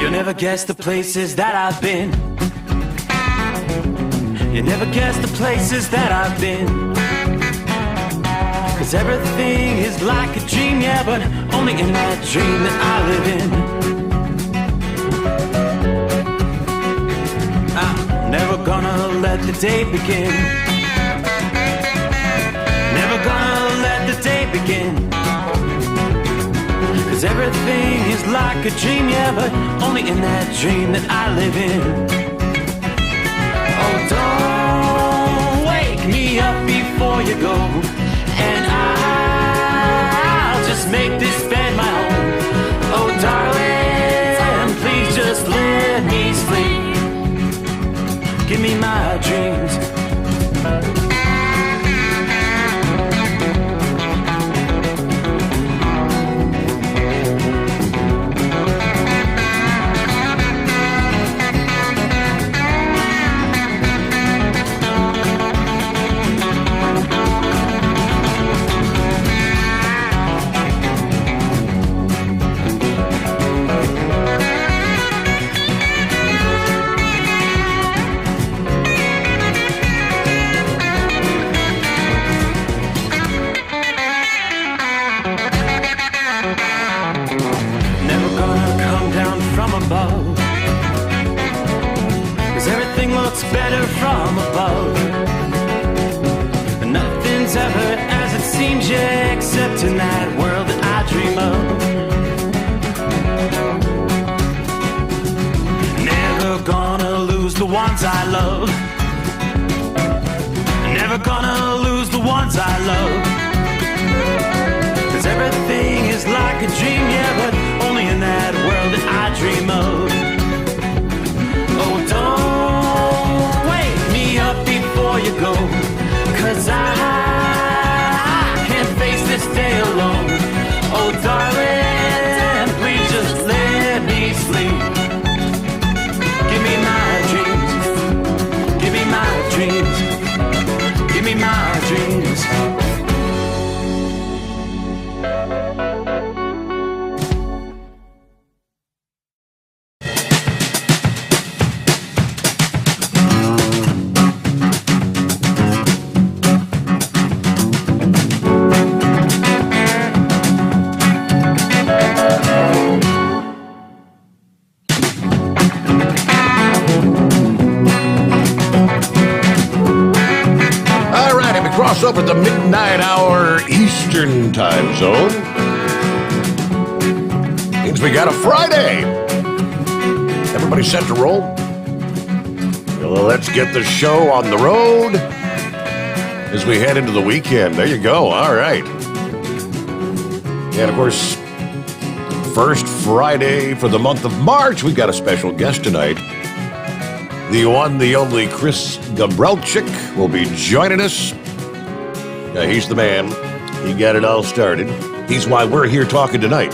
You'll never guess the places that I've been. You never guess the places that I've been. 'Cause everything is like a dream, yeah, but only in that dream that I live in. I'm never gonna let the day begin. Never gonna let the day begin. 'Cause everything is like a dream, yeah, but only in that dream that I live in. Oh, don't wake me up before you go, and I'll just make this bed my home. Oh, darling, please just let me sleep. Give me my dreams. Better from above. Nothing's ever as it seems, yeah, except in that world that I dream of. Never gonna lose the ones I love. Never gonna lose the ones I love. 'Cause everything is like a dream, yeah, but only in that world that I dream of. Oh, don't wake me up before you go, 'cause I can't face this day alone. Oh, darling, please just let me sleep. Give me my dreams. Give me my dreams. Give me my dreams. Up at the midnight hour Eastern time zone. Means we got a Friday. Everybody set to roll? Well, let's get the show on the road as we head into the weekend. There you go. All right. And of course, first Friday for the month of March, we've got a special guest tonight. The one, the only Chris Gabrelcik will be joining us. He's the man. He got it all started. He's why we're here talking tonight.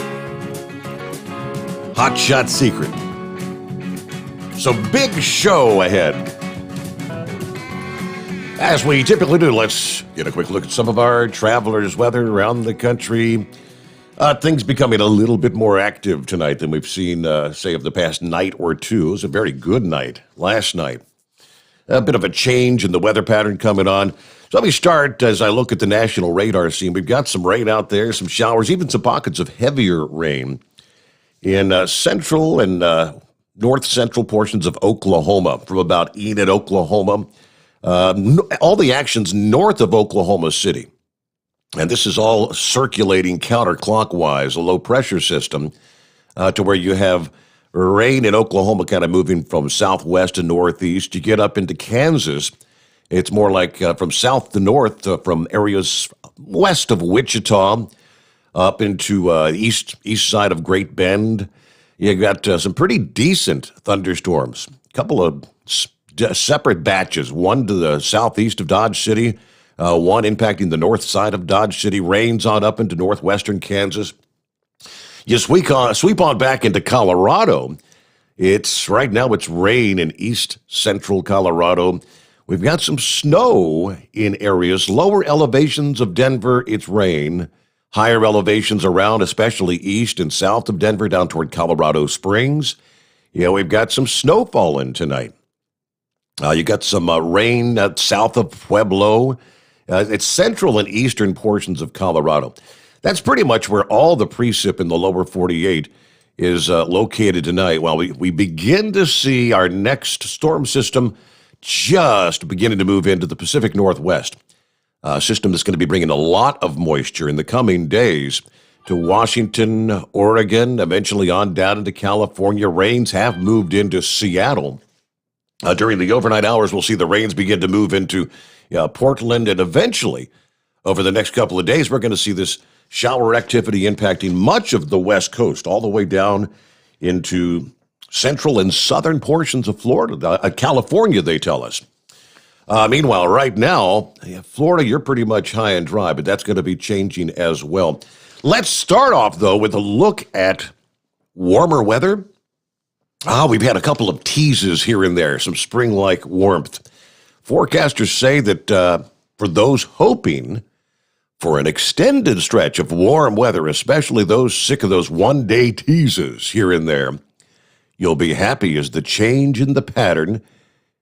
Hot Shot Secret. So big show ahead. As we typically do, let's get a quick look at some of our travelers' weather around the country. Things becoming a little bit more active tonight than we've seen, say, of the past night or two. It was a very good night last night. A bit of a change in the weather pattern coming on. So let me start as I look at the national radar scene. We've got some rain out there, some showers, even some pockets of heavier rain in central and north-central portions of Oklahoma, from about Enid, Oklahoma. All the actions north of Oklahoma City. And this is all circulating counterclockwise, a low-pressure system, to where you have rain in Oklahoma kind of moving from southwest to northeast. You get up into Kansas. It's more like from south to north, from areas west of Wichita up into east side of Great Bend. You got some pretty decent thunderstorms. A couple of separate batches, one to the southeast of Dodge City, one impacting the north side of Dodge City, rains on up into northwestern Kansas. You sweep on back into Colorado. Right now it's rain in east central Colorado. We've got some snow in areas, lower elevations of Denver, it's rain. Higher elevations around, especially east and south of Denver, down toward Colorado Springs. Yeah, we've got some snow falling tonight. You got some rain south of Pueblo. It's central and eastern portions of Colorado. That's pretty much where all the precip in the lower 48 is located tonight. While we begin to see our next storm system just beginning to move into the Pacific Northwest. A system that's going to be bringing a lot of moisture in the coming days to Washington, Oregon, eventually on down into California. Rains have moved into Seattle. During the overnight hours, we'll see the rains begin to move into Portland, and eventually, over the next couple of days, we're going to see this shower activity impacting much of the West Coast, all the way down into central and southern portions of Florida, California, they tell us. Meanwhile, right now, Florida, you're pretty much high and dry, but that's going to be changing as well. Let's start off, though, with a look at warmer weather. We've had a couple of teases here and there, some spring-like warmth. Forecasters say that for those hoping for an extended stretch of warm weather, especially those sick of those one-day teases here and there, you'll be happy as the change in the pattern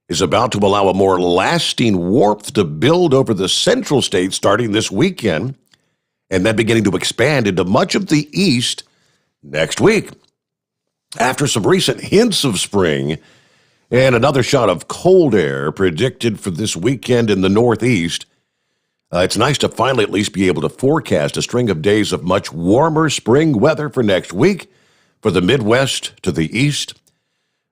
is about to allow a more lasting warmth to build over the central states starting this weekend, and then beginning to expand into much of the east next week. After some recent hints of spring and another shot of cold air predicted for this weekend in the Northeast, it's nice to finally at least be able to forecast a string of days of much warmer spring weather for next week for the Midwest to the east.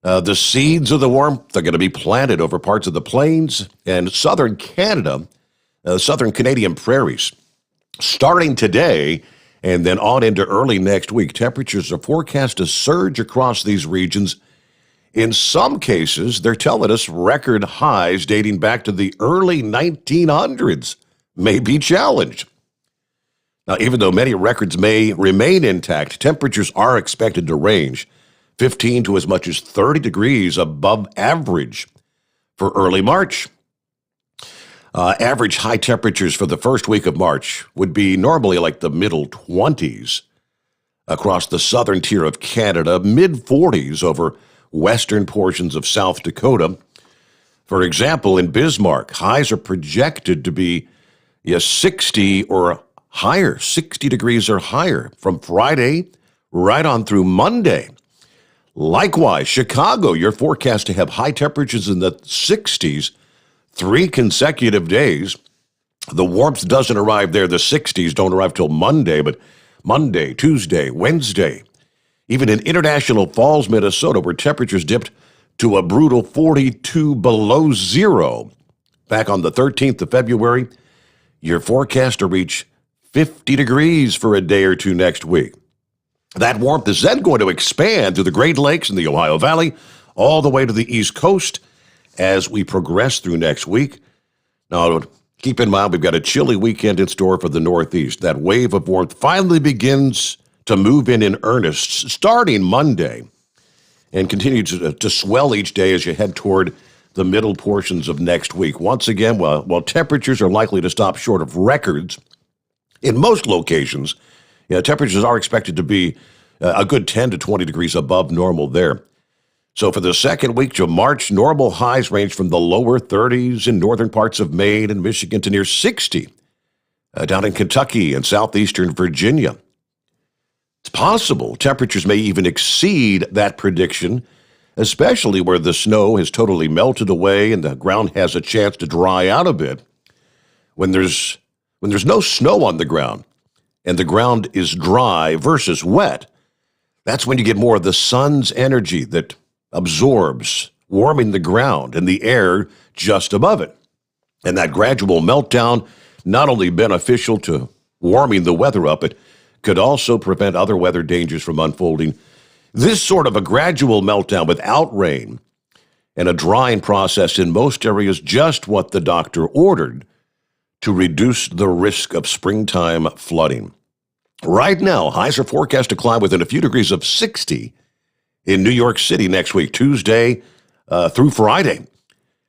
The seeds of the warmth are going to be planted over parts of the plains and southern Canada, southern Canadian prairies. Starting today and then on into early next week, temperatures are forecast to surge across these regions. In some cases, they're telling us record highs dating back to the early 1900s may be challenged. Now, even though many records may remain intact, temperatures are expected to range 15 to as much as 30 degrees above average for early March. Average high temperatures for the first week of March would be normally like the middle 20s across the southern tier of Canada, mid 40s over western portions of South Dakota. For example, in Bismarck, highs are projected to be 60 or higher, 60 degrees or higher from Friday right on through Monday. Likewise, Chicago, you're forecast to have high temperatures in the 60s 3 consecutive days. The warmth doesn't arrive there. The 60s don't arrive till Monday, but Monday, Tuesday, Wednesday, even in International Falls, Minnesota, where temperatures dipped to a brutal 42 below zero back on the 13th of February, you're forecast to reach 50 degrees for a day or two next week. That warmth is then going to expand through the Great Lakes and the Ohio Valley, all the way to the East Coast as we progress through next week. Now, keep in mind, we've got a chilly weekend in store for the Northeast. That wave of warmth finally begins to move in earnest starting Monday and continue to swell each day as you head toward the middle portions of next week. Once again, while temperatures are likely to stop short of records, in most locations, temperatures are expected to be a good 10 to 20 degrees above normal there. So for the second week of March, normal highs range from the lower 30s in northern parts of Maine and Michigan to near 60 down in Kentucky and southeastern Virginia. It's possible temperatures may even exceed that prediction, especially where the snow has totally melted away and the ground has a chance to dry out a bit. When there's no snow on the ground and the ground is dry versus wet, that's when you get more of the sun's energy that absorbs, warming the ground and the air just above it. And that gradual meltdown, not only beneficial to warming the weather up, it could also prevent other weather dangers from unfolding. This sort of a gradual meltdown without rain and a drying process in most areas, just what the doctor ordered to reduce the risk of springtime flooding. Right now, highs are forecast to climb within a few degrees of 60 in New York City next week, Tuesday through Friday,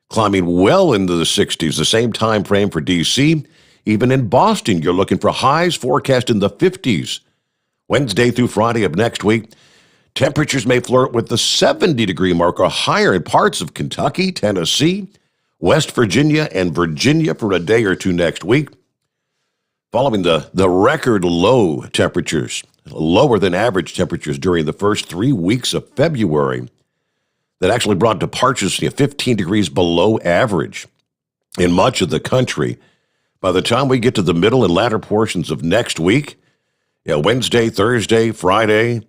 climbing well into the 60s, the same time frame for D.C. Even in Boston, you're looking for highs forecast in the 50s, Wednesday through Friday of next week. Temperatures may flirt with the 70-degree mark or higher in parts of Kentucky, Tennessee, West Virginia, and Virginia for a day or two next week. Following the record low temperatures, lower than average temperatures during the first 3 weeks of February, that actually brought departures 15 degrees below average in much of the country. By the time we get to the middle and latter portions of next week, Wednesday, Thursday, Friday,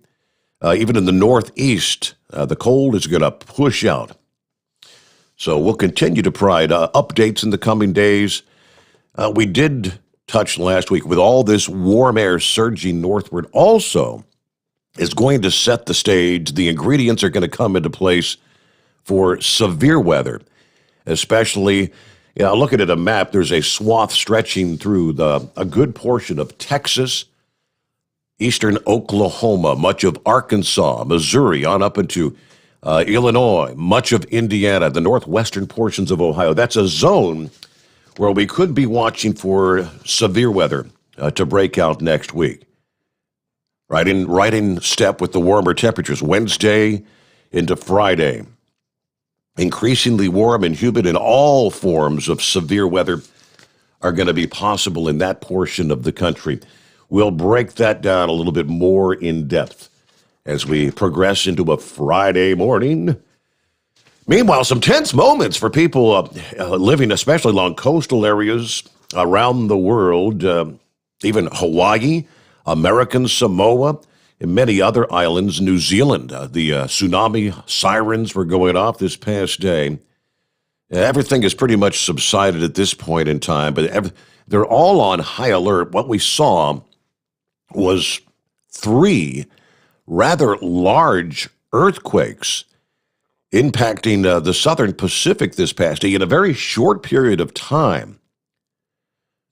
even in the Northeast, the cold is going to push out. So we'll continue to provide updates in the coming days. We did touch last week with all this warm air surging northward also is going to set the stage. The ingredients are going to come into place for severe weather, especially, looking at a map, there's a swath stretching through a good portion of Texas, eastern Oklahoma, much of Arkansas, Missouri, on up into Illinois, much of Indiana, the northwestern portions of Ohio. That's a zone where we could be watching for severe weather to break out next week. Right in step with the warmer temperatures, Wednesday into Friday. Increasingly warm and humid, and all forms of severe weather are going to be possible in that portion of the country. We'll break that down a little bit more in depth as we progress into a Friday morning. Meanwhile, some tense moments for people living especially along coastal areas around the world, even Hawaii, American Samoa, and many other islands, New Zealand. The tsunami sirens were going off this past day. Everything is pretty much subsided at this point in time, but they're all on high alert. What we saw was 3 rather large earthquakes impacting the southern Pacific this past day in a very short period of time.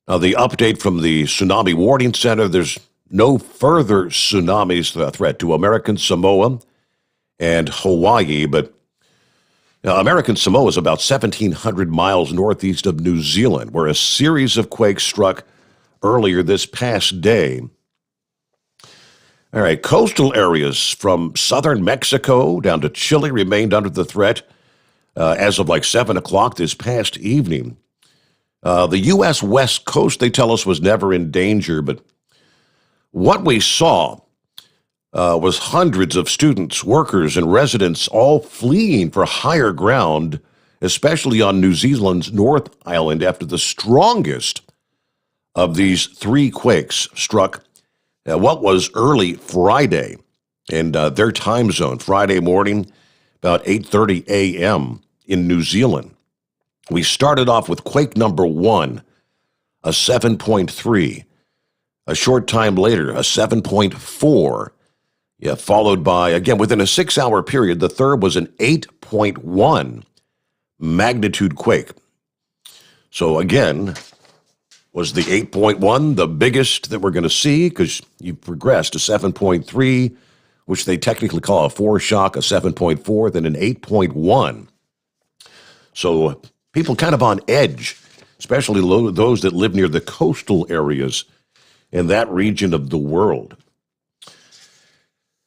Now, the update from the Tsunami Warning Center, there's no further tsunamis threat to American Samoa and Hawaii, but American Samoa is about 1,700 miles northeast of New Zealand, where a series of quakes struck earlier this past day. All right, coastal areas from southern Mexico down to Chile remained under the threat as of like 7 o'clock this past evening. The U.S. West Coast, they tell us, was never in danger, but what we saw was hundreds of students, workers, and residents all fleeing for higher ground, especially on New Zealand's North Island, after the strongest of these 3 quakes struck what was early Friday in their time zone, Friday morning, about 8:30 a.m. in New Zealand. We started off with quake number 1, a 7.3. A short time later, a 7.4, followed by, again, within a 6-hour period, the third was an 8.1 magnitude quake. So again, was the 8.1 the biggest that we're going to see? Because you progressed to 7.3, which they technically call a foreshock, a 7.4, then an 8.1. So people kind of on edge, especially those that live near the coastal areas in that region of the world.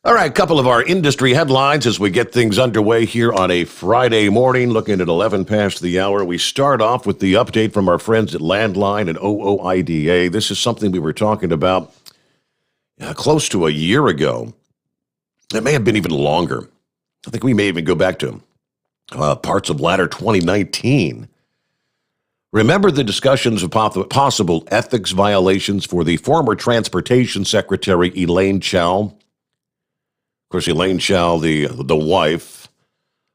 All right, a couple of our industry headlines as we get things underway here on a Friday morning, looking at 11 past the hour. We start off with the update from our friends at Landline and OOIDA. This is something we were talking about close to a year ago. It may have been even longer. I think we may even go back to parts of latter 2019. Remember the discussions of possible ethics violations for the former Transportation Secretary Elaine Chao? Of course, Elaine Chao, the wife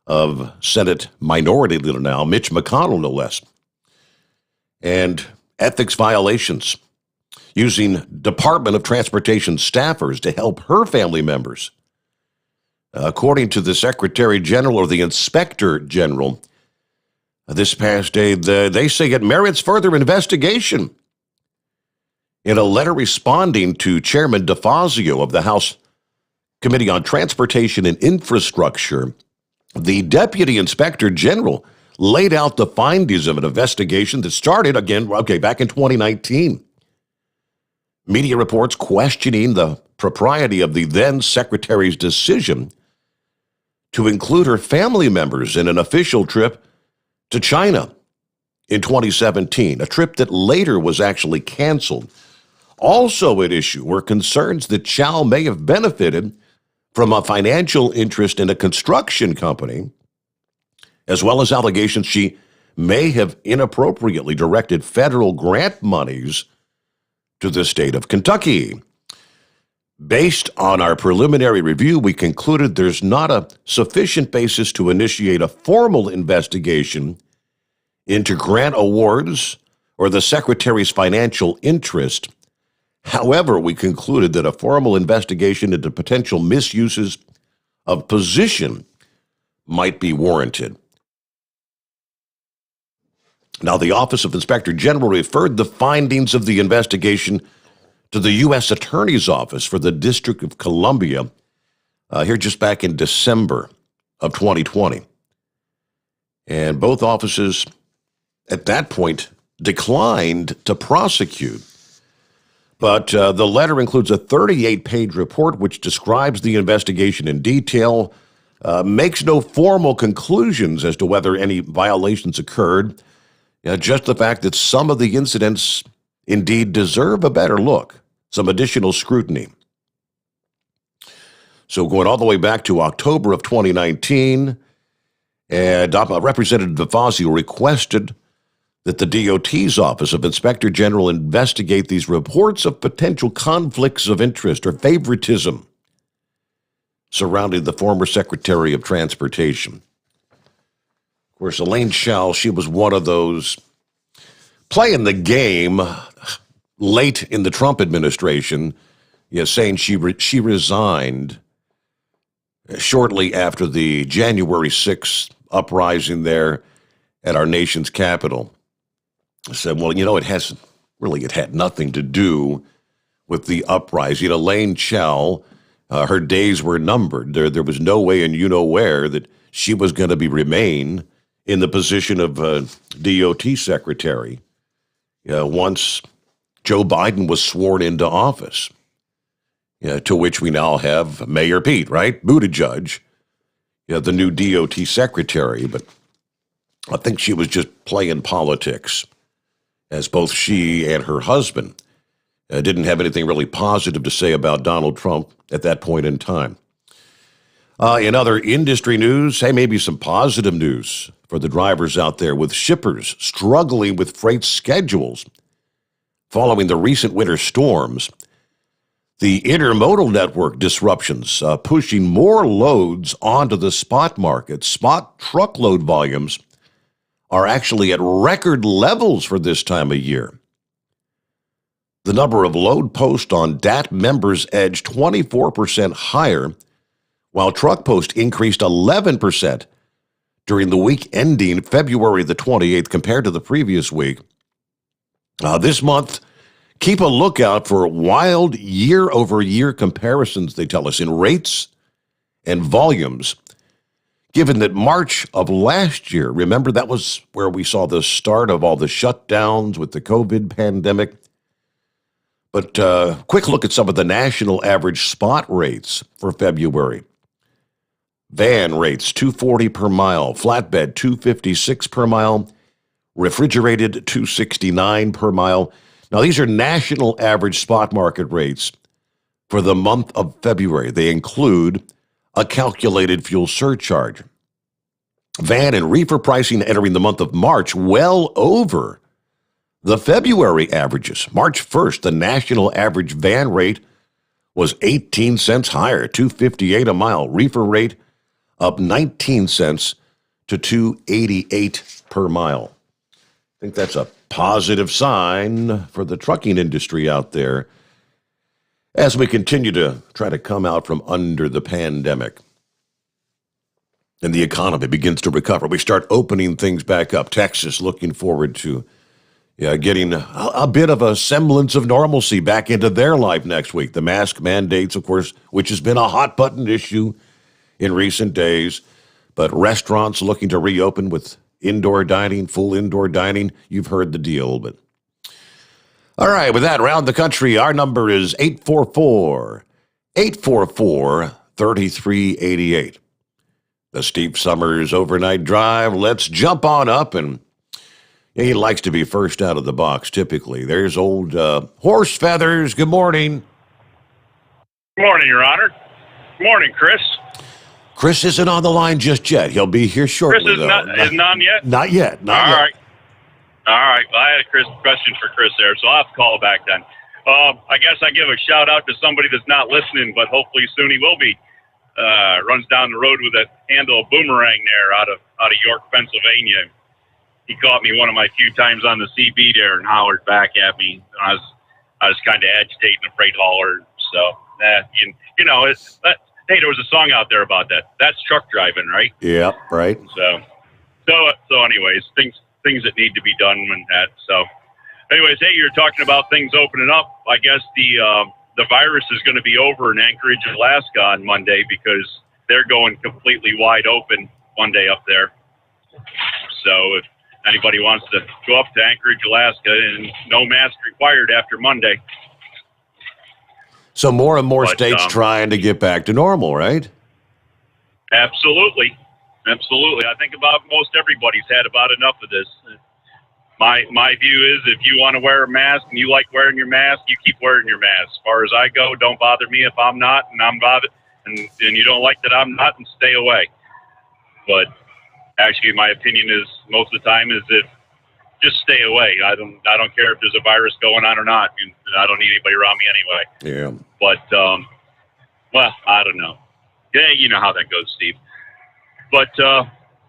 of Senate Minority Leader now, Mitch McConnell, no less. And ethics violations using Department of Transportation staffers to help her family members. According to the Secretary General or the Inspector General, this past day, they say it merits further investigation. In a letter responding to Chairman DeFazio of the House Committee on Transportation and Infrastructure, the Deputy Inspector General laid out the findings of an investigation that started, back in 2019. Media reports questioning the propriety of the then secretary's decision to include her family members in an official trip to China in 2017, a trip that later was actually canceled. Also at issue were concerns that Chow may have benefited from a financial interest in a construction company, as well as allegations she may have inappropriately directed federal grant monies to the state of Kentucky. Based on our preliminary review, we concluded there's not a sufficient basis to initiate a formal investigation into grant awards or the secretary's financial interest. However, we concluded that a formal investigation into potential misuses of position might be warranted. Now, the Office of Inspector General referred the findings of the investigation to the U.S. Attorney's Office for the District of Columbia here just back in December of 2020. And both offices at that point declined to prosecute. But the letter includes a 38-page report which describes the investigation in detail, makes no formal conclusions as to whether any violations occurred, just the fact that some of the incidents indeed deserve a better look, some additional scrutiny. So going all the way back to October of 2019, and Representative Fazio requested that the DOT's Office of Inspector General investigate these reports of potential conflicts of interest or favoritism surrounding the former Secretary of Transportation. Of course, Elaine Chao, she was one of those playing the game late in the Trump administration, saying she resigned shortly after the January 6th uprising there at our nation's capital. I said, well, it had nothing to do with the uprising. Elaine Chao, her days were numbered. There was no way and where that she was going to remain in the position of DOT secretary once Joe Biden was sworn into office, to which we now have Mayor Pete, right? Buttigieg, the new DOT secretary. But I think she was just playing politics, as both she and her husband didn't have anything really positive to say about Donald Trump at that point in time. In other industry news, maybe some positive news for the drivers out there, with shippers struggling with freight schedules following the recent winter storms. The intermodal network disruptions pushing more loads onto the spot market. Spot truckload volumes are actually at record levels for this time of year. The number of load posts on DAT members edged 24% higher, while truck post increased 11% during the week ending February the 28th compared to the previous week. This month, keep a lookout for wild year-over-year comparisons, they tell us, in rates and volumes, given that March of last year, remember, that was where we saw the start of all the shutdowns with the COVID pandemic. But quick look at some of the national average spot rates for February. Van rates, $240 per mile. Flatbed, $256 per mile. Refrigerated, $269 per mile. Now, these are national average spot market rates for the month of February. They include a calculated fuel surcharge. Van and reefer pricing entering the month of March well over the February averages. March 1st, the national average van rate was 18 cents higher, $2.58 a mile. Reefer rate up 19 cents to $2.88 per mile. I think that's a positive sign for the trucking industry out there as we continue to try to come out from under the pandemic and the economy begins to recover. We start opening things back up. Texas looking forward to getting a bit of a semblance of normalcy back into their life next week. The mask mandates, of course, which has been a hot button issue in recent days, but restaurants looking to reopen with indoor dining, full indoor dining. You've heard the deal, but all right, with that, around the country, our number is 844 844-3388. The Steve Sommers Overnight Drive. Let's jump on up, and he likes to be first out of the box, typically. There's old Horse Feathers. Good morning. Good morning, Your Honor. Good morning, Chris. Chris isn't on the line just yet. He'll be here shortly, Chris isn't on yet? Not yet. All right. Well, I had a question for Chris there, so I'll have to call back then. I guess I give a shout out to somebody that's not listening, but hopefully soon he will be. Runs down the road with a handle of boomerang there out of York, Pennsylvania. He caught me one of my few times on the CB there and hollered back at me. I was kind of agitating the freight hauler. So, hey, there was a song out there about that. That's truck driving, right? Yep, right. So anyways, things that need to be done and that. So, anyways, hey, you're talking about things opening up. I guess the virus is going to be over in Anchorage, Alaska on Monday because they're going completely wide open one day up there. So if anybody wants to go up to Anchorage, Alaska, and no mask required after Monday. So more and more states trying to get back to normal, right? Absolutely. I think about most everybody's had about enough of this. My view is if you want to wear a mask and you like wearing your mask, you keep wearing your mask. As far as I go, don't bother me if I'm not, and I'm bothered, and you don't like that I'm not, and stay away. But actually, my opinion is most of the time is if just stay away. I don't care if there's a virus going on or not. I don't need anybody around me anyway. Yeah. But well, I don't know. Yeah, you know how that goes, Steve. But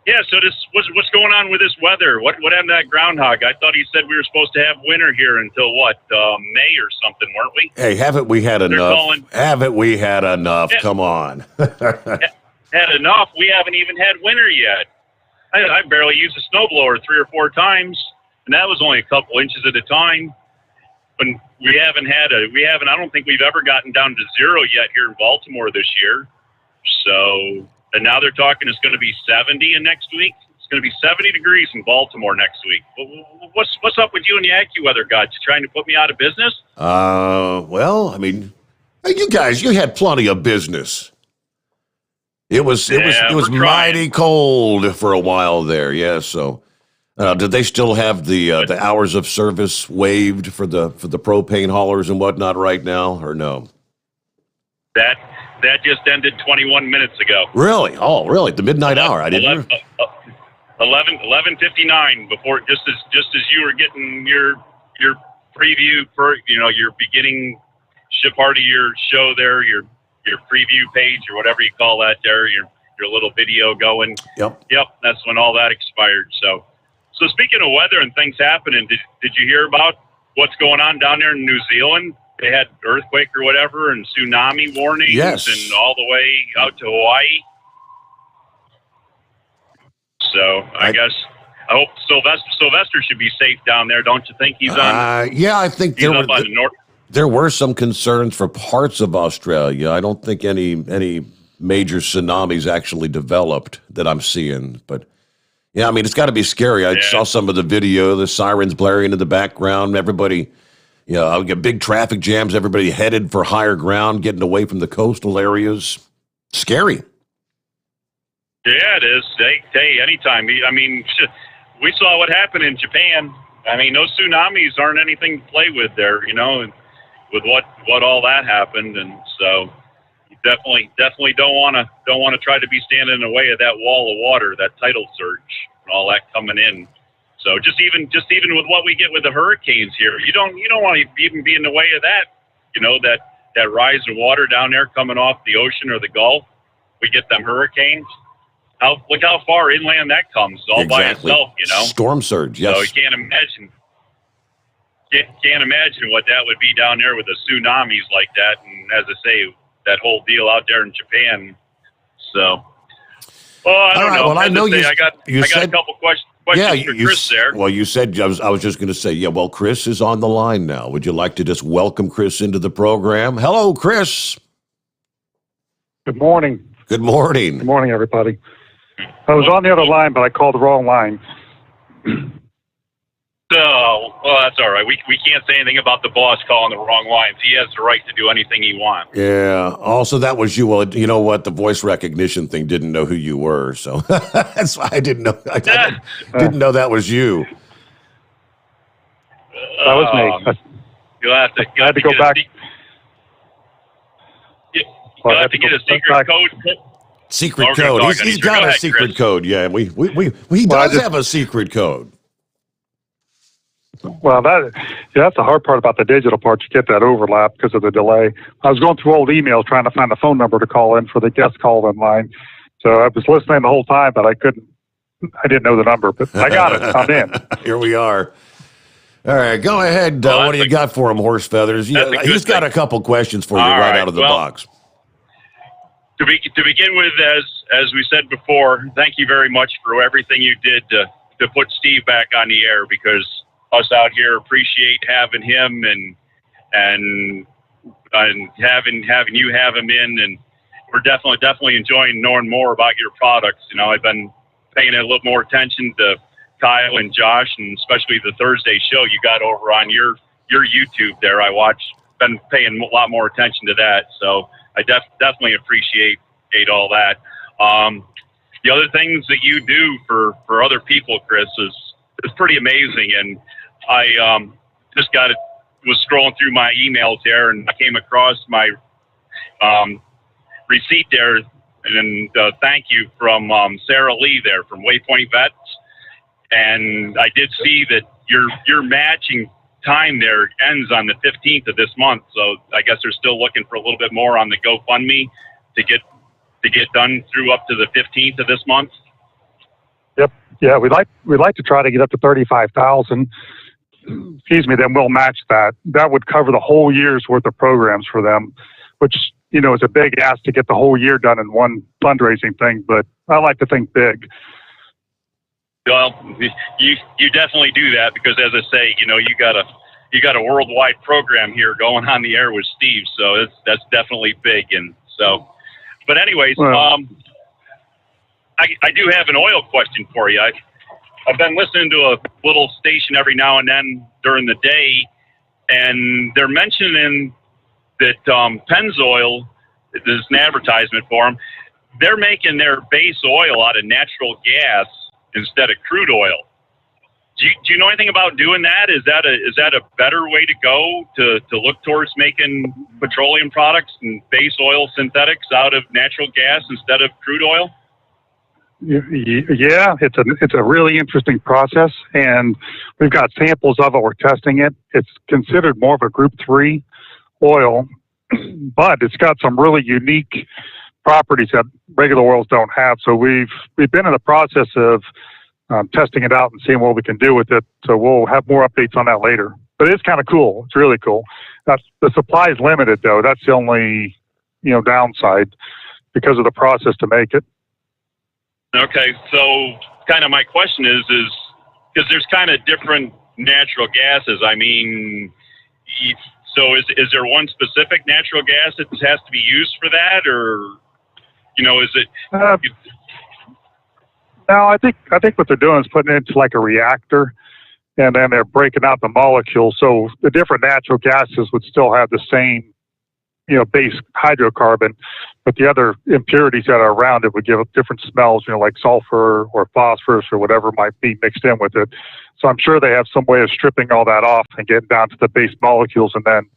yeah, so what's going on with this weather? What happened to that groundhog? I thought he said we were supposed to have winter here until what, May or something, weren't we? Hey, haven't we had enough? Haven't we had enough? Come on. Had enough? We haven't even had winter yet. I barely used a snowblower 3 or 4 times, and that was only a couple inches at a time. But I don't think we've ever gotten down to 0 yet here in Baltimore this year. So, and now they're talking it's going to be 70 next week. It's going to be 70 degrees in Baltimore next week. What's up with you and the AccuWeather gods? You trying to put me out of business? Well, I mean, you guys, you had plenty of business. It was mighty cold for a while there. Yeah. So, did they still have the hours of service waived for the propane haulers and whatnot right now, or no? That just ended 21 minutes ago. Really? Oh, really? The midnight hour? I didn't. 11:59 before just as you were getting your preview for your beginning part of your show there, your preview page or whatever you call that there, your little video going. Yep. That's when all that expired. So speaking of weather and things happening, did you hear about what's going on down there in New Zealand? They had earthquake or whatever and tsunami warnings. Yes. And all the way out to Hawaii. So I hope Sylvester should be safe down there. Don't you think he's on? Yeah, I think there were some concerns for parts of Australia. I don't think any major tsunamis actually developed that I'm seeing. But yeah, I mean, it's got to be scary. I saw some of the video, the sirens blaring in the background, everybody. I get big traffic jams, everybody headed for higher ground, getting away from the coastal areas. Scary. Yeah, it is. Hey, anytime. I mean, we saw what happened in Japan. I mean, those tsunamis aren't anything to play with there, and with what all that happened. And so you definitely don't want to try to be standing in the way of that wall of water, that tidal surge and all that coming in. So just even with what we get with the hurricanes here, you don't want to even be in the way of that, that rise of water down there coming off the ocean or the Gulf. We get them hurricanes. Look how far inland that comes all by itself, Storm surge, yes. So you can't imagine what that would be down there with the tsunamis like that. And as I say, that whole deal out there in Japan. So, I don't know. Well, I know I got a couple questions. For Chris there. Well, you said, I was just going to say, well, Chris is on the line now. Would you like to just welcome Chris into the program? Hello, Chris. Good morning. Good morning. Good morning, everybody. I was on the other line, but I called the wrong line. So, well, that's all right. We can't say anything about the boss calling the wrong lines. He has the right to do anything he wants. Yeah. Also, that was you. Well, you know what? The voice recognition thing didn't know who you were, so that's why I didn't know. Didn't know that was you. That was me. You'll have to go back. You'll have to get a secret code. Secret We're gonna code. talk on He's each- got Go a ahead, secret Chris. code. Yeah, he Well, does have a secret code. Well, that's the hard part about the digital part. You get that overlap because of the delay. I was going through old emails trying to find a phone number to call in for the guest call in line. So I was listening the whole time, but I didn't know the number, but I got it. I'm in. Here we are. All right, go ahead. Well, what do you got for him, Horse Feathers? that's a good He's got thing. a couple questions for you All right right, out of the well, box. To begin with, as we said before, thank you very much for everything you did to put Steve back on the air, because us out here appreciate having him and having you have him in, and we're definitely enjoying knowing more about your products. You know, I've been paying a little more attention to Kyle and Josh, and especially the Thursday show you got over on your YouTube there. Been paying a lot more attention to that, so I definitely appreciate all that. The other things that you do for other people, Chris, is pretty amazing. And I just was scrolling through my emails there, and I came across my receipt there, and thank you from Sarah Lee there from Waypoint Vets. And I did see that your matching time there ends on the 15th of this month, so I guess they're still looking for a little bit more on the GoFundMe to get done through up to the 15th of this month. Yep. Yeah, we'd like to try to get up to 35,000. Excuse me. Then we'll match that. That would cover the whole year's worth of programs for them, which is a big ask to get the whole year done in one fundraising thing. But I like to think big. Well, you definitely do that, because, as I say, you got a worldwide program here going on the air with Steve, so that's definitely big. And so, but anyways, Well, I do have an oil question for you. I've been listening to a little station every now and then during the day, and they're mentioning that Pennzoil, there's an advertisement for them, they're making their base oil out of natural gas instead of crude oil. Do you know anything about doing that? Is that a better way to go to look towards making petroleum products and base oil synthetics out of natural gas instead of crude oil? yeah, it's a really interesting process, and we've got samples of it. We're testing it. It's considered more of a Group 3 oil, but it's got some really unique properties that regular oils don't have. So we've been in the process of testing it out and seeing what we can do with it. So we'll have more updates on that later. But it's kind of cool. It's really cool. The supply is limited, though. That's the only downside because of the process to make it. Okay, so kind of my question is because there's kind of different natural gases. I mean, so is there one specific natural gas that has to be used for that, or is it? No, I think what they're doing is putting it into like a reactor, and then they're breaking out the molecules. So the different natural gases would still have the same, base hydrocarbon, but the other impurities that are around it would give it different smells, like sulfur or phosphorus or whatever might be mixed in with it. So I'm sure they have some way of stripping all that off and getting down to the base molecules, and then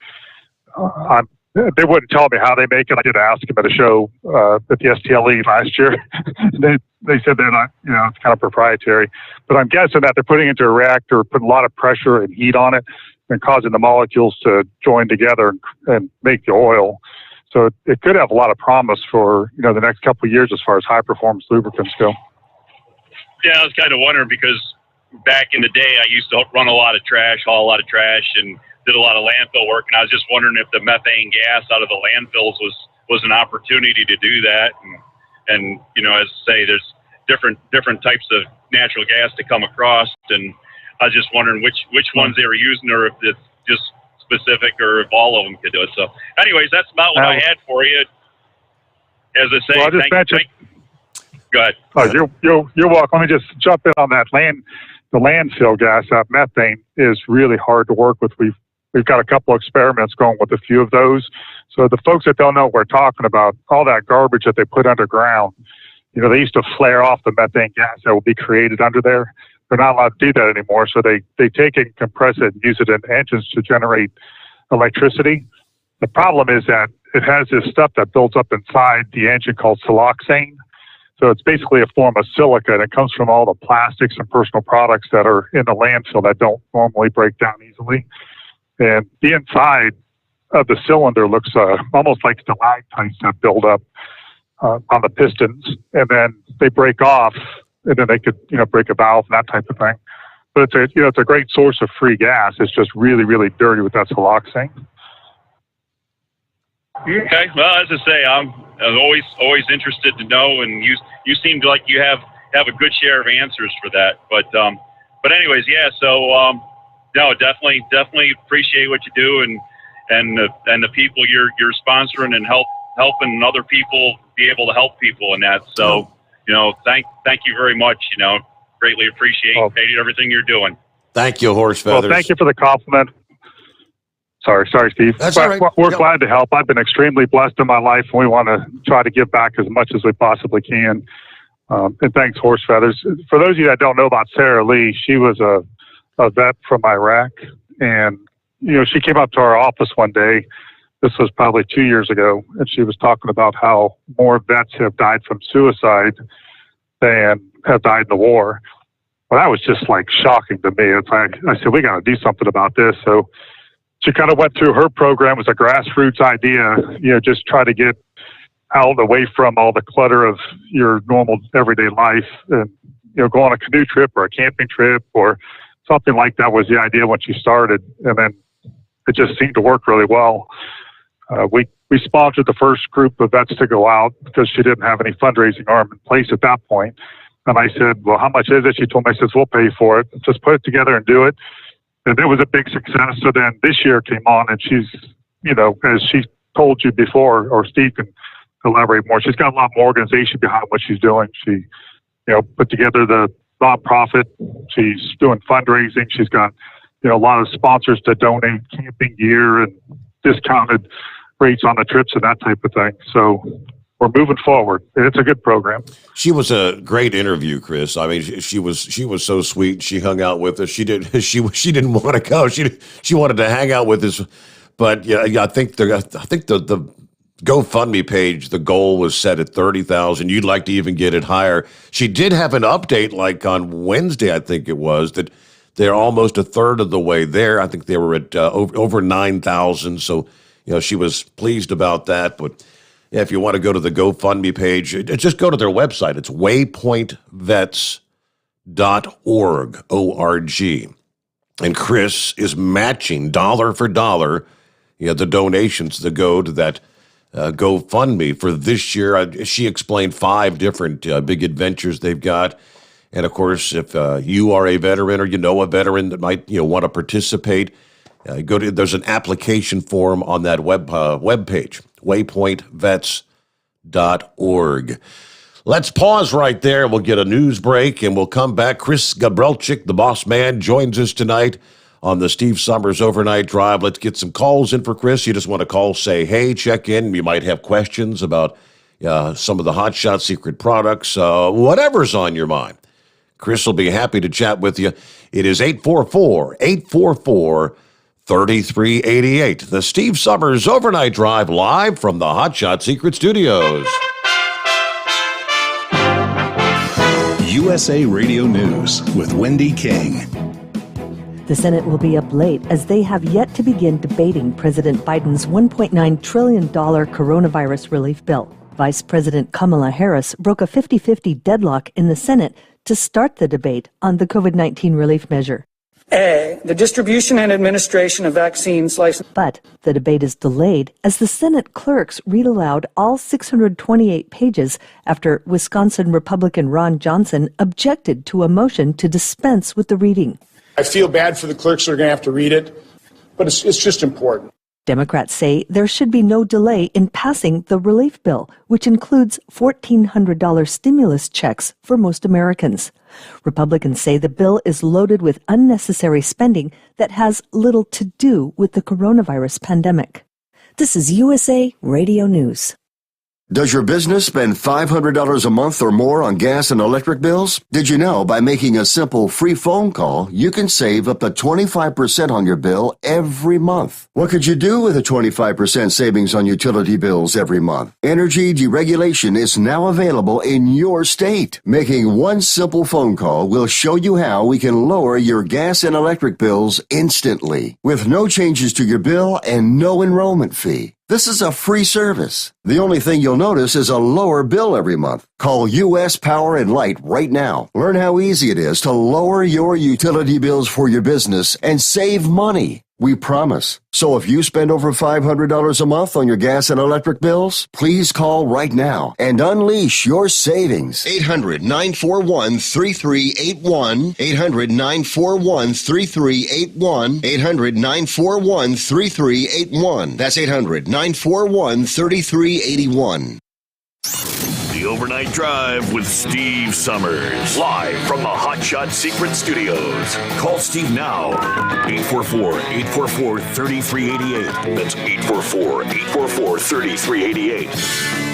they wouldn't tell me how they make it. I did ask them at a show at the STLE last year. They said they're not, it's kind of proprietary. But I'm guessing that they're putting it into a reactor, putting a lot of pressure and heat on it, and causing the molecules to join together and make the oil. So it could have a lot of promise for the next couple of years as far as high performance lubricants go. Yeah, I was kind of wondering, because back in the day I used to run a lot of trash, haul a lot of trash, and did a lot of landfill work, and I was just wondering if the methane gas out of the landfills was an opportunity to do that. And as I say, there's different types of natural gas to come across, and I was just wondering which ones they were using, or if it's just specific, or if all of them could do it. So anyways, that's about what I had for you. As I say, well, I just mentioned, go ahead. Oh, you're welcome. Let me just jump in on that land The landfill gas, that methane, is really hard to work with. We've got a couple of experiments going with a few of those. So the folks that don't know what we're talking about, all that garbage that they put underground, they used to flare off the methane gas that will be created under there. They're not allowed to do that anymore. So they take it and compress it and use it in engines to generate electricity. The problem is that it has this stuff that builds up inside the engine called siloxane. So it's basically a form of silica, and it comes from all the plastics and personal products that are in the landfill that don't normally break down easily. And the inside of the cylinder looks almost like stalactites that build up on the pistons, and then they break off, and then they could, break a valve and that type of thing. But it's a great source of free gas. It's just really, really dirty with that siloxane. Okay. Well, as I say, I'm always interested to know, and you seem like you have a good share of answers for that. But anyways, yeah. So no, definitely appreciate what you do, and the people you're sponsoring and helping other people be able to help people in that. So thank you very much. Greatly appreciate everything you're doing. Thank you, Horse Feathers. Well, thank you for the compliment. Sorry, Steve. That's all right. We're glad to help. I've been extremely blessed in my life, and we want to try to give back as much as we possibly can. And thanks, Horse Feathers. For those of you that don't know about Sarah Lee, she was a vet from Iraq, and she came up to our office one day. This was probably 2 years ago, and she was talking about how more vets have died from suicide than have died in the war. Well, that was just like shocking to me. It's like, I said, we got to do something about this. So she kind of went through her program. It was a grassroots idea, just try to get out away from all the clutter of your normal everyday life, and go on a canoe trip or a camping trip or something like that was the idea when she started. And then it just seemed to work really well. We sponsored the first group of vets to go out because she didn't have any fundraising arm in place at that point. And I said, well, how much is it? She told me, I said, we'll pay for it. Just put it together and do it. And it was a big success. So then this year came on, and she's, as she told you before, or Steve can elaborate more, she's got a lot more organization behind what she's doing. She, put together the nonprofit. She's doing fundraising. She's got, a lot of sponsors to donate camping gear and discounted rates on the trips and that type of thing. So we're moving forward. It's a good program. She was a great interview, Chris. I mean, she was so sweet. She hung out with us. She didn't want to go. She wanted to hang out with us. But yeah, I think the GoFundMe page, the goal was set at 30,000. You'd like to even get it higher. She did have an update, like on Wednesday, I think it was, that they're almost a third of the way there. I think they were at over 9,000. So she was pleased about that. But yeah, if you want to go to the GoFundMe page, just go to their website. It's waypointvets.org, O-R-G. And Chris is matching dollar for dollar, the donations that go to that GoFundMe for this year. She explained 5 different big adventures they've got. And of course, if you are a veteran or a veteran that might want to participate, there's an application form on that web page, waypointvets.org. Let's pause right there. We'll get a news break, and we'll come back. Chris Gabrelcik, the boss man, joins us tonight on the Steve Sommers Overnight Drive. Let's get some calls in for Chris. You just want to call, say hey, check in. You might have questions about some of the Hot Shot secret products, whatever's on your mind. Chris will be happy to chat with you. It is 844-844-3388. The Steve Sommers Overnight Drive, live from the Hot Shot Secret Studios. USA Radio News with Wendy King. The Senate will be up late as they have yet to begin debating President Biden's $1.9 trillion coronavirus relief bill. Vice President Kamala Harris broke a 50-50 deadlock in the Senate to start the debate on the COVID-19 relief measure. A, the distribution and administration of vaccines licensed. But the debate is delayed as the Senate clerks read aloud all 628 pages after Wisconsin Republican Ron Johnson objected to a motion to dispense with the reading. I feel bad for the clerks that are going to have to read it, but it's just important. Democrats say there should be no delay in passing the relief bill, which includes $1,400 stimulus checks for most Americans. Republicans say the bill is loaded with unnecessary spending that has little to do with the coronavirus pandemic. This is USA Radio News. Does your business spend $500 a month or more on gas and electric bills? Did you know by making a simple free phone call, you can save up to 25% on your bill every month? What could you do with a 25% savings on utility bills every month? Energy deregulation is now available in your state. Making one simple phone call will show you how we can lower your gas and electric bills instantly, with no changes to your bill and no enrollment fee. This is a free service. The only thing you'll notice is a lower bill every month. Call U.S. Power and Light right now. Learn how easy it is to lower your utility bills for your business and save money. We promise. So if you spend over $500 a month on your gas and electric bills, please call right now and unleash your savings. 800-941-3381. 800-941-3381. 800-941-3381. That's 800-941-3381. The Overnight Drive with Steve Sommers. Live from the Hot Shot Secret Studios. Call Steve now. 844-844-3388. That's 844-844-3388.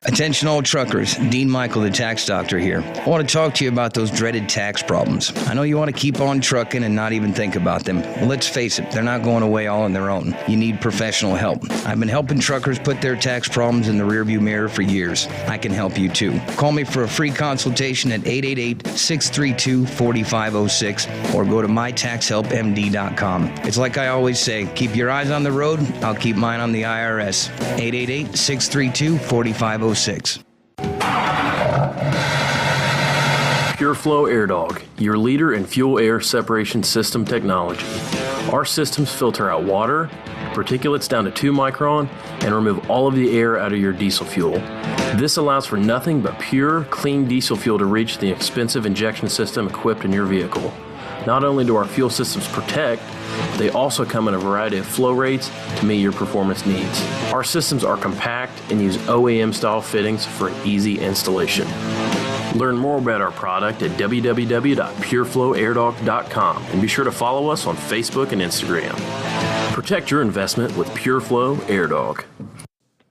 Attention all truckers, Dean Michael, the tax doctor here. I want to talk to you about those dreaded tax problems. I know you want to keep on trucking and not even think about them. Well, let's face it, they're not going away all on their own. You need professional help. I've been helping truckers put their tax problems in the rearview mirror for years. I can help you too. Call me for a free consultation at 888-632-4506 or go to mytaxhelpmd.com. It's like I always say, keep your eyes on the road, I'll keep mine on the IRS. 888-632-4506. Pure Flow Air Dog, your leader in fuel air separation system technology. Our systems filter out water, particulates down to 2 micron, and remove all of the air out of your diesel fuel. This allows for nothing but pure, clean diesel fuel to reach the expensive injection system equipped in your vehicle. Not only do our fuel systems protect, they also come in a variety of flow rates to meet your performance needs. Our systems are compact and use OEM-style fittings for easy installation. Learn more about our product at www.pureflowairdog.com and be sure to follow us on Facebook and Instagram. Protect your investment with Pure Flow Air Dog.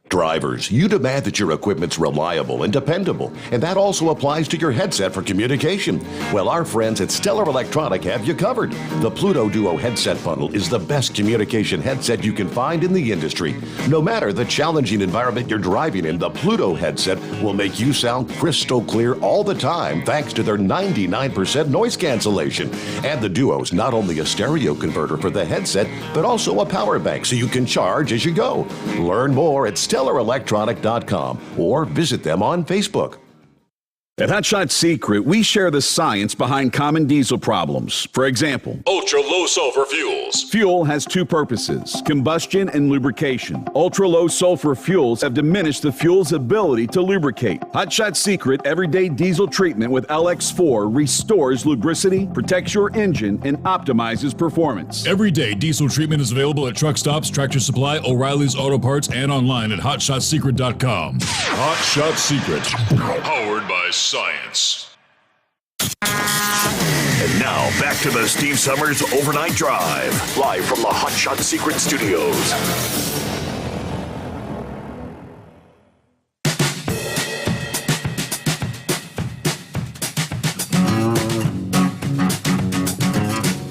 Drivers, you demand that your equipment's reliable and dependable, and that also applies to your headset for communication. Well, our friends at Stellar Electronic have you covered. The Pluto Duo headset bundle is the best communication headset you can find in the industry. No matter the challenging environment you're driving in, the Pluto headset will make you sound crystal clear all the time thanks to their 99% noise cancellation. And the Duo's not only a stereo converter for the headset, but also a power bank so you can charge as you go. Learn more at StellarElectronic.com or visit them on Facebook. At Hot Shot Secret, we share the science behind common diesel problems. For example, ultra-low sulfur fuels. Fuel has 2 purposes, combustion and lubrication. Ultra-low sulfur fuels have diminished the fuel's ability to lubricate. Hot Shot Secret Everyday Diesel Treatment with LX4 restores lubricity, protects your engine, and optimizes performance. Everyday diesel treatment is available at truck stops, Tractor Supply, O'Reilly's Auto Parts, and online at HotShotSecret.com. Hot Shot Secret. Powered by science. And now, back to the Steve Sommers Overnight Drive, live from the Hot Shot Secret Studios.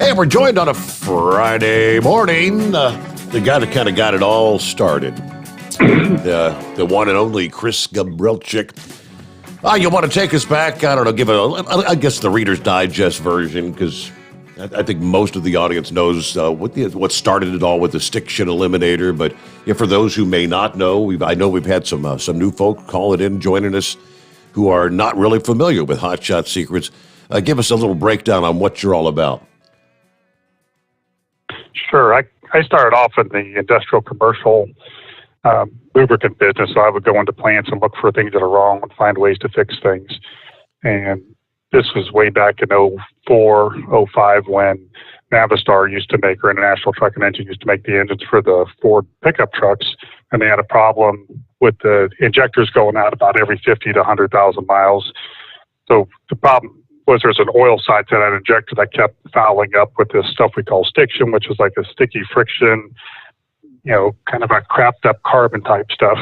Hey, we're joined on a Friday morning. The guy that kind of got it all started. The one and only Chris Gabrelcik. You want to take us back? I don't know, I guess the Reader's Digest version, because I think most of the audience knows what started it all with the stick shit eliminator. But for those who may not know, I know we've had some new folk calling in, joining us, who are not really familiar with Hot Shot Secrets. Give us a little breakdown on what you're all about. Sure. I started off in the industrial commercial lubricant business, so I would go into plants and look for things that are wrong and find ways to fix things. And this was way back in 04, 05 when Navistar used to make, or International Truck and Engine used to make the engines for the Ford pickup trucks, and they had a problem with the injectors going out about every 50 to 100,000 miles. So the problem was there's an oil side to that injector that kept fouling up with this stuff we call stiction, which is like a sticky friction, kind of a crapped up carbon type stuff.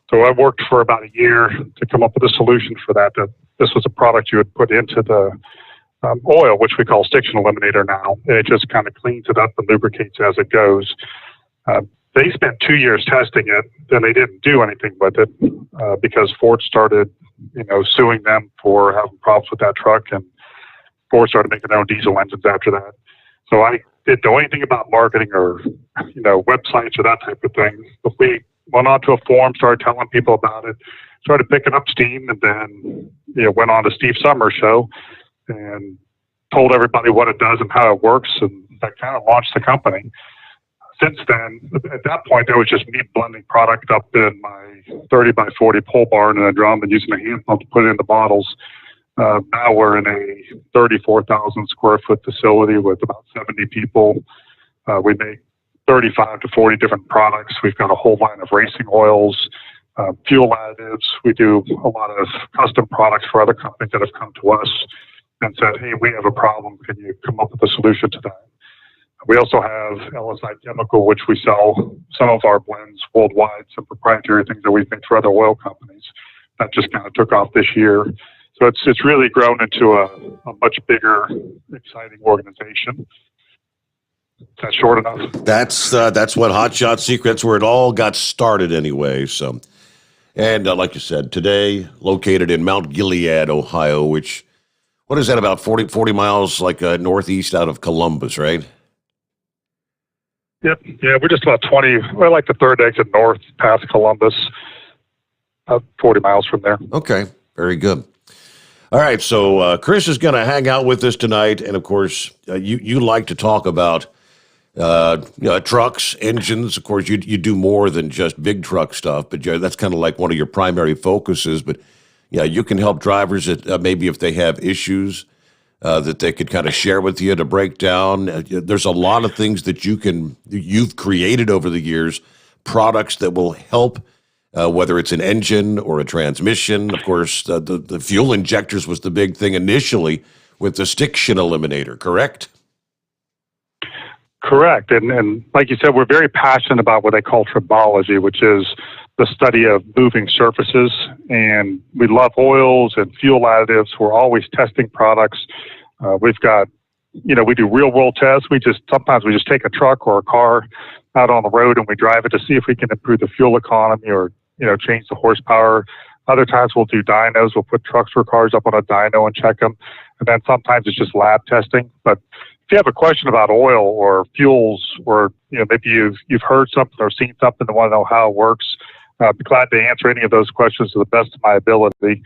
So I worked for about a year to come up with a solution for that. That this was a product you would put into the oil, which we call stiction eliminator now, and it just kind of cleans it up and lubricates as it goes. They spent 2 years testing it, then they didn't do anything with it because Ford started, suing them for having problems with that truck, and Ford started making their own diesel engines after that. So I didn't know anything about marketing or, websites or that type of thing. But we went onto a forum, started telling people about it, started picking up steam, and then, went on to Steve Sommers' show and told everybody what it does and how it works, and that kind of launched the company. Since then, at that point, there was just me blending product up in my 30 by 40 pole barn in a drum and using a hand pump to put it in the bottles. Now we're in a 34,000 square foot facility with about 70 people. We make 35 to 40 different products. We've got a whole line of racing oils, fuel additives. We do a lot of custom products for other companies that have come to us and said, hey, we have a problem. Can you come up with a solution to that? We also have LSI Chemical, which we sell some of our blends worldwide, some proprietary things that we make for other oil companies. That just kind of took off this year. So it's really grown into a much bigger, exciting organization. Is that short enough? That's what Hot Shot Secrets, where it all got started anyway. So, and like you said, today located in Mount Gilead, Ohio, which, what is that, about 40 miles northeast out of Columbus, right? Yep. Yeah, we're just about 20. We're like the third exit north past Columbus, 40 miles from there. Okay, very good. All right, so Chris is going to hang out with us tonight, and of course, you like to talk about trucks, engines. Of course, you do more than just big truck stuff, but that's kind of like one of your primary focuses. But yeah, you can help drivers that maybe if they have issues that they could kind of share with you to break down. There's a lot of things that you've created over the years, products that will help, whether it's an engine or a transmission. Of course, the fuel injectors was the big thing initially with the stiction eliminator, correct? Correct. And like you said, we're very passionate about what they call tribology, which is the study of moving surfaces. And we love oils and fuel additives. We're always testing products. We've got, we do real world tests. Sometimes we just take a truck or a car out on the road and we drive it to see if we can improve the fuel economy or, change the horsepower. Other times we'll do dynos. We'll put trucks or cars up on a dyno and check them. And then sometimes it's just lab testing. But if you have a question about oil or fuels, or maybe you've heard something or seen something and want to know how it works, I'd be glad to answer any of those questions to the best of my ability.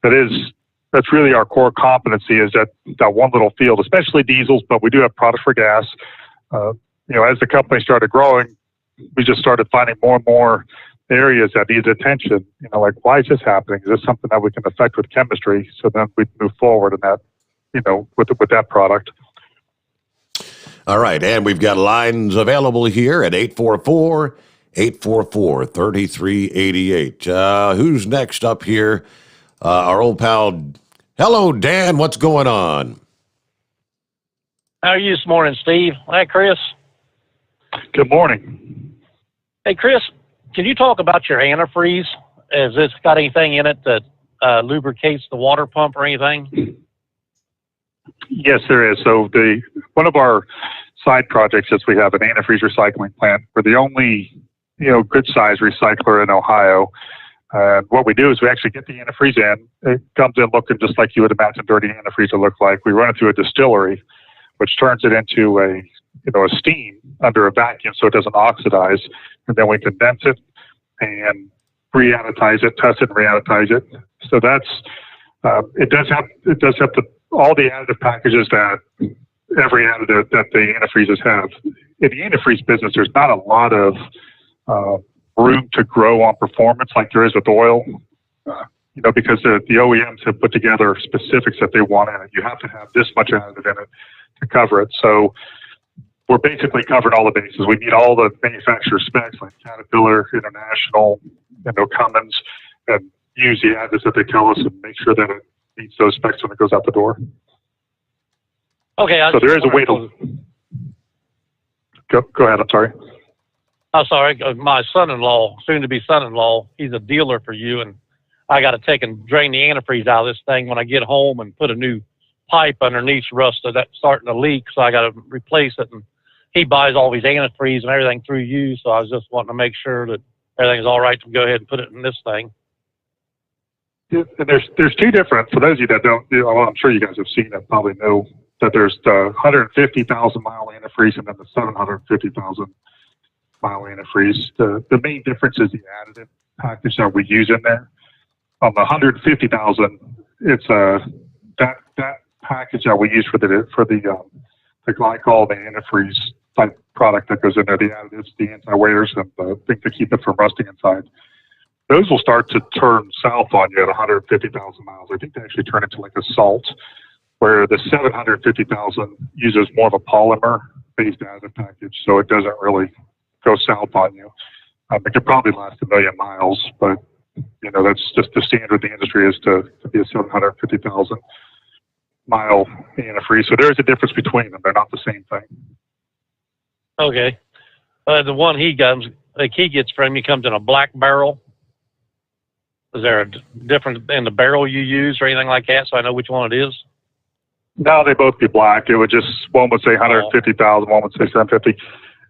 That's really our core competency, is that one little field, especially diesels, but we do have products for gas. As the company started growing, we just started finding more and more areas that needed attention. Like, why is this happening? Is this something that we can affect with chemistry? So then we move forward in that, with that product. All right, and we've got lines available here at 844-844-3388. Who's next up here? Our old pal. Hello, Dan. What's going on? How are you this morning, Steve? Hi, Chris. Good morning. Hey, Chris, can you talk about your antifreeze? Has this got anything in it that lubricates the water pump or anything? Yes, there is. So one of our side projects is we have an antifreeze recycling plant. We're the only, good size recycler in Ohio. What we do is we actually get the antifreeze in. It comes in looking just like you would imagine dirty antifreeze to look like. We run it through a distillery, which turns it into a steam under a vacuum so it doesn't oxidize. And then we condense it and re-additize it, test it and re-additize it. So it does have all the additive packages that every additive that the antifreezes have. In the antifreeze business, there's not a lot of room to grow on performance like there is with oil. because the OEMs have put together specifics that they want in it. You have to have this much additive in it to cover it. So we're basically covering all the bases. We meet all the manufacturer specs like Caterpillar, International, Cummins, and use the additives that they tell us and make sure that it meets those specs when it goes out the door. Okay. So there is a way to go ahead. I'm sorry. I'm sorry. My son-in-law, soon-to-be son-in-law, he's a dealer for you, and I got to take and drain the antifreeze out of this thing when I get home and put a new pipe underneath rusted that's starting to leak, so I got to replace it. And he buys all these antifreeze and everything through you, so I was just wanting to make sure that everything's all right to go ahead and put it in this thing. Yeah, and there's two different, for those of you that don't, well, I'm sure you guys have seen it, probably know that there's the 150,000 mile antifreeze and then the 750,000 mile antifreeze. The main difference is the additive package that we use in there. On the 150,000, it's that package that we use for the glycol, the antifreeze type product that goes in there, the additives, the anti-wears, and the thing to keep it from rusting inside. Those will start to turn south on you at 150,000 miles. I think they actually turn into like a salt, where the 750,000 uses more of a polymer-based additive package, so it doesn't really go south on you. It could probably last 1 million miles, but that's just the standard of the industry is to be a 750,000 mile antifreeze. So there is a difference between them. They're not the same thing. Okay. The one he gets from me comes in a black barrel. Is there a difference in the barrel you use or anything like that, so I know which one it is? No, they both be black. It would just, one would say 150,000, one would say 750.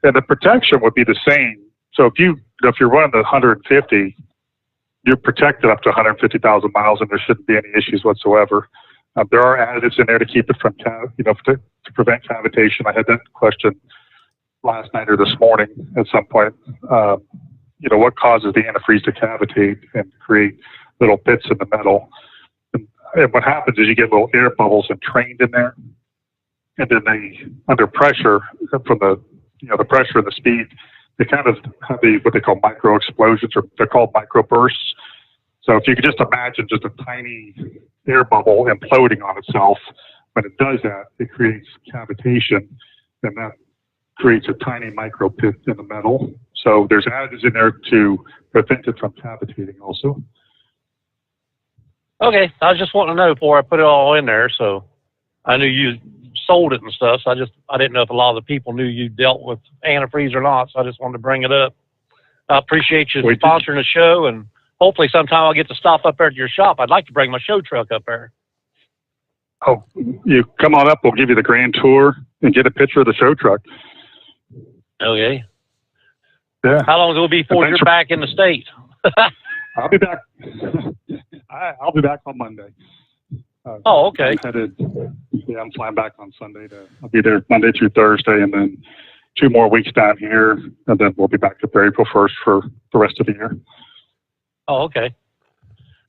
And the protection would be the same. So if you're running the 150, you're protected up to 150,000 miles, and there shouldn't be any issues whatsoever. There are additives in there to keep it from, to prevent cavitation. I had that question last night or this morning at some point. What causes the antifreeze to cavitate and create little pits in the metal? And what happens is you get little air bubbles entrained in there, and then they, under pressure from the pressure and the speed, they kind of have what they call micro explosions, or they're called micro bursts. So if you could just imagine just a tiny air bubble imploding on itself, when it does that, it creates cavitation, and that creates a tiny micro pit in the metal. So there's additives in there to prevent it from cavitating also. Okay, I was just wanting to know before I put it all in there, so I knew you sold it and stuff, so I didn't know if a lot of the people knew you dealt with antifreeze or not, so I just wanted to bring it up. I appreciate you sponsoring the show, and hopefully sometime I'll get to stop up there at your shop. I'd like to bring my show truck up there. Oh, you come on up, we'll give you the grand tour and get a picture of the show truck. Okay. Yeah. How long will it be before you're back in the state? I'll be back. I'll be back on Monday. Okay. I'm flying back on Sunday. I'll be there Monday through Thursday, and then 2 more weeks down here, and then we'll be back up there April 1st for the rest of the year. Oh, okay.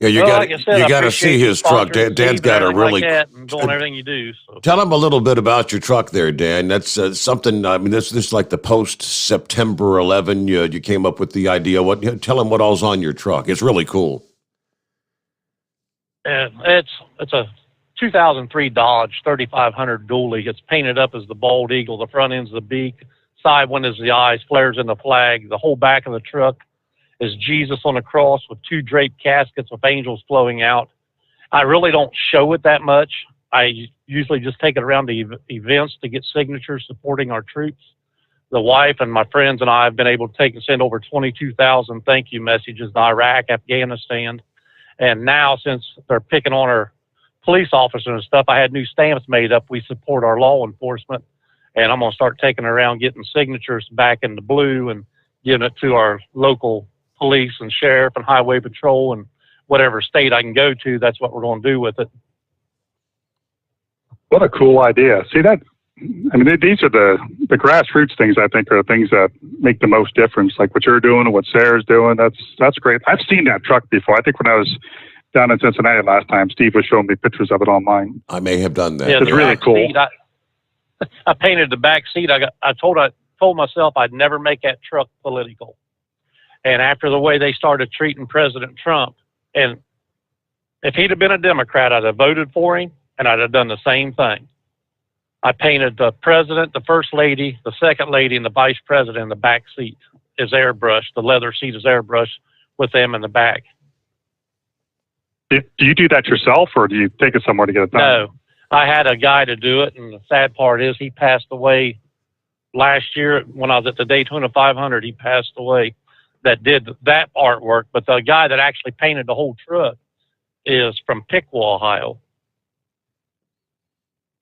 Yeah, you got to see his truck. Dan's got a really doing everything you do. So. Tell him a little bit about your truck there, Dan. That's something. I mean, this is like the post September 11. You came up with the idea. Tell him what all's on your truck. It's really cool. It's a 2003 Dodge 3500 dually. It's painted up as the bald eagle. The front end's the beak, side window is the eyes, flares in the flag. The whole back of the truck is Jesus on a cross with 2 draped caskets with angels flowing out. I really don't show it that much. I usually just take it around to events to get signatures supporting our troops. The wife and my friends and I have been able to take and send over 22,000 thank you messages to Iraq, Afghanistan. And now, since they're picking on our police officers and stuff, I had new stamps made up. We support our law enforcement. And I'm going to start taking around getting signatures back in the blue and giving it to our local police and sheriff and highway patrol and whatever state I can go to. That's what we're going to do with it. What a cool idea. See that? I mean, these are the grassroots things, I think, are the things that make the most difference. Like what you're doing and what Sarah's doing. That's great. I've seen that truck before. I think when I was down in Cincinnati last time, Steve was showing me pictures of it online. I may have done that. Yeah, it's really cool. Seat, I painted the back seat. I told myself I'd never make that truck political. And after the way they started treating President Trump, and If he'd have been a Democrat, I'd have voted for him, and I'd have done the same thing. I painted the president, the first lady, the second lady, and the vice president in the back seat is airbrushed. The leather seat is airbrushed with them in the back. Do you do that yourself, or do you take it somewhere to get it done? No, I had a guy to do it, and the sad part is he passed away last year when I was at the Daytona 500. He passed away that did that artwork, but the guy that actually painted the whole truck is from Piqua, Ohio.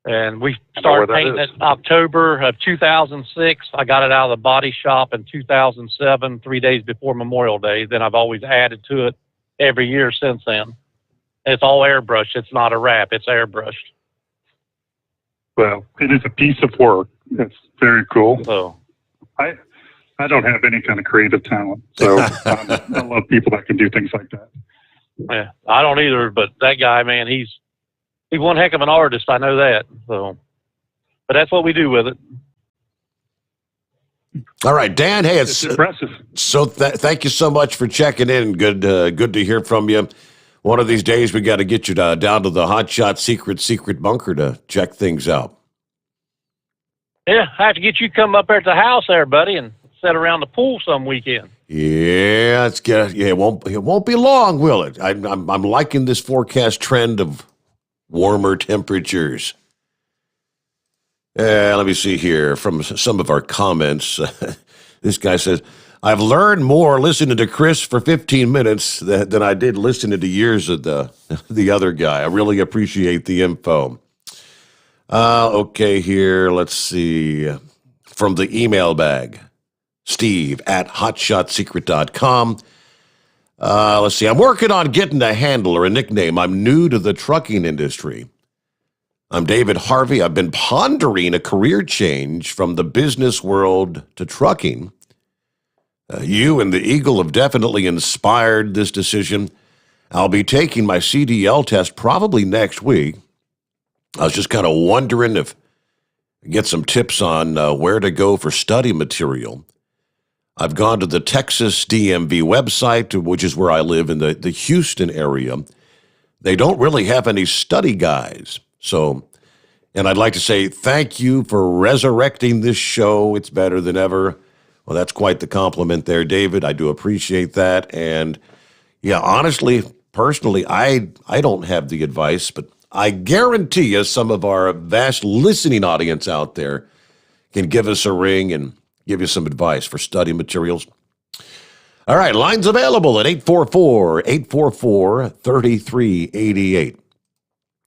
And we started painting it October of 2006. I got it out of the body shop in 2007, 3 days before Memorial Day. Then I've always added to it every year since then. It's all airbrushed. It's not a wrap. It's airbrushed. Well, it is a piece of work. It's very cool. So, I don't have any kind of creative talent, so I love people that can do things like that. yeah, I don't either, but that guy, man, he's one heck of an artist. I know that. So, but that's what we do with it. All right, Dan. Hey, It's impressive. So thank you so much for checking in. Good to hear from you. One of these days, we got to get you down to the Hot Shot secret bunker to check things out. Yeah, I have to get you come up there at the house there, buddy, and sit around the pool some weekend. Yeah, it won't be long, will it? I'm liking this forecast trend of warmer temperatures. Let me see here from some of our comments. This guy says, I've learned more listening to Chris for 15 minutes than I did listening to years of the other guy. I really appreciate the info. Okay, here, let's see. From the email bag, Steve at hotshotsecret.com. Let's see. I'm working on getting a handle or a nickname. I'm new to the trucking industry. I'm David Harvey. I've been pondering a career change from the business world to trucking. You and the Eagle have definitely inspired this decision. I'll be taking my CDL test probably next week. I was just kind of wondering if I get some tips on where to go for study material. I've gone to the Texas DMV website, which is where I live in the Houston area. They don't really have any study guides. And I'd like to say thank you for resurrecting this show. It's better than ever. Well, that's quite the compliment there, David. I do appreciate that. And yeah, honestly, personally, I don't have the advice, but I guarantee you some of our vast listening audience out there can give us a ring and give you some advice for study materials. All right, lines available at 844-3388.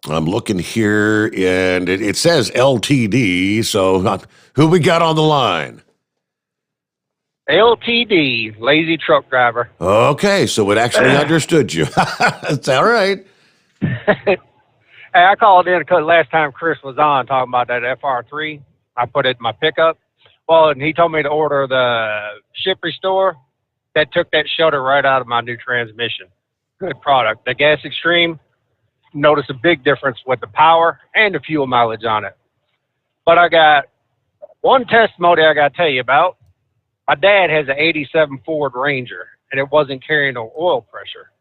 I'm looking here, and it says LTD, so who we got on the line? LTD, lazy truck driver. Okay, so it actually understood you. That's all right. Hey, I called in because last time Chris was on talking about that FR3, I put it in my pickup. Well, and he told me to order the Ship Restore. That took that shutter right out of my new transmission. Good product. The Gas Extreme, notice a big difference with the power and the fuel mileage on it. But I got one testimony I got to tell you about. My dad has an 87 Ford Ranger, and it wasn't carrying no oil pressure.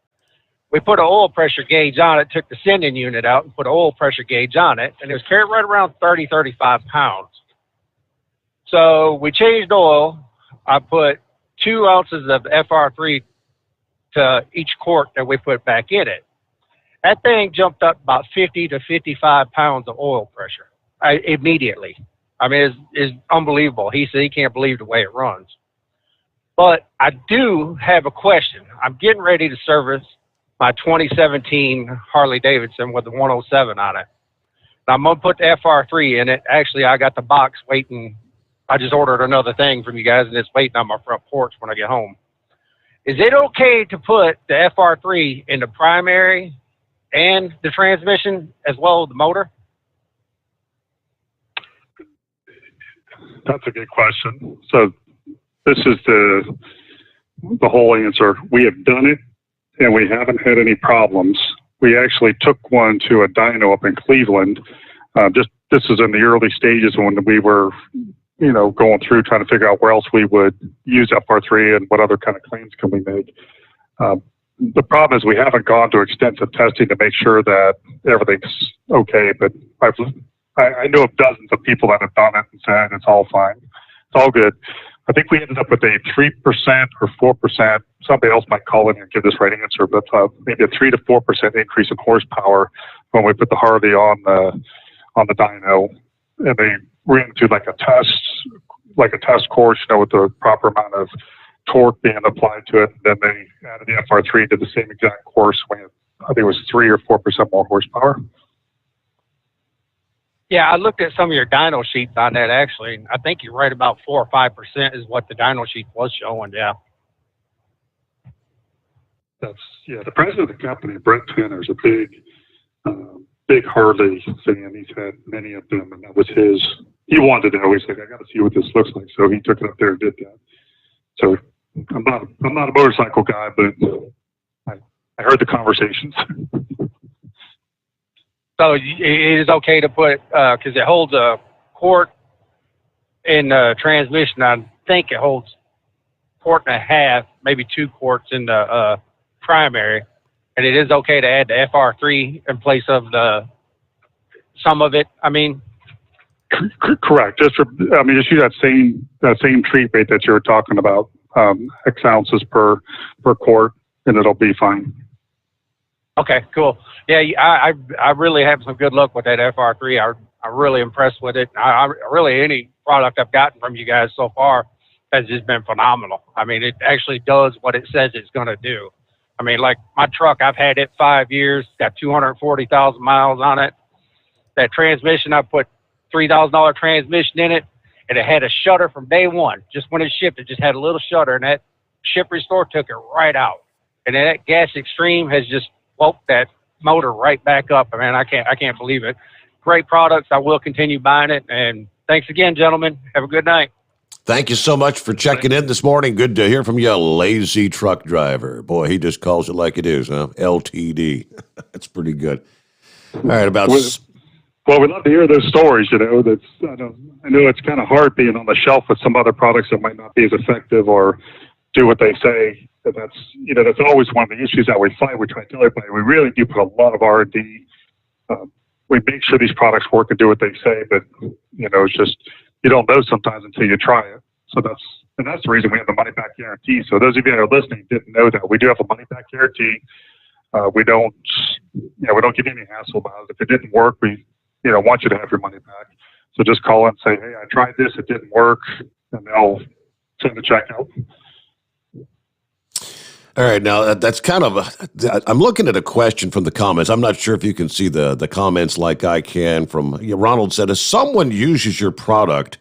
We put an oil pressure gauge on it, took the sending unit out and put an oil pressure gauge on it, and it was carrying right around 30, 35 pounds. So we changed oil. I put 2 ounces of FR3 to each quart that we put back in it. That thing jumped up about 50 to 55 pounds of oil pressure immediately. I mean, it's unbelievable. He said he can't believe the way it runs. But I do have a question. I'm getting ready to service my 2017 Harley Davidson with the 107 on it. Now, I'm going to put the FR3 in it. Actually, I got the box waiting. I just ordered another thing from you guys, and it's waiting on my front porch when I get home. Is it okay to put the FR3 in the primary and the transmission as well as the motor? That's a good question. So this is the whole answer. We have done it, and we haven't had any problems. We actually took one to a dyno up in Cleveland. This is in the early stages when we were, going through trying to figure out where else we would use FR3 and what other kind of claims can we make. the problem is we haven't gone to extensive testing to make sure that everything's okay. But I know of dozens of people that have done it and said it's all fine. It's all good. I think we ended up with a 3% or 4%. Somebody else might call in and give this right answer, but maybe a 3 to 4% increase in horsepower when we put the Harley on the dyno, and they ran through like a test course, with the proper amount of torque being applied to it. And then they added the FR3, did the same exact course when I think it was 3 or 4% more horsepower. Yeah, I looked at some of your dyno sheets on that, actually. And I think you're right about 4 or 5% is what the dyno sheet was showing, yeah. The president of the company, Brett Tanner, is a big Harley fan. He's had many of them, and that was he wanted to know. He's like, I got to see what this looks like. So he took it up there and did that. So I'm not a motorcycle guy, but I heard the conversations. So it is okay to put, because it holds a quart in the transmission. I think it holds quart and a half, maybe 2 quarts in the primary. And it is okay to add the FR3 in place of some of it. I mean, correct. Just use that same treat rate that you were talking about, X ounces per quart, and it'll be fine. Okay, cool. Yeah, I really have some good luck with that FR3. I'm really impressed with it. Really, any product I've gotten from you guys so far has just been phenomenal. I mean, it actually does what it says it's going to do. I mean, like my truck, I've had it 5 years, got 240,000 miles on it. That transmission, I put $3,000 transmission in it, and it had a shutter from day one. Just when it shipped, it just had a little shutter, and that ship restore took it right out. And then that Gas Extreme has just woke that motor right back up. I mean, I can't believe it. Great products. I will continue buying it. And thanks again, gentlemen. Have a good night. Thank you so much for checking in this morning. Good to hear from you, lazy truck driver. Boy, he just calls it like it is, huh? LTD. That's pretty good. All right, Well, we love to hear those stories, I know it's kind of hard being on the shelf with some other products that might not be as effective or do what they say. But that's always one of the issues that we fight. We try to tell everybody we really do put a lot of R&D. We make sure these products work and do what they say, but it's just you don't know sometimes until you try it. So that's the reason we have the money back guarantee. So those of you that are listening didn't know that we do have a money back guarantee. We don't give you any hassle about it. If it didn't work, we want you to have your money back. So just call and say, hey, I tried this, it didn't work, and they'll send the check out. All right, now that's kind of I'm looking at a question from the comments. I'm not sure if you can see the comments like I can. From Ronald said, if someone uses your product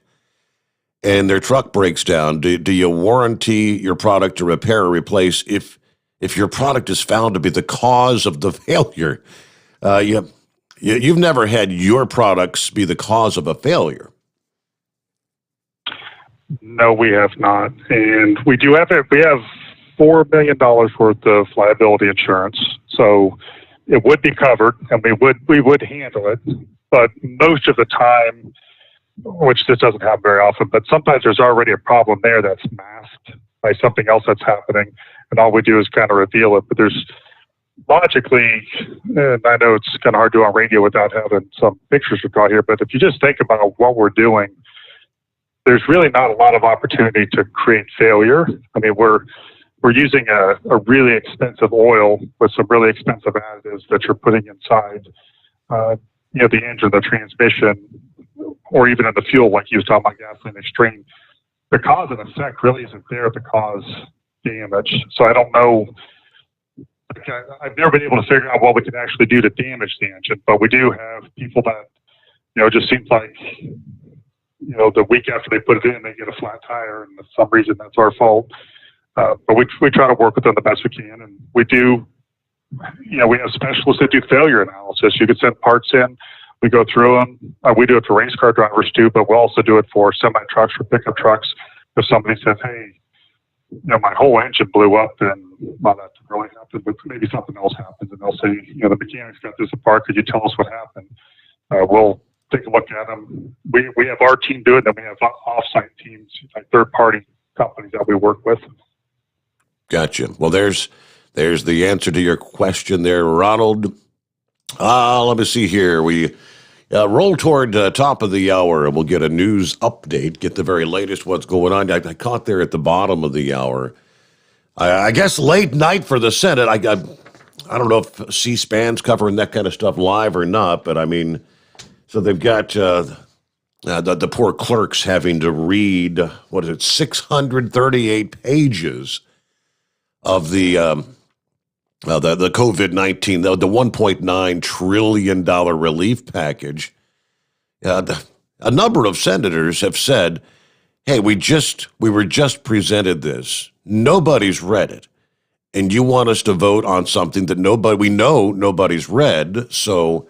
and their truck breaks down, do you warranty your product to repair or replace if your product is found to be the cause of the failure? You've never had your products be the cause of a failure. No, we have not, and we do have it. We have $4 million worth of liability insurance, so it would be covered, and we would handle it. But most of the time, which this doesn't happen very often, but sometimes there's already a problem there that's masked by something else that's happening, and all we do is kind of reveal it. But there's logically, and I know it's kind of hard to do on radio without having some pictures to draw here, but if you just think about what we're doing, there's really not a lot of opportunity to create failure. I mean, we're using a really expensive oil with some really expensive additives that you're putting inside, the engine, the transmission, or even in the fuel, like you was talking about gasoline extreme. The cause and effect really isn't there to cause damage. So I don't know. I've never been able to figure out what we can actually do to damage the engine, but we do have people that, it just seems like, the week after they put it in, they get a flat tire, and for some reason that's our fault. But we try to work with them the best we can, and we do. We have specialists that do failure analysis. You can send parts in, we go through them. We do it for race car drivers too, but we also do it for semi trucks, for pickup trucks. If somebody says, "Hey, my whole engine blew up," and well, that didn't really happen, but maybe something else happened, and they'll say, "The mechanics got this apart. Could you tell us what happened?" We'll take a look at them. We have our team do it, and then we have off-site teams, like third-party companies that we work with. Gotcha. Well, there's There's the answer to your question there, Ronald. Let me see here. We roll toward top of the hour, and we'll get a news update, get the very latest what's going on. I caught there at the bottom of the hour. I guess late night for the Senate. I don't know if C-SPAN's covering that kind of stuff live or not, but I mean, so they've got the poor clerks having to read, 638 pages of the COVID-19, the $1.9 trillion relief package. A number of senators have said, hey, we were just presented this. Nobody's read it. And you want us to vote on something that we know nobody's read. So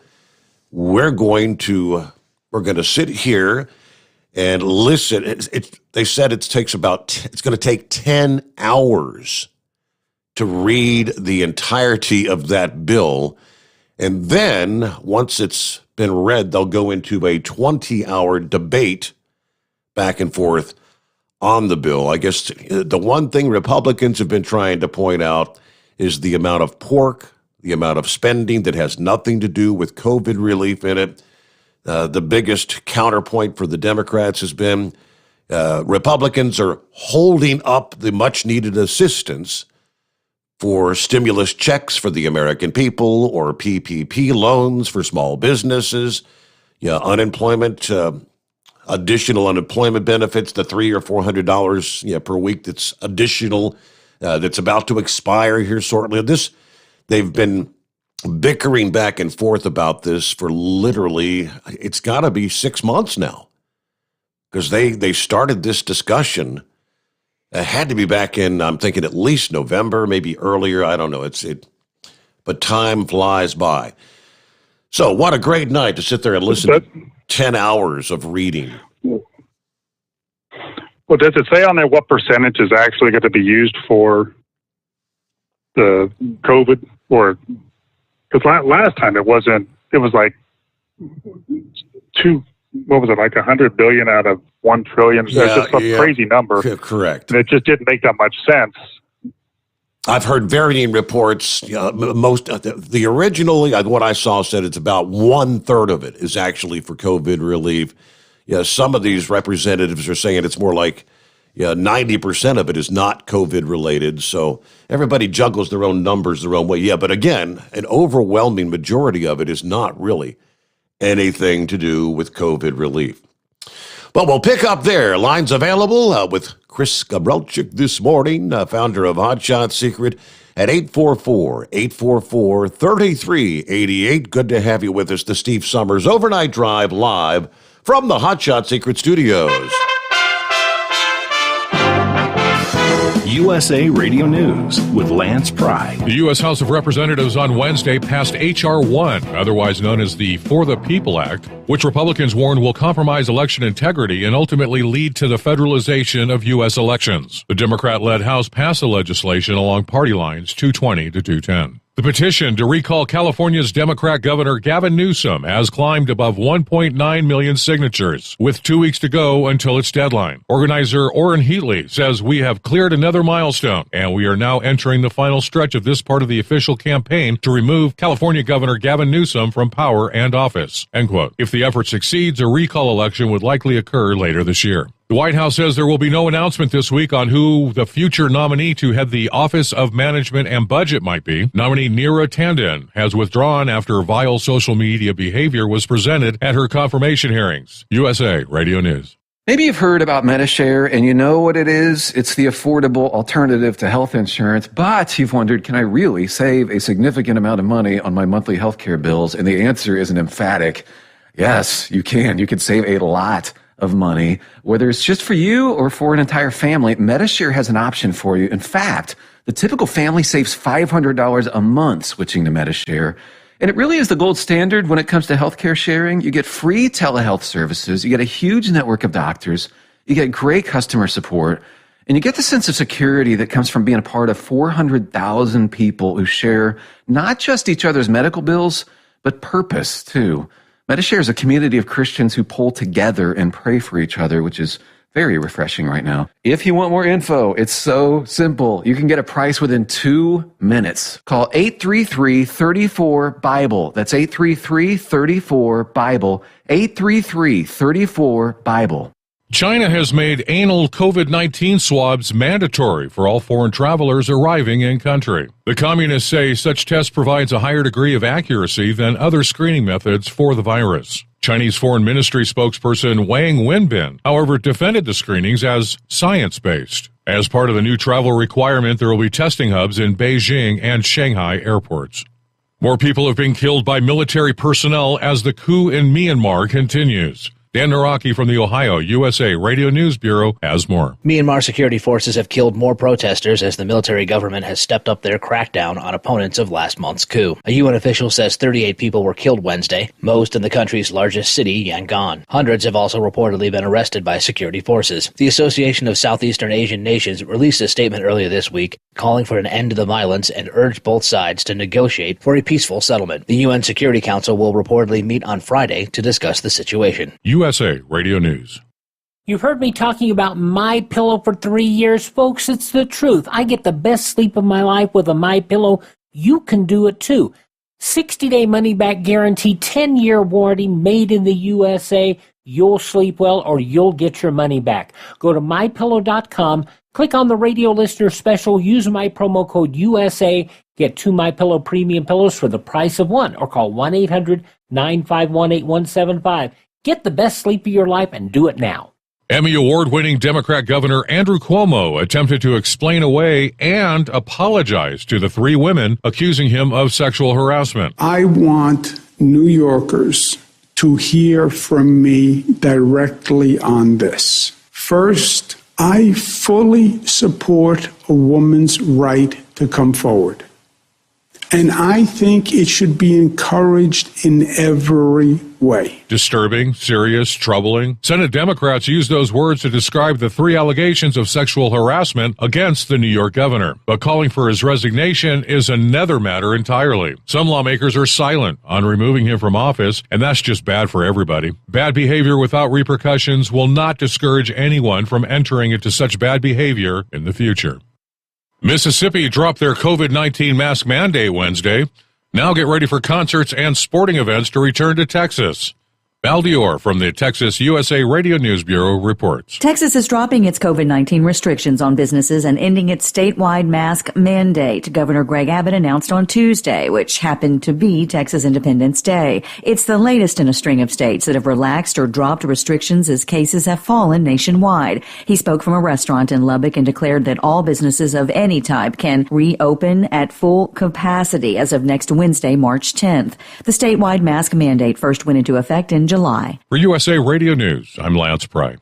we're going to sit here and listen. They said it's going to take 10 hours to read the entirety of that bill. And then once it's been read, they'll go into a 20-hour debate back and forth on the bill. I guess the one thing Republicans have been trying to point out is the amount of pork, the amount of spending that has nothing to do with COVID relief in it. The biggest counterpoint for the Democrats has been Republicans are holding up the much-needed assistance for stimulus checks for the American people or PPP loans for small businesses, unemployment, additional unemployment benefits, the $300 or $400 per week that's additional, that's about to expire here shortly. They've been bickering back and forth about this for literally, it's got to be 6 months now, because they started this discussion. It had to be back in, I'm thinking at least November, maybe earlier. I don't know. But time flies by. So what a great night to sit there and listen to 10 hours of reading. Well, does it say on there what percentage is actually going to be used for the COVID? Or because last time it was like like 100 billion out of 1 trillion. It's just some crazy number. Correct. And it just didn't make that much sense. I've heard varying reports. The originally, what I saw said it's about 1/3 of it is actually for COVID relief. Some of these representatives are saying it's more like 90% of it is not COVID related. So everybody juggles their own numbers their own way. Yeah, but again, an overwhelming majority of it is not really anything to do with COVID relief. But we'll pick up there. Lines available with Chris Gabrelcik this morning, founder of Hot Shot Secret, at 844-844-3388. Good to have you with us. The Steve Sommers Overnight Drive live from the Hot Shot Secret Studios. USA Radio News with Lance Pride. The U.S. House of Representatives on Wednesday passed H.R. 1, otherwise known as the For the People Act, which Republicans warned will compromise election integrity and ultimately lead to the federalization of U.S. elections. The Democrat-led House passed the legislation along party lines 220 to 210. The petition to recall California's Democrat Governor Gavin Newsom has climbed above 1.9 million signatures, with 2 weeks to go until its deadline. Organizer Orrin Heatley says we have cleared another milestone, and we are now entering the final stretch of this part of the official campaign to remove California Governor Gavin Newsom from power and office. End quote. If the effort succeeds, a recall election would likely occur later this year. The White House says there will be no announcement this week on who the future nominee to head the Office of Management and Budget might be. Nominee Neera Tanden has withdrawn after vile social media behavior was presented at her confirmation hearings. USA Radio News. Maybe you've heard about MediShare and you know what it is. It's the affordable alternative to health insurance, but you've wondered, can I really save a significant amount of money on my monthly health care bills? And the answer is an emphatic yes, you can. You can save a lot of money, whether it's just for you or for an entire family. MediShare has an option for you. In fact, the typical family saves $500 a month switching to MediShare. And it really is the gold standard when it comes to healthcare sharing. You get free telehealth services, you get a huge network of doctors, you get great customer support, and you get the sense of security that comes from being a part of 400,000 people who share not just each other's medical bills, but purpose too. MediShare is a community of Christians who pull together and pray for each other, which is Very refreshing right now. If you want more info, it's so simple. You can get a price within 2 minutes. Call 833-34-BIBLE. That's 833-34-BIBLE. 833-34-BIBLE. China has made anal COVID-19 swabs mandatory for all foreign travelers arriving in country. The communists say such tests provides a higher degree of accuracy than other screening methods for the virus. Chinese Foreign Ministry spokesperson Wang Wenbin, however, defended the screenings as science-based. As part of the new travel requirement, there will be testing hubs in Beijing and Shanghai airports. More people have been killed by military personnel as the coup in Myanmar continues. Dan Naraki from the Ohio USA Radio News Bureau has more. Myanmar security forces have killed more protesters as the military government has stepped up their crackdown on opponents of last month's coup. A UN official says 38 people were killed Wednesday, most in the country's largest city, Yangon. Hundreds have also reportedly been arrested by security forces. The Association of Southeastern Asian Nations released a statement earlier this week calling for an end to the violence and urged both sides to negotiate for a peaceful settlement. The UN Security Council will reportedly meet on Friday to discuss the situation. USA Radio News. You've heard me talking about MyPillow for 3 years, folks. It's the truth. I get the best sleep of my life with a MyPillow. You can do it too. 60-day money-back guarantee, 10-year warranty, made in the USA. You'll sleep well or you'll get your money back. Go to MyPillow.com, click on the radio listener special, use my promo code USA, get 2 MyPillow premium pillows for the price of one, or call 1-800-951-8175. Get the best sleep of your life and do it now. Emmy Award-winning Democrat Governor Andrew Cuomo attempted to explain away and apologize to the 3 women accusing him of sexual harassment. I want New Yorkers to hear from me directly on this. First, I fully support a woman's right to come forward. And I think it should be encouraged in every way. Disturbing, serious, troubling. Senate Democrats used those words to describe the 3 allegations of sexual harassment against the New York governor. But calling for his resignation is another matter entirely. Some lawmakers are silent on removing him from office, and that's just bad for everybody. Bad behavior without repercussions will not discourage anyone from entering into such bad behavior in the future. Mississippi dropped their COVID-19 mask mandate Wednesday. Now get ready for concerts and sporting events to return to Texas. Val Dior from the Texas USA Radio News Bureau reports. Texas is dropping its COVID-19 restrictions on businesses and ending its statewide mask mandate, Governor Greg Abbott announced on Tuesday, which happened to be Texas Independence Day. It's the latest in a string of states that have relaxed or dropped restrictions as cases have fallen nationwide. He spoke from a restaurant in Lubbock and declared that all businesses of any type can reopen at full capacity as of next Wednesday, March 10th. The statewide mask mandate first went into effect in July. For USA Radio News, I'm Lance Pry.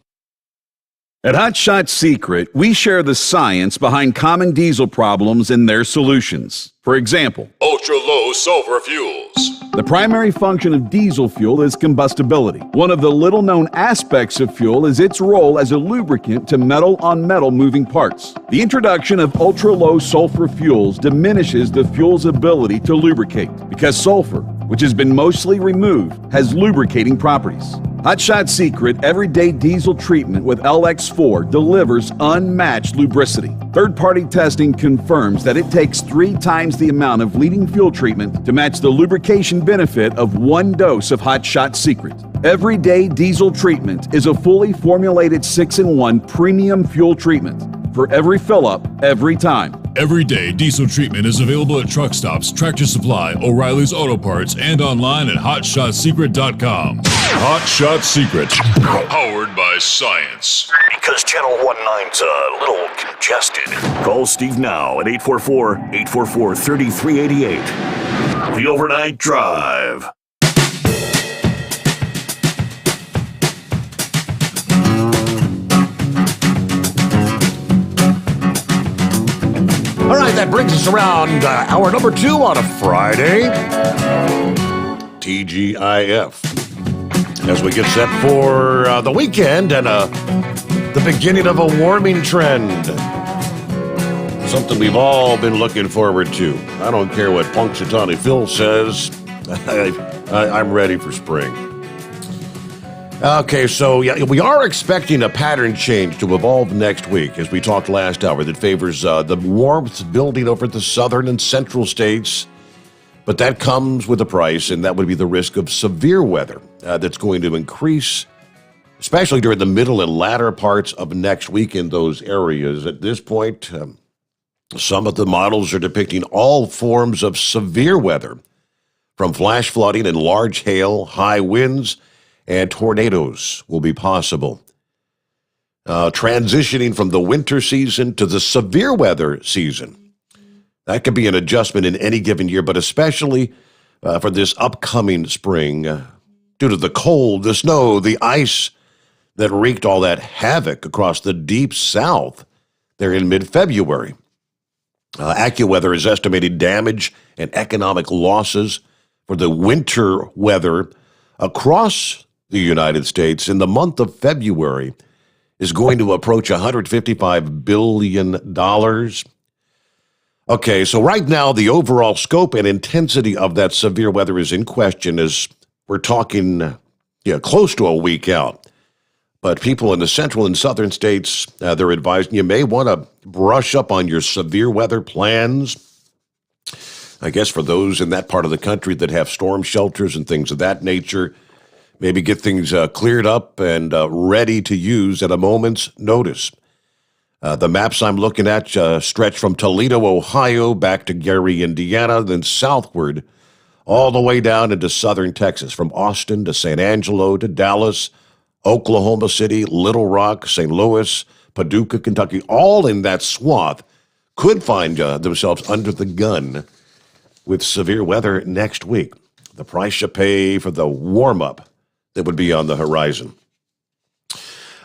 At Hot Shot Secret, we share the science behind common diesel problems and their solutions. For example, ultra-low sulfur fuels. The primary function of diesel fuel is combustibility. One of the little-known aspects of fuel is its role as a lubricant to metal-on-metal moving parts. The introduction of ultra-low sulfur fuels diminishes the fuel's ability to lubricate because sulfur, which has been mostly removed, has lubricating properties. Hot Shot Secret Everyday Diesel Treatment with LX4 delivers unmatched lubricity. Third-party testing confirms that it takes 3 times the amount of leading fuel treatment to match the lubrication benefit of 1 dose of Hot Shot Secret. Everyday Diesel Treatment is a fully formulated 6-in-1 premium fuel treatment for every fill-up, every time. Everyday Diesel Treatment is available at truck stops, Tractor Supply, O'Reilly's Auto Parts, and online at HotShotSecret.com. Hot Shot Secret, powered by science. Because Channel 19's a little congested. Call Steve now at 844-844-3388. The Overnight Drive. All right, that brings us around hour number 2 on a Friday. TGIF. As we get set for the weekend and the beginning of a warming trend. Something we've all been looking forward to. I don't care what Punxsutawney Phil says. I'm ready for spring. Okay, so yeah, we are expecting a pattern change to evolve next week, as we talked last hour, that favors the warmth building over the southern and central states. But that comes with a price, and that would be the risk of severe weather that's going to increase, especially during the middle and latter parts of next week in those areas. At this point, some of the models are depicting all forms of severe weather, from flash flooding and large hail, high winds, and tornadoes will be possible. Transitioning from the winter season to the severe weather season. That could be an adjustment in any given year, but especially for this upcoming spring, due to the cold, the snow, the ice that wreaked all that havoc across the deep south there in mid-February. AccuWeather is estimating damage and economic losses for the winter weather across the United States in the month of February is going to approach $155 billion. Okay, so right now the overall scope and intensity of that severe weather is in question as we're talking close to a week out. But people in the central and southern states, they're advising you may want to brush up on your severe weather plans. I guess for those in that part of the country that have storm shelters and things of that nature, maybe get things cleared up and ready to use at a moment's notice. The maps I'm looking at stretch from Toledo, Ohio, back to Gary, Indiana, then southward, all the way down into southern Texas, from Austin to San Angelo to Dallas, Oklahoma City, Little Rock, St. Louis, Paducah, Kentucky, all in that swath could find themselves under the gun with severe weather next week. The price you pay for the warm-up that would be on the horizon.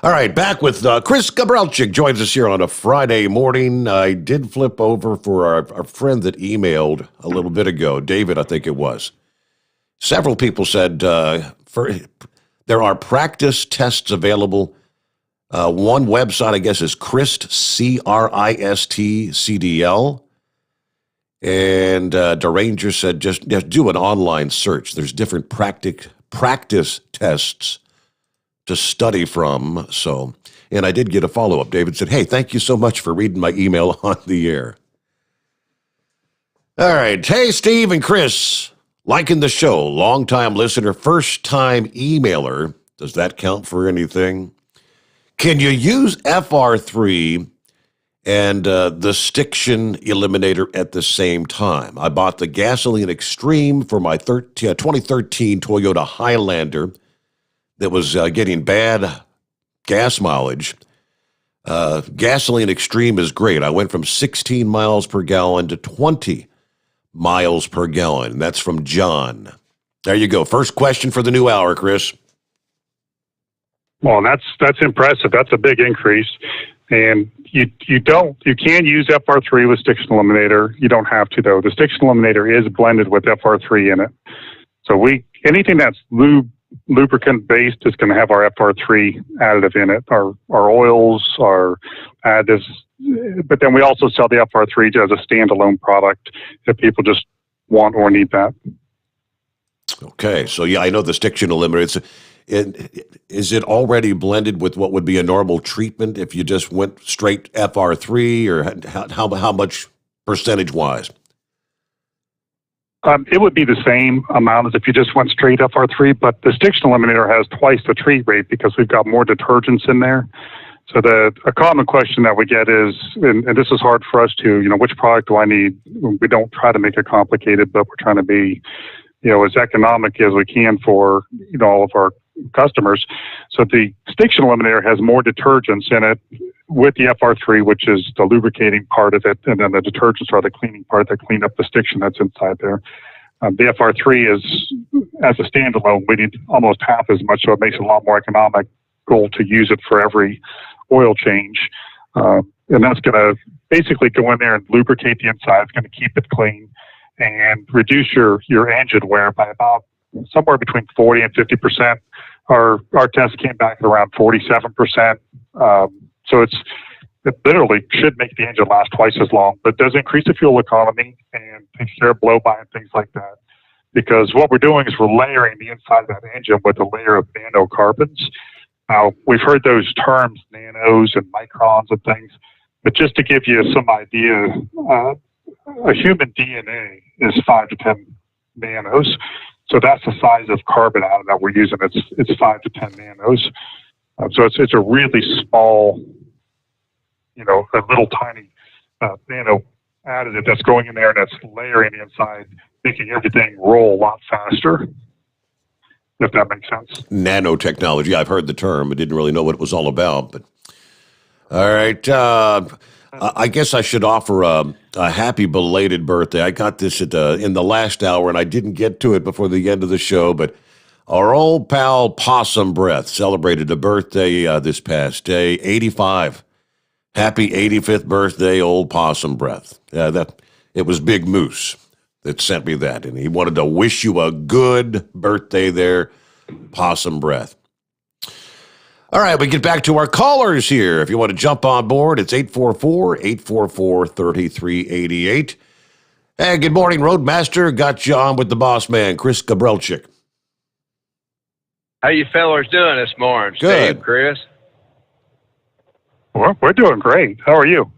All right, back with Chris Gabrelcik joins us here on a Friday morning. I did flip over for our friend that emailed a little bit ago, David, I think it was. Several people said there are practice tests available. One website, I guess, is CRIST, CRIST-CDL. And Deranger said just do an online search. There's different practice tests to study from. So, and I did get a follow-up. David said, hey, thank you so much for reading my email on the air. All right. Hey, Steve and Chris, liking the show, long-time listener, first-time emailer. Does that count for anything? Can you use FR3 and the Stiction Eliminator at the same time? I bought the Gasoline Extreme for my 2013 Toyota Highlander that was getting bad gas mileage. Gasoline Extreme is great. I went from 16 miles per gallon to 20 miles per gallon. That's from John. There you go. First question for the new hour, Chris. Well, that's impressive. That's a big increase. And you can use FR3 with Stiction Eliminator. You don't have to, though. The Stiction Eliminator is blended with FR3 in it. So anything that's lubricant based is going to have our FR3 additive in it. Our oils, our additives, but then we also sell the FR3 as a standalone product if people just want or need that. Okay, so yeah, I know the Stiction Eliminator. Is it already blended with what would be a normal treatment if you just went straight FR3, or how much percentage-wise? It would be the same amount as if you just went straight FR3, but the Stiction Eliminator has twice the treat rate because we've got more detergents in there. So a common question that we get is, and this is hard for us to, which product do I need? We don't try to make it complicated, but we're trying to be, as economic as we can for, all of our customers. So the Stiction Eliminator has more detergents in it with the FR3, which is the lubricating part of it, and then the detergents are the cleaning part that clean up the stiction that's inside there. The FR3 is, as a standalone, we need almost half as much, so it makes it a lot more economical to use it for every oil change. And that's going to basically go in there and lubricate the inside. It's going to keep it clean and reduce your engine wear by about somewhere between 40 and 50%. Our test came back at around 47%. So it literally should make the engine last twice as long, but does increase the fuel economy and takes care of blow-by and things like that. because what we're doing is we're layering the inside of that engine with a layer of nanocarbons. Now, we've heard those terms, nanos and microns and things, but just to give you some idea, a human DNA is 5 to 10 nanos. So that's the size of carbon atom that we're using. It's 5 to 10 nanos. So it's a really small, a little tiny nano additive that's going in there and that's layering the inside, making everything roll a lot faster, if that makes sense. Nanotechnology. I've heard the term. I didn't really know what it was all about. But all right. I guess I should offer a happy belated birthday. I got this in the last hour, and I didn't get to it before the end of the show, but our old pal Possum Breath celebrated a birthday this past day, 85. Happy 85th birthday, old Possum Breath. It was Big Moose that sent me that, and he wanted to wish you a good birthday there, Possum Breath. All right, we get back to our callers here. If you want to jump on board, it's 844-844-3388. Hey, good morning, Roadmaster. Got you on with the boss man, Chris Gabrelcik. How you fellas doing this morning? Good. Steve, Chris? We're doing great. How are you?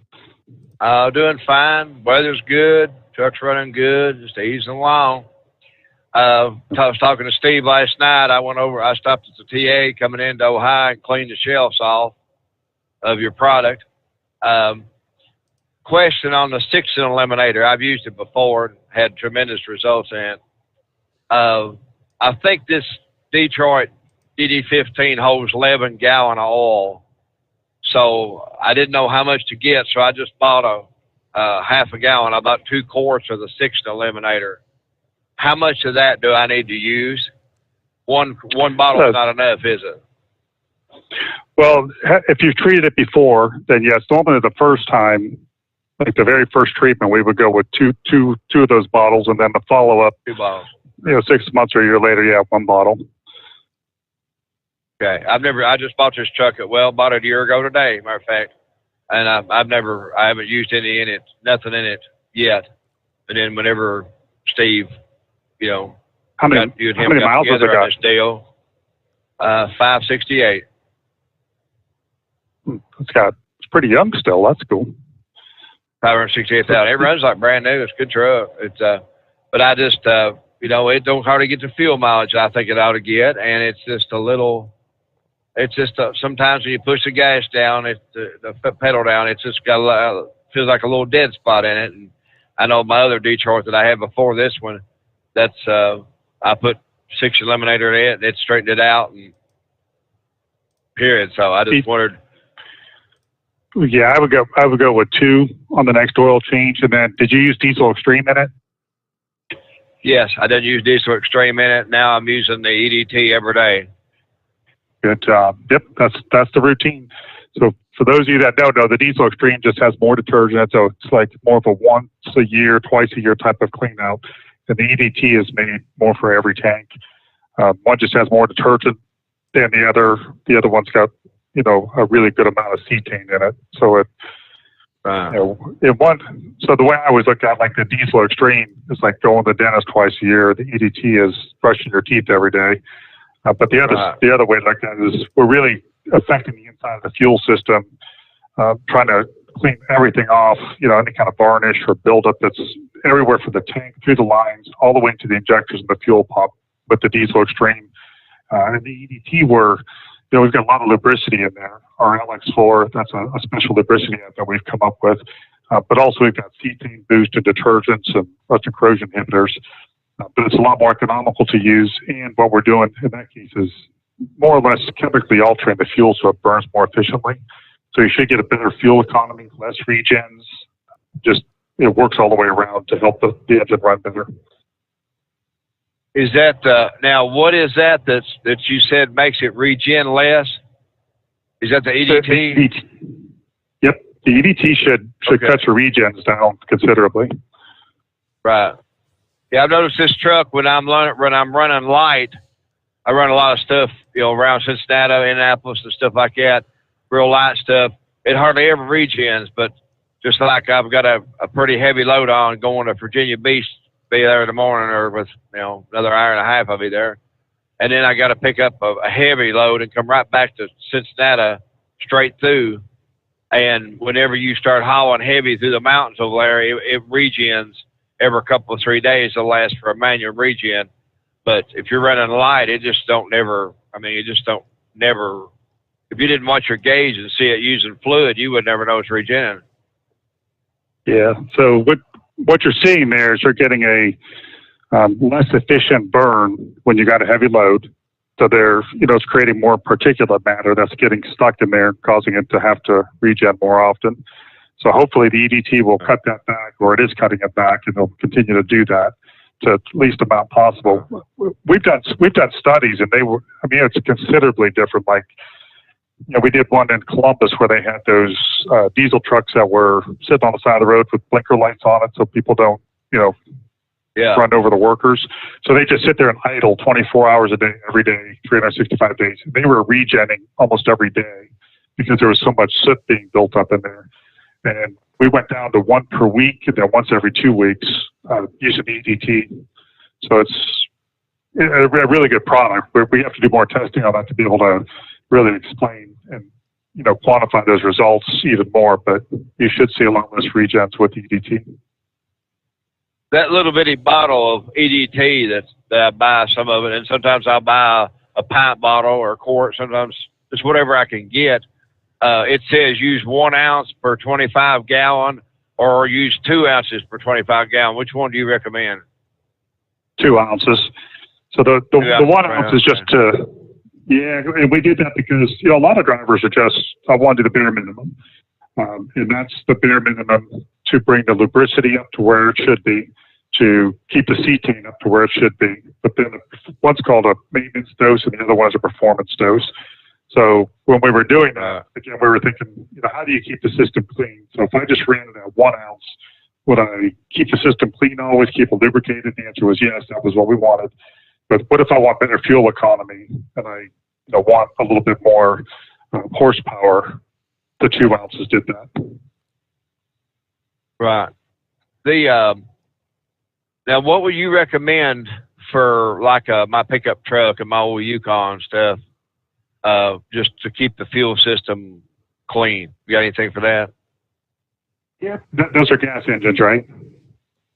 Doing fine. Weather's good. Truck's running good. Just easing along. I was talking to Steve last night. I stopped at the TA coming into Ohio and cleaned the shelves off of your product. Question on the 6 eliminator. I've used it before and had tremendous results in it. I think this Detroit DD15 holds 11 gallon of oil. So I didn't know how much to get, so I just bought a half a gallon, about 2 quarts of the 6 eliminator. How much of that do I need to use? One bottle is not enough, is it? Well, if you've treated it before, then yes. Normally the first time, like the very first treatment, we would go with two of those bottles, and then the follow-up, 2 bottles. 6 months or a year later, 1 bottle. Okay. I just bought this truck bought it a year ago today, matter of fact. And I haven't used nothing in it yet. And then whenever Steve, how many miles has it got? On this deal, 568. It's pretty young still. That's cool. 568,000. It runs like brand new. It's a good truck. But I just, it don't hardly get the fuel mileage I think it ought to get, and it's just a little. It's just sometimes when you push the gas down, the pedal down, it's just got feels like a little dead spot in it. And I know my other Detroit that I had before this one, that's I put 6 eliminator in it, and it straightened it out, and period. So I just wondered. Yeah, I would go with 2 on the next oil change, and then did you use Diesel Extreme in it? Yes, I didn't use Diesel Extreme in it. Now I'm using the EDT every day. Good job. Yep, that's the routine. So for those of you that don't know, the Diesel Extreme just has more detergent, so it's like more of a once a year, twice a year type of clean out. And the EDT is made more for every tank. One just has more detergent than the other. The other one's got a really good amount of cetane in it. So so the way I always look at like the Diesel Extreme is like going to the dentist twice a year. The EDT is brushing your teeth every day. But the other way to look at it is we're really affecting the inside of the fuel system, trying to clean everything off, any kind of varnish or buildup that's everywhere from the tank, through the lines, all the way into the injectors and the fuel pump with the Diesel Extreme. And the EDT, we've got a lot of lubricity in there. Our LX4, that's a special lubricity that we've come up with. But also we've got cetane boosted detergents and rust and corrosion inhibitors. But it's a lot more economical to use, and what we're doing in that case is more or less chemically altering the fuel so it burns more efficiently. So you should get a better fuel economy, less regens. Just it works all the way around to help the engine run better. Is that now? What is that you said makes it regen less? Is that the EDT? Yep, the EDT should cut your regens down considerably. Right. Yeah, I've noticed this truck when I'm running light. I run a lot of stuff, around Cincinnati, Indianapolis, and stuff like that. Real light stuff. It hardly ever regens, but just like I've got a pretty heavy load on going to Virginia Beach be there in the morning, or with another hour and a half I'll be there, and then I got to pick up a heavy load and come right back to Cincinnati straight through. And whenever you start hauling heavy through the mountains over there, it regens every couple of 3 days. It'll last for a manual regen. But if you're running light, it just don't never. I mean, it just don't never. If you didn't watch your gauge and see it using fluid, you would never know it's regenerating. Yeah. So what you're seeing there is you're getting a less efficient burn when you got a heavy load. So it's creating more particulate matter that's getting stuck in there, causing it to have to regen more often. So hopefully the EDT will cut that back, or it is cutting it back, and they'll continue to do that to least amount possible. We've done studies, and it's considerably different. Like, we did one in Columbus where they had those diesel trucks that were sitting on the side of the road with blinker lights on it, so people don't, run over the workers. So they just sit there and idle 24 hours a day, every day, 365 days. And they were regenning almost every day because there was so much soot being built up in there. And we went down to one per week, and then once every 2 weeks using EDT. So it's a really good product. We have to do more testing on that to be able to really explain and quantify those results even more. But you should see a lot less regens with EDT. That little bitty bottle of EDT that I buy some of it, and sometimes I'll buy a pint bottle or a quart. Sometimes it's whatever I can get. It says use 1 ounce per 25 gallon, or use 2 ounces per 25 gallon. Which one do you recommend? 2 ounces. So the 1 ounce is just to, and we did that because, a lot of drivers are just, I want to do the bare minimum. And that's the bare minimum to bring the lubricity up to where it should be, to keep the cetane up to where it should be. But then one's called a maintenance dose and the other one's a performance dose. So when we were doing that, again, we were thinking, how do you keep the system clean? So if I just ran it at 1 ounce, would I keep the system clean always, keep it lubricated? The answer was yes, that was what we wanted. But what if I want better fuel economy and I want a little bit more horsepower? The 2 ounces did that. Right. Now, what would you recommend for like my pickup truck and my old Yukon stuff, just to keep the fuel system clean? You got anything for that? Yeah, those are gas engines, right?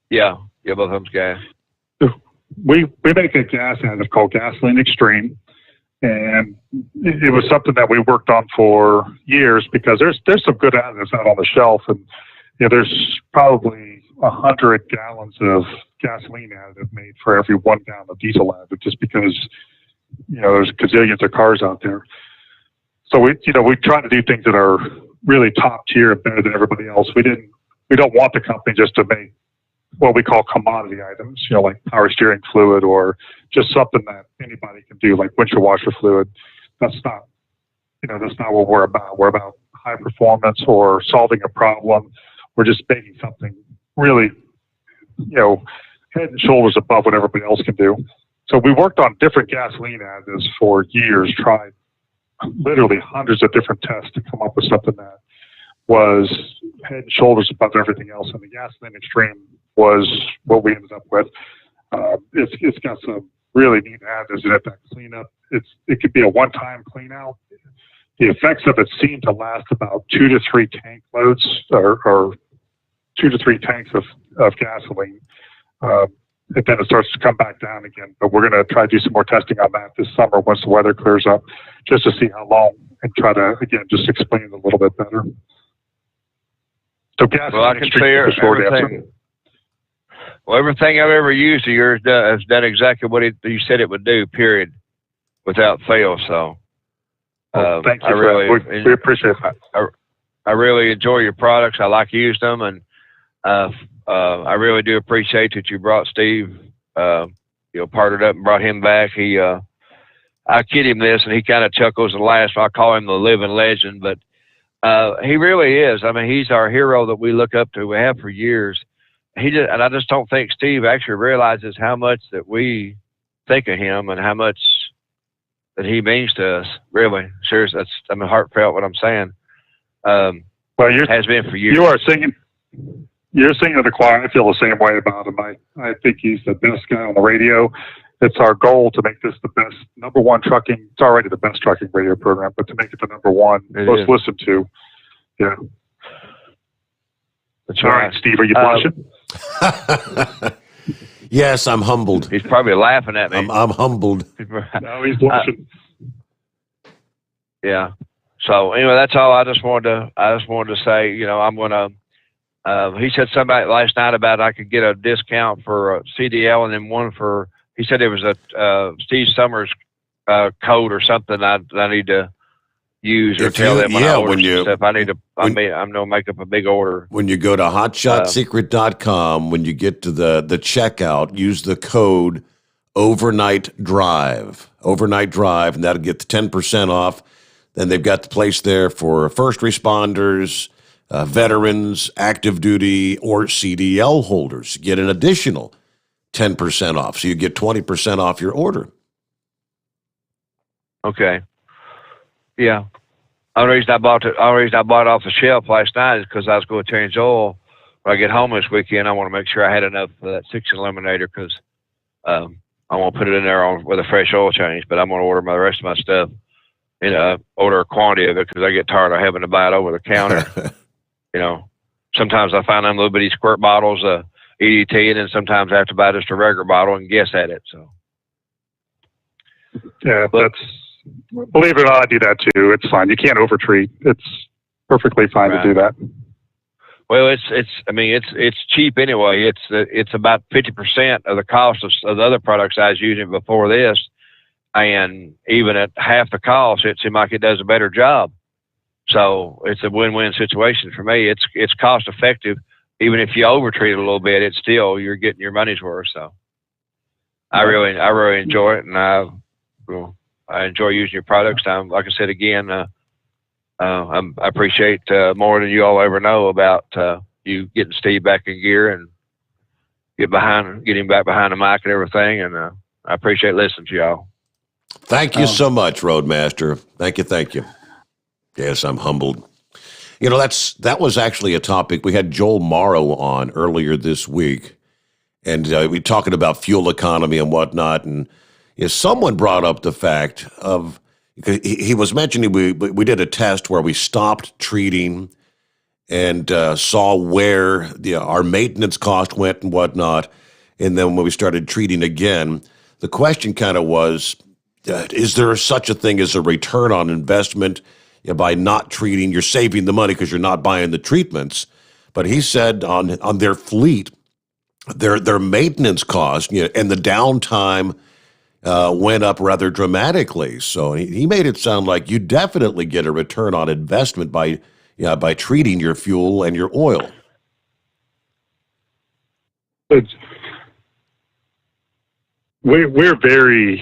Yeah, both of them's gas. We make a gas additive called Gasoline Extreme. And it was something that we worked on for years because there's some good additives out on the shelf, and there's probably 100 gallons of gasoline additive made for every 1 gallon of diesel additive, just because there's gazillions of cars out there. So we try to do things that are really top tier and better than everybody else. We don't want the company just to make what we call commodity items, like power steering fluid or just something that anybody can do, like windshield washer fluid. That's not what we're about. We're about high performance or solving a problem. We're just making something really, head and shoulders above what everybody else can do. So we worked on different gasoline additives for years, tried literally hundreds of different tests to come up with something that was head and shoulders above everything else. And the Gasoline Extreme was what we ended up with. It's got some really neat additives in it that clean up. It could be a one-time clean out. The effects of it seem to last about 2 to 3 tank loads or 2 to 3 tanks of gasoline. And then it starts to come back down again. But we're going to try to do some more testing on that this summer once the weather clears up, just to see how long, and try to, again, just explain it a little bit better. So gasoline, I can say everything I've ever used of yours has done exactly what you said it would do, period, without fail. So thank you. We appreciate it. I really enjoy your products. I like using them, and I really do appreciate that you brought Steve, partnered up and brought him back. I kid him this, and he kind of chuckles and laughs. I call him the living legend, but he really is. I mean, he's our hero that we look up to. We have for years. And I just don't think Steve actually realizes how much that we think of him and how much that he means to us. Really, seriously, heartfelt what I'm saying. Well, has been for years. You are singing. You're singing to the choir. I feel the same way about him. I think he's the best guy on the radio. It's our goal to make this the best, number one trucking. It's already the best trucking radio program, but to make it the number one, most listened to. Yeah. That's all right. right, Steve, are you blushing? Yes, I'm humbled. He's probably laughing at me. I'm humbled. No, he's blushing. Yeah. So anyway, that's all. I just wanted to say, you know, I'm gonna. He said somebody last night about I could get a discount for CDL and then one for. He said it was a Steve Sommers code or something I need to use or tell them when I order some stuff. I'm gonna make up a big order. When you go to hotshotsecret.com, when you get to the checkout, use the code overnight drive, and that'll get the 10% off. Then they've got the place there for first responders, veterans, active duty, or CDL holders. You get an additional 10% off. So you get 20% off your order. Okay. Yeah. The only reason I bought it off the shelf last night is because I was going to change oil. When I get home this weekend, I want to make sure I had enough for that 6 eliminator because I want to put it in there with a fresh oil change. But I'm going to order the rest of my stuff. Order a quantity of it because I get tired of having to buy it over the counter. You know, sometimes I find them little bitty squirt bottles of EDT, and then sometimes I have to buy just a regular bottle and guess at it. So, yeah, believe it or not, I do that too. It's fine. You can't overtreat. It's perfectly fine to do that. Well, it's cheap anyway. It's about 50% of the cost of the other products I was using before this. And even at half the cost, it seems like it does a better job. So it's a win-win situation for me. It's cost effective. Even if you overtreat it a little bit, it's still, you're getting your money's worth. So I really enjoy it. And I enjoy using your products. Like I said, again, I appreciate more than you all ever know about you getting Steve back in gear and getting back behind the mic and everything. And I appreciate listening to y'all. Thank you so much, Roadmaster. Thank you. Yes, I'm humbled. You know, that was actually a topic. We had Joel Morrow on earlier this week, and we talking about fuel economy and whatnot. And someone brought up the fact of, he was mentioning we did a test where we stopped treating and saw where our maintenance cost went and whatnot. And then when we started treating again, the question kind of was, is there such a thing as a return on investment? By not treating, you're saving the money because you're not buying the treatments. But he said on their fleet, their maintenance cost and the downtime went up rather dramatically. So he made it sound like you definitely get a return on investment by treating your fuel and your oil. We're very,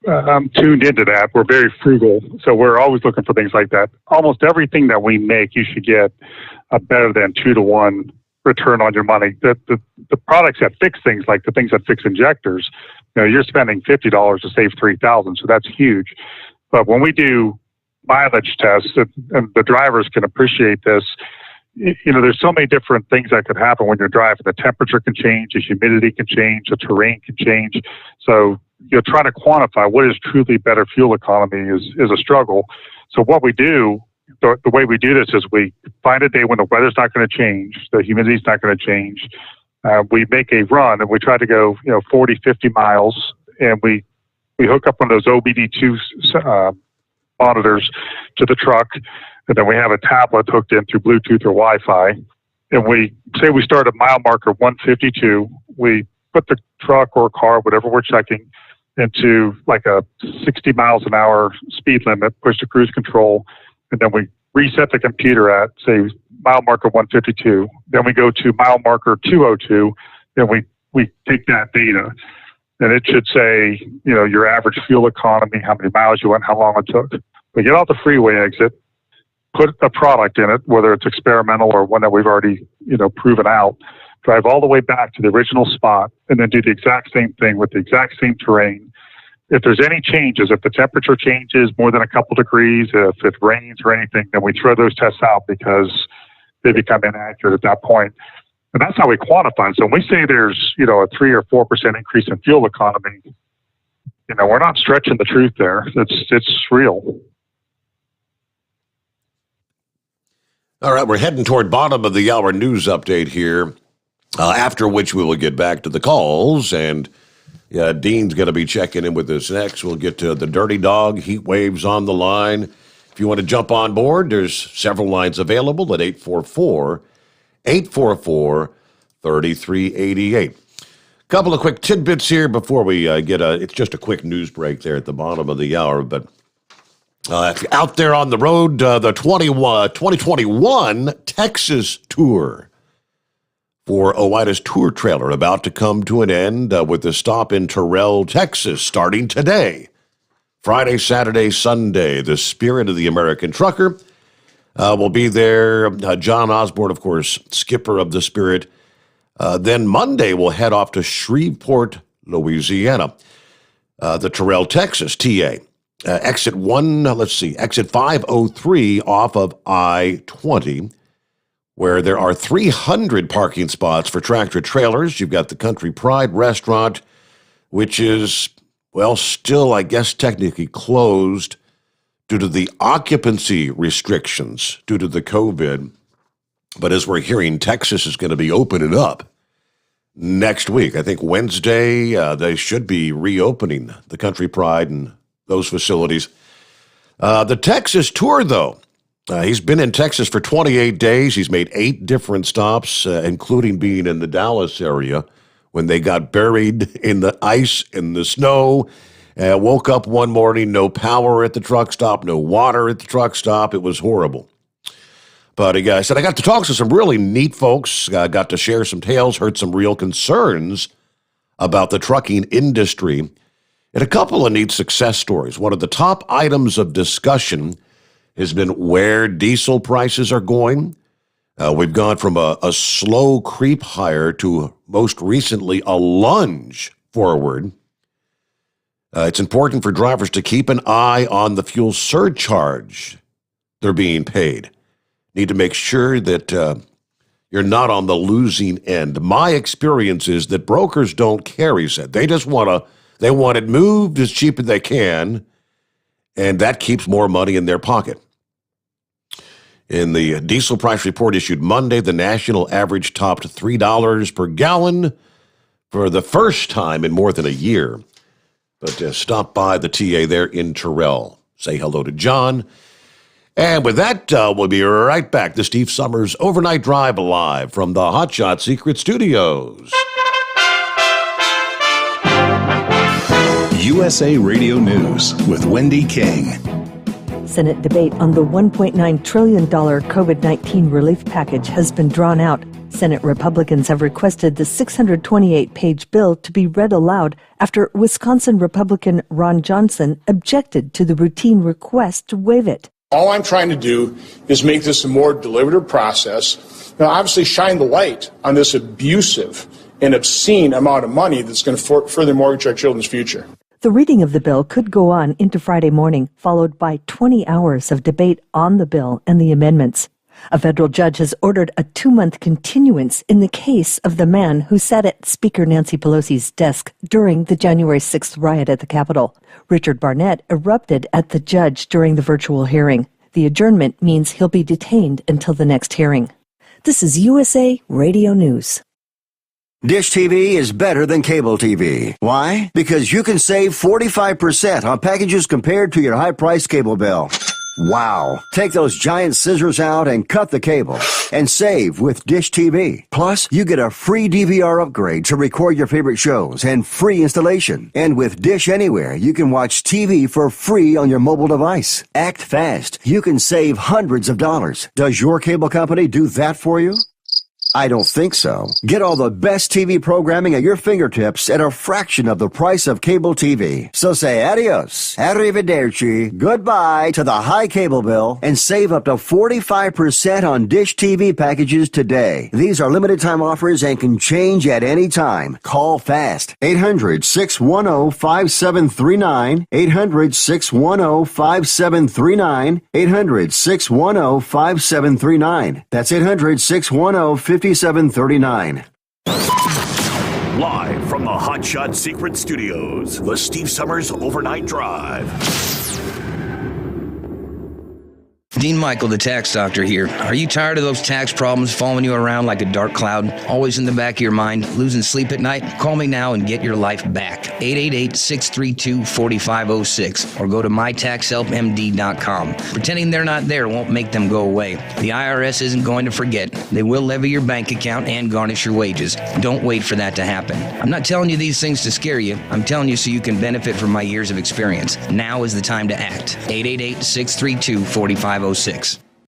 I'm tuned into that. We're very frugal. So we're always looking for things like that. Almost everything that we make, you should get a better than 2-to-1 return on your money. The products that fix things, like the things that fix injectors, you're spending $50 to save $3,000. So that's huge. But when we do mileage tests, and the drivers can appreciate this, there's so many different things that could happen when you're driving. The temperature can change, the humidity can change, the terrain can change. So you're trying to quantify what is truly better fuel economy is a struggle. So what we do, the way we do this is we find a day when the weather's not going to change, the humidity's not going to change. We make a run and we try to go, 40, 50 miles, and we hook up one of those OBD2 monitors to the truck. And then we have a tablet hooked in through Bluetooth or Wi-Fi. And we say we start at mile marker 152. We put the truck or car, whatever we're checking, into like a 60 miles an hour speed limit, push the cruise control. And then we reset the computer at, say, mile marker 152. Then we go to mile marker 202. Then we take that data. And it should say, your average fuel economy, how many miles you went, how long it took. We get off the freeway exit, put a product in it, whether it's experimental or one that we've already, proven out, drive all the way back to the original spot, and then do the exact same thing with the exact same terrain. If there's any changes, if the temperature changes more than a couple degrees, if it rains or anything, then we throw those tests out because they become inaccurate at that point. And that's how we quantify it. So when we say there's, a 3 or 4% increase in fuel economy, we're not stretching the truth there. It's real. All right, we're heading toward bottom of the hour news update here, after which we will get back to the calls, and Dean's going to be checking in with us next. We'll get to the Dirty Dog, heat waves on the line. If you want to jump on board, there's several lines available at 844-3388. Couple of quick tidbits here before we get it's just a quick news break there at the bottom of the hour, but out there on the road, the 2021 Texas tour for OOIDA's tour trailer about to come to an end with a stop in Terrell, Texas, starting today. Friday, Saturday, Sunday, the Spirit of the American Trucker will be there. John Osborne, of course, skipper of the Spirit. Then Monday, we'll head off to Shreveport, Louisiana. The Terrell, Texas, TA. Exit 503 off of I-20, where there are 300 parking spots for tractor trailers. You've got the Country Pride restaurant, which is, still, I guess, technically closed due to the occupancy restrictions due to the COVID. But as we're hearing, Texas is going to be opening up next week. I think Wednesday, they should be reopening the Country Pride and those facilities. The Texas tour, though, he's been in Texas for 28 days. He's made 8 different stops, including being in the Dallas area when they got buried in the ice and the snow. Woke up one morning, no power at the truck stop, no water at the truck stop. It was horrible. But I said I got to talk to some really neat folks, got to share some tales, heard some real concerns about the trucking industry, and a couple of neat success stories. One of the top items of discussion has been where diesel prices are going. We've gone from a slow creep higher to most recently a lunge forward. It's important for drivers to keep an eye on the fuel surcharge they're being paid. Need to make sure that you're not on the losing end. My experience is that brokers don't carry it. They just want it moved as cheap as they can, and that keeps more money in their pocket. In the diesel price report issued Monday, the national average topped $3 per gallon for the first time in more than a year. But stop by the TA there in Terrell. Say hello to John. And with that, we'll be right back. The Steve Sommers Overnight Drive live from the Hot Shot Secret Studios. USA Radio News with Wendy King. Senate debate on the $1.9 trillion COVID-19 relief package has been drawn out. Senate Republicans have requested the 628-page bill to be read aloud after Wisconsin Republican Ron Johnson objected to the routine request to waive it. All I'm trying to do is make this a more deliberative process. Now, obviously, shine the light on this abusive and obscene amount of money that's going to further mortgage our children's future. The reading of the bill could go on into Friday morning, followed by 20 hours of debate on the bill and the amendments. A federal judge has ordered a 2-month continuance in the case of the man who sat at Speaker Nancy Pelosi's desk during the January 6th riot at the Capitol. Richard Barnett erupted at the judge during the virtual hearing. The adjournment means he'll be detained until the next hearing. This is USA Radio News. Dish TV is better than cable TV. Why? Because you can save 45% on packages compared to your high-priced cable bill. Wow. Take those giant scissors out and cut the cable and save with Dish TV. Plus, you get a free DVR upgrade to record your favorite shows and free installation. And with Dish Anywhere, you can watch TV for free on your mobile device. Act fast. You can save hundreds of dollars. Does your cable company do that for you? I don't think so. Get all the best TV programming at your fingertips at a fraction of the price of cable TV. So say adios, arrivederci, goodbye to the high cable bill and save up to 45% on Dish TV packages today. These are limited time offers and can change at any time. Call fast. 800-610-5739. 800-610-5739. 800-610-5739. That's 800-610-5739. 5739. Live from the Hot Shot Secret Studios, the Steve Summers Overnight Drive. Dean Michael, the tax doctor here. Are you tired of those tax problems following you around like a dark cloud, always in the back of your mind, losing sleep at night? Call me now and get your life back. 888-632-4506 or go to mytaxhelpmd.com. Pretending they're not there won't make them go away. The IRS isn't going to forget. They will levy your bank account and garnish your wages. Don't wait for that to happen. I'm not telling you these things to scare you. I'm telling you so you can benefit from my years of experience. Now is the time to act. 888-632-4506.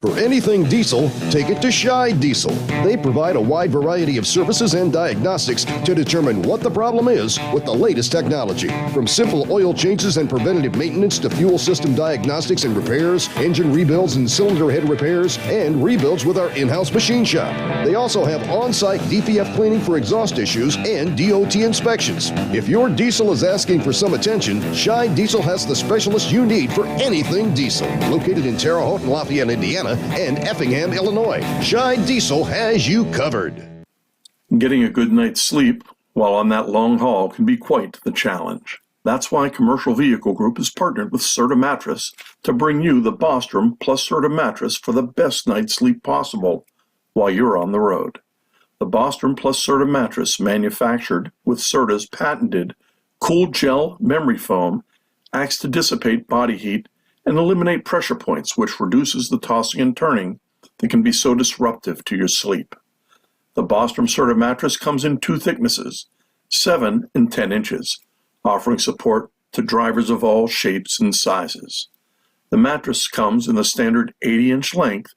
For anything diesel, take it to Shy Diesel. They provide a wide variety of services and diagnostics to determine what the problem is with the latest technology. From simple oil changes and preventative maintenance to fuel system diagnostics and repairs, engine rebuilds and cylinder head repairs, and rebuilds with our in-house machine shop. They also have on-site DPF cleaning for exhaust issues and DOT inspections. If your diesel is asking for some attention, Shy Diesel has the specialist you need for anything diesel. Located in Terre Haute and Lafayette, Indiana, and Effingham, Illinois. Shy Diesel has you covered. Getting a good night's sleep while on that long haul can be quite the challenge. That's why Commercial Vehicle Group has partnered with Serta Mattress to bring you the Bostrom plus Serta mattress for the best night's sleep possible while you're on the road. The Bostrom plus Serta mattress, manufactured with Serta's patented Cool Gel memory foam, acts to dissipate body heat and eliminate pressure points, which reduces the tossing and turning that can be so disruptive to your sleep. The Bostrom Serta mattress comes in two thicknesses, 7 and 10 inches, offering support to drivers of all shapes and sizes. The mattress comes in the standard 80-inch length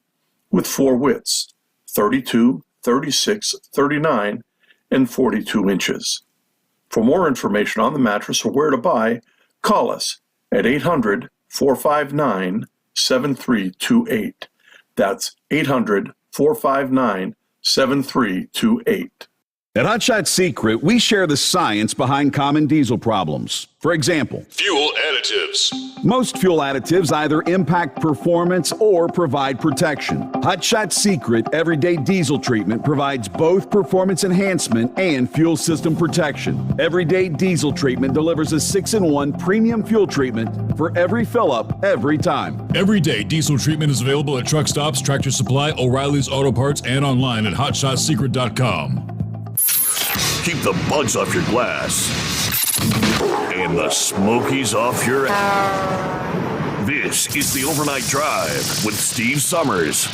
with 4 widths, 32, 36, 39, and 42 inches. For more information on the mattress or where to buy, call us at 800-459-7328. That's 800-459-7328. At Hot Shot Secret, we share the science behind common diesel problems. For example, Fuel additives. most fuel additives either impact performance or provide protection. Hot Shot Secret Everyday Diesel Treatment provides both performance enhancement and fuel system protection. Everyday Diesel Treatment delivers a 6-in-1 premium fuel treatment for every fill-up, every time. Everyday diesel treatment is available at truck stops, Tractor Supply, O'Reilly's Auto Parts, and online at hotshotsecret.com. Keep the bugs off your glass and the smokies off your ass. This is the Overnight Drive with Steve Summers.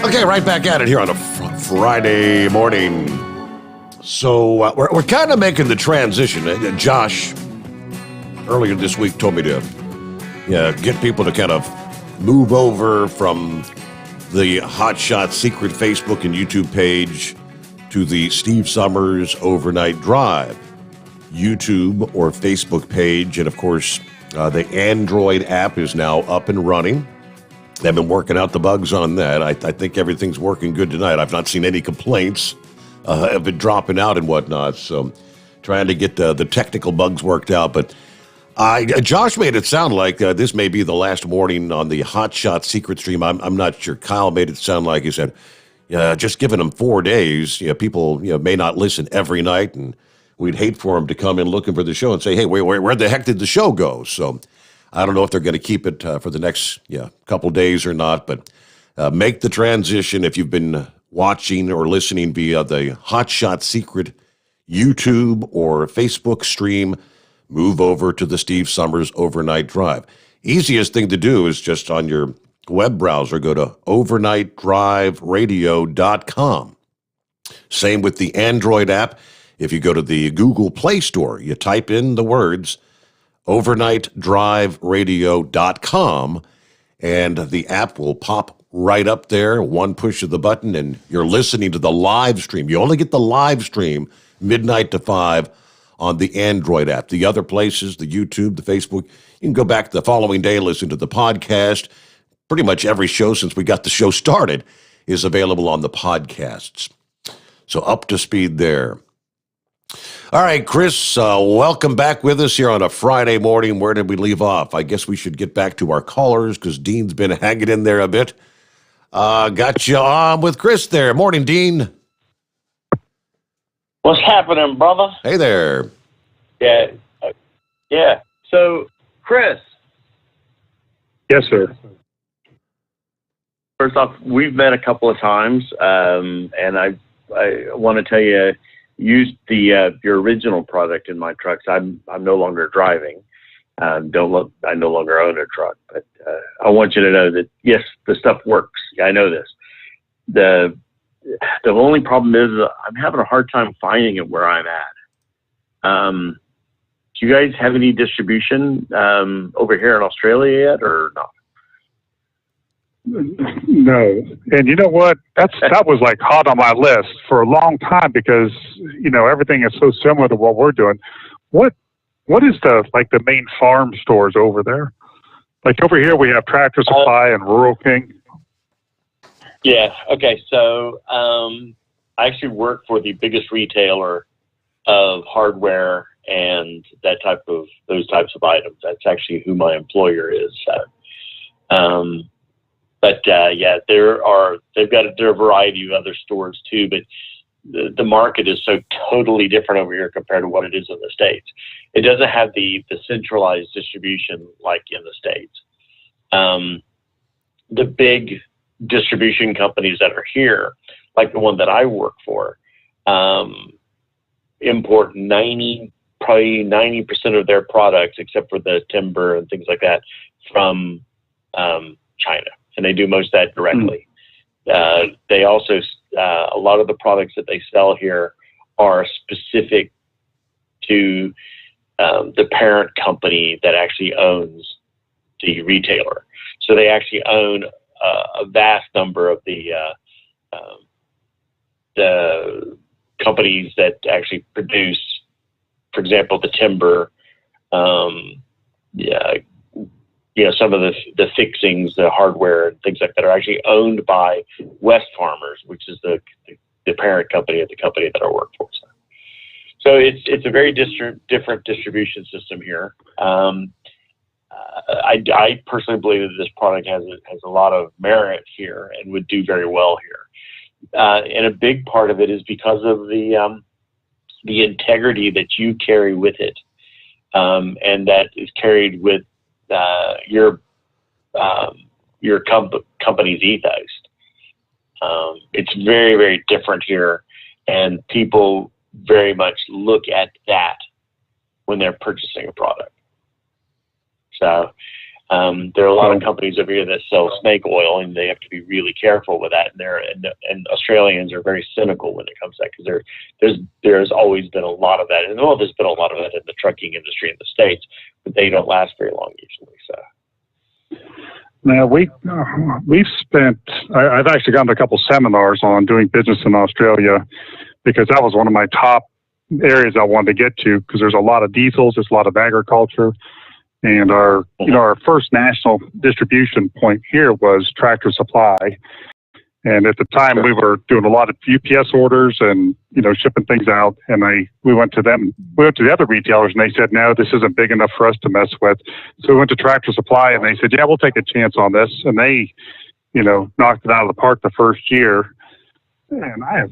Okay, right back at it here on a Friday morning. So we're kind of making the transition. Josh earlier this week told me to get people to kind of move over from the Hot Shot Secret Facebook and YouTube page to the Steve Summers Overnight Drive YouTube or Facebook page. And of course, the Android app is now up and running. They've been working out the bugs on that. I think everything's working good tonight. I've not seen any complaints of it dropping out and whatnot. So trying to get the technical bugs worked out. But Josh made it sound like this may be the last morning on the Hot Shot Secret stream. I'm not sure. Kyle made it sound like he said, just giving them 4 days. People may not listen every night, and we'd hate for them to come in looking for the show and say, hey, where the heck did the show go? So I don't know if they're going to keep it for the next couple days or not, but make the transition if you've been watching or listening via the Hot Shot Secret YouTube or Facebook stream. Move over to the Steve Summers Overnight Drive. Easiest thing to do is just on your web browser, go to overnightdriveradio.com. Same with the Android app. If you go to the Google Play Store, you type in the words overnightdriveradio.com, and the app will pop right up there, one push of the button, and you're listening to the live stream. You only get the live stream midnight to 5 on the Android app. The other places, the YouTube, the Facebook, you can go back the following day and listen to the podcast. Pretty much every show since we got the show started is available on the podcasts. So up to speed there. All right, Chris, welcome back with us here on a Friday morning. Where did we leave off? I guess we should get back to our callers because Dean's been hanging in there a bit. Got you on with Chris there. Morning, Dean. What's happening, brother? Hey there. Yeah. Yeah. So, Chris. Yes, sir. First off, we've met a couple of times, and I want to tell you, used your original product in my trucks. I'm no longer driving. I no longer own a truck, but I want you to know that yes, the stuff works. I know this. The only problem is I'm having a hard time finding it where I'm at. Do you guys have any distribution over here in Australia yet, or not? No. And you know what? That was like hot on my list for a long time because, everything is so similar to what we're doing. What is the main farm stores over there? Like over here we have Tractor Supply and Rural King. Yeah. Okay. So I actually work for the biggest retailer of hardware and those types of items. That's actually who my employer is. But there are a variety of other stores too, but the market is so totally different over here compared to what it is in the States. It doesn't have the centralized distribution like in the States. The big distribution companies that are here, like the one that I work for, import probably 90% of their products, except for the timber and things like that, from China. And they do most of that directly. They also, a lot of the products that they sell here are specific to the parent company that actually owns the retailer. So they actually own a vast number of the companies that actually produce, for example, the timber, some of the fixings, the hardware, and things like that are actually owned by West Farmers, which is the parent company of the company that I work for. So it's a very different distribution system here. I personally believe that this product has a lot of merit here and would do very well here. And a big part of it is because of the integrity that you carry with it, and that is carried with your company's ethos. It's very, very different here, and people very much look at that when they're purchasing a product. So there are a lot of companies over here that sell snake oil, and they have to be really careful with that. And Australians are very cynical when it comes to that, because there's always been a lot of that. And there's been a lot of that in the trucking industry in the States, but they don't last very long usually. So. Now we've spent. I've actually gone to a couple seminars on doing business in Australia, because that was one of my top areas I wanted to get to, because there's a lot of diesels, there's a lot of agriculture. And our first national distribution point here was Tractor Supply. And at the time we were doing a lot of UPS orders and, shipping things out. And we went to them, we went to the other retailers, and they said, no, this isn't big enough for us to mess with. So we went to Tractor Supply, and they said, yeah, we'll take a chance on this. And they, knocked it out of the park the first year. And I've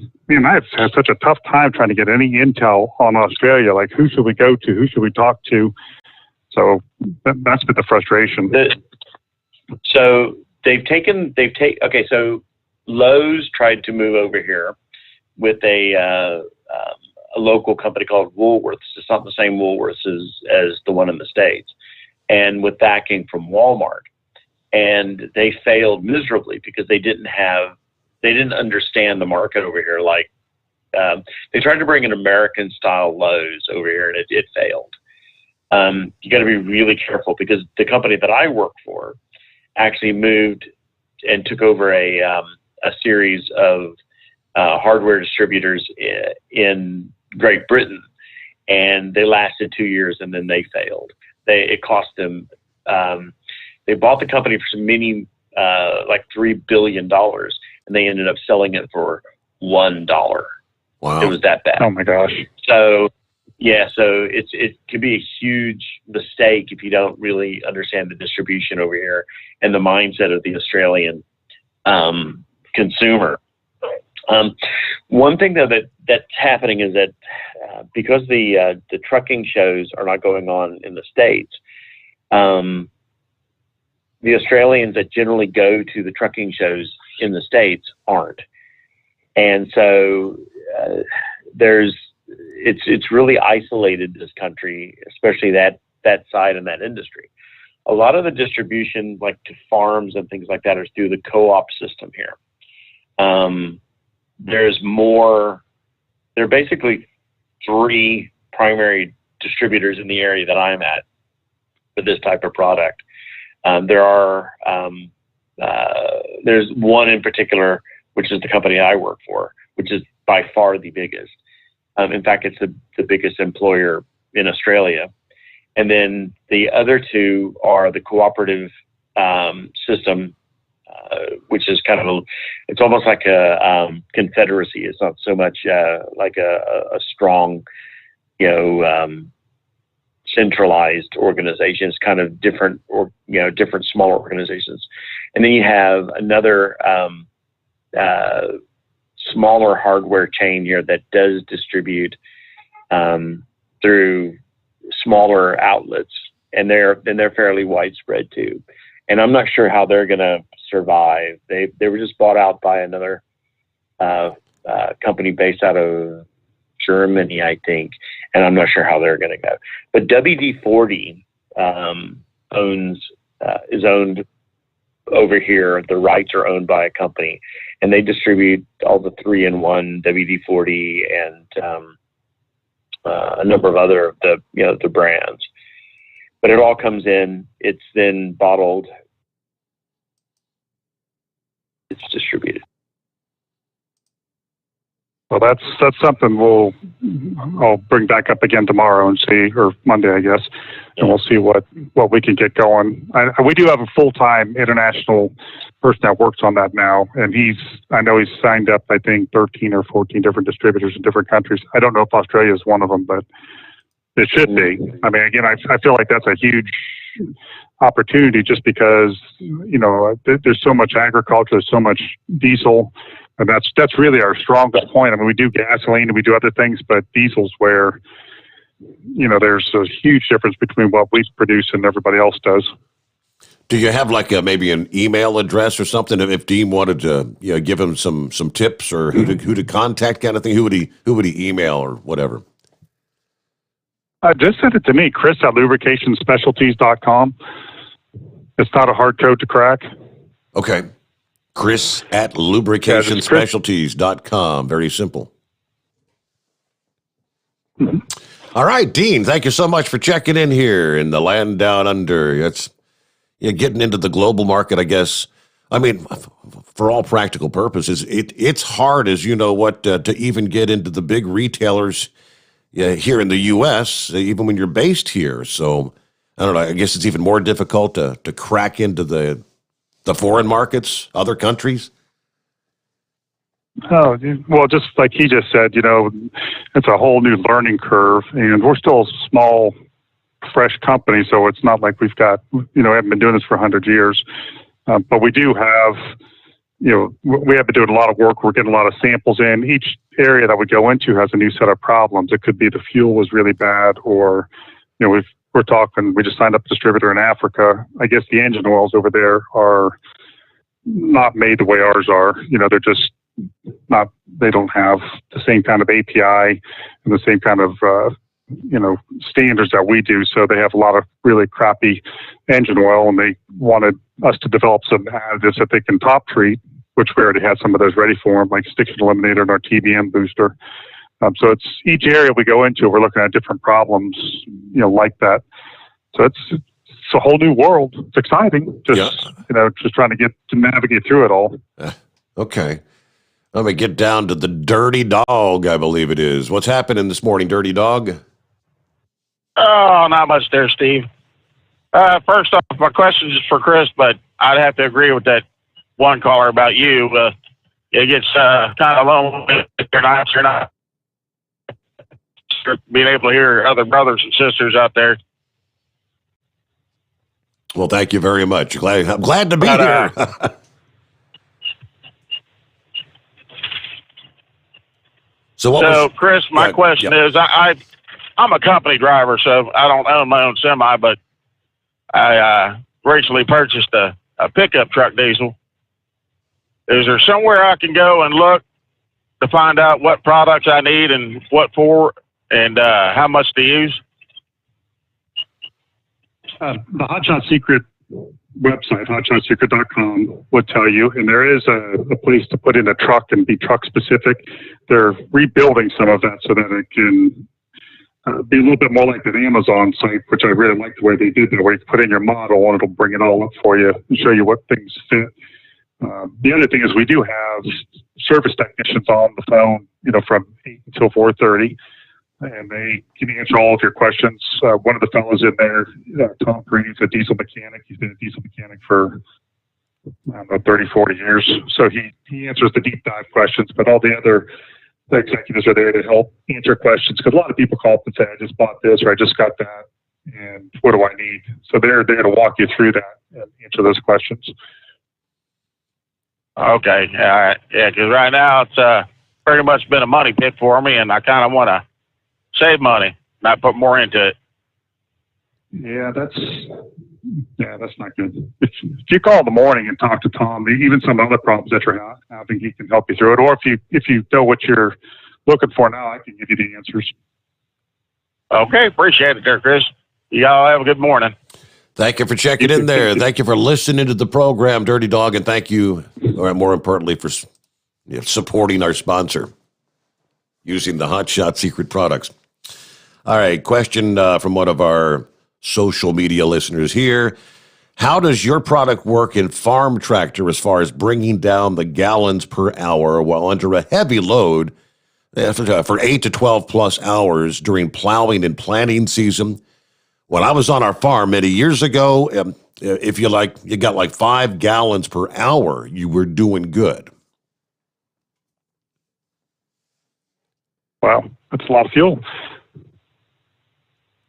had such a tough time trying to get any intel on Australia. Like, who should we go to? Who should we talk to? So that's been the frustration. So so Lowe's tried to move over here with a local company called Woolworths. It's not the same Woolworths as the one in the States, and with backing from Walmart. And they failed miserably because they didn't understand the market over here. Like, they tried to bring an American style Lowe's over here, and it failed. You got to be really careful, because the company that I work for actually moved and took over a series of hardware distributors in Great Britain, and they lasted 2 years, and then they failed. It cost them. They bought the company for like $3 billion, and they ended up selling it for $1. Wow. It was that bad. Oh my gosh. So, yeah, so it could be a huge mistake if you don't really understand the distribution over here and the mindset of the Australian consumer. One thing though that's happening is that because the trucking shows are not going on in the States, the Australians that generally go to the trucking shows in the States aren't, and so it's really isolated, this country, especially that side and that industry. A lot of the distribution, like to farms and things like that, is through the co-op system here. There are basically 3 primary distributors in the area that I'm at for this type of product. There's one in particular, which is the company I work for, which is by far the biggest. In fact, it's the biggest employer in Australia. And then the other 2 are the cooperative system, which is kind of it's almost like a confederacy. It's not so much like a strong, centralized organization. It's kind of different, different smaller organizations. And then you have another smaller hardware chain here that does distribute through smaller outlets, and they're fairly widespread too. And I'm not sure how they're going to survive. They were just bought out by another company based out of Germany, I think, and I'm not sure how they're going to go. But WD-40 is owned over here. The rights are owned by a company, and they distribute all the 3-in-1 WD-40 and a number of other of the brands. But it all comes in. It's then bottled. It's distributed. Well, that's something I'll bring back up again tomorrow and see, or Monday, I guess, and we'll see what we can get going. We do have a full-time international person that works on that now, and I know he's signed up, I think, 13 or 14 different distributors in different countries. I don't know if Australia is one of them, but it should be. I mean, again, I feel like that's a huge opportunity just because, there's so much agriculture, there's so much diesel, and that's really our strongest point. I mean, we do gasoline and we do other things, but diesel's where, there's a huge difference between what we produce and everybody else does. Do you have like maybe an email address or something if Dean wanted to give him some tips or who to contact kind of thing? Who would he email or whatever? Just send it to me, Chris@lubricationspecialties.com. It's not a hard code to crack. Okay. Chris@lubricationspecialties.com. Very simple. Mm-hmm. All right, Dean, thank you so much for checking in here in the land down under. It's getting into the global market, I guess. I mean, for all practical purposes, it's hard, as you know, to even get into the big retailers here in the U.S., even when you're based here. So, I don't know, I guess it's even more difficult to crack into the foreign markets, other countries. Oh, well, just like he just said, it's a whole new learning curve, and we're still a small, fresh company, so it's not like we've got, haven't been doing this for 100 years. But we do have, we have been doing a lot of work. We're getting a lot of samples in. Each area that we go into has a new set of problems. It could be the fuel was really bad, or, we just signed up a distributor in Africa. I guess the engine oils over there are not made the way ours are. They're just not, they don't have the same kind of API and the same kind of, standards that we do. So they have a lot of really crappy engine oil, and they wanted us to develop some additives that they can top treat, which we already had some of those ready for them, like Stiction Eliminator and our TBM booster. So it's each area we go into, we're looking at different problems, like that. So it's a whole new world. It's exciting. Just trying to navigate through it all. Okay. Let me get down to the Dirty Dog, I believe it is. What's happening this morning, Dirty Dog? Oh, not much there, Steve. First off, my question is for Chris, but I'd have to agree with that one caller about you. It gets kind of lonely if you're not for being able to hear other brothers and sisters out there. Well, thank you very much. I'm glad to be But, here. So, Chris, my question is, I'm a company driver, so I don't own my own semi, but I recently purchased a pickup truck diesel. Is there somewhere I can go and look to find out what products I need and what for and how much to use? The Hotshot Secret website, hotshotsecret.com, would tell you, and there is a place to put in a truck and be truck specific. They're rebuilding some of that so that it can be a little bit more like an Amazon site, which I really like the way they did that, where you can put in your model and it'll bring it all up for you and show you what things fit. The other thing is we do have service technicians on the phone, from 8 until 4:30. And they can answer all of your questions. One of the fellows in there, Tom Green, is a diesel mechanic. He's been a diesel mechanic for, 30, 40 years. So he answers the deep dive questions, but all the other executives are there to help answer questions. Because a lot of people call up and say, I just bought this or I just got that, and what do I need? So they're there to walk you through that and answer those questions. Okay. All right. Yeah, because right now it's pretty much been a money pit for me, and I kind of want to save money, not put more into it. Yeah, that's not good. If you call in the morning and talk to Tom, even some other problems that you're having, he can help you through it. Or if you know what you're looking for now, I can give you the answers. Okay, appreciate it there, Chris. Y'all have a good morning. Thank you for checking in there. Thank you for listening to the program, Dirty Dog, and thank you, or more importantly, for supporting our sponsor using the Hotshot Secret products. All right, question from one of our social media listeners here. How does your product work in farm tractor as far as bringing down the gallons per hour while under a heavy load for 8 to 12 plus hours during plowing and planting season? When I was on our farm many years ago, if you got like 5 gallons per hour, you were doing good. Wow, that's a lot of fuel.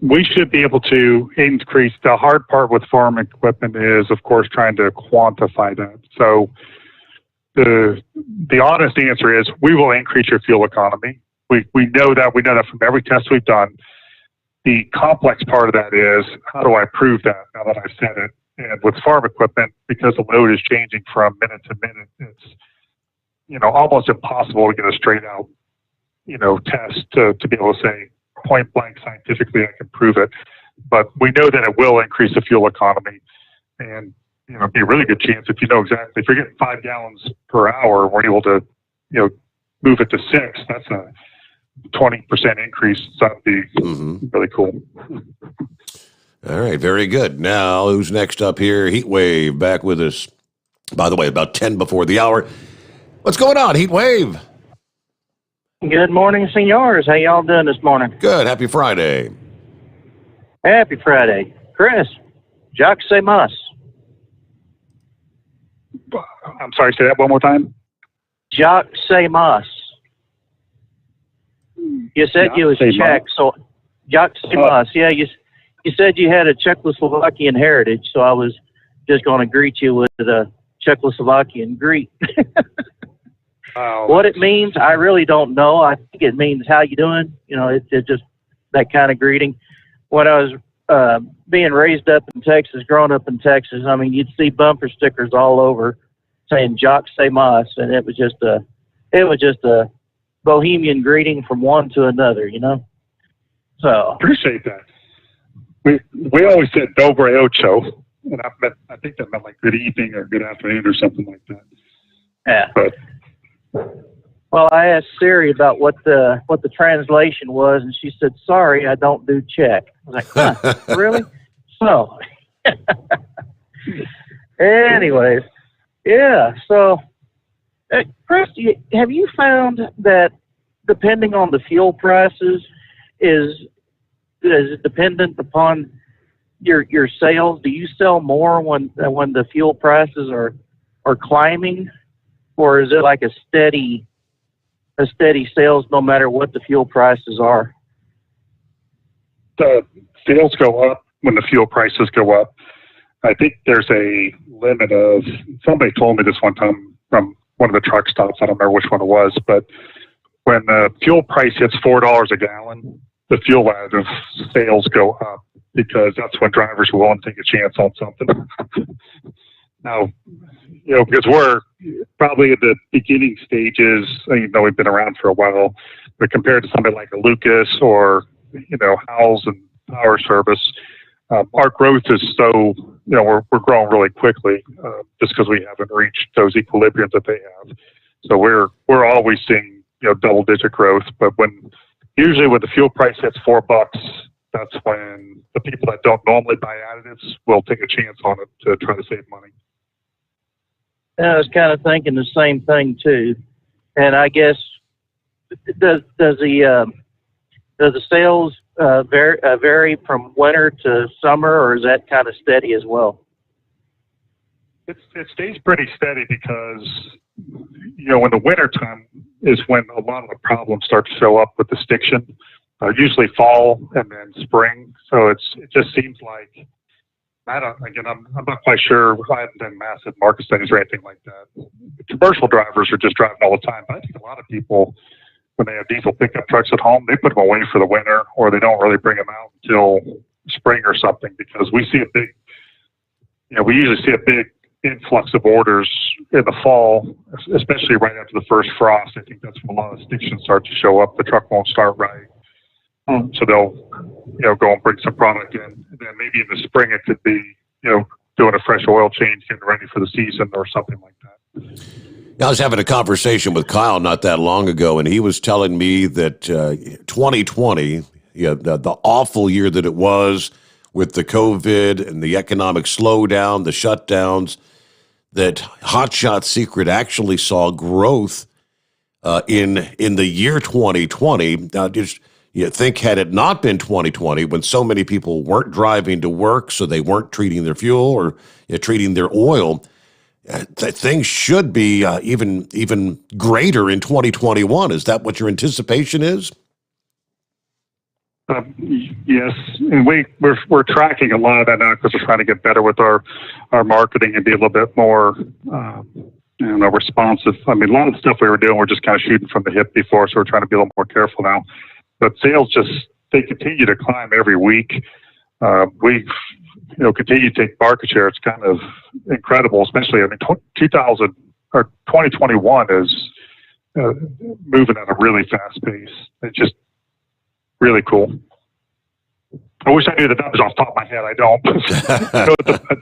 We should be able to increase. The hard part with farm equipment is, of course, trying to quantify that. So the honest answer is we will increase your fuel economy. We know that. We know that from every test we've done. The complex part of that is, how do I prove that now that I've said it? And with farm equipment, because the load is changing from minute to minute, it's almost impossible to get a straight out test to be able to say point blank scientifically I can prove it. But we know that it will increase the fuel economy, and be a really good chance if exactly, if you're getting 5 gallons per hour, we're able to move it to 6. That's a 20% increase. So that'd be really cool. All right, very good. Now, who's next up here? Heatwave back with us. By the way, about 10 before the hour. What's going on, Heatwave? Good morning, senors. How y'all doing this morning? Good. Happy Friday. Happy Friday. Chris, Jacques Sommers. I'm sorry, say that one more time. Jacques Sommers. You said you was Czech, so Jacques Sommers. Yeah, you said you had a Czechoslovakian heritage, so I was just going to greet you with a Czechoslovakian greet. What it means, I really don't know. I think it means how you doing. It's just that kind of greeting. When I was being raised up in Texas, growing up in Texas, I mean, you'd see bumper stickers all over saying Jacques Sommers, and it was just a bohemian greeting from one to another, So appreciate that. We always said Dobre Ocho, and I think that meant like good evening or good afternoon or something like that. Yeah. But well, I asked Siri about what the translation was, and she said, "Sorry, I don't do Czech." I was like, "Huh, really?" So, anyways, yeah. So, Chris, have you found that depending on the fuel prices, is it dependent upon your sales? Do you sell more when the fuel prices are climbing? Or is it like a steady sales no matter what the fuel prices are? the sales go up when the fuel prices go up. I think there's a limit of, somebody told me this one time from one of the truck stops, I don't remember which one it was, but when the fuel price hits $4 a gallon, the fuel additive sales go up because that's when drivers are willing to take a chance on something. Now, because we're probably at the beginning stages, even though we've been around for a while, but compared to somebody like a Lucas or, Howells and Power Service, our growth is so, we're growing really quickly just because we haven't reached those equilibriums that they have. So we're always seeing, double-digit growth. But usually when the fuel price hits $4, that's when the people that don't normally buy additives will take a chance on it to try to save money. I was kind of thinking the same thing too, and I guess does the sales vary from winter to summer, or is that kind of steady as well? It stays pretty steady because in the winter time is when a lot of the problems start to show up with the stiction. Usually fall and then spring, so it just seems like. I'm not quite sure. I haven't done massive market studies or anything like that. Commercial drivers are just driving all the time. But I think a lot of people, when they have diesel pickup trucks at home, they put them away for the winter, or they don't really bring them out until spring or something, because we see we usually see a big influx of orders in the fall, especially right after the first frost. I think that's when a lot of stictions start to show up. The truck won't start right. So they'll, go and bring some product in. And then maybe in the spring it could be, doing a fresh oil change, getting ready for the season or something like that. I was having a conversation with Kyle not that long ago, and he was telling me that 2020, the awful year that it was with the COVID and the economic slowdown, the shutdowns, that Hot Shot Secret actually saw growth in the year 2020. Now, you think, had it not been 2020, when so many people weren't driving to work, so they weren't treating their fuel or treating their oil, things should be even greater in 2021. Is that what your anticipation is? Yes, and we're tracking a lot of that now because we're trying to get better with our marketing and be a little bit more responsive. I mean, a lot of the stuff we were doing, we're just kind of shooting from the hip before, so we're trying to be a little more careful now. But sales they continue to climb every week. We've continue to take market share. It's kind of incredible, especially 2021 is moving at a really fast pace. It's just really cool. I wish I knew the numbers off the top of my head. I don't.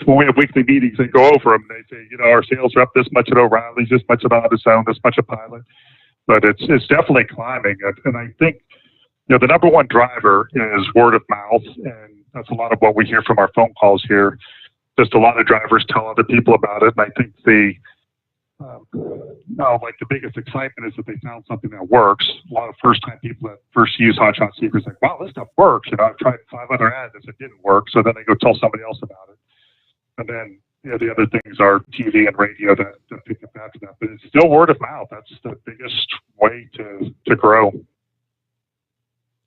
When we have weekly meetings, they go over them. They say, our sales are up this much at O'Reilly's, this much at AutoZone, this much at Pilot. But it's definitely climbing. And I think, the number one driver is word of mouth. And that's a lot of what we hear from our phone calls here. Just a lot of drivers tell other people about it. And I think the biggest excitement is that they found something that works. A lot of first-time people that first use Hot Shot Secret like, wow, this stuff works. I've tried 5 other additives, it didn't work. So then they go tell somebody else about it. And then, the other things are TV and radio that pick up after that. But it's still word of mouth. That's the biggest way to grow.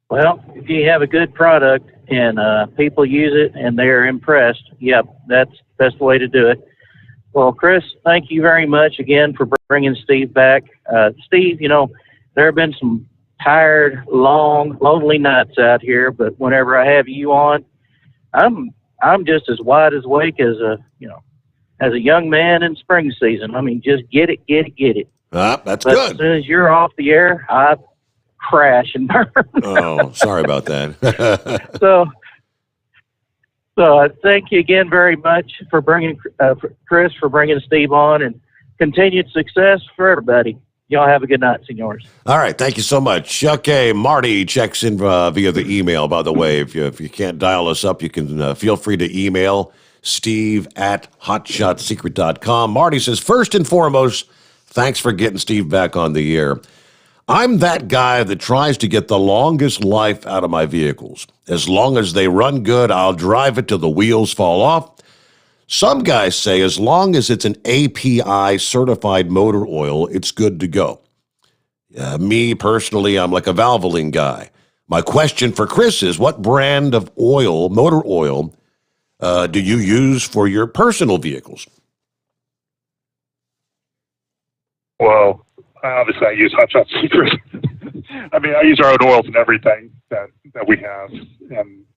Well, if you have a good product and people use it and they're impressed, that's the best way to do it. Well, Chris, thank you very much again for bringing Steve back. Steve, there have been some tired, long, lonely nights out here, but whenever I have you on, I'm just as wide awake as a young man in spring season. I mean, just get it. That's but good. As soon as you're off the air, I crash and burn. Oh, sorry about that. So thank you again very much for bringing Chris, for bringing Steve on, and continued success for everybody. Y'all have a good night, senors. All right. Thank you so much. Okay. Marty checks in via the email, by the way. If you can't dial us up, you can feel free to email steve@hotshotsecret.com. Marty says, first and foremost, thanks for getting Steve back on the air. I'm that guy that tries to get the longest life out of my vehicles. As long as they run good, I'll drive it till the wheels fall off. Some guys say as long as it's an API certified motor oil, it's good to go. Me, personally, I'm like a Valvoline guy. My question for Chris is, what brand of oil, motor oil, do you use for your personal vehicles? Well, obviously I use Hot Shot Secret. I mean, I use our own oils and everything that we have.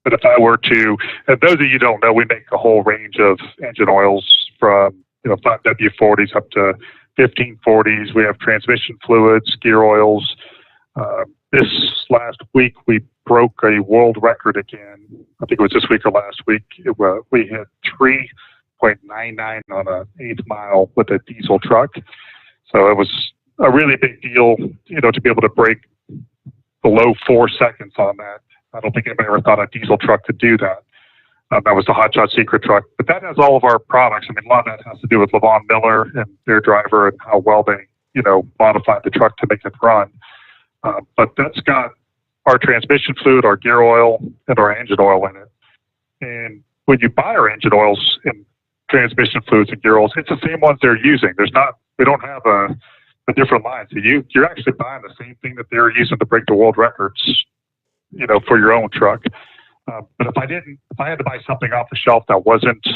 But if I were to, and those of you who don't know, we make a whole range of engine oils from 5W40s up to 1540s. We have transmission fluids, gear oils. This last week we broke a world record again. I think it was this week or last week. We hit 3.99 on an 8th mile with a diesel truck. So it was a really big deal, to be able to break below 4 seconds on that. I don't think anybody ever thought a diesel truck could do that. That was the Hot Shot Secret truck. But that has all of our products. I mean, a lot of that has to do with Levon Miller and their driver and how well they, modified the truck to make it run. But that's got our transmission fluid, our gear oil, and our engine oil in it. And when you buy our engine oils and transmission fluids and gear oils, it's the same ones they're using. We don't have a different line. So you're actually buying the same thing that they're using to break the world records, for your own truck. But if I had to buy something off the shelf that wasn't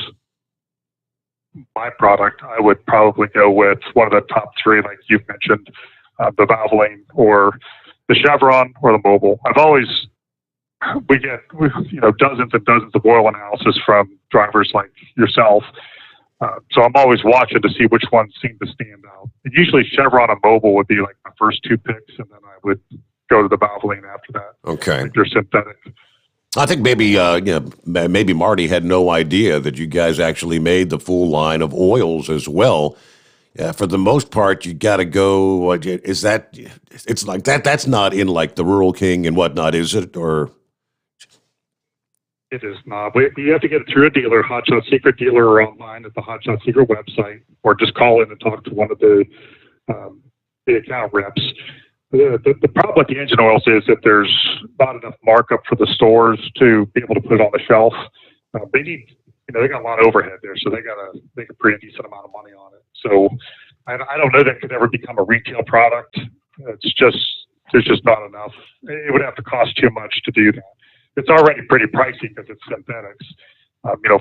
my product, I would probably go with one of the top three, like you've mentioned, the Valvoline or the Chevron or the Mobil. We get dozens and dozens of oil analysis from drivers like yourself. So I'm always watching to see which ones seem to stand out. And usually Chevron and Mobil would be like my first two picks, and then I would go to the Valvoline after that. Okay. They're synthetic. I think maybe Marty had no idea that you guys actually made the full line of oils as well. Yeah, for the most part, you got to go. It's like that. That's not in like the Rural King and whatnot, is it? Or it is not. You have to get it through a dealer, Hot Shot Secret dealer, or online at the Hot Shot Secret website, or just call in and talk to one of the account reps. The problem with the engine oils is that there's not enough markup for the stores to be able to put it on the shelf. They need, they got a lot of overhead there, so they got to make a pretty decent amount of money on it. So I don't know that it could ever become a retail product. There's just not enough. It would have to cost too much to do that. It's already pretty pricey because it's synthetics,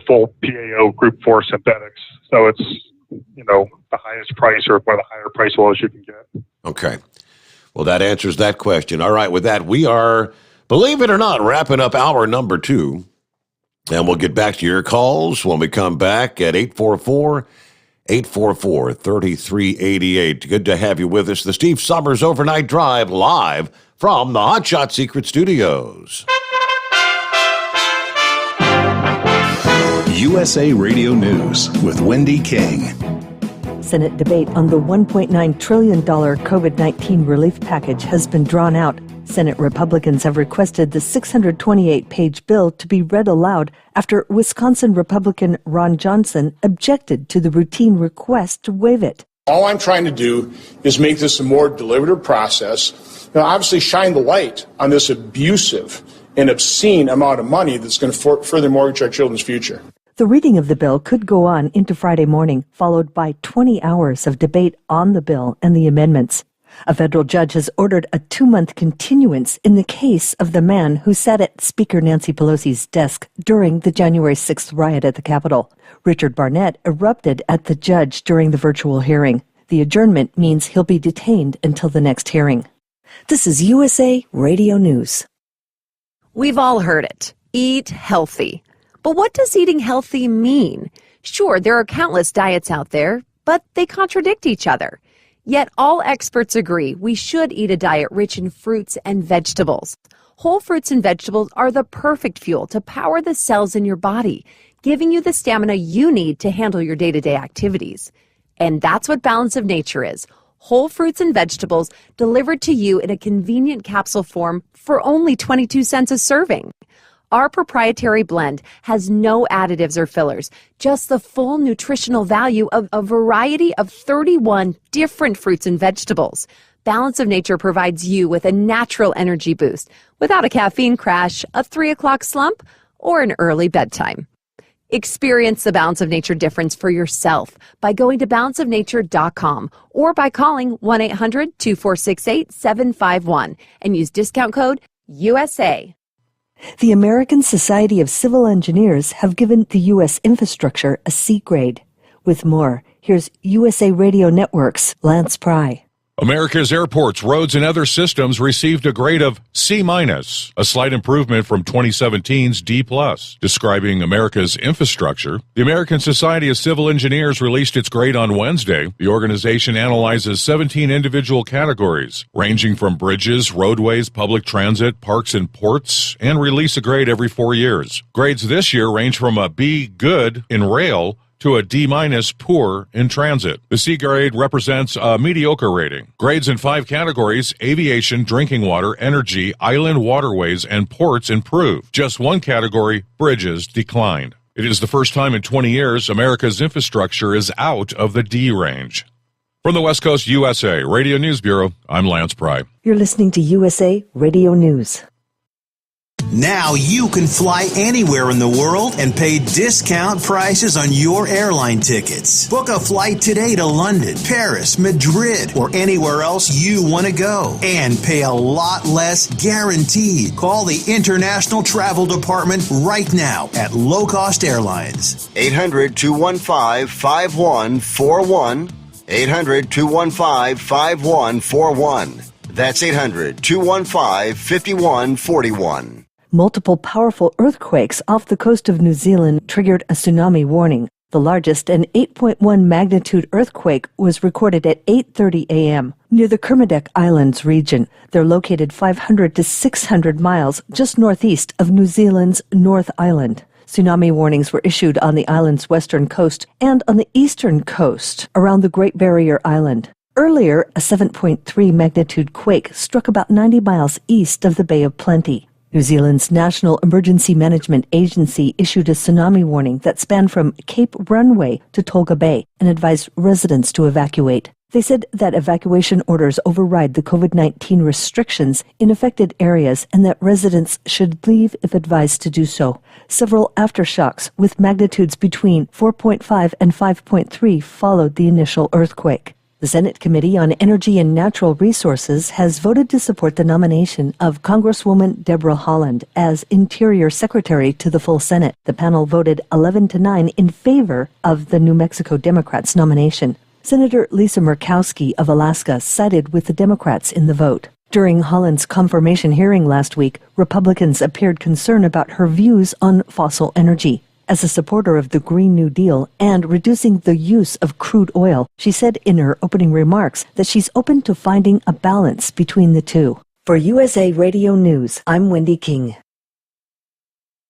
full PAO Group 4 synthetics. So it's, the highest price or one of the higher price oils you can get. Okay. Well, that answers that question. All right, with that, we are, believe it or not, wrapping up hour number 2. And we'll get back to your calls when we come back at 844-3388. Good to have you with us. The Steve Sommers Overnight Drive live from the Hot Shot Secret Studios. USA Radio News with Wendy King. Senate debate on the $1.9 trillion COVID-19 relief package has been drawn out. Senate Republicans have requested the 628-page bill to be read aloud after Wisconsin Republican Ron Johnson objected to the routine request to waive it. All I'm trying to do is make this a more deliberative process. Obviously shine the light on this abusive and obscene amount of money that's going to further mortgage our children's future. The reading of the bill could go on into Friday morning, followed by 20 hours of debate on the bill and the amendments. A federal judge has ordered a 2-month continuance in the case of the man who sat at Speaker Nancy Pelosi's desk during the January 6th riot at the Capitol. Richard Barnett erupted at the judge during the virtual hearing. The adjournment means he'll be detained until the next hearing. This is USA Radio News. We've all heard it. Eat healthy. But what does eating healthy mean? Sure, there are countless diets out there, but they contradict each other. Yet all experts agree we should eat a diet rich in fruits and vegetables. Whole fruits and vegetables are the perfect fuel to power the cells in your body, giving you the stamina you need to handle your day-to-day activities. And that's what Balance of Nature is. Whole fruits and vegetables delivered to you in a convenient capsule form for only 22 cents a serving. Our proprietary blend has no additives or fillers, just the full nutritional value of a variety of 31 different fruits and vegetables. Balance of Nature provides you with a natural energy boost without a caffeine crash, a 3 o'clock slump, or an early bedtime. Experience the Balance of Nature difference for yourself by going to balanceofnature.com or by calling 1-800-2468-751 and use discount code USA. The American Society of Civil Engineers have given the U.S. infrastructure a C grade. With more, here's USA Radio Network's Lance Pry. America's airports, roads, and other systems received a grade of C-, a slight improvement from 2017's D+. Describing America's infrastructure, the American Society of Civil Engineers released its grade on Wednesday. The organization analyzes 17 individual categories, ranging from bridges, roadways, public transit, parks, and ports, and release a grade every 4 years. Grades this year range from a B, good, in rail, to a D- poor in transit. The C grade represents a mediocre rating. Grades in 5 categories: aviation, drinking water, energy, island waterways, and ports improved. Just 1 category, bridges, declined. It is the first time in 20 years America's infrastructure is out of the D range. From the West Coast USA Radio News Bureau, I'm Lance Pry. You're listening to USA Radio News. Now you can fly anywhere in the world and pay discount prices on your airline tickets. Book a flight today to London, Paris, Madrid, or anywhere else you want to go. And pay a lot less guaranteed. Call the International Travel Department right now at Low Cost Airlines. 800-215-5141. 800-215-5141. That's 800-215-5141. Multiple powerful earthquakes off the coast of New Zealand triggered a tsunami warning. The largest, an 8.1 magnitude earthquake, was recorded at 8:30 a.m. near the Kermadec Islands region. They're located 500 to 600 miles just northeast of New Zealand's North Island. Tsunami warnings were issued on the island's western coast and on the eastern coast around the Great Barrier Island. Earlier, a 7.3 magnitude quake struck about 90 miles east of the Bay of Plenty. New Zealand's National Emergency Management Agency issued a tsunami warning that spanned from Cape Runway to Tolga Bay and advised residents to evacuate. They said that evacuation orders override the COVID-19 restrictions in affected areas and that residents should leave if advised to do so. Several aftershocks with magnitudes between 4.5 and 5.3 followed the initial earthquake. The Senate Committee on Energy and Natural Resources has voted to support the nomination of Congresswoman Deborah Haaland as Interior Secretary to the full Senate. The panel voted 11-9 in favor of the New Mexico Democrats' nomination. Senator Lisa Murkowski of Alaska sided with the Democrats in the vote. During Haaland's confirmation hearing last week, Republicans appeared concerned about her views on fossil energy. As a supporter of the Green New Deal and reducing the use of crude oil, she said in her opening remarks that she's open to finding a balance between the two. For USA Radio News, I'm Wendy King.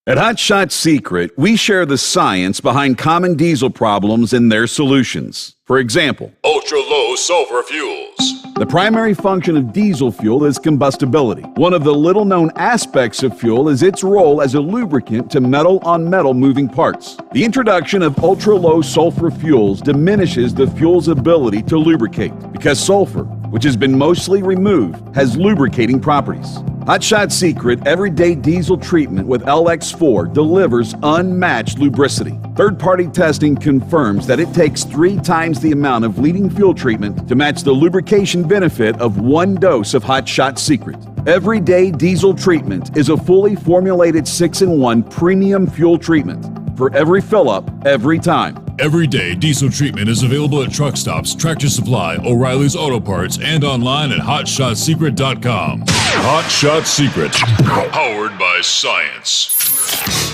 At Hot Shot Secret, we share the science behind common diesel problems and their solutions. For example, ultra-low sulfur fuels. The primary function of diesel fuel is combustibility. One of the little-known aspects of fuel is its role as a lubricant to metal-on-metal moving parts. The introduction of ultra-low sulfur fuels diminishes the fuel's ability to lubricate because sulfur, which has been mostly removed, has lubricating properties. Hot Shot Secret Everyday Diesel Treatment with LX4 delivers unmatched lubricity. Third-party testing confirms that it takes 3 times the amount of leading fuel treatment to match the lubrication benefit of 1 dose of Hot Shot Secret. Everyday Diesel Treatment is a fully formulated 6-in-1 premium fuel treatment for every fill-up, every time. Everyday Diesel Treatment is available at truck stops, Tractor Supply, O'Reilly's Auto Parts, and online at HotShotSecret.com. Hot Shot Secret, powered by science.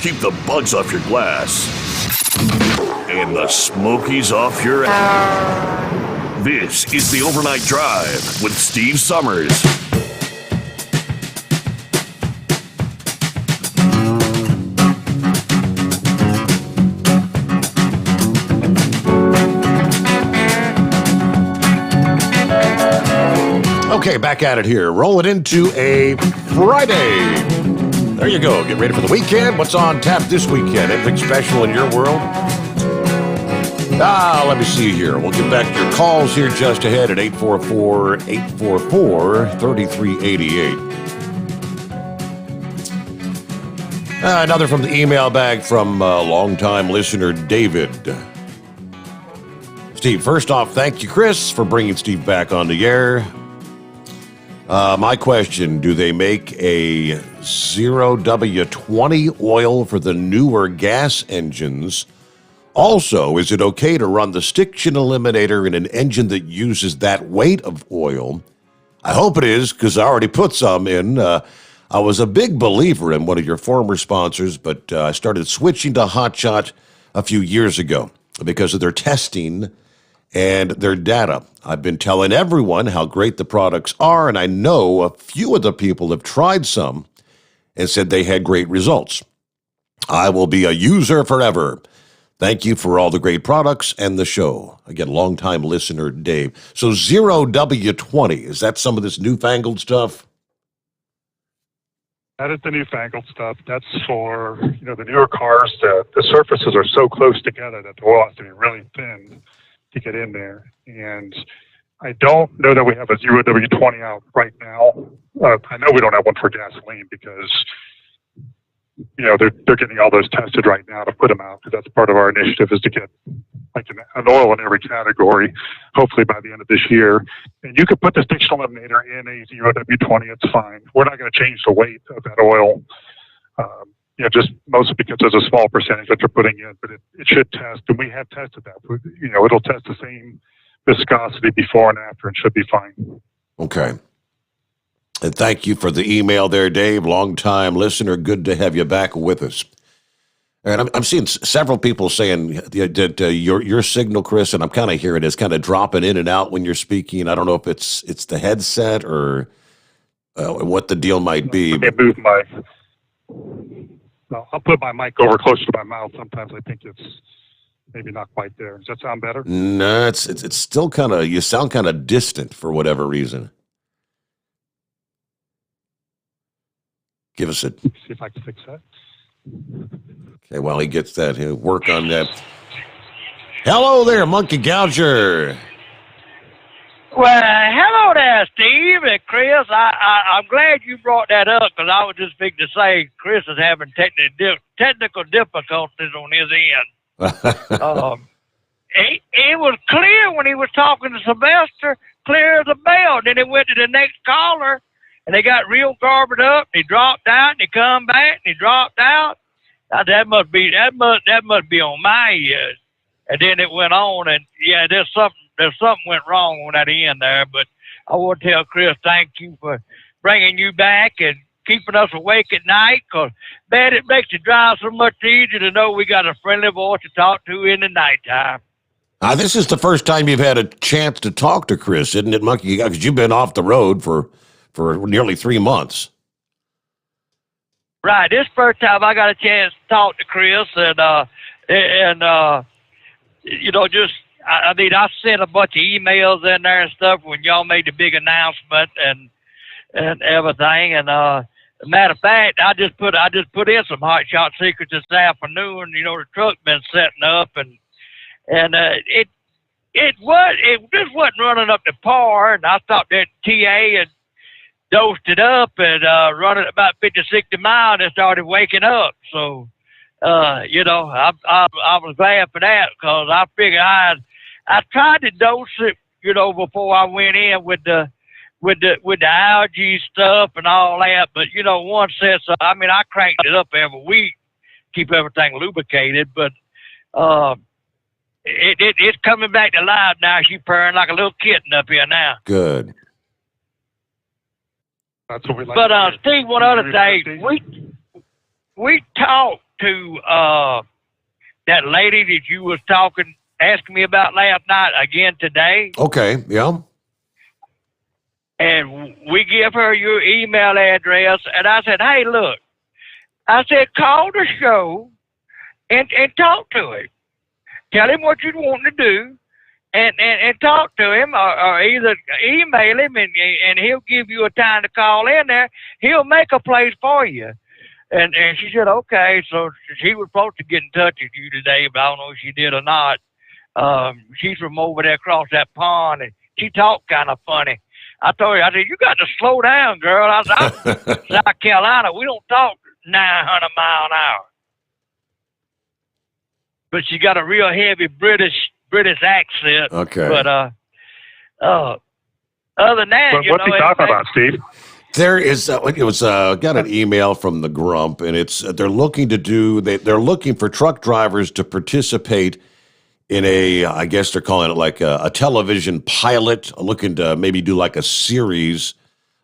Keep the bugs off your glass and the smokies off your ass. This is the Overnight Drive with Steve Summers. Okay, back at it here. Roll it into a Friday. There you go. Get ready for the weekend. What's on tap this weekend? Anything special in your world? Let me see here. We'll get back to your calls here just ahead at 844-844-3388. Another from the email bag from longtime listener David. Steve, first off, thank you, Chris, for bringing Steve back on the air. My question, do they make a 0W20 oil for the newer gas engines? Also, is it okay to run the stiction eliminator in an engine that uses that weight of oil? I hope it is, because I already put some in. I was a big believer in one of your former sponsors, but I started switching to Hot Shot a few years ago because of their testing and their data. I've been telling everyone how great the products are, and I know a few of the people have tried some and said they had great results. I will be a user forever. Thank you for all the great products and the show. Again, longtime listener, Dave. So 0W20, is that some of this newfangled stuff? That is the newfangled stuff. That's for, the newer cars. The surfaces are so close together that the oil has to be really thin to get in there. And I don't know that we have a 0W20 out right now. I know we don't have one for gasoline because, they're getting all those tested right now to put them out, because that's part of our initiative is to get like an oil in every category, hopefully by the end of this year. And you could put the stiction eliminator in a 0W20, it's fine. We're not going to change the weight of that oil, just mostly because there's a small percentage that they're putting in, but it should test, and we have tested that. It'll test the same viscosity before and after and should be fine. Okay. And thank you for the email there, Dave. Long-time listener. Good to have you back with us. And I'm seeing several people saying that your signal, Chris, and I'm kind of hearing it's kind of dropping in and out when you're speaking. I don't know if it's the headset or what the deal might be. Let me move I'll put my mic over closer to my mouth. Sometimes I think it's maybe not quite there. Does that sound better? No, it's still kind of, you sound kind of distant for whatever reason. Give us a... See if I can fix that. Okay, while he gets that, he'll work on that. Hello there, Monkey Gouger. Well, hello there, Steve and Chris. I'm glad you brought that up, because I was just thinking to say Chris is having technical difficulties on his end. It was clear when he was talking to Sylvester, clear as a bell. Then he went to the next caller, and they got real garbed up. He dropped out, and he come back, and he dropped out. That must be on my ears. And then it went on, and yeah, there's something went wrong on that end there. But I want to tell Chris, thank you for bringing you back and keeping us awake at night, because, man, it makes the drive so much easier to know we got a friendly voice to talk to in the nighttime. This is the first time you've had a chance to talk to Chris, isn't it, Monkey? Because you've been off the road for nearly 3 months. Right. This first time I got a chance to talk to Chris, I sent a bunch of emails in there and stuff when y'all made the big announcement and everything. And matter of fact, I just put in some Hot Shot Secrets this afternoon. The truck been setting up, and it just wasn't running up to par. And I stopped at TA and dosed it up and running about 50, 60 miles and started waking up. So, I was glad for that, because I figured I tried to dose it, before I went in with the algae stuff and all that. But, one says, I cranked it up every week, keep everything lubricated. But it's coming back to life now. She's purring like a little kitten up here now. Good. That's what we like. But Steve, one other thing, we talked to that lady that you was asking me about last night again today. Okay, yeah. And we give her your email address, and I said, hey, look, call the show and talk to him. Tell him what you want to do, and talk to him, or either email him, and he'll give you a time to call in there. He'll make a place for you. And she said, okay. So she was supposed to get in touch with you today, but I don't know if she did or not. She's from over there across that pond, and she talked kind of funny. I told her, I said, you got to slow down, girl. I'm South Carolina. We don't talk 900 mile an hour. But she got a real heavy British accent. Okay. But other than that, What's he talking about, Steve? There is it was got an email from the Grump, and it's they're looking for truck drivers to participate in I guess they're calling it like a television pilot, looking to maybe do like a series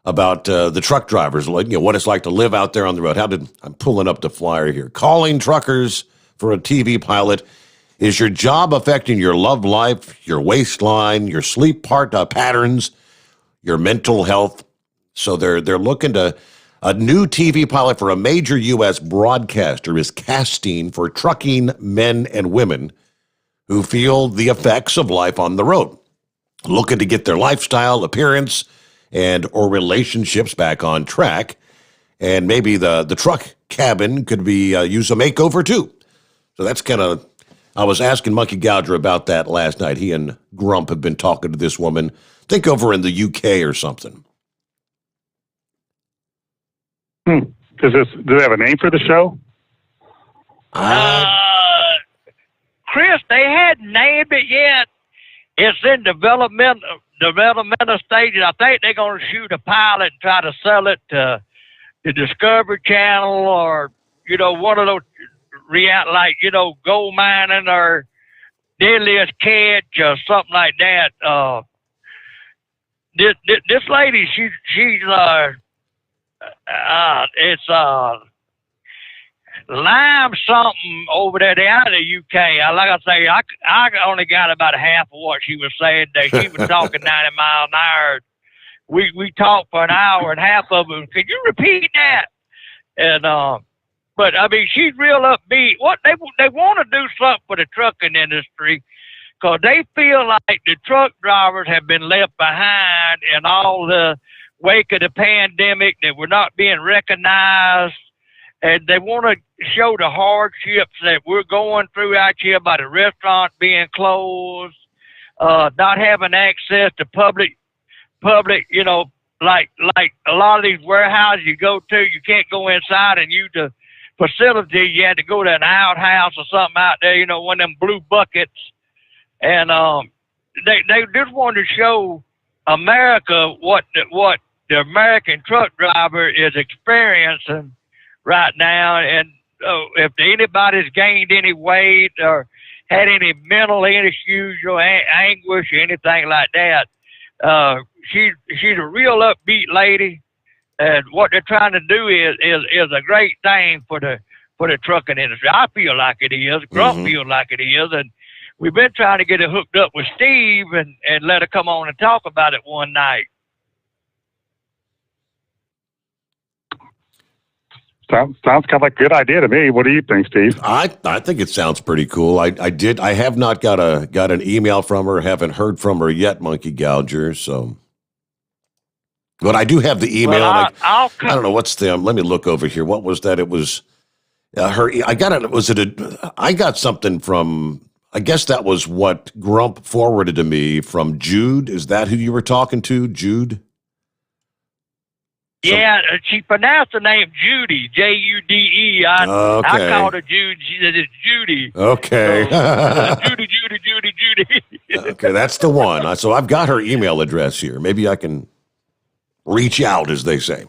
about the truck drivers, like, what it's like to live out there on the road. I'm pulling up the flyer here. Calling truckers for a TV pilot. Is your job affecting your love life, your waistline, your sleep patterns, your mental health? So they're looking to a new TV pilot for a major U.S. broadcaster is casting for trucking men and women who feel the effects of life on the road, looking to get their lifestyle, appearance, and or relationships back on track. And maybe the truck cabin could be use a makeover too. So that's kind of, I was asking Monkey Gouger about that last night. He and Grump have been talking to this woman, I think over in the UK or something. Do they have a name for the show? Chris, they hadn't named it yet. It's in developmental stages. I think they're going to shoot a pilot and try to sell it to the Discovery Channel or, one of those like, gold mining or Deadliest Catch or something like that. This lady, she's it's Lime something over there. They're out of the UK. Like I say, I only got about half of what she was saying. She was talking 90 miles an hour. We talked for an hour and half of it. Could you repeat that? And but I mean, she's real upbeat. What they want to do something for the trucking industry, because they feel like the truck drivers have been left behind in all the wake of the pandemic, that we're not being recognized. And they want to show the hardships that we're going through out here by the restaurant being closed, not having access to public, like a lot of these warehouses you go to, you can't go inside and use the facility. You had to go to an outhouse or something out there, one of them blue buckets. And they just want to show America what the American truck driver is experiencing right now. And if anybody's gained any weight or had any mental issues or anguish or anything like that, she's a real upbeat lady, and what they're trying to do is a great thing for the trucking industry. I feel like it is. Grump feels like it is, and we've been trying to get her hooked up with Steve and let her come on and talk about it one night. Sounds kind of like a good idea to me. What do you think, Steve? I think it sounds pretty cool. I have not got an email from her, haven't heard from her yet, Monkey Gouger, so. But I do have the email. Well, I don't know what's them. Let me look over here. What was that? It was her. I got it. I got something from. I guess that was what Grump forwarded to me from Jude. Is that who you were talking to, Jude? Yeah, she pronounced her name Judy, Jude. I called her Jude. She said it's Judy. Okay. So, Judy. Okay, that's the one. So I've got her email address here. Maybe I can reach out, as they say.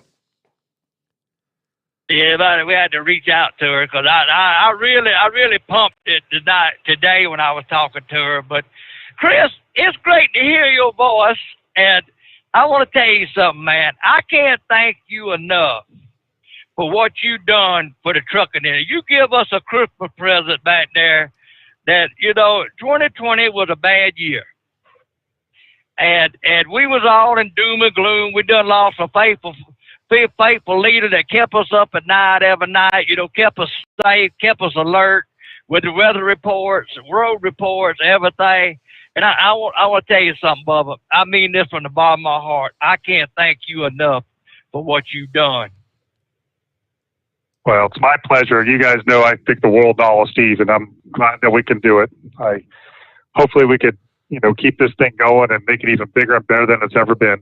Yeah, but we had to reach out to her because I really pumped it today when I was talking to her. But Chris, it's great to hear your voice, and I want to tell you something, man. I can't thank you enough for what you've done for the trucking industry. You give us a Christmas present back there that, 2020 was a bad year. And we was all in doom and gloom. We done lost a faithful leader that kept us up at night every night, kept us safe, kept us alert with the weather reports, road reports, everything. And I want to tell you something, Bubba. I mean this from the bottom of my heart. I can't thank you enough for what you've done. Well, it's my pleasure. You guys know I think the world of Steve, and I'm glad that we can do it. Hopefully we could, keep this thing going and make it even bigger and better than it's ever been.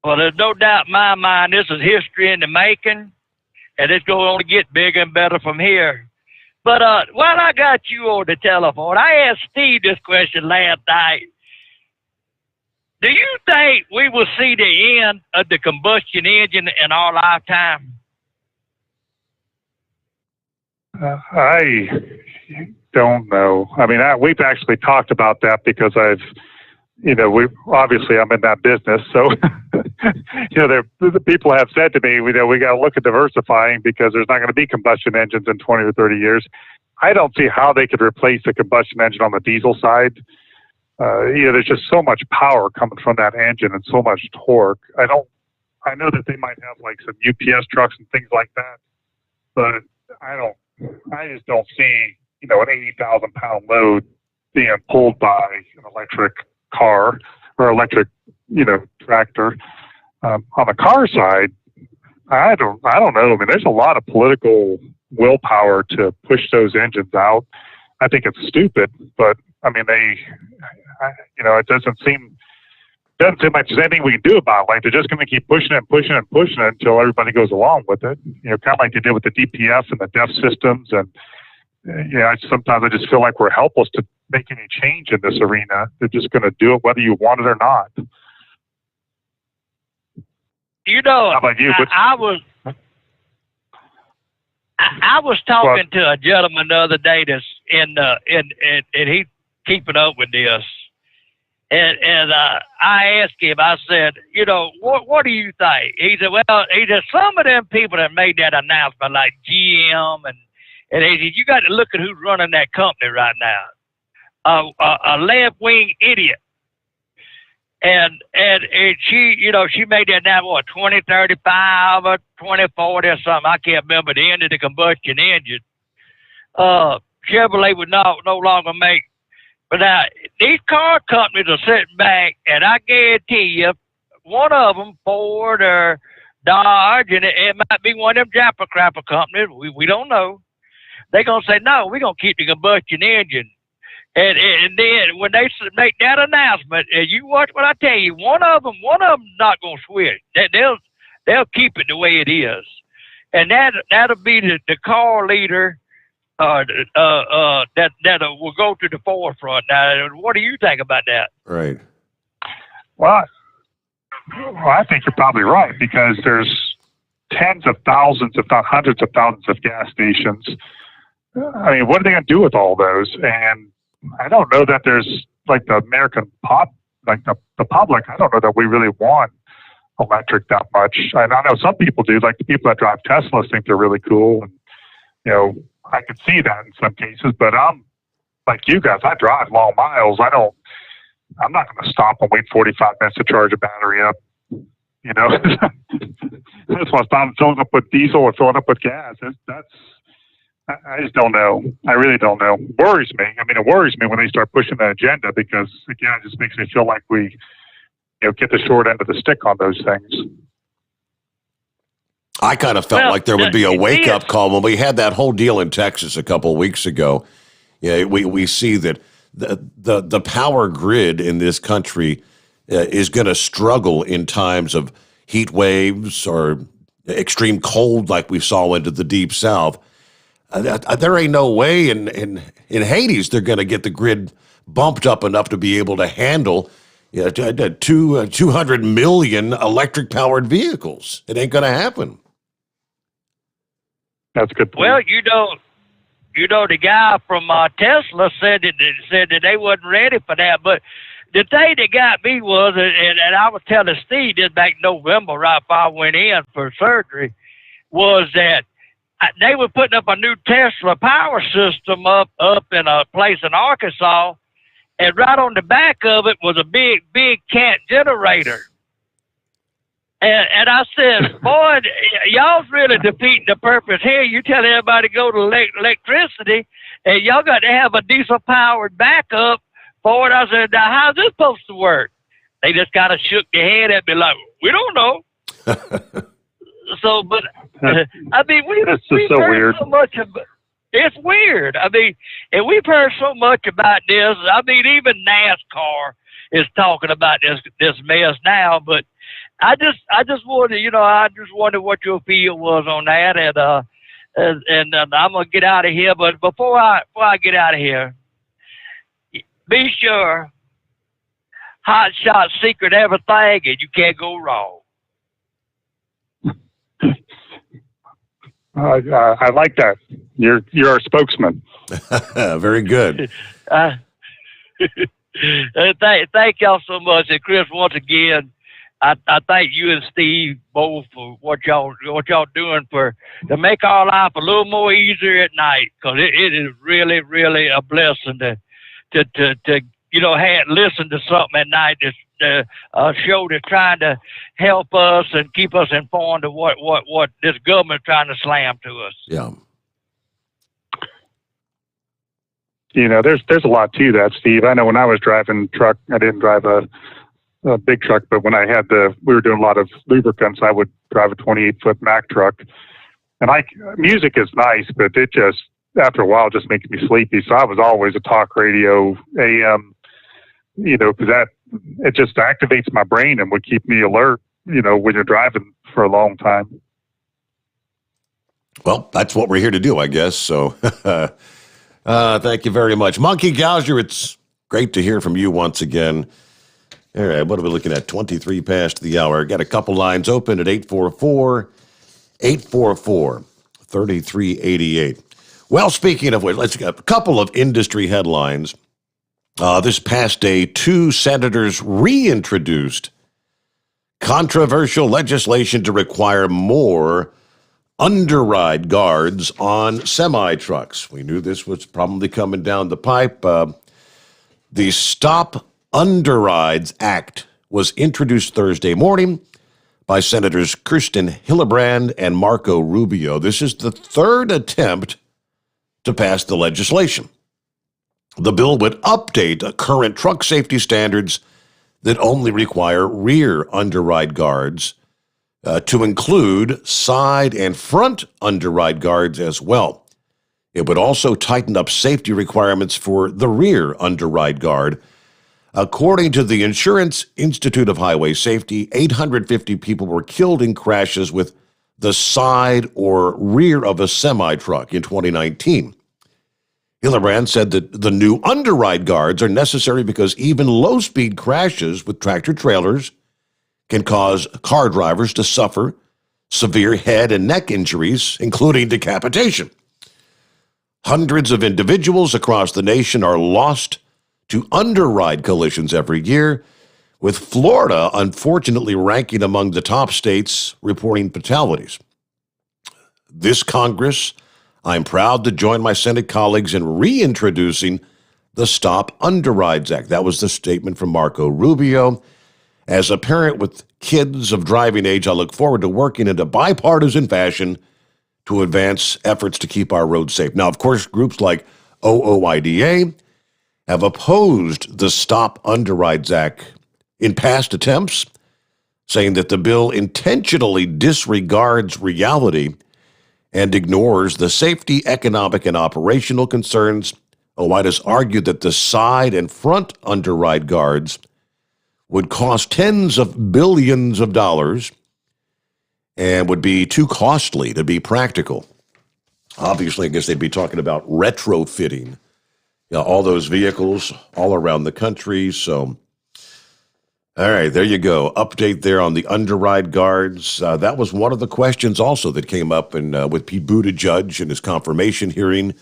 Well, there's no doubt in my mind this is history in the making, and it's going to only get bigger and better from here. But while I got you on the telephone, I asked Steve this question last night. Do you think we will see the end of the combustion engine in our lifetime? I don't know. I mean, we've actually talked about that because I'm in that business. So, the people have said to me, we got to look at diversifying because there's not going to be combustion engines in 20 or 30 years. I don't see how they could replace the combustion engine on the diesel side. There's just so much power coming from that engine and so much torque. I know that they might have like some UPS trucks and things like that, but I just don't see, an 80,000 pound load being pulled by an electric car or electric, tractor. On the car side, I don't know. I mean, there's a lot of political willpower to push those engines out. I think it's stupid, but I mean, it doesn't seem like there's anything we can do about it. Like, they're just going to keep pushing it until everybody goes along with it. Kind of like they did with the DPF and the DEF systems. And, sometimes I just feel like we're helpless to make any change in this arena. They're just going to do it whether you want it or not. How about you? I was talking to a gentleman the other day that's and he's keeping up with this. And I asked him, I said, what do you think? He said, some of them people that made that announcement, like GM, and he said, you got to look at who's running that company right now. A left-wing idiot. And she, she made that now, 2035 or 2040 or something. I can't remember the end of the combustion engine. Chevrolet would no longer make. But now, these car companies are sitting back, and I guarantee you, one of them, Ford or Dodge, and it might be one of them Japper-crapper companies, we don't know. They're going to say, no, we're going to keep the combustion engine. And then when they make that announcement, and you watch what I tell you, one of them not going to switch. They'll keep it the way it is. And that'll be the car leader that will go to the forefront. Now, what do you think about that? Right. Well, I think you're probably right, because there's tens of thousands, if not hundreds of thousands of gas stations. I mean, what are they going to do with all those? And I don't know that there's, like, the American the public, I don't know that we really want electric that much. I know some people do, like the people that drive Teslas think they're really cool. And, I could see that in some cases, but I'm like you guys, I drive long miles. I'm not going to stop and wait 45 minutes to charge a battery up. I just want to stop filling up with diesel or filling up with gas. I just don't know. I really don't know. It worries me. I mean, it worries me when they start pushing the agenda because, again, it just makes me feel like we, get the short end of the stick on those things. I kind of felt like there would be a wake-up call when we had that whole deal in Texas a couple of weeks ago. Yeah, we see that the power grid in this country is going to struggle in times of heat waves or extreme cold like we saw into the Deep South. There ain't no way in Hades they're going to get the grid bumped up enough to be able to handle 200 million electric-powered vehicles. It ain't going to happen. That's good point. Well, the guy from Tesla said that they wasn't ready for that. But the thing that got me was, and I was telling Steve this back in November, right before I went in for surgery, was that they were putting up a new Tesla power system up in a place in Arkansas, and right on the back of it was a big cat generator. And I said, boy, y'all's really defeating the purpose here. You tell everybody to go to electricity, and y'all got to have a diesel-powered backup for it. I said, now, how's this supposed to work? They just kind of shook their head at me like, we don't know. So, but, I mean, we've so heard weird. so much about it's weird. I mean, and we've heard so much about this. I mean, even NASCAR is talking about this mess now, but I just wonder, I just wonder what your feel was on that, and I'm gonna get out of here. But before I get out of here, be sure hot shot secret everything, and you can't go wrong. I like that. You're our spokesman. Very good. Thank y'all so much, and Chris, once again, I thank you and Steve both for what y'all doing to make our life a little more easier at night, because it is really, really a blessing to listen to something at night that's a show that's trying to help us and keep us informed of what this government trying to slam to us. Yeah. There's a lot to that, Steve. I know when I was driving truck, I didn't drive a big truck, but when we were doing a lot of lubricants, I would drive a 28-foot Mack truck. And music is nice, but it just, after a while, just makes me sleepy. So I was always a talk radio AM, because it just activates my brain and would keep me alert, when you're driving for a long time. Well, that's what we're here to do, I guess. So thank you very much. Monkey Gouger, it's great to hear from you once again. All right, what are we looking at? 23 past the hour. Got a couple lines open at 844-3388. Well, speaking of which, let's get a couple of industry headlines. This past day, 2 senators reintroduced controversial legislation to require more underride guards on semi-trucks. We knew this was probably coming down the pipe. The Stop Underrides Act was introduced Thursday morning by Senators Kirsten Hillebrand and Marco Rubio. This is the third attempt to pass the legislation. The bill would update current truck safety standards that only require rear underride guards to include side and front underride guards as well. It would also tighten up safety requirements for the rear underride guard. According to the Insurance Institute of Highway Safety, 850 people were killed in crashes with the side or rear of a semi-truck in 2019. Hillebrand said that the new underride guards are necessary because even low-speed crashes with tractor-trailers can cause car drivers to suffer severe head and neck injuries, including decapitation. Hundreds of individuals across the nation are lost to underride collisions every year, with Florida unfortunately ranking among the top states reporting fatalities. This Congress, I'm proud to join my Senate colleagues in reintroducing the Stop Underrides Act. That was the statement from Marco Rubio. As a parent with kids of driving age, I look forward to working in a bipartisan fashion to advance efforts to keep our roads safe. Now, of course, groups like OOIDA have opposed the Stop Underrides Act in past attempts, saying that the bill intentionally disregards reality and ignores the safety, economic, and operational concerns. OOIDA argued that the side and front underride guards would cost tens of billions of dollars and would be too costly to be practical. Obviously, I guess they'd be talking about retrofitting all those vehicles all around the country. So, all right, there you go. Update there on the underride guards. That was one of the questions also that came up with Pete Buttigieg in his confirmation hearing.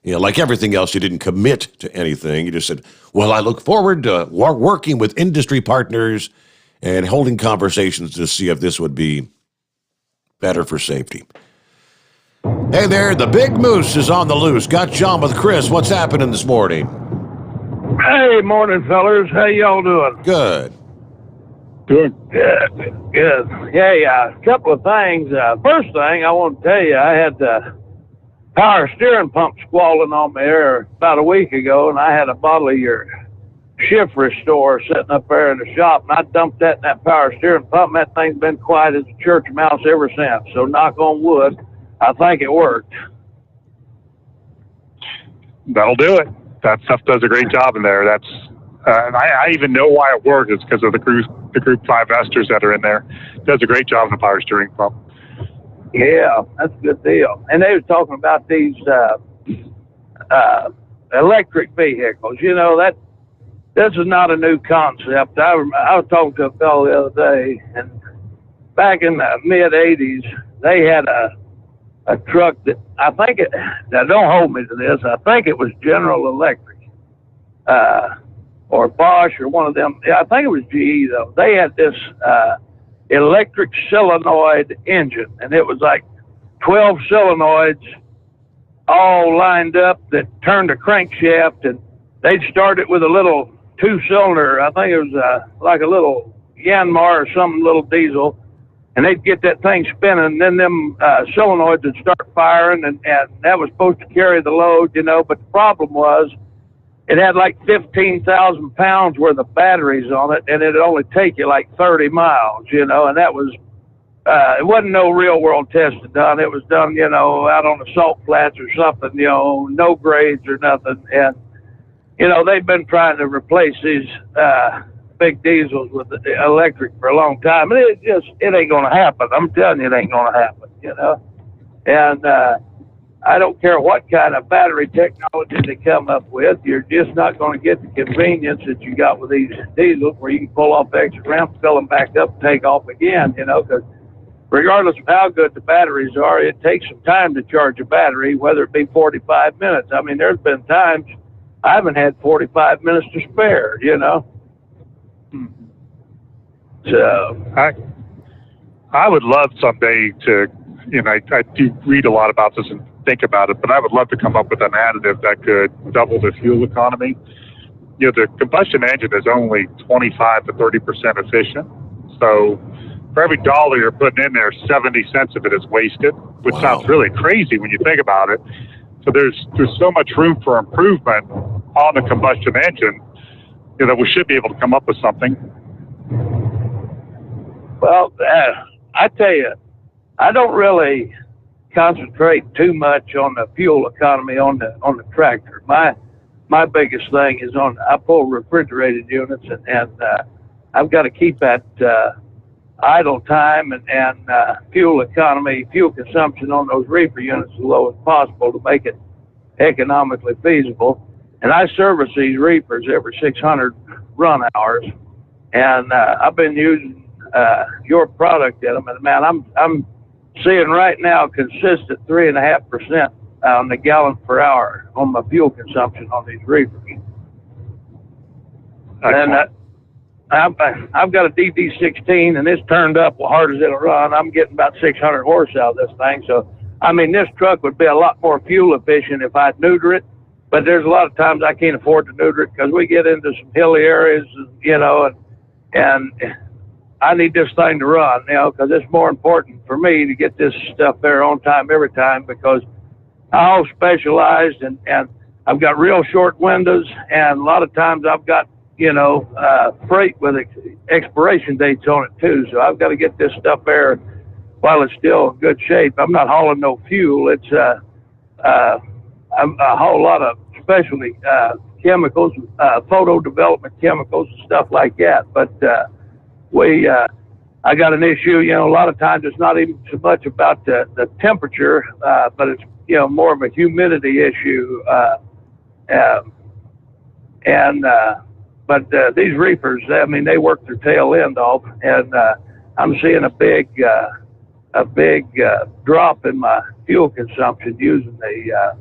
Like everything else, he didn't commit to anything. He just said, well, I look forward to working with industry partners and holding conversations to see if this would be better for safety. Hey there, the Big Moose is on the loose. Got John with Chris. What's happening this morning? Hey, morning, fellas. How y'all doing? Good. Good. Good. Hey, a couple of things. First thing, I want to tell you, I had the power steering pump squalling on me there about a week ago, and I had a bottle of your shift restore sitting up there in the shop, and I dumped that in that power steering pump, and that thing's been quiet as a church mouse ever since. So knock on wood, I think it worked. That'll do it. That stuff does a great job in there. That's and I even know why it works. It's because of the Group 5 esters that are in there. It does a great job in the power steering pump. Yeah, that's a good deal. And they were talking about these electric vehicles. You know, this is not a new concept. I was talking to a fellow the other day, and back in the mid '80s, they had a truck that I think it. Now, don't hold me to this. I think it was General Electric, or Bosch, or one of them. I think it was GE though. They had this electric solenoid engine, and it was like 12 solenoids all lined up that turned a crankshaft, and they'd start it with a little 2-cylinder. I think it was like a little Yanmar or some little diesel, and they'd get that thing spinning, and then them solenoids would start firing, and that was supposed to carry the load, but the problem was it had like 15,000 pounds worth of batteries on it, and it'd only take you like 30 miles, and that was, it wasn't no real world testing done. It was done, out on the salt flats or something, no grades or nothing. And, they've been trying to replace these big diesels with the electric for a long time. And it ain't going to happen. I'm telling you, it ain't going to happen, And I don't care what kind of battery technology they come up with, you're just not going to get the convenience that you got with these diesels where you can pull off extra ramps, fill them back up, and take off again, because regardless of how good the batteries are, it takes some time to charge a battery, whether it be 45 minutes. I mean, there's been times I haven't had 45 minutes to spare, So I would love someday to, I do read a lot about this and think about it, but I would love to come up with an additive that could double the fuel economy. The combustion engine is only 25 to 30% efficient. So for every dollar you're putting in there, 70 cents of it is wasted, which sounds really crazy when you think about it. So there's so much room for improvement on the combustion engine, that we should be able to come up with something. Well, I tell you, I don't really concentrate too much on the fuel economy on the tractor. My biggest thing is I pull refrigerated units, and I've got to keep that idle time and fuel consumption on those reefer units as low as possible to make it economically feasible. And I service these reefers every 600 run hours, and I've been using your product in them, and man, I'm seeing right now consistent 3.5% on the gallon per hour on my fuel consumption on these reefers. And I've got a DD16, and it's turned up as hard as it'll run. I'm getting about 600 horse out of this thing. So, I mean, this truck would be a lot more fuel efficient if I'd neuter it. But there's a lot of times I can't afford to neuter it because we get into some hilly areas, and I need this thing to run, because it's more important for me to get this stuff there on time every time, because I'm all specialized, and I've got real short windows, and a lot of times I've got, freight with expiration dates on it too. So I've got to get this stuff there while it's still in good shape. I'm not hauling no fuel. It's a whole lot of specialty chemicals, photo development chemicals and stuff like that. But I got an issue, a lot of times it's not even so much about the temperature, but it's, more of a humidity issue. But these reefers, they work their tail end off, and I'm seeing a big drop in my fuel consumption using the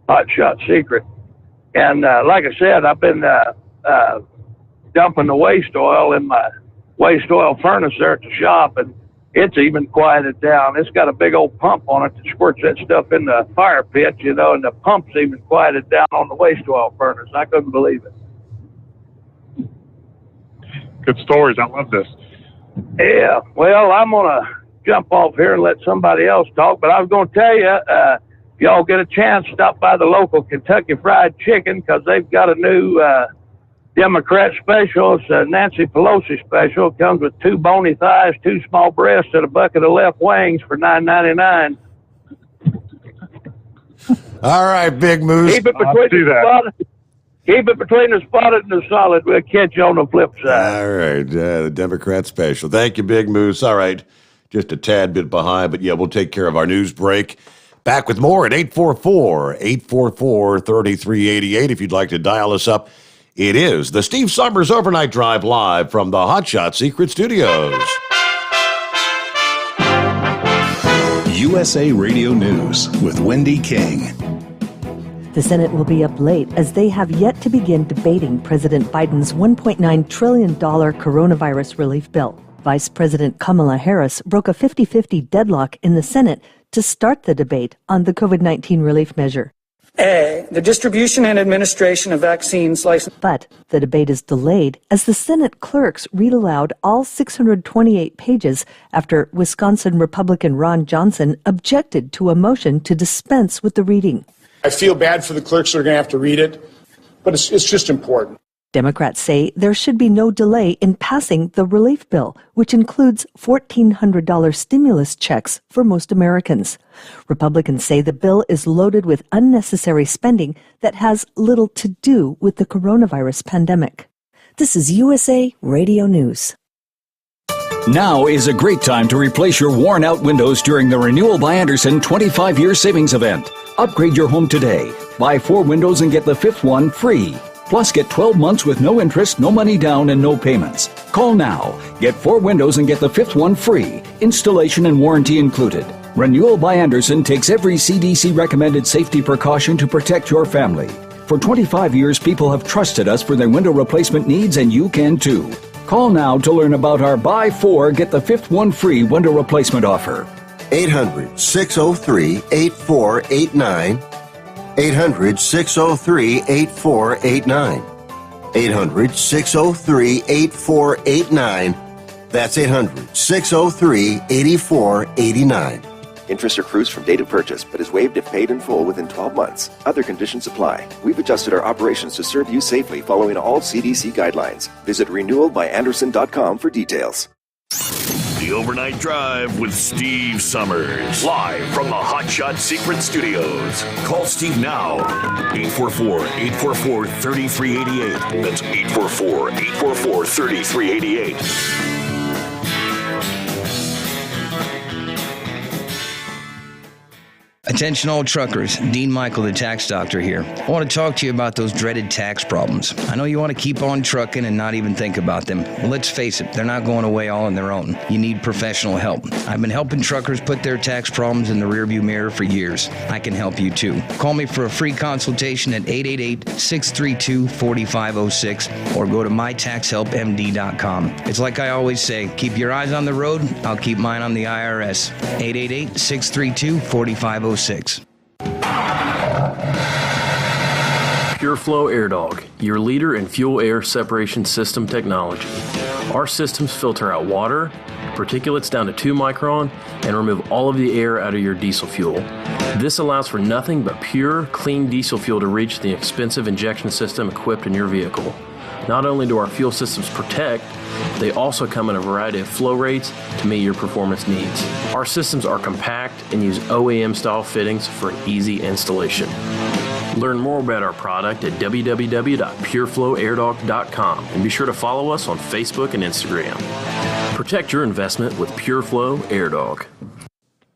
Hot Shot Secret. And like I said, I've been dumping the waste oil in my waste oil furnace there at the shop, and it's even quieted down. It's got a big old pump on it that squirts that stuff in the fire pit, and the pump's even quieted down on the waste oil furnace. I couldn't believe it. Good stories. I love this. Yeah. Well, I'm going to jump off here and let somebody else talk, but I was going to tell you, if y'all get a chance, stop by the local Kentucky Fried Chicken, because they've got a new Democrat special. It's a Nancy Pelosi special. It comes with 2 bony thighs, 2 small breasts, and a bucket of left wings for $9.99. All right, Big Moose. Keep it between the spotted and the solid. We'll catch you on the flip side. All right, the Democrat special. Thank you, Big Moose. All right, just a tad bit behind, but yeah, we'll take care of our news break. Back with more at 844-844-3388 if you'd like to dial us up It is the Steve Sommers Overnight Drive live from the Hot Shot Secret Studios. USA Radio News with Wendy King. The Senate will be up late as they have yet to begin debating President Biden's $1.9 trillion coronavirus relief bill. Vice President Kamala Harris broke a 50-50 deadlock in the Senate to start the debate on the COVID-19 relief measure. A, the distribution and administration of vaccines licensed. But the debate is delayed as the Senate clerks read aloud all 628 pages after Wisconsin Republican Ron Johnson objected to a motion to dispense with the reading. I feel bad for the clerks that are going to have to read it, but it's just important. Democrats say there should be no delay in passing the relief bill, which includes $1,400 stimulus checks for most Americans. Republicans say the bill is loaded with unnecessary spending that has little to do with the coronavirus pandemic. This is USA Radio News. Now is a great time to replace your worn-out windows during the Renewal by Andersen 25-year savings event. Upgrade your home today. Buy 4 windows and get the 5th one free. Plus, get 12 months with no interest, no money down, and no payments. Call now. Get 4 windows and get the 5th one free. Installation and warranty included. Renewal by Andersen takes every CDC-recommended safety precaution to protect your family. For 25 years, people have trusted us for their window replacement needs, and you can too. Call now to learn about our Buy 4, Get the 5th one free window replacement offer. 800-603-8489. 800-603-8489. 800-603-8489. That's 800-603-8489. Interest accrues from date of purchase, but is waived if paid in full within 12 months. Other conditions apply. We've adjusted our operations to serve you safely following all CDC guidelines. Visit renewalbyandersen.com for details. The Overnight Drive with Steve Sommers. Live from the Hot Shot Secret Studios. Call Steve now. 844-844-3388. That's 844-844-3388. Attention all truckers, Dean Michael, the tax doctor here. I want to talk to you about those dreaded tax problems. I know you want to keep on trucking and not even think about them. Well, let's face it, they're not going away all on their own. You need professional help. I've been helping truckers put their tax problems in the rearview mirror for years. I can help you too. Call me for a free consultation at 888-632-4506 or go to mytaxhelpmd.com. It's like I always say, keep your eyes on the road, I'll keep mine on the IRS. 888-632-4506. Pure Flow Air Dog, your leader in fuel air separation system technology. Our systems filter out water, particulates down to 2 micron, and remove all of the air out of your diesel fuel. This allows for nothing but pure, clean diesel fuel to reach the expensive injection system equipped in your vehicle. Not only do our fuel systems protect, they also come in a variety of flow rates to meet your performance needs. Our systems are compact and use OEM-style fittings for easy installation. Learn more about our product at www.pureflowairdog.com and be sure to follow us on Facebook and Instagram. Protect your investment with Pure Flow Air Dog.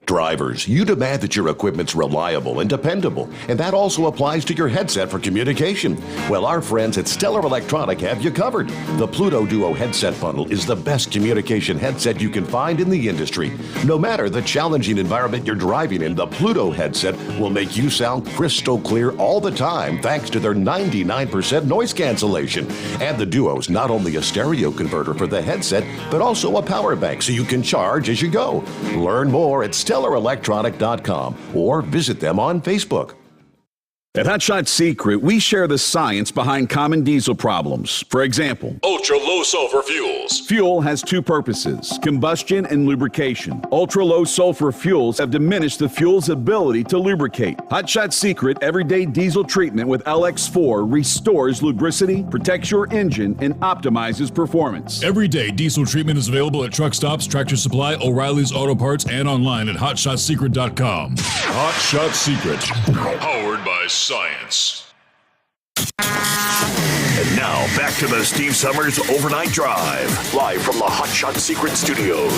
Drivers, you demand that your equipment's reliable and dependable, and that also applies to your headset for communication. Well, our friends at Stellar Electronic have you covered. The Pluto Duo headset bundle is the best communication headset you can find in the industry. No matter the challenging environment you're driving in, the Pluto headset will make you sound crystal clear all the time thanks to their 99% noise cancellation. And the Duo's not only a stereo converter for the headset, but also a power bank so you can charge as you go. Learn more at StellarElectronic.com or visit them on Facebook. At Hot Shot Secret, we share the science behind common diesel problems. For example, ultra-low sulfur fuels. Fuel has 2 purposes, combustion and lubrication. Ultra-low sulfur fuels have diminished the fuel's ability to lubricate. Hot Shot Secret Everyday Diesel Treatment with LX4 restores lubricity, protects your engine, and optimizes performance. Everyday diesel treatment is available at truck stops, Tractor Supply, O'Reilly's Auto Parts, and online at HotShotSecret.com. Hot Shot Secret, powered by science. And now, back to the Steve Sommers Overnight Drive, live from the Hot Shot Secret Studios.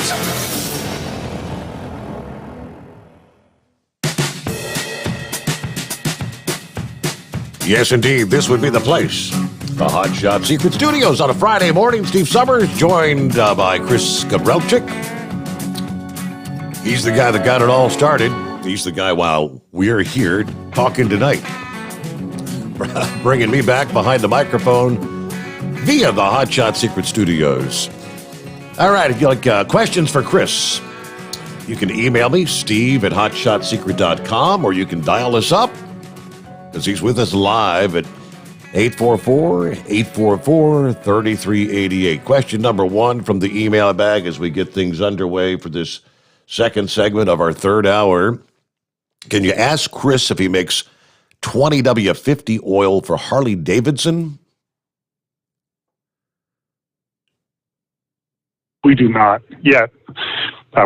Yes, indeed, this would be the place. The Hot Shot Secret Studios on a Friday morning. Steve Summers, joined by Chris Gabrelcik. He's the guy that got it all started. He's the guy while we're here talking tonight. Bringing me back behind the microphone via the Hot Shot Secret Studios. All right, if you like questions for Chris, you can email me, steve@hotshotsecret.com, or you can dial us up, because he's with us live at 844-844-3388. Question number one from the email bag as we get things underway for this second segment of our third hour. Can you ask Chris if he makes 20W50 oil for Harley Davidson? We do not yet.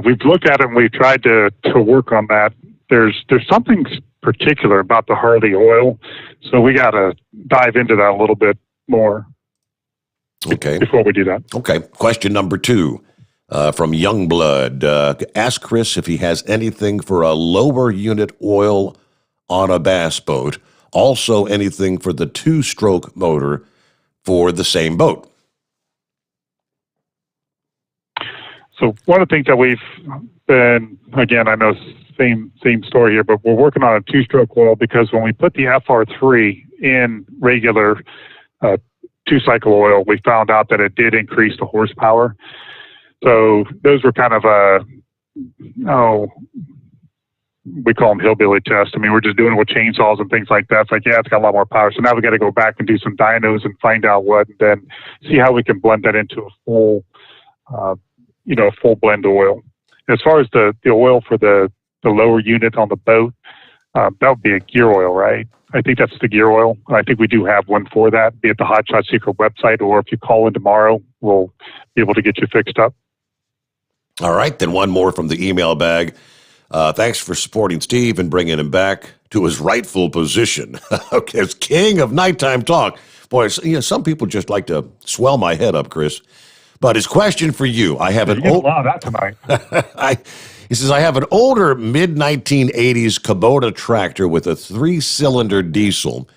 We've looked at it and we've tried to work on that. There's something particular about the Harley oil, so we got to dive into that a little bit more. Okay. Before we do that. Okay. Question number two from Youngblood. Ask Chris if he has anything for a lower unit oil on a bass boat. Also anything for the two-stroke motor for the same boat. So one of the things that we've been, again, I know same story here, but we're working on a two-stroke oil because when we put the FR3 in regular two-cycle oil, we found out that it did increase the horsepower. So those were kind of we call them hillbilly tests. I mean, we're just doing it with chainsaws and things like that. It's like, yeah, it's got a lot more power. So now we got to go back and do some dynos and find out what, and then see how we can blend that into a full blend oil. As far as the oil for the lower unit on the boat, that would be a gear oil, right? I think that's the gear oil. I think we do have one for that, be it the Hot Shot Secret website, or if you call in tomorrow, we'll be able to get you fixed up. All right, then one more from the email bag. Thanks for supporting Steve and bringing him back to his rightful position. Okay, as king of nighttime talk. Boy, some people just like to swell my head up, Chris. But his question for you, I have an old... a lot of that tonight. He says, I have an older mid-1980s Kubota tractor with a 3-cylinder diesel.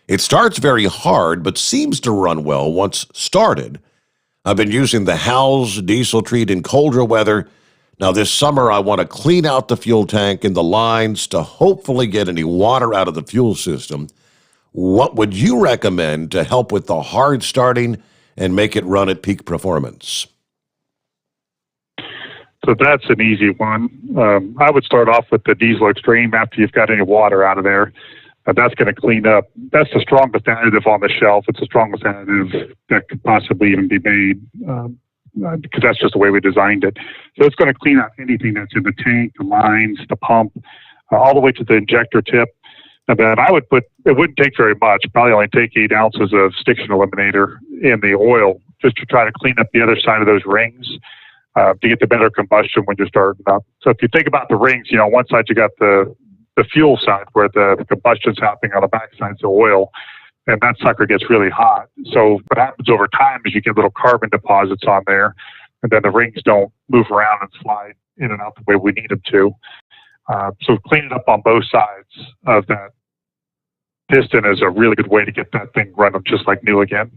It starts very hard, but seems to run well once started. I've been using the Howes diesel treat in colder weather. Now this summer, I want to clean out the fuel tank and the lines to hopefully get any water out of the fuel system. What would you recommend to help with the hard starting and make it run at peak performance? So that's an easy one. I would start off with the Diesel Extreme after you've got any water out of there. That's going to clean up. That's the strongest additive on the shelf. It's the strongest additive that could possibly even be made because that's just the way we designed it. So it's going to clean out anything that's in the tank, the lines, the pump, all the way to the injector tip. And then I would it wouldn't take very much, probably only take 8 ounces of Stiction Eliminator in the oil just to try to clean up the other side of those rings to get the better combustion when you're starting up. So if you think about the rings, on one side you got the fuel side where the combustion's happening, on the back side's the oil, and that sucker gets really hot. So what happens over time is you get little carbon deposits on there, and then the rings don't move around and slide in and out the way we need them to. So cleaning up on both sides of that piston is a really good way to get that thing running just like new again.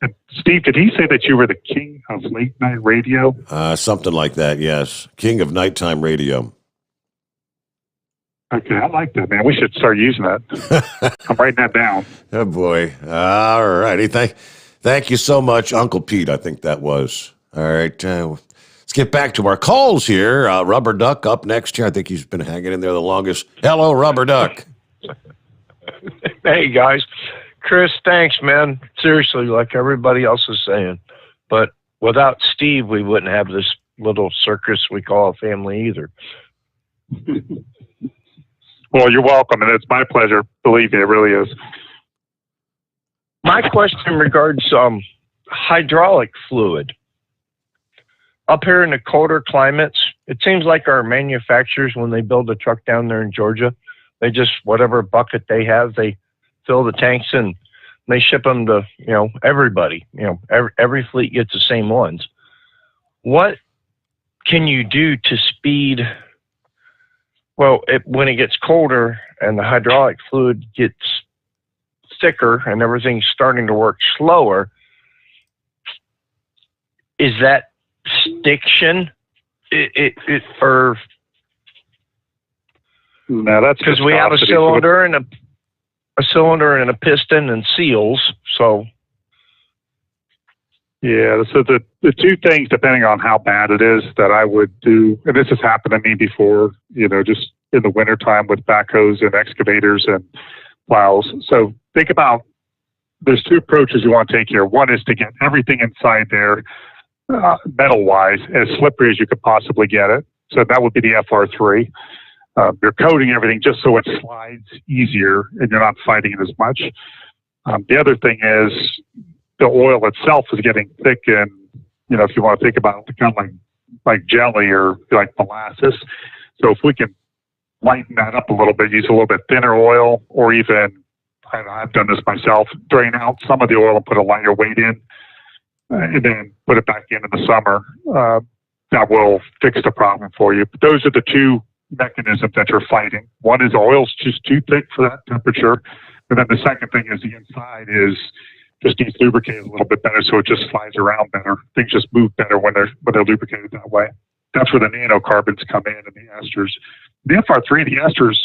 And Steve, did he say that you were the king of late night radio? Something like that, yes. King of nighttime radio. Okay, I like that, man. We should start using that. I'm writing that down. Oh, boy. All righty. Thank you so much, Uncle Pete, I think that was. All right. Let's get back to our calls here. Rubber Duck up next here. I think he's been hanging in there the longest. Hello, Rubber Duck. Hey, guys. Chris, thanks, man. Seriously, like everybody else is saying. But without Steve, we wouldn't have this little circus we call a family either. Well, you're welcome, and it's my pleasure. Believe me, it really is. My question regards hydraulic fluid. Up here in the colder climates, it seems like our manufacturers, when they build a truck down there in Georgia, they just, whatever bucket they have, they fill the tanks and they ship them to, everybody. Every fleet gets the same ones. What can you do to speed, when it gets colder and the hydraulic fluid gets thicker and everything's starting to work slower, is that stiction? Or no, that's because we have a cylinder and a piston and seals. So yeah, so the two things, depending on how bad it is, that I would do, and this has happened to me before, just in the wintertime with backhoes and excavators and plows. So think about, there's two approaches you want to take here. One is to get everything inside there, metal-wise, as slippery as you could possibly get it. So that would be the FR3. You're coating everything just so it slides easier and you're not fighting it as much. The other thing is the oil itself is getting thick, and if you want to think about it, kind of like jelly or like molasses. So if we can lighten that up a little bit, use a little bit thinner oil, or even, I've done this myself, drain out some of the oil and put a lighter weight in, and then put it back in the summer. That will fix the problem for you. But those are the two mechanisms that you're fighting. One is oil's just too thick for that temperature, and then the second thing is the inside just needs lubricated a little bit better, so it just slides around better. Things just move better when they're lubricated that way. That's where the nanocarbons come in and the esters. The FR3, the esters,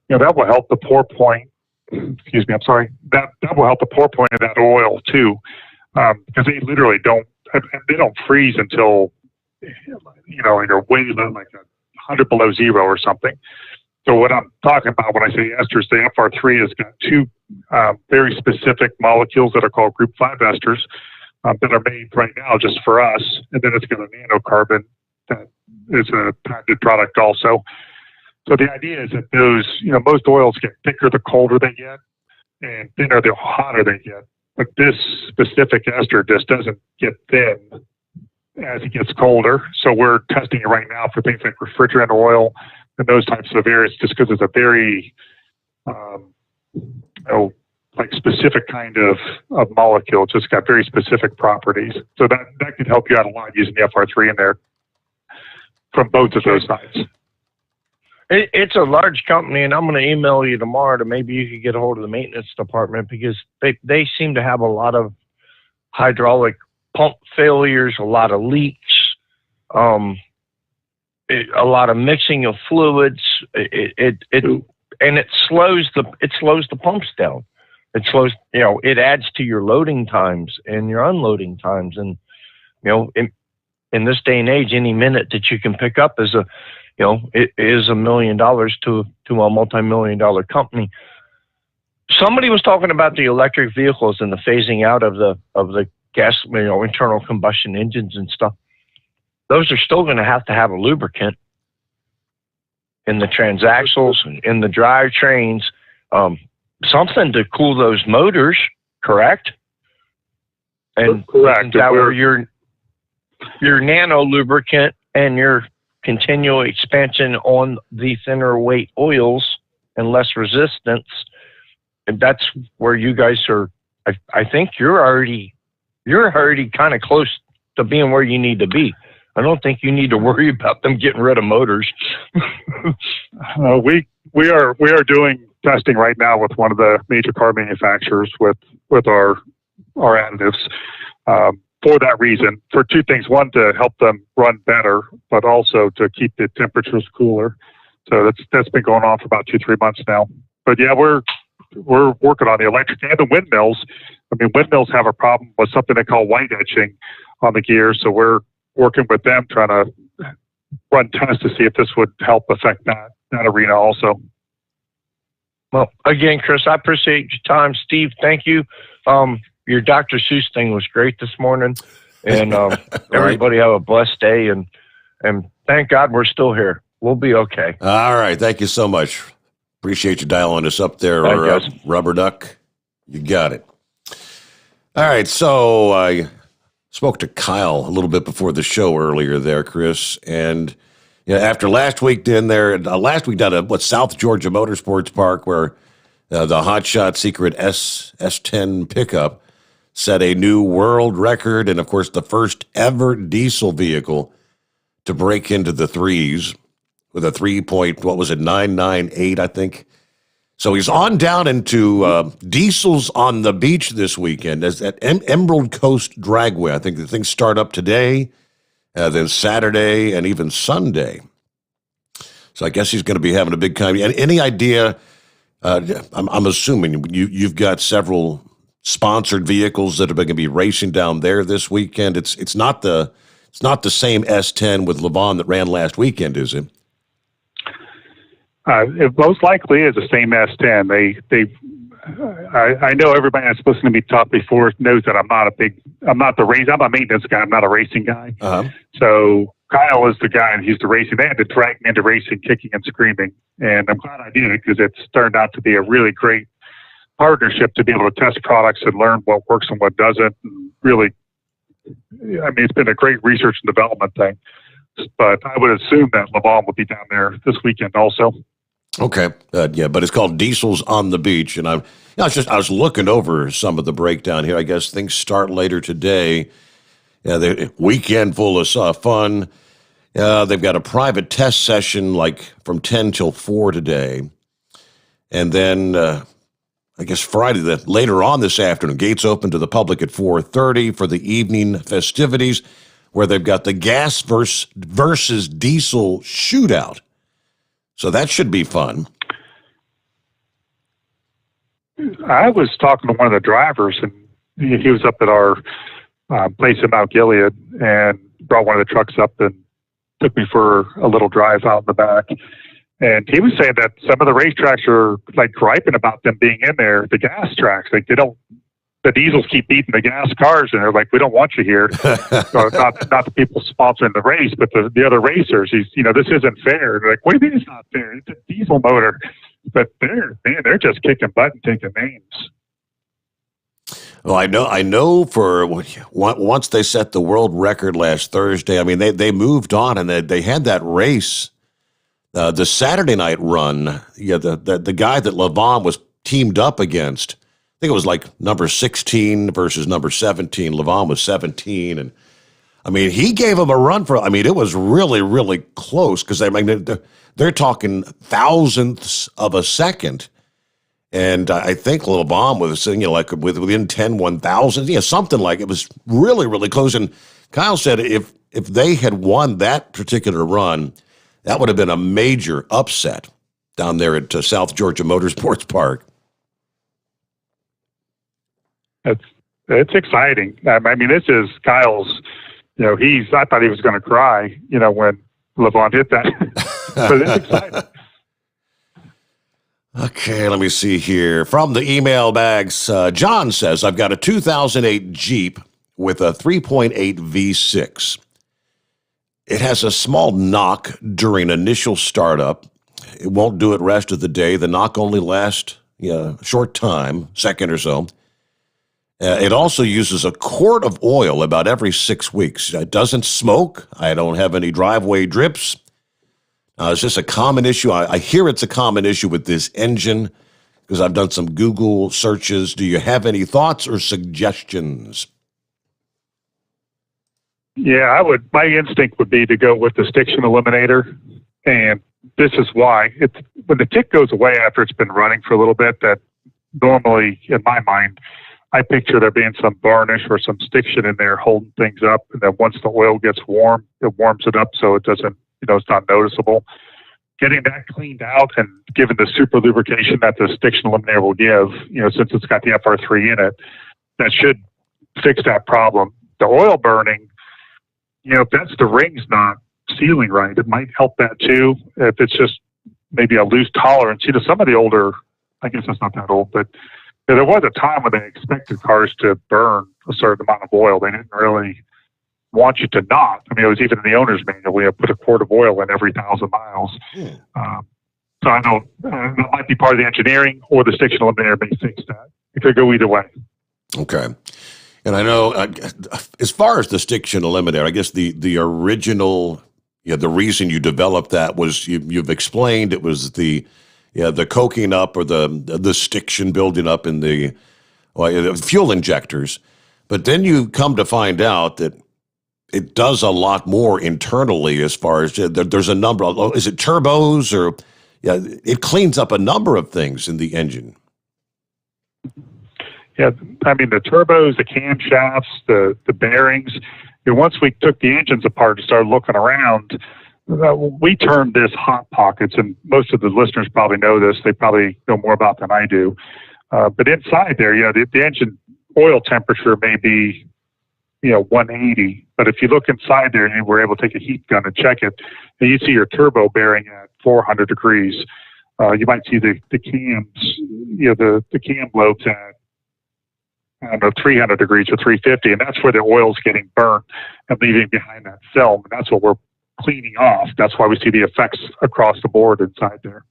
that will help the pour point. Excuse me, I'm sorry. That will help the pour point of that oil too, because they literally don't freeze until you're way low, like 100 below zero or something. So what I'm talking about when I say esters, the FR3 has got two very specific molecules that are called group 5 esters that are made right now just for us. And then it's got a nanocarbon that is a patented product also. So the idea is that those, most oils get thicker the colder they get, and thinner the hotter they get. But this specific ester just doesn't get thin as it gets colder. So we're testing it right now for things like refrigerant oil and those types of areas, just because it's a very, specific kind of molecule. It's just got very specific properties. So that could help you out a lot using the FR3 in there from both of those sides. It's a large company, and I'm going to email you tomorrow to maybe you could get a hold of the maintenance department, because they seem to have a lot of hydraulic pump failures, a lot of leaks, a lot of mixing of fluids. It slows the pumps down. It slows, it adds to your loading times and your unloading times. And, in this day and age, any minute that you can pick up is it is $1 million to a multi-million-dollar company. Somebody was talking about the electric vehicles and the phasing out of the gas, internal combustion engines and stuff. Those are still going to have a lubricant in the transaxles and in the drivetrains, something to cool those motors, correct? And correct. That where your nano lubricant and your continual expansion on the thinner weight oils and less resistance, and that's where you guys are. I think you're already kind of close to being where you need to be. I don't think you need to worry about them getting rid of motors. We are doing testing right now with one of the major car manufacturers with our additives for that reason, for two things. One, to help them run better, but also to keep the temperatures cooler. So that's been going on for about 2-3 months now. But yeah, we're working on the electric and the windmills. I mean, windmills have a problem with something they call white etching on the gears. So we're working with them, trying to run tests to see if this would help affect that arena also. Well, again, Chris, I appreciate your time. Steve, thank you. Your Dr. Seuss thing was great this morning, and everybody have a blessed day, and thank God we're still here. We'll be okay. All right. Thank you so much. Appreciate you dialing us up there, Rubber Duck. You got it. All right. So I spoke to Kyle a little bit before the show earlier there, Chris, and after last week down at South Georgia Motorsports Park, where the Hot Shot Secret S10 pickup set a new world record, and of course the first ever diesel vehicle to break into the threes with a 3.998, I think. So he's on down into Diesel's on the beach this weekend. As at Emerald Coast Dragway. I think the things start up today, then Saturday, and even Sunday. So I guess he's going to be having a big time. And any idea? I'm assuming you've got several sponsored vehicles that are going to be racing down there this weekend. It's not the same S10 with Levon that ran last weekend, is it? It most likely is the same S10. I know everybody that's listened to me talk before knows that I'm a maintenance guy. I'm not a racing guy. Uh-huh. So Kyle is the guy, and he's the racing. They had to drag me into racing, kicking and screaming. And I'm glad I did it because it's turned out to be a really great partnership to be able to test products and learn what works and what doesn't. And really, it's been a great research and development thing. But I would assume that Levon will be down there this weekend also. Okay, yeah, but it's called Diesel's on the Beach, and I was looking over some of the breakdown here. I guess things start later today. Yeah, the weekend full of fun. They've got a private test session like from 10 till 4 today, and then I guess Friday, later on this afternoon, gates open to the public at 4:30 for the evening festivities, where they've got the gas versus diesel shootout. So that should be fun. I was talking to one of the drivers, and he was up at our place in Mount Gilead and brought one of the trucks up and took me for a little drive out in the back. And he was saying that some of the racetracks are like griping about them being in there, the gas tracks. Like the diesels keep beating the gas cars, and they're like, we don't want you here. So not the people sponsoring the race, but the other racers. This isn't fair. They're like, what do you mean it's not fair? It's a diesel motor. But they're just kicking butt and taking names. Well, I know for once they set the world record last Thursday. I mean, they moved on, and they had that race, the Saturday night run. Yeah, the guy that Levon was teamed up against. I think it was like number 16 versus number 17. Levon was 17. And I mean, he gave him a run it was really, really close because they're talking thousandths of a second. And I think Levon was, like within 10 1,000, something like it was really, really close. And Kyle said if they had won that particular run, that would have been a major upset down there at South Georgia Motorsports Park. It's exciting. I mean, this is Kyle's. I thought he was going to cry. When Levon hit that, but it's exciting. Okay, let me see here from the email bags. John says I've got a 2008 Jeep with a 3.8 V6. It has a small knock during initial startup. It won't do it rest of the day. The knock only lasts a short time, second or so. It also uses a quart of oil about every 6 weeks. It doesn't smoke. I don't have any driveway drips. It's just a common issue. I hear it's a common issue with this engine because I've done some Google searches. Do you have any thoughts or suggestions? Yeah, my instinct would be to go with the stiction eliminator. And this is why. When the tick goes away after it's been running for a little bit, that normally, in my mind, I picture there being some varnish or some stiction in there holding things up. And then once the oil gets warm, it warms it up so it doesn't, it's not noticeable. Getting that cleaned out and given the super lubrication that the stiction eliminator will give, since it's got the FR3 in it, that should fix that problem. The oil burning, if that's the rings not sealing right, it might help that too. If it's just maybe a loose tolerance. Some of the older, I guess it's not that old, but there was a time when they expected cars to burn a certain amount of oil. They didn't really want you to not. It was even in the owner's manual. We have put a quart of oil in every 1,000 miles. So I know that might be part of the engineering, or the stiction eliminator may fix that. It could go either way. Okay. And I know, as far as the stiction eliminator, I guess the original, the reason you developed that was you've explained it was the coking up or the stiction building up in the fuel injectors. But then you come to find out that it does a lot more internally as far as there's a number of, is it turbos or, yeah, it cleans up a number of things in the engine. Yeah, I mean, the turbos, the camshafts, the bearings. Once we took the engines apart and started looking around, we termed this hot pockets, and most of the listeners probably know this. They probably know more about than I do. But inside there, the engine oil temperature may be, 180. But if you look inside there and you were able to take a heat gun and check it, and you see your turbo bearing at 400 degrees, you might see the cams, the cam lobes at, 300 degrees or 350, and that's where the oil's getting burnt and leaving behind that film. And that's what we're cleaning off. That's why we see the effects across the board inside there.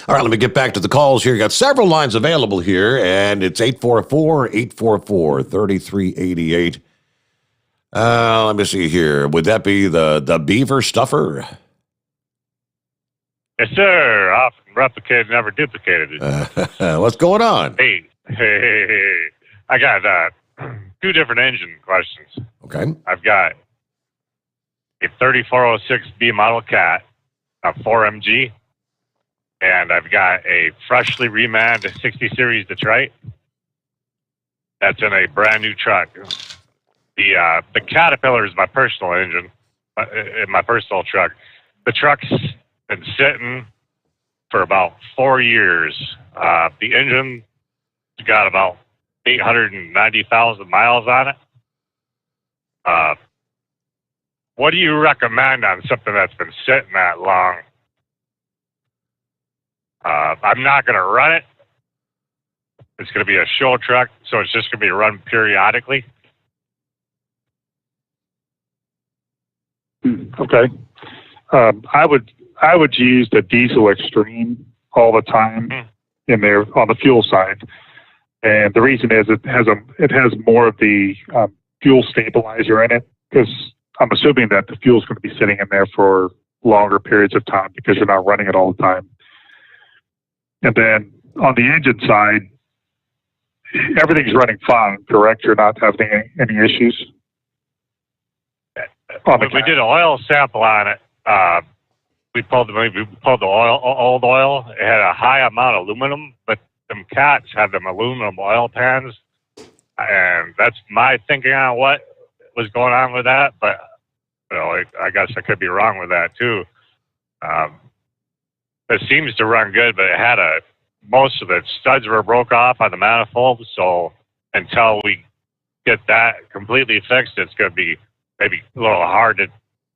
All right, let me get back to the calls here. Got several lines available here, and it's 844-844-3388. Let me see here. Would that be the beaver stuffer? Yes, sir. Often replicated, never duplicated. What's going on? Hey. I got two different engine questions. Okay. I've got a 3406B model cat, a 4MG, and I've got a freshly remanned 60 series Detroit. That's in a brand new truck. The Caterpillar is my personal engine, in my personal truck. The truck's been sitting for about 4 years. The engine got about 890,000 miles on it. What do you recommend on something that's been sitting that long? I'm not going to run it. It's going to be a show truck, so it's just going to be run periodically. Okay. I would use the diesel extreme all the time in there on the fuel side. And the reason is it has more of the fuel stabilizer in it, because I'm assuming that the fuel is going to be sitting in there for longer periods of time because you're not running it all the time. And then on the engine side, everything's running fine, correct? You're not having any issues? We did an oil sample on it. We pulled the old oil. It had a high amount of aluminum, but them cats had them aluminum oil pans, and that's my thinking on what was going on with that. But I guess I could be wrong with that too. It seems to run good, but it had most of the studs were broke off on the manifold. So until we get that completely fixed, it's going to be maybe a little hard to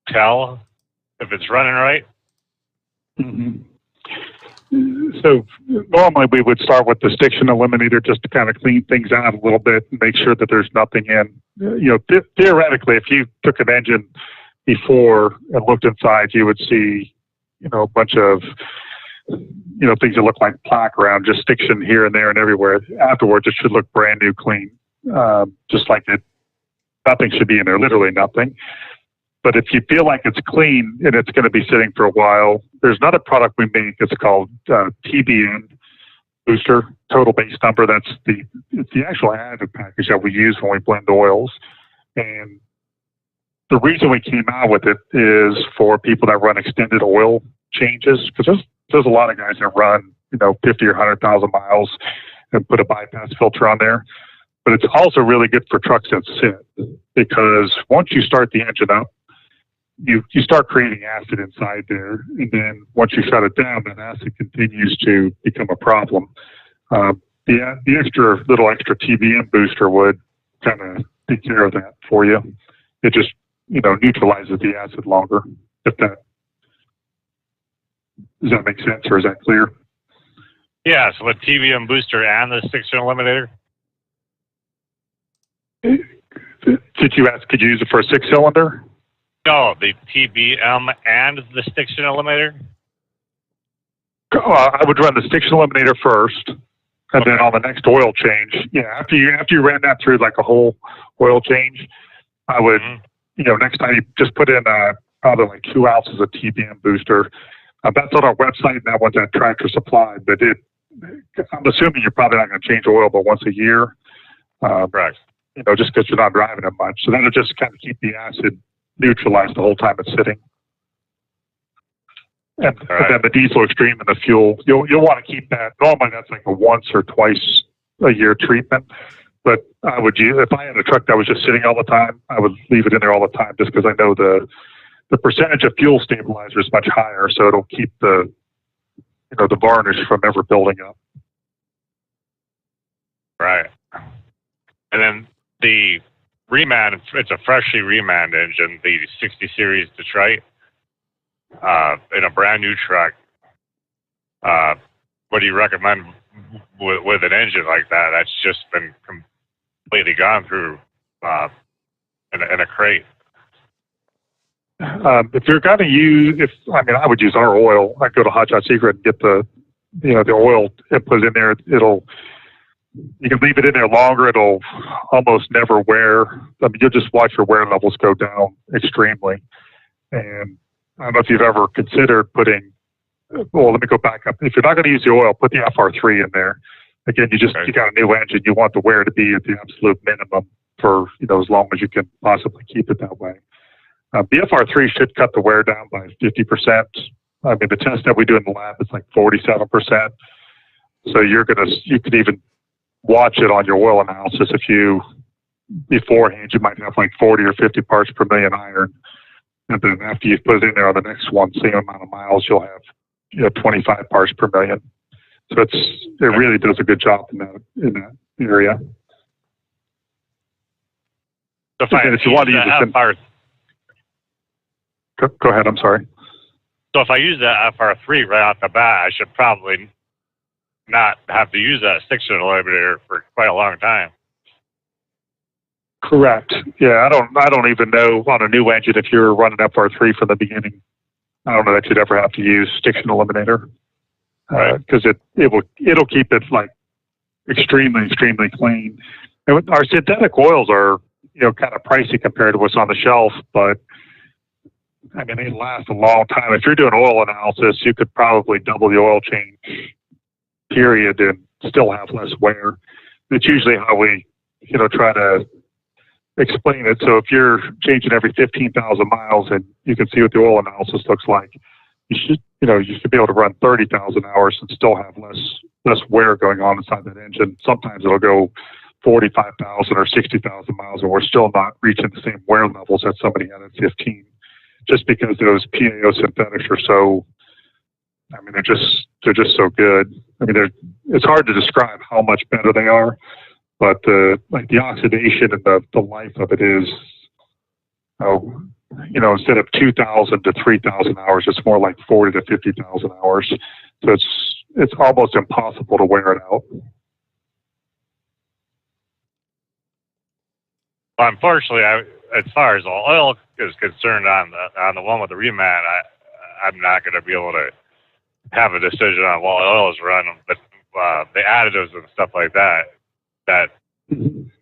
tell if it's running right. Mm-hmm. So normally we would start with the stiction eliminator just to kind of clean things out a little bit and make sure that there's nothing in. Theoretically, if you took an engine before and looked inside, you would see, a bunch of, things that look like plaque around, just stiction here and there and everywhere. Afterwards, it should look brand new, clean, just like it. Nothing should be in there, literally nothing. But if you feel like it's clean and it's going to be sitting for a while, there's another product we make. It's called TBN Booster, Total Base Number. It's the actual additive package that we use when we blend oils. And the reason we came out with it is for people that run extended oil changes, because there's a lot of guys that run 50 or 100,000 miles and put a bypass filter on there. But it's also really good for trucks that sit, because once you start the engine up, you start creating acid inside there, and then once you shut it down, that acid continues to become a problem. The extra TBM booster would kind of take care of that for you. It just neutralizes the acid longer. Does that make sense, or is that clear? Yeah. So the TBM booster and the stiction eliminator. Did you ask? Could you use it for a 6-cylinder? No, the TBM and the stiction eliminator. I would run the stiction eliminator first, and then on the next oil change, after you ran that through like a whole oil change, I would, next time you just put in probably like 2 ounces of TBM booster. That's on our website, and that one's at Tractor Supply. But I'm assuming you're probably not going to change oil but once a year. Right. Just because you're not driving it much. So that'll just kind of keep the acid neutralized the whole time it's sitting. And then the diesel extreme and the fuel, you'll want to keep that. Normally that's like a once or twice a year treatment. But I would use, if I had a truck that was just sitting all the time, I would leave it in there all the time just because I know the percentage of fuel stabilizer is much higher, so it'll keep the varnish from ever building up. Right. And then the reman, it's a freshly reman engine, the 60 series Detroit, in a brand new truck. What do you recommend with an engine like that that's just been completely gone through in a crate? If you're going to use, I would use our oil. I'd go to Hot Shot Secret and get the oil it put in there. You can leave it in there longer. It'll almost never wear. I mean, you'll just watch your wear levels go down extremely. And I don't know if you've ever considered putting, well, let me go back up. If you're not going to use the oil, put the FR3 in there. Again, you got a new engine. You want the wear to be at the absolute minimum for, as long as you can possibly keep it that way. The FR3 should cut the wear down by 50%. I mean, the test that we do in the lab is like 47%. So you could even watch it on your oil analysis. Beforehand, you might have like 40 or 50 parts per million iron. And then after you put it in there on the next one, same amount of miles, you'll have 25 parts per million. So it really does a good job in that area. So if you want to use it, go ahead. I'm sorry. So if I use that FR3 right off the bat, I should probably not have to use that stiction eliminator for quite a long time. Correct. Yeah, I don't even know on a new engine if you're running FR3 from the beginning. I don't know that you'd ever have to use stiction eliminator because it'll keep it like extremely clean. And our synthetic oils are kind of pricey compared to what's on the shelf, but I mean they last a long time. If you're doing oil analysis, you could probably double the oil change period and still have less wear. It's usually how we try to explain it. So if you're changing every 15,000 miles and you can see what the oil analysis looks like, you should be able to run 30,000 hours and still have less wear going on inside that engine. Sometimes it'll go 45,000 or 60,000 miles and we're still not reaching the same wear levels that somebody had at 15, just because those PAO synthetics are so, I mean, they're just so good. I mean, it's hard to describe how much better they are. But the oxidation and the life of it is, instead of 2,000 to 3,000 hours, it's more like 40 to 50,000 hours. So it's almost impossible to wear it out. Well, unfortunately, as far as oil is concerned, on the one with the reman, I'm not going to be able to have a decision on what oil is running. But the additives and stuff like that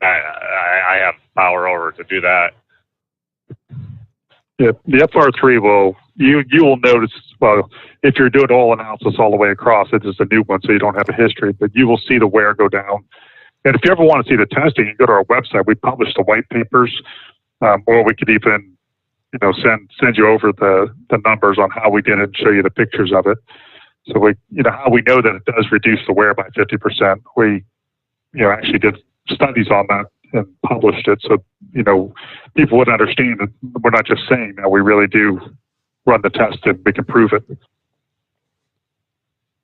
I have power over to do that. Yeah, the FR3 you will notice, well, if you're doing oil analysis all the way across, it is a new one, so you don't have a history, but you will see the wear go down. And if you ever want to see the testing, you can go to our website. We publish the white papers, or we could even, send you over the numbers on how we did it and show you the pictures of it. So how we know that it does reduce the wear by 50%. We, actually did studies on that and published it, so people would understand that we're not just saying that. We really do run the test and we can prove it.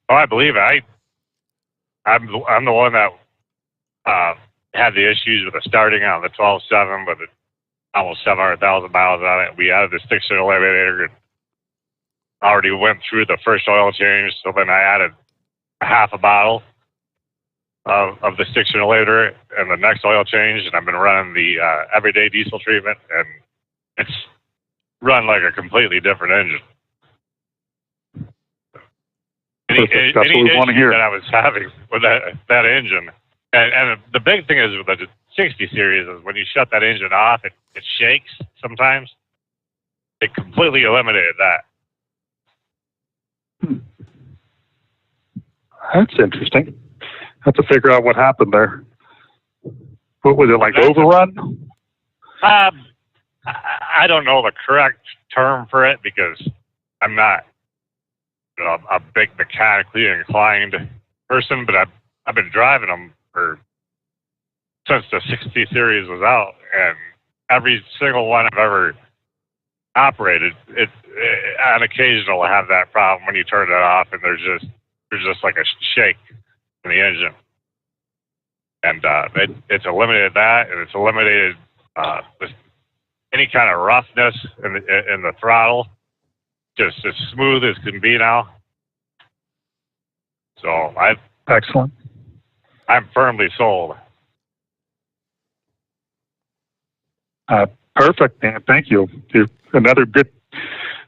Oh, I believe it. I'm the one that had the issues with the starting on the 12.7 with almost 700,000 miles on it. We added the stiction eliminator and already went through the first oil change, so then I added a half a bottle of the stiction eliminator and the next oil change, and I've been running the everyday diesel treatment, and it's run like a completely different engine. Any issue that I was having with that engine, and the big thing is with the 60 series is when you shut that engine off, it shakes sometimes. It completely eliminated that. That's interesting. Have to figure out what happened there. What was it, like overrun? I don't know the correct term for it because I'm not a big mechanically inclined person, but I've been driving them since the 60 series was out, and every single one I've ever operated, it on occasion will have that problem when you turn it off, and there's just like a shake in the engine, and it's eliminated that, and it's eliminated any kind of roughness in the throttle, just as smooth as can be now. So Excellent. I'm firmly sold. Perfect, Dan. Thank you. You're another good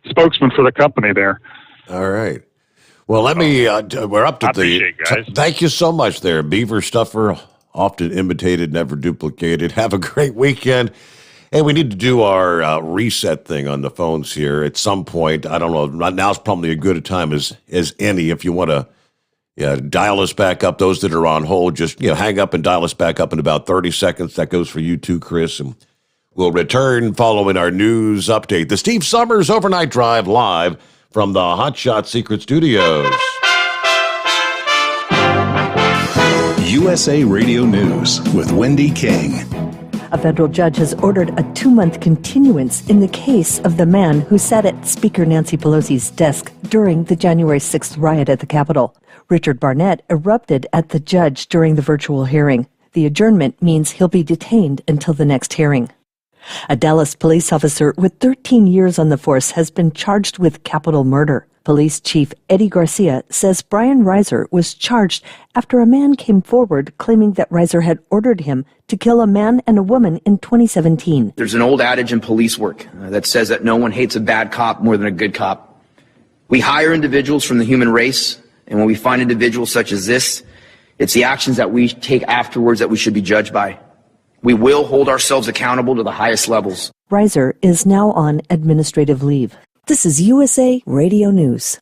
spokesman for the company there. All right. Well, let me, we're up to I appreciate it, guys. Thank you so much there. Beaver Stuffer, often imitated, never duplicated. Have a great weekend. Hey, we need to do our reset thing on the phones here at some point. I don't know. Right now is probably a good a time as any. If you want to dial us back up, those that are on hold, just hang up and dial us back up in about 30 seconds. That goes for you too, Chris. And we'll return following our news update. The Steve Sommers Overnight Drive live from the Hot Shot Secret Studios. USA Radio News with Wendy King. A federal judge has ordered a 2-month continuance in the case of the man who sat at Speaker Nancy Pelosi's desk during the January 6th riot at the Capitol. Richard Barnett erupted at the judge during the virtual hearing. The adjournment means he'll be detained until the next hearing. A Dallas police officer with 13 years on the force has been charged with capital murder. Police Chief Eddie Garcia says Brian Reiser was charged after a man came forward claiming that Reiser had ordered him to kill a man and a woman in 2017. There's an old adage in police work that says that no one hates a bad cop more than a good cop. We hire individuals from the human race, and when we find individuals such as this, it's the actions that we take afterwards that we should be judged by. We will hold ourselves accountable to the highest levels. Reiser is now on administrative leave. This is USA Radio News.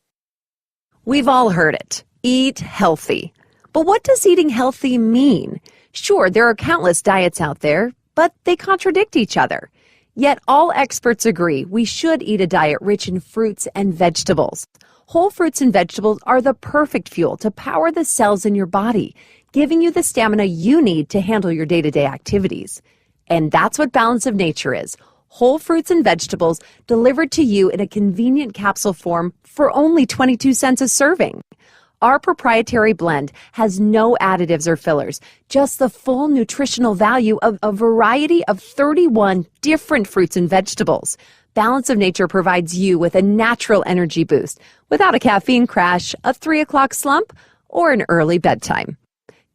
We've all heard it. Eat healthy. But what does eating healthy mean? Sure, there are countless diets out there, but they contradict each other. Yet all experts agree we should eat a diet rich in fruits and vegetables. Whole fruits and vegetables are the perfect fuel to power the cells in your body, giving you the stamina you need to handle your day-to-day activities. And that's what Balance of Nature is. Whole fruits and vegetables delivered to you in a convenient capsule form for only 22 cents a serving. Our proprietary blend has no additives or fillers, just the full nutritional value of a variety of 31 different fruits and vegetables. Balance of Nature provides you with a natural energy boost without a caffeine crash, a 3 o'clock slump, or an early bedtime.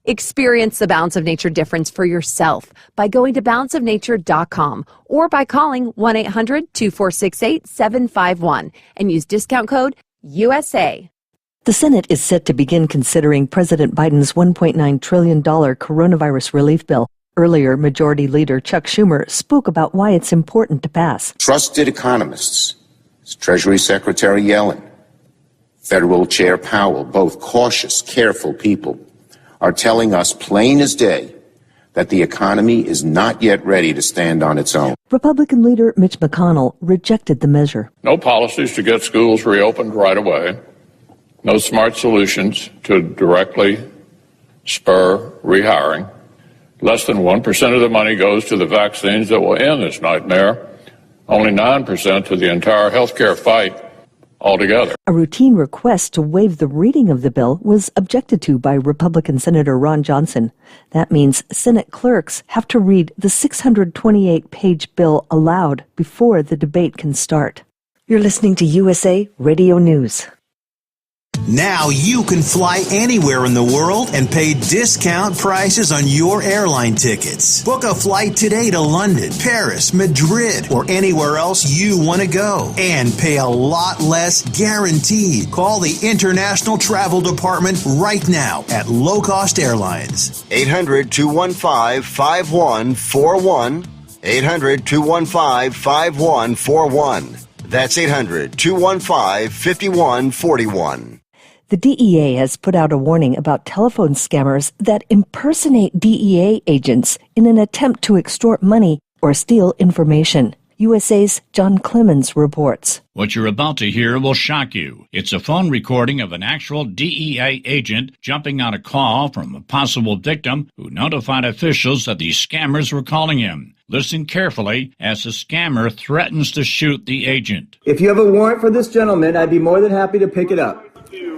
Experience the Balance of Nature difference for yourself by going to balanceofnature.com or by calling 1-800-2468-751 and use discount code USA. The Senate is set to begin considering President Biden's $1.9 trillion coronavirus relief bill. Earlier, Majority Leader Chuck Schumer spoke about why it's important to pass. Trusted economists, Treasury Secretary Yellen, Federal Chair Powell, both cautious, careful people, are telling us plain as day that the economy is not yet ready to stand on its own. Republican leader Mitch McConnell rejected the measure. No policies to get schools reopened right away. No smart solutions to directly spur rehiring. Less than 1% of the money goes to the vaccines that will end this nightmare. Only 9% to the entire healthcare fight altogether. A routine request to waive the reading of the bill was objected to by Republican Senator Ron Johnson. That means Senate clerks have to read the 628-page bill aloud before the debate can start. You're listening to USA Radio News. Now you can fly anywhere in the world and pay discount prices on your airline tickets. Book a flight today to London, Paris, Madrid, or anywhere else you want to go and pay a lot less guaranteed. Call the International Travel Department right now at Low Cost Airlines. 800-215-5141. 800-215-5141. That's 800-215-5141. The DEA has put out a warning about telephone scammers that impersonate DEA agents in an attempt to extort money or steal information. USA's John Clemens reports. What you're about to hear will shock you. It's a phone recording of an actual DEA agent jumping on a call from a possible victim who notified officials that these scammers were calling him. Listen carefully as the scammer threatens to shoot the agent. If you have a warrant for this gentleman, I'd be more than happy to pick it up.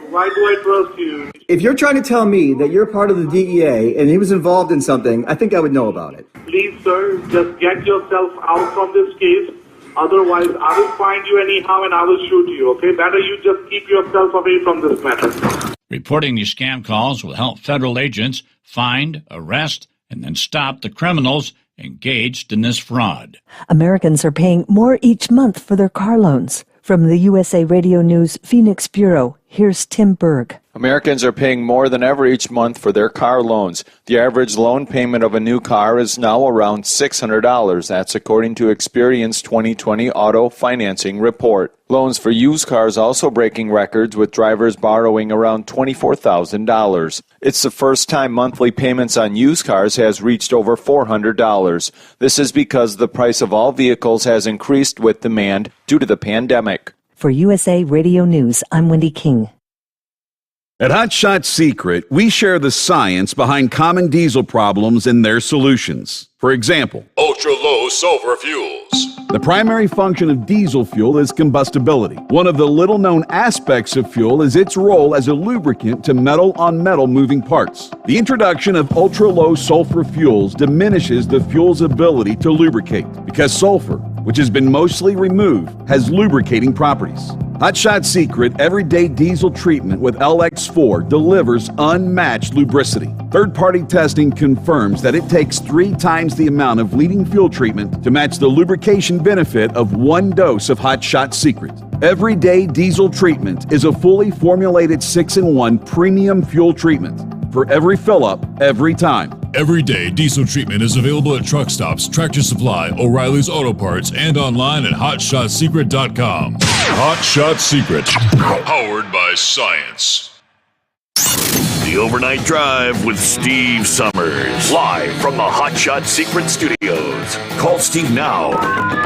Why do I trust you? If you're trying to tell me that you're part of the DEA and he was involved in something, I think I would know about it. Please, sir, just get yourself out from this case. Otherwise, I will find you anyhow and I will shoot you, okay? Better you just keep yourself away from this matter. Reporting these scam calls will help federal agents find, arrest, and then stop the criminals engaged in this fraud. Americans are paying more each month for their car loans. From the USA Radio News Phoenix Bureau, here's Tim Berg. Americans are paying more than ever each month for their car loans. The average loan payment of a new car is now around $600. That's according to Experian's 2020 auto financing report. Loans for used cars also breaking records, with drivers borrowing around $24,000. It's the first time monthly payments on used cars has reached over $400. This is because the price of all vehicles has increased with demand due to the pandemic. For USA Radio News, I'm Wendy King. At Hot Shot Secret, we share the science behind common diesel problems and their solutions. For example, ultra-low sulfur fuels. The primary function of diesel fuel is combustibility. One of the little-known aspects of fuel is its role as a lubricant to metal-on-metal moving parts. The introduction of ultra-low sulfur fuels diminishes the fuel's ability to lubricate because sulfur, which has been mostly removed, has lubricating properties. Hot Shot Secret Everyday Diesel Treatment with LX4 delivers unmatched lubricity. Third-party testing confirms that it takes 3 times the amount of leading fuel treatment to match the lubrication benefit of 1 dose of Hot Shot Secret. Everyday Diesel Treatment is a fully formulated 6-in-1 premium fuel treatment for every fill-up, every time. Everyday Diesel Treatment is available at truck stops, Tractor Supply, O'Reilly's Auto Parts, and online at HotShotSecret.com. Hot Shot Secret, powered by science. The Overnight Drive with Steve Summers. Live from the Hot Shot Secret Studios. Call Steve now.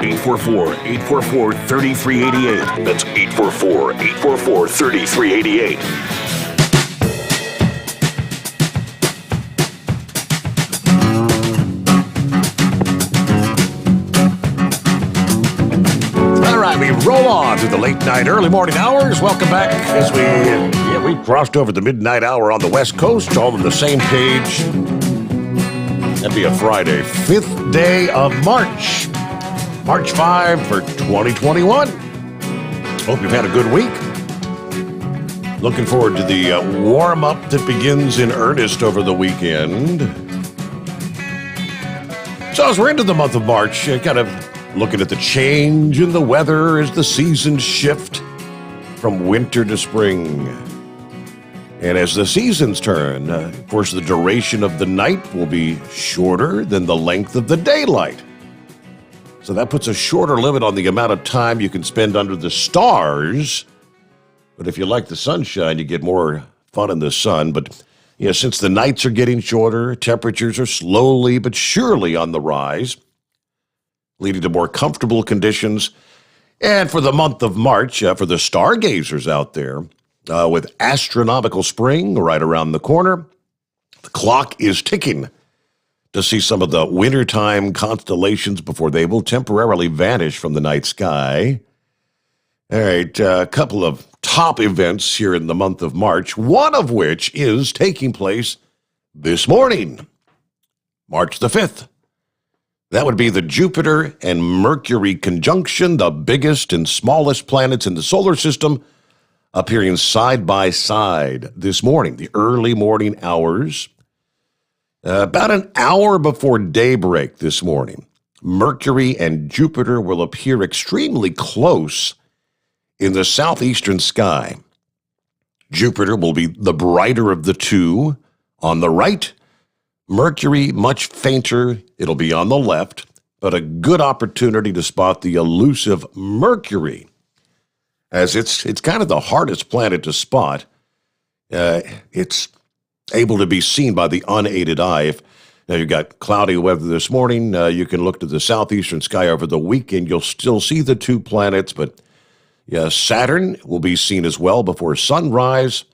844-844-3388. That's 844-844-3388. We roll on to the late night, early morning hours. Welcome back as we crossed over the midnight hour on the West Coast, all on the same page. That'd be a Friday, 5th day of March. March 5 for 2021. Hope you've had a good week. Looking forward to the warm-up that begins in earnest over the weekend. So as we're into the month of March, kind of looking at the change in the weather as the seasons shift from winter to spring. And as the seasons turn, of course, the duration of the night will be shorter than the length of the daylight. So that puts a shorter limit on the amount of time you can spend under the stars. But if you like the sunshine, you get more fun in the sun. But since the nights are getting shorter, temperatures are slowly but surely on the rise, leading to more comfortable conditions. And for the month of March, for the stargazers out there, with astronomical spring right around the corner, the clock is ticking to see some of the wintertime constellations before they will temporarily vanish from the night sky. All right, a couple of top events here in the month of March, one of which is taking place this morning, March the 5th. That would be the Jupiter and Mercury conjunction, the biggest and smallest planets in the solar system, appearing side by side this morning, the early morning hours. About an hour before daybreak this morning, Mercury and Jupiter will appear extremely close in the southeastern sky. Jupiter will be the brighter of the two on the right. Mercury, much fainter, it'll be on the left, but a good opportunity to spot the elusive Mercury, as it's kind of the hardest planet to spot. It's able to be seen by the unaided eye. Now, you've got cloudy weather this morning. You can look to the southeastern sky over the weekend. You'll still see the two planets, but yeah, Saturn will be seen as well before sunrise.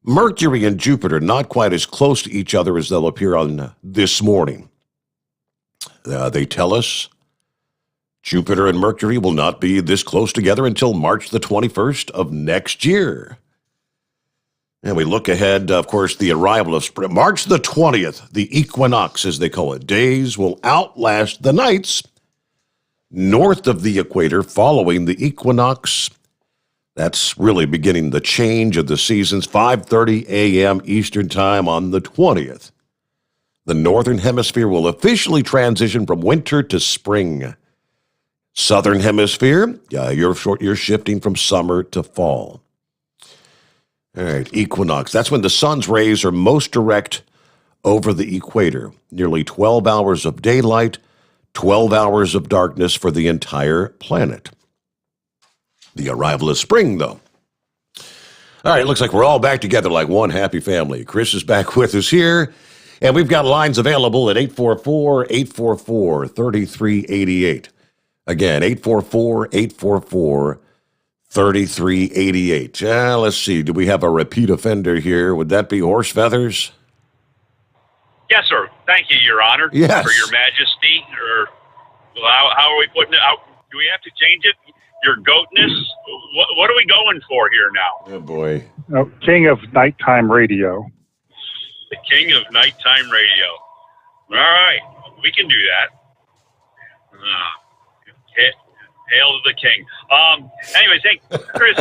Mercury and Jupiter not quite as close to each other as they'll appear on this morning. They tell us Jupiter and Mercury will not be this close together until March the 21st of next year. And we look ahead, of course, the arrival of spring. March the 20th, the equinox, as they call it. Days will outlast the nights north of the equator following the equinox. That's really beginning the change of the seasons, 5:30 a.m. Eastern Time on the 20th. The northern hemisphere will officially transition from winter to spring. Southern hemisphere, you're shifting from summer to fall. All right, equinox. That's when the sun's rays are most direct over the equator. Nearly 12 hours of daylight, 12 hours of darkness for the entire planet. The arrival of spring, though. All right, it looks like we're all back together like one happy family. Chris is back with us here, and we've got lines available at 844-844-3388. Again, 844-844-3388. Let's see, do we have a repeat offender here? Would that be Horse Feathers? Yes, sir. Thank you, Your Honor. Yes. For Your Majesty. Or how are we putting it out? Do we have to change it? Your goatness? What are we going for here now? Oh, boy. King of Nighttime Radio. The King of Nighttime Radio. All right. We can do that. Hail to the King. Anyways, hey, Chris,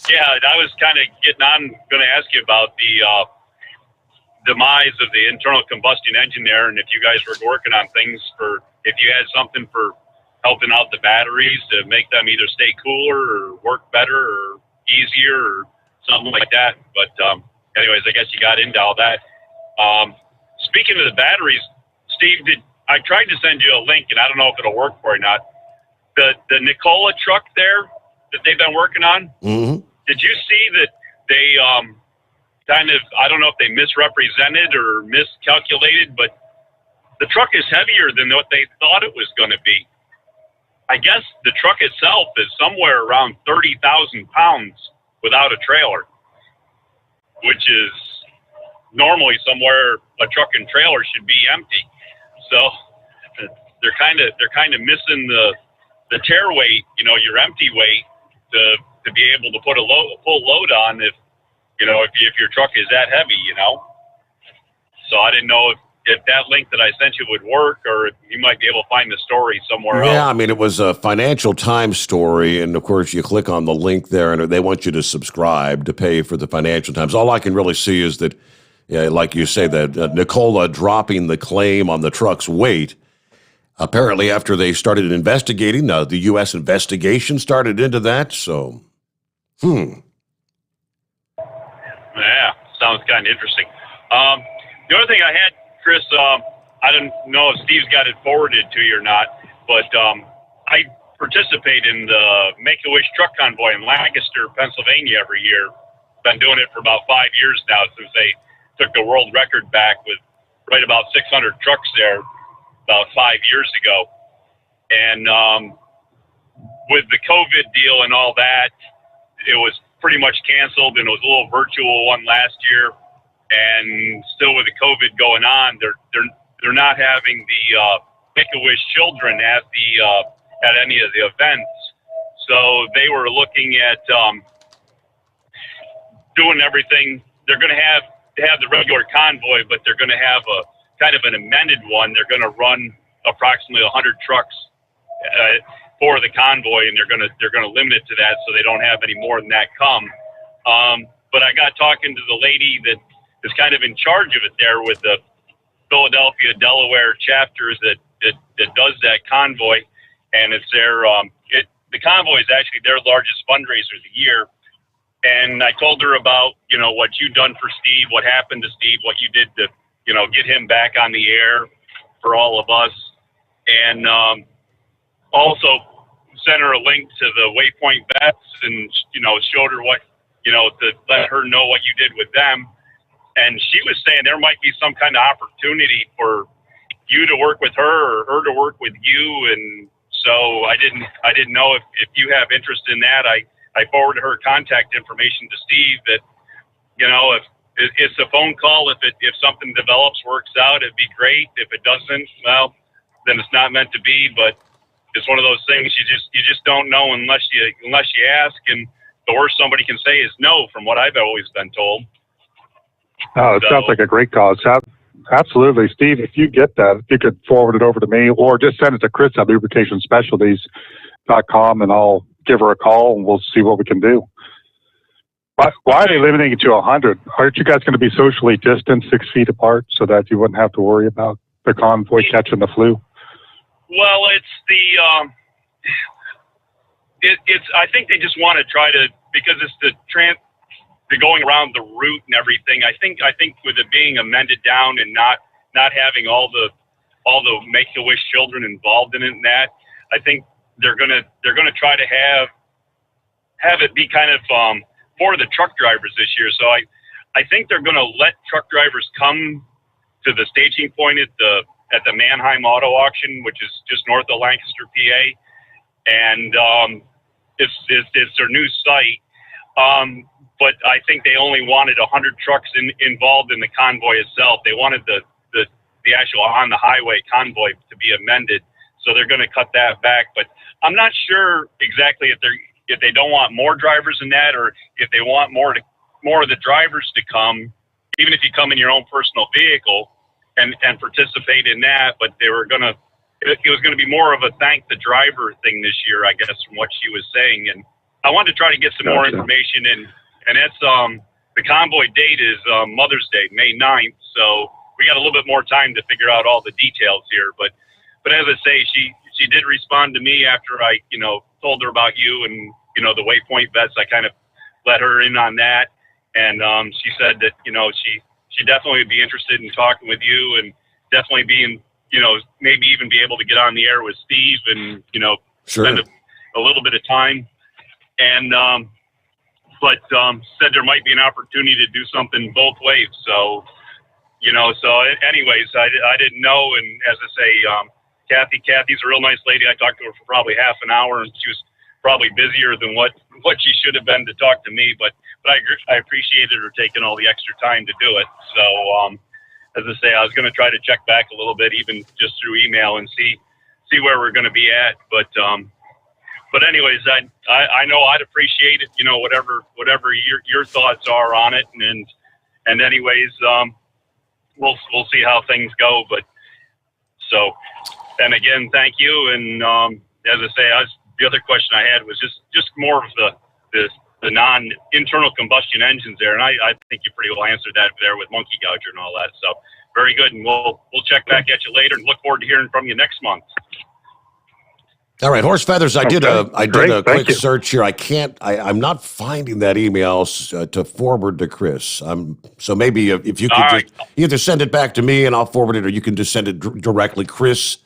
yeah, I was kind of going to ask you about the demise of the internal combustion engine there, and if you guys were working on things if you had something for helping out the batteries to make them either stay cooler or work better or easier or something like that. But anyways, I guess you got into all that. Speaking of the batteries, Steve, I tried to send you a link, and I don't know if it'll work for you or not. The Nikola truck there that they've been working on, Did you see that they kind of, I don't know if they misrepresented or miscalculated, but the truck is heavier than what they thought it was going to be. I guess the truck itself is somewhere around 30,000 pounds without a trailer, which is normally somewhere a truck and trailer should be empty. So they're kind of missing the tear weight, your empty weight to be able to put a full load on if your truck is that heavy, So I didn't know if that link that I sent you would work, or if you might be able to find the story somewhere else. Yeah, I mean, it was a Financial Times story, and of course you click on the link there, and they want you to subscribe to pay for the Financial Times. All I can really see is that, like you say, that Nikola dropping the claim on the truck's weight. Apparently, after they started investigating, the U.S. investigation started into that, so, Yeah, sounds kind of interesting. The other thing I had, Chris, I don't know if Steve's got it forwarded to you or not, but I participate in the Make-A-Wish truck convoy in Lancaster, Pennsylvania every year. Been doing it for about 5 years now since they took the world record back with right about 600 trucks there about 5 years ago. And with the COVID deal and all that, it was pretty much canceled, and it was a little virtual one last year. And still with the COVID going on, they're not having the Make-A-Wish children at any of the events. So they were looking at doing everything. They're going to have the regular convoy, but they're going to have a kind of an amended one. They're going to run approximately 100 trucks for the convoy, and they're going to limit it to that, so they don't have any more than that come. But I got talking to the lady that is kind of in charge of it there with the Philadelphia, Delaware chapters that does that convoy, and it's the convoy is actually their largest fundraiser of the year. And I told her about what you'd done for Steve, what happened to Steve, what you did to get him back on the air for all of us, and also sent her a link to the Waypoint Vets and showed her what to let her know what you did with them. And she was saying there might be some kind of opportunity for you to work with her or her to work with you. And so I didn't know if you have interest in that. I forwarded her contact information to Steve that, if it's a phone call, if something develops, works out, it'd be great. If it doesn't, well, then it's not meant to be. But it's one of those things you just don't know unless you ask. And the worst somebody can say is no, from what I've always been told. Oh, it sounds like a great cause. Absolutely. Steve, if you get that, you could forward it over to me or just send it to Chris at lubricationspecialties.com and I'll give her a call and we'll see what we can do. Why are they limiting it to 100? Aren't you guys going to be socially distant 6 feet apart so that you wouldn't have to worry about the convoy catching the flu? Well, I think they just want to try to, because it's the going around the route and everything. I think with it being amended down and not having all the Make-A-Wish children involved in it and that, I think they're gonna try to have it be kind of for the truck drivers this year. So I think they're gonna let truck drivers come to the staging point at the Mannheim Auto Auction, which is just north of Lancaster, PA, and it's their new site. But I think they only wanted 100 trucks involved in the convoy itself. They wanted the actual on the highway convoy to be amended, so they're going to cut that back. But I'm not sure exactly if they don't want more drivers in that, or if they want more of the drivers to come, even if you come in your own personal vehicle and participate in that. But it was going to be more of a thank the driver thing this year, I guess, from what she was saying. And I wanted to try to get some more information in. And that's the convoy date is Mother's Day, May 9th. So we got a little bit more time to figure out all the details here. But as I say, she did respond to me after I told her about you and the Waypoint vets. I kind of let her in on that, and she said that she definitely would be interested in talking with you and definitely being maybe even be able to get on the air with Steve and spend a little bit of time and. But said there might be an opportunity to do something both ways. So, anyways, I didn't know. And as I say, Kathy's a real nice lady. I talked to her for probably half an hour, and she was probably busier than what she should have been to talk to me. But I appreciated her taking all the extra time to do it. So, as I say, I was going to try to check back a little bit, even just through email, and see where we're going to be at. But anyways, I know I'd appreciate it, whatever your thoughts are on it, and anyways, we'll see how things go. But so, and again, thank you. And as I say, the other question I had was just more of the non-internal combustion engines there, and I think you pretty well answered that there with Monkey Gouger and all that. So very good, and we'll check back at you later, and look forward to hearing from you next month. All right, Horse Feathers. I did a quick search here. I'm not finding that email to forward to Chris. So maybe if you could just either send it back to me and I'll forward it, or you can just send it directly, Chris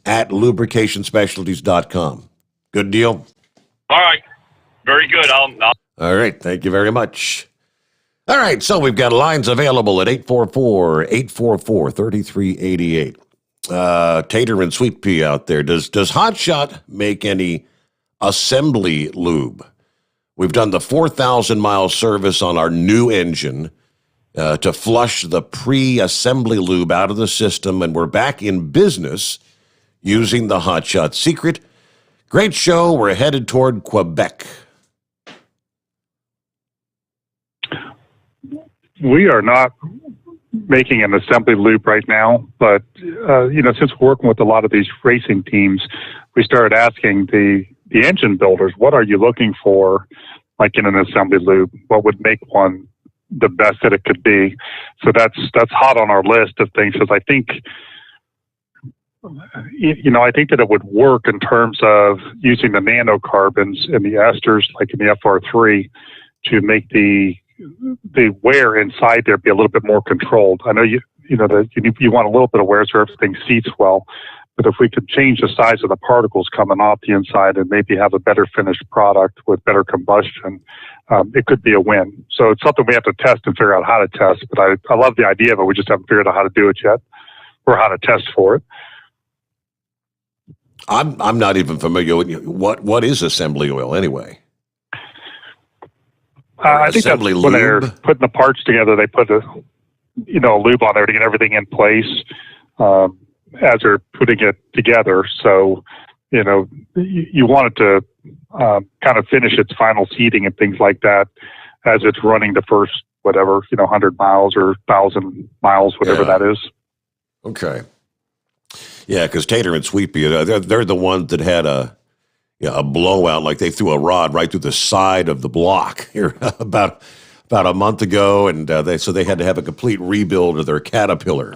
at lubricationspecialties.com. Good deal. All right, very good. All right, thank you very much. All right, so we've got lines available at 844-3388. Tater and Sweet Pea out there. Does Hot Shot make any assembly lube? We've done the 4,000-mile service on our new engine to flush the pre-assembly lube out of the system, and we're back in business using the Hot Shot Secret. Great show. We're headed toward Quebec. We are not making an assembly lube right now, but since we're working with a lot of these racing teams, we started asking the engine builders, what are you looking for, like in an assembly lube? What would make one the best that it could be? So that's hot on our list of things, because I think that it would work in terms of using the nanocarbons and the esters, like in the FR3, to make the wear inside there be a little bit more controlled. I know you want a little bit of wear so everything seats well, But if we could change the size of the particles coming off the inside and maybe have a better finished product with better combustion, it could be a win. So it's something we have to test and figure out how to test. But I love the idea of it. We just haven't figured out how to do it yet or how to test for it. I'm not even familiar with what is assembly oil anyway. I think that's when they're putting the parts together. They put a lube on there to get everything in place as they're putting it together. So, you want it to kind of finish its final seating and things like that as it's running the first, 100 miles or 1,000 miles, whatever that is. Okay. Yeah, because Tater and Sweepy, they're the ones that had a blowout, like they threw a rod right through the side of the block here about a month ago, and they had to have a complete rebuild of their Caterpillar.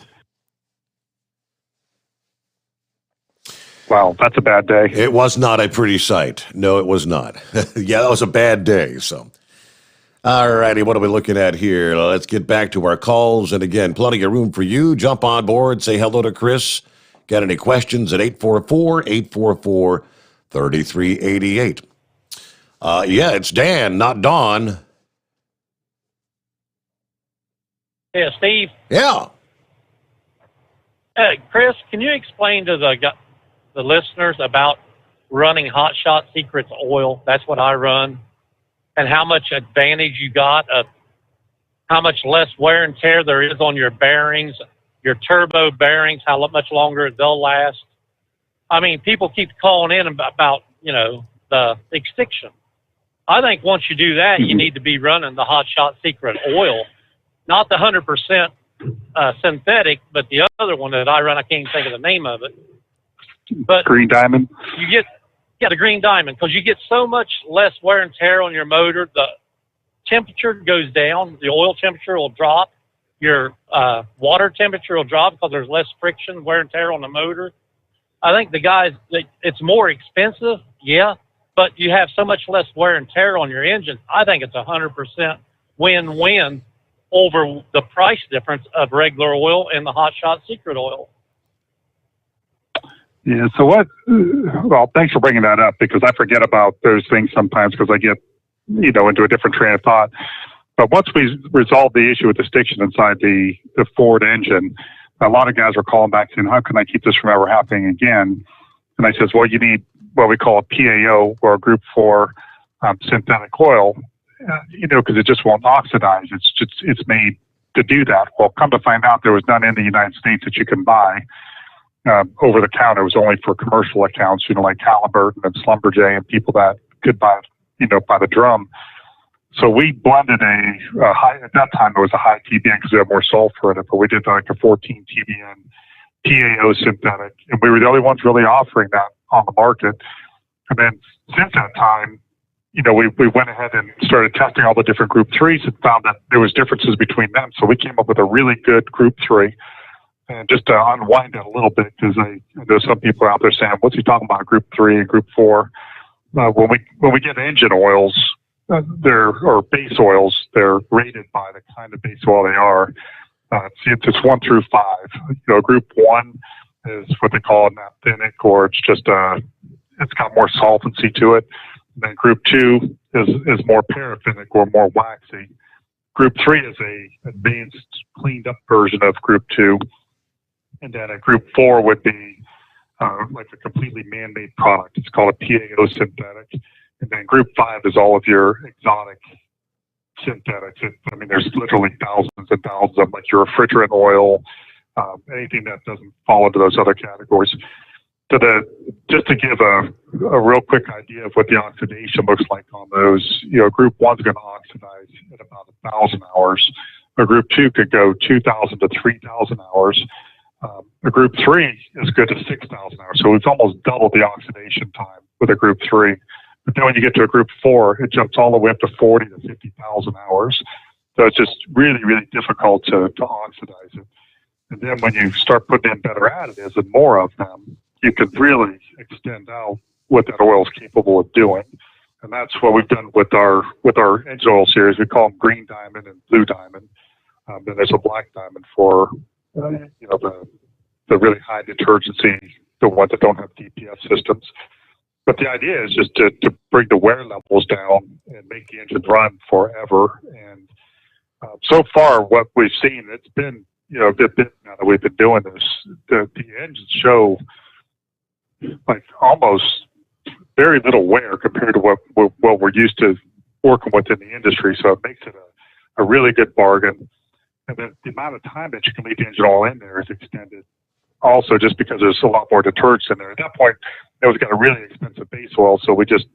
Wow, that's a bad day. It was not a pretty sight. No, it was not. Yeah, that was a bad day. So, all righty, what are we looking at here? Let's get back to our calls. And again, plenty of room for you. Jump on board. Say hello to Chris. Got any questions at 844-844-3388. Yeah, it's Dan, not Dawn. Yeah, Steve. Yeah. Chris, can you explain to the listeners about running Hot Shot Secrets oil? That's what I run. And how much advantage you got of how much less wear and tear there is on your bearings, your turbo bearings, how much longer they'll last. I mean, people keep calling in about, the extinction. I think once you do that, you need to be running the Hot Shot Secret oil, not the 100% synthetic, but the other one that I run. I can't even think of the name of it. But Green Diamond. You get the Green Diamond, because you get so much less wear and tear on your motor. The temperature goes down. The oil temperature will drop. Your water temperature will drop because there's less friction, wear and tear on the motor. I think it's more expensive, yeah, but you have so much less wear and tear on your engine. I think it's 100% win-win over the price difference of regular oil and the Hot Shot Secret oil. Yeah, so thanks for bringing that up, because I forget about those things sometimes because I get, into a different train of thought. But once we resolved the issue with the stiction inside the Ford engine, a lot of guys were calling back saying, how can I keep this from ever happening again? And I says, well, you need what we call a PAO, or a Group 4 synthetic oil, because it just won't oxidize. It's made to do that. Well, come to find out, there was none in the United States that you can buy over the counter. It was only for commercial accounts, like Halliburton and Schlumberger and people that could buy, by the drum. So we blended a high, at that time it was a high TBN because we had more sulfur in it, but we did like a 14 TBN PAO synthetic, and we were the only ones really offering that on the market. And then since that time, we went ahead and started testing all the different Group 3s and found that there was differences between them. So we came up with a really good Group 3. And just to unwind it a little bit, because I know some people are out there saying, what's he talking about, Group 3 and Group 4? When we get engine oils, or base oils, they're rated by the kind of base oil they are. It's 1 through 5. Group 1 is what they call a naphthenic, or it's just it's got more solvency to it. And then Group 2 is more paraffinic or more waxy. Group 3 is a advanced, cleaned up version of Group 2. And then a Group 4 would be like a completely man-made product. It's called a PAO synthetic. And then Group 5 is all of your exotic synthetics. There's literally thousands and thousands of them, like your refrigerant oil, anything that doesn't fall into those other categories. Just to give a real quick idea of what the oxidation looks like on those, Group 1 is going to oxidize at about 1,000 hours. A Group 2 could go 2,000 to 3,000 hours. A Group 3 is good to 6,000 hours. So it's almost double the oxidation time with a Group 3. But then when you get to a Group 4, it jumps all the way up to 40 to 50,000 hours. So it's just really, really difficult to oxidize it. And then when you start putting in better additives and more of them, you can really extend out what that oil is capable of doing. And that's what we've done with our engine oil series. We call them Green Diamond and Blue Diamond. Then there's a Black Diamond for the really high detergency the ones that don't have DPS systems. But the idea is just to bring the wear levels down and make the engine run forever. And so far, what we've seen, it's been a good bit now that we've been doing this. The engines show like almost very little wear compared to what we're used to working with in the industry. So it makes it a really good bargain. And then the amount of time that you can leave the engine oil in there is extended. Also, just because there's a lot more deterrents in there. At that point, we've got a really expensive base oil, so we just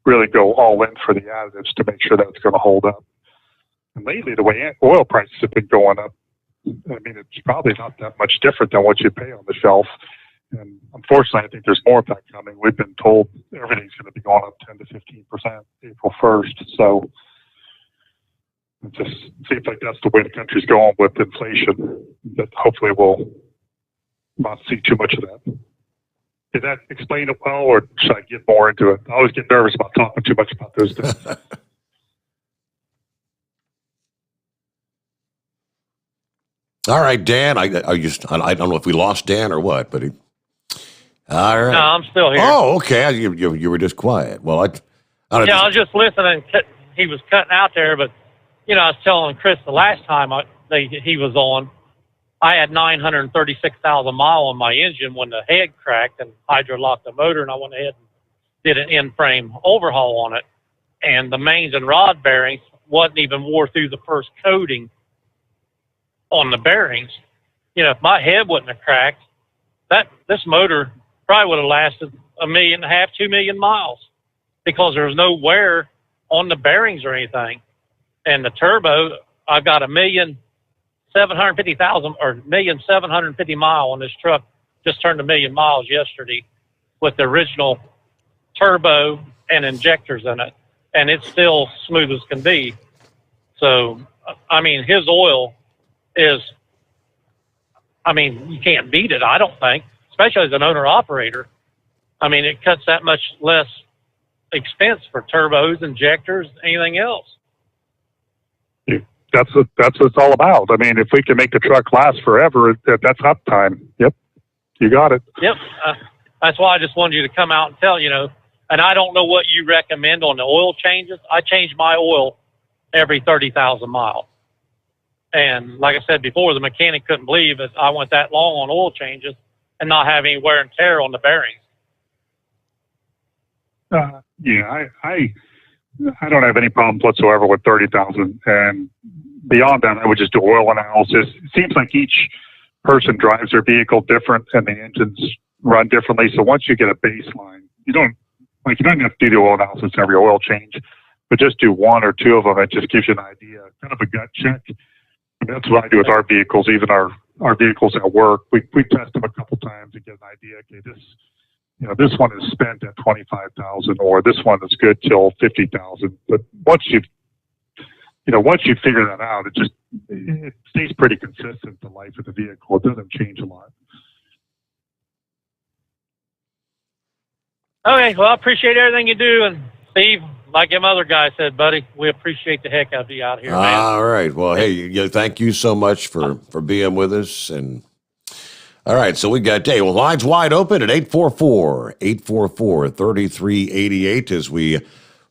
really go all in for the additives to make sure that it's going to hold up. And lately, the way oil prices have been going up, I mean, it's probably not that much different than what you pay on the shelf. And unfortunately, I think there's more of that coming. We've been told everything's going to be going up 10 to 15% April 1st. So it just seems like that's the way the country's going with inflation. That hopefully we'll not see too much of that. Did that explain it well, or should I get more into it? I always get nervous about talking too much about those things. All right, Dan. I don't know if we lost Dan or what, but all right. No, I'm still here. Oh, okay. You were just quiet. Well, I was just listening. He was cutting out there, but I was telling Chris the last time he was on, I had 936,000 miles on my engine when the head cracked and hydro-locked the motor, and I went ahead and did an in-frame overhaul on it. And the mains and rod bearings wasn't even wore through the first coating on the bearings. If my head wouldn't have cracked, this motor probably would have lasted 1.5 million, 2 million miles, because there was no wear on the bearings or anything. And the turbo, I've got 1,750 mile on this truck. Just turned 1 million miles yesterday with the original turbo and injectors in it, and it's still smooth as can be. So, I mean, his oil is, you can't beat it, I don't think, especially as an owner-operator. I mean, it cuts that much less expense for turbos, injectors, anything else. That's what it's all about. I mean, if we can make the truck last forever, that's uptime. Yep, you got it. Yep, that's why I just wanted you to come out and tell, and I don't know what you recommend on the oil changes. I change my oil every 30,000 miles. And like I said before, the mechanic couldn't believe that I went that long on oil changes and not have any wear and tear on the bearings. I don't have any problems whatsoever with 30,000. And beyond that, I would just do oil analysis. It seems like each person drives their vehicle different and the engines run differently. So once you get a baseline, you don't have to do the oil analysis every oil change, but just do one or two of them. It just gives you an idea, kind of a gut check. And that's what I do with our vehicles, even our vehicles at work. We test them a couple times to get an idea. Okay, this one is spent at 25,000, or this one is good till 50,000. But once you figure that out, it stays pretty consistent, the life of the vehicle. It doesn't change a lot. Okay, well, I appreciate everything you do. And Steve, like your other guy said, buddy, we appreciate the heck out of you out here, man. All right. Well, hey, thank you so much for being with us. And all right, so we got lines wide open at 844-3388 as we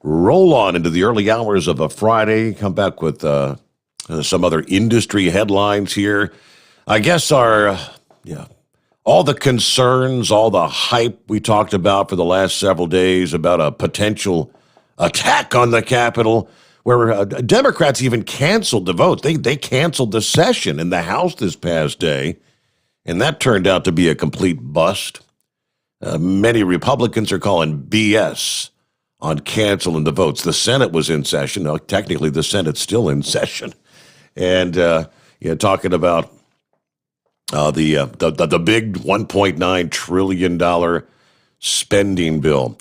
roll on into the early hours of a Friday. Come back with some other industry headlines here. I guess all the concerns, all the hype we talked about for the last several days about a potential attack on the Capitol, where Democrats even canceled the vote. They canceled the session in the House this past day. And that turned out to be a complete bust. Many Republicans are calling BS on canceling the votes. The Senate was in session. Now, technically, the Senate's still in session. And talking about the big $1.9 trillion spending bill.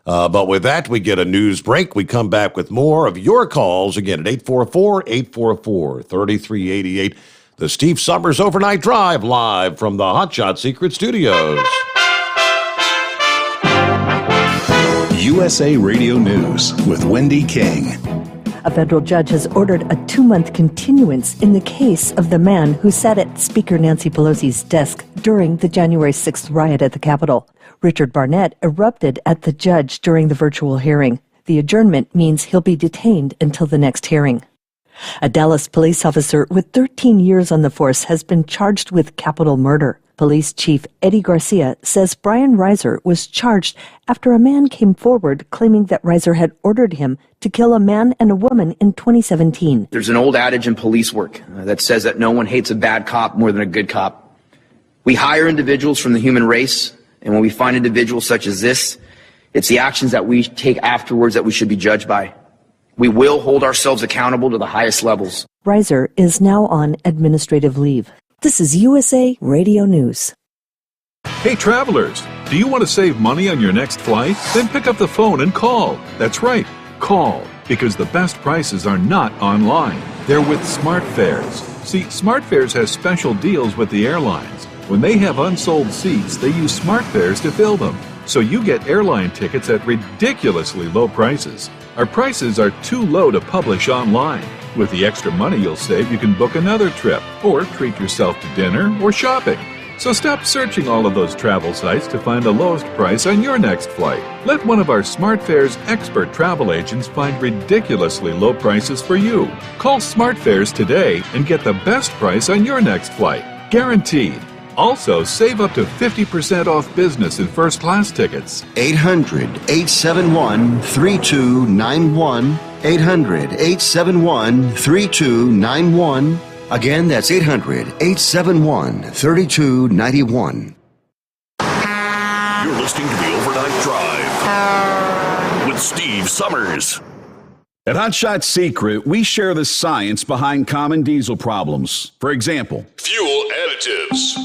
But with that, we get a news break. We come back with more of your calls again at 844-844-3388. The Steve Sommers Overnight Drive, live from the Hot Shot Secret Studios. USA Radio News with Wendy King. A federal judge has ordered a 2-month continuance in the case of the man who sat at Speaker Nancy Pelosi's desk during the January 6th riot at the Capitol. Richard Barnett erupted at the judge during the virtual hearing. The adjournment means he'll be detained until the next hearing. A Dallas police officer with 13 years on the force has been charged with capital murder. Police Chief Eddie Garcia says Brian Reiser was charged after a man came forward claiming that Reiser had ordered him to kill a man and a woman in 2017. There's an old adage in police work that says that no one hates a bad cop more than a good cop. We hire individuals from the human race, and when we find individuals such as this, it's the actions that we take afterwards that we should be judged by. We will hold ourselves accountable to the highest levels. Reiser is now on administrative leave. This is USA Radio News. Hey travelers, do you want to save money on your next flight? Then pick up the phone and call. That's right, call, because the best prices are not online. They're with SmartFares. See, SmartFares has special deals with the airlines. When they have unsold seats, they use SmartFares to fill them. So you get airline tickets at ridiculously low prices. Our prices are too low to publish online. With the extra money you'll save, you can book another trip or treat yourself to dinner or shopping. So stop searching all of those travel sites to find the lowest price on your next flight. Let one of our SmartFares expert travel agents find ridiculously low prices for you. Call SmartFares today and get the best price on your next flight. Guaranteed. Also, save up to 50% off business and first class tickets. 800-871-3291. 800-871-3291. Again, that's 800-871-3291. You're listening to the Overnight Drive with Steve Summers. At Hot Shot Secret, we share the science behind common diesel problems. For example, Fuel additives.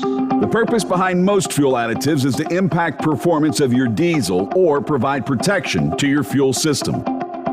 the purpose behind most fuel additives is to impact performance of your diesel or provide protection to your fuel system.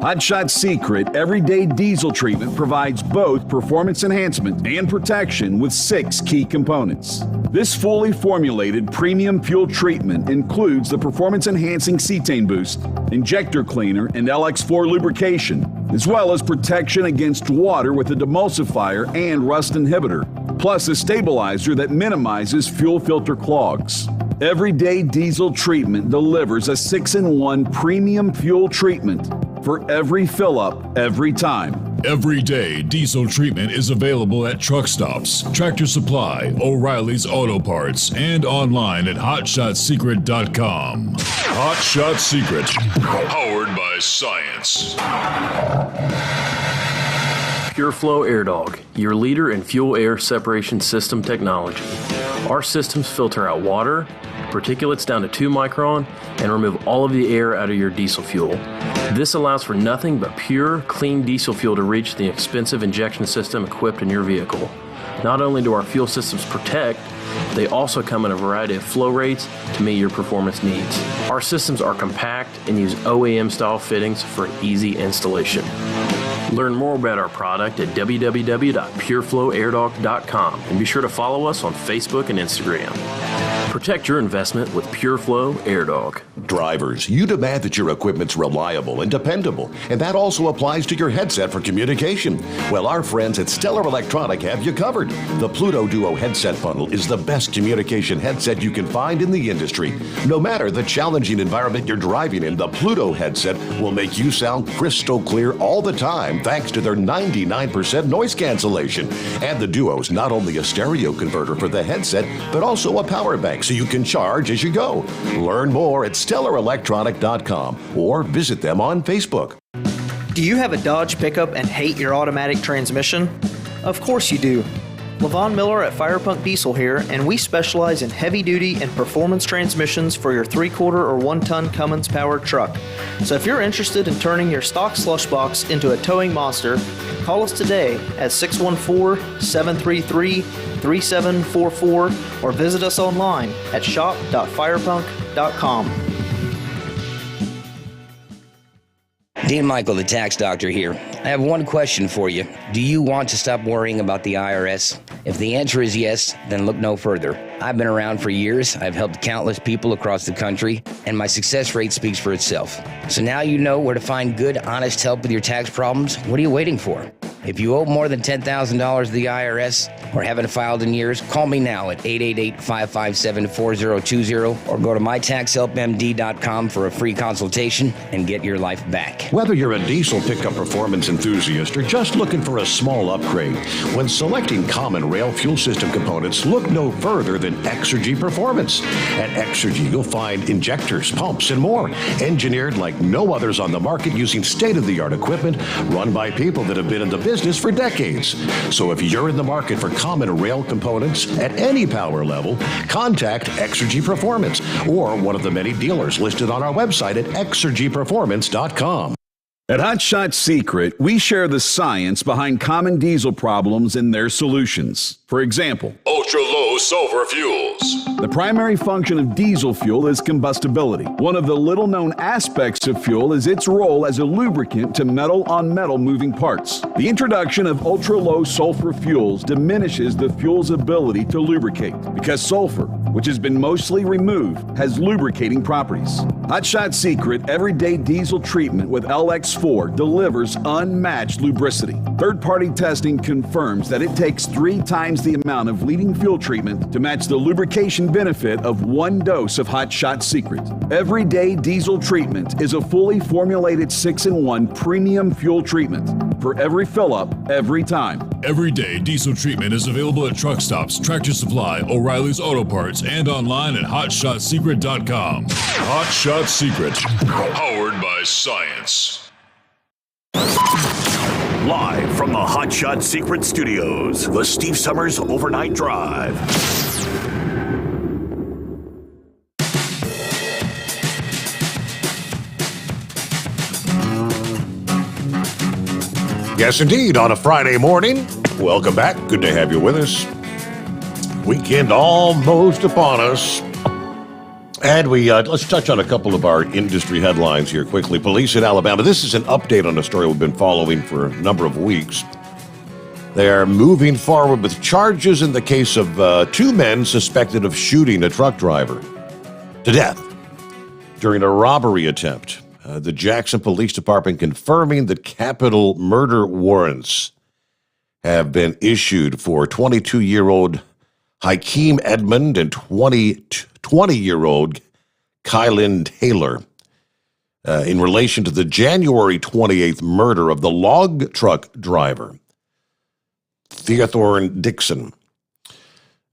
Hot Shot Secret Everyday Diesel Treatment provides both performance enhancement and protection with 6 key components. This fully formulated premium fuel treatment includes the performance-enhancing cetane boost, injector cleaner, and LX4 lubrication, as well as protection against water with a demulsifier and rust inhibitor, plus a stabilizer that minimizes fuel filter clogs. Everyday Diesel Treatment delivers a 6-in-1 premium fuel treatment for every fill-up, every time. Everyday Diesel Treatment is available at truck stops, Tractor Supply, O'Reilly's Auto Parts, and online at HotShotSecret.com. Hot Shot Secret, powered by science. PureFlow Air Dog, your leader in fuel air separation system technology. Our systems filter out water, particulates down to 2 micron, and remove all of the air out of your diesel fuel. This allows for nothing but pure, clean diesel fuel to reach the expensive injection system equipped in your vehicle. Not only do our fuel systems protect, they also come in a variety of flow rates to meet your performance needs. Our systems are compact and use OEM-style fittings for an easy installation. Learn more about our product at www.pureflowairdog.com and be sure to follow us on Facebook and Instagram. Protect your investment with PureFlow Air Dog. Drivers, you demand that your equipment's reliable and dependable, and that also applies to your headset for communication. Well, our friends at Stellar Electronic have you covered. The Pluto Duo headset bundle is the best communication headset you can find in the industry. No matter the challenging environment you're driving in, the Pluto headset will make you sound crystal clear all the time thanks to their 99% noise cancellation. And the Duo's not only a stereo converter for the headset, but also a power bank so you can charge as you go. Learn more at StellarElectronic.com or visit them on Facebook. Do you have a Dodge pickup and hate your automatic transmission? Of course you do. Levon Miller at Firepunk Diesel here, and we specialize in heavy-duty and performance transmissions for your 3-quarter or 1-ton Cummins powered truck. So if you're interested in turning your stock slush box into a towing monster, call us today at 614-733-3744 or visit us online at shop.firepunk.com. Dean Michael, the tax doctor here. I have one question for you. Do you want to stop worrying about the IRS? If the answer is yes, then look no further. I've been around for years, I've helped countless people across the country, and my success rate speaks for itself. So now you know where to find good, honest help with your tax problems. What are you waiting for? If you owe more than $10,000 to the IRS or haven't filed in years, call me now at 888-557-4020 or go to mytaxhelpmd.com for a free consultation and get your life back. Whether you're a diesel pickup performance enthusiast or just looking for a small upgrade, when selecting common rail fuel system components, look no further than Exergy Performance. At Exergy, you'll find injectors, pumps, and more, engineered like no others on the market using state-of-the-art equipment run by people that have been in the business for decades. So if you're in the market for common rail components at any power level, contact Exergy Performance or one of the many dealers listed on our website at exergyperformance.com. At Hot Shot Secret, we share the science behind common diesel problems and their solutions. For example, ultra-low sulfur fuels. The primary function of diesel fuel is combustibility. One of the little-known aspects of fuel is its role as a lubricant to metal-on-metal moving parts. The introduction of ultra-low sulfur fuels diminishes the fuel's ability to lubricate because sulfur, which has been mostly removed, has lubricating properties. Hot Shot Secret Everyday Diesel Treatment with LX4 delivers unmatched lubricity. Third-party testing confirms that it takes 3 times the amount of leading fuel treatment to match the lubrication benefit of 1 dose of Hot Shot Secret. Everyday Diesel Treatment is a fully formulated 6-in-1 premium fuel treatment for every fill-up, every time. Everyday Diesel Treatment is available at truck stops, Tractor Supply, O'Reilly's Auto Parts, and online at HotShotSecret.com. Hot Shot Secret, powered by science. Live from the Hot Shot Secret Studios, the Steve Summers Overnight Drive. Yes, indeed, on a Friday morning. Welcome back. Good to have you with us. Weekend almost upon us. And let's touch on a couple of our industry headlines here quickly. Police in Alabama. This is an update on a story we've been following for a number of weeks. They are moving forward with charges in the case of 2 men suspected of shooting a truck driver to death during a robbery attempt. The Jackson Police Department confirming that capital murder warrants have been issued for 22-year-old Hakeem Edmond and 20-year-old Kylan Taylor in relation to the January 28th murder of the log truck driver, Theodore Dixon.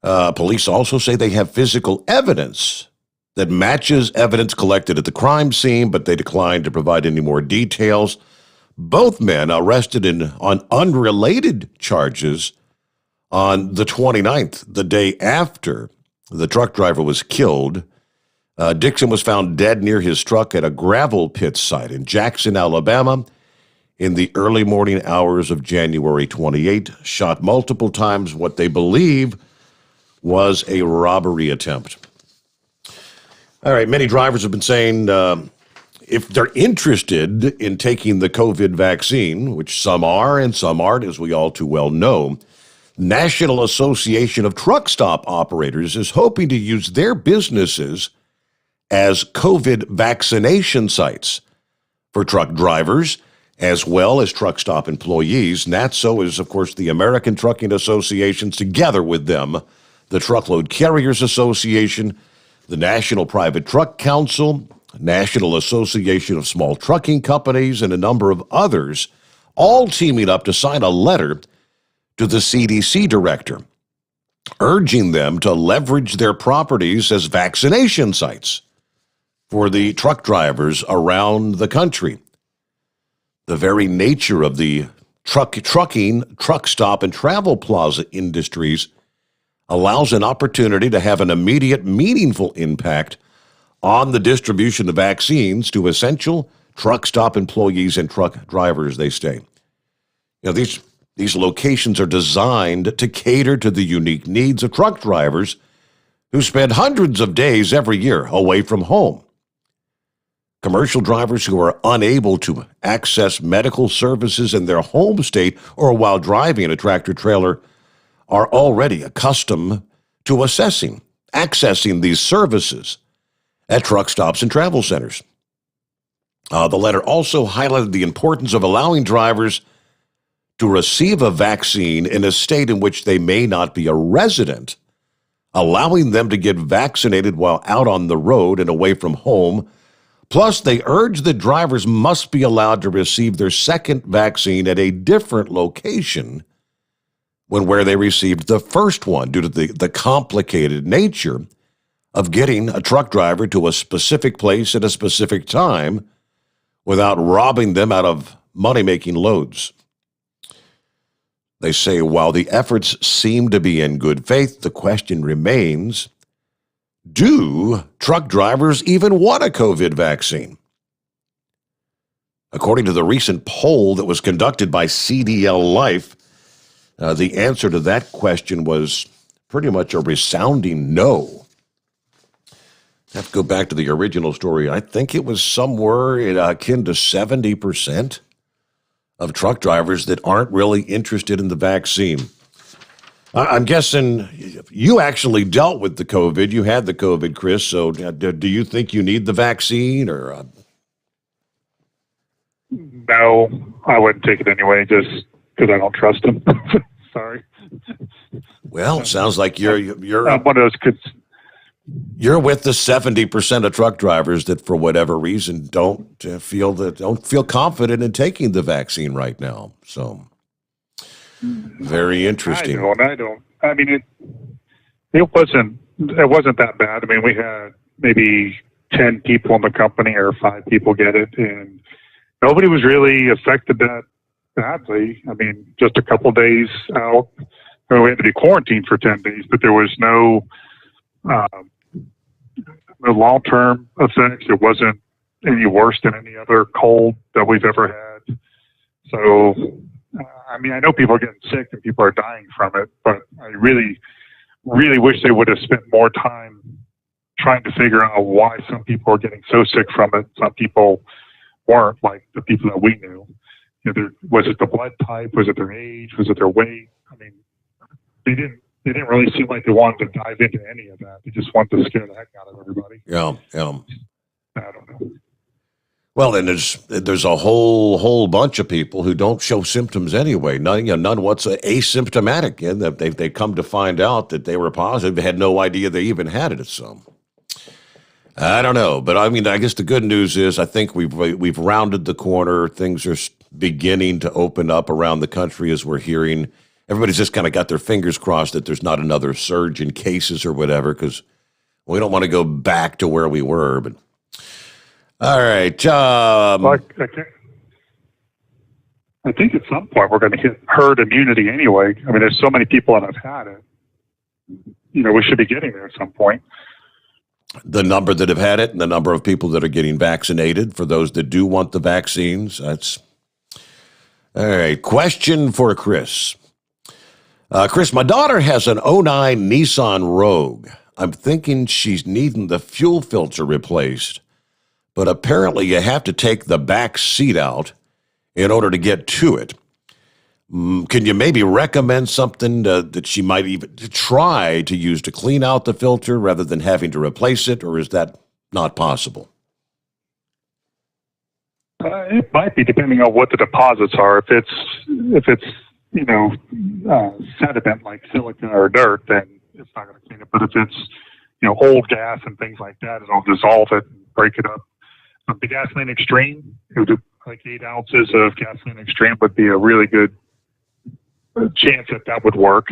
Police also say they have physical evidence that matches evidence collected at the crime scene, but they declined to provide any more details. Both men arrested on unrelated charges on the 29th, the day after the truck driver was killed. Dixon was found dead near his truck at a gravel pit site in Jackson, Alabama, in the early morning hours of January 28, shot multiple times, what they believe was a robbery attempt. All right, many drivers have been saying if they're interested in taking the COVID vaccine, which some are and some aren't, as we all too well know, National Association of Truck Stop Operators is hoping to use their businesses as COVID vaccination sites for truck drivers as well as truck stop employees. NATSO is, of course, the American Trucking Associations, together with them, the Truckload Carriers Association, the National Private Truck Council, National Association of Small Trucking Companies, and a number of others, all teaming up to sign a letter to the CDC director, urging them to leverage their properties as vaccination sites for the truck drivers around the country. The very nature of the trucking, truck stop, and travel plaza industries allows an opportunity to have an immediate, meaningful impact on the distribution of vaccines to essential truck stop employees and truck drivers, they say. You know, these locations are designed to cater to the unique needs of truck drivers who spend hundreds of days every year away from home. Commercial drivers who are unable to access medical services in their home state or while driving a tractor trailer are already accustomed to accessing these services at truck stops and travel centers. The letter also highlighted the importance of allowing drivers to receive a vaccine in a state in which they may not be a resident, allowing them to get vaccinated while out on the road and away from home. Plus, they urge that drivers must be allowed to receive their second vaccine at a different location when where they received the first one due to the complicated nature of getting a truck driver to a specific place at a specific time without robbing them out of money-making loads. They say while the efforts seem to be in good faith, the question remains, do truck drivers even want a COVID vaccine? According to the recent poll that was conducted by CDL Life, the answer to that question was pretty much a resounding no. I have to go back to the original story. I think it was somewhere akin to 70% of truck drivers that aren't really interested in the vaccine. I'm guessing you actually dealt with the COVID. You had the COVID, Chris, so do you think you need the vaccine? Or No, I wouldn't take it anyway, just because I don't trust them. Sorry. Well, it sounds like you're one of those kids. You're with the 70% of truck drivers that, for whatever reason, don't feel confident in taking the vaccine right now. So, very interesting. I don't. I mean, it wasn't that bad. I mean, we had maybe 10 people in the company or 5 people get it, and nobody was really affected that badly. I mean, just a couple days out. We had to be quarantined for 10 days, but there was no long-term effects. It wasn't any worse than any other cold that we've ever had. So, I mean, I know people are getting sick and people are dying from it, but I really, really wish they would have spent more time trying to figure out why some people are getting so sick from it. Some people weren't, like the people that we knew. You know, was it the blood type? Was it their age? Was it their weight? I mean, they didn't really seem like they wanted to dive into any of that. They just wanted to scare the heck out of everybody. Yeah. I don't know. Well, and there's a whole bunch of people who don't show symptoms anyway. None what's asymptomatic, and they come to find out that they were positive. They had no idea they even had it. So I don't know, but I mean, I guess the good news is I think we've rounded the corner. Things are beginning to open up around the country, as we're hearing. Everybody's just kind of got their fingers crossed that there's not another surge in cases or whatever, because we don't want to go back to where we were. But all right. I think at some point we're going to hit herd immunity anyway. I mean, there's so many people that have had it. You know, we should be getting there at some point. The number that have had it and the number of people that are getting vaccinated, for those that do want the vaccines, that's all right. Question for Chris. Chris, my daughter has an 09 Nissan Rogue. I'm thinking she's needing the fuel filter replaced, but apparently you have to take the back seat out in order to get to it. Can you maybe recommend something that she might even try to use to clean out the filter rather than having to replace it, or is that not possible? It might be, depending on what the deposits are. If it's sediment like silica or dirt, then it's not going to clean it. But if it's old gas and things like that, it'll dissolve it and break it up. The gasoline extreme, like 8 ounces of gasoline extreme would be a really good chance that would work.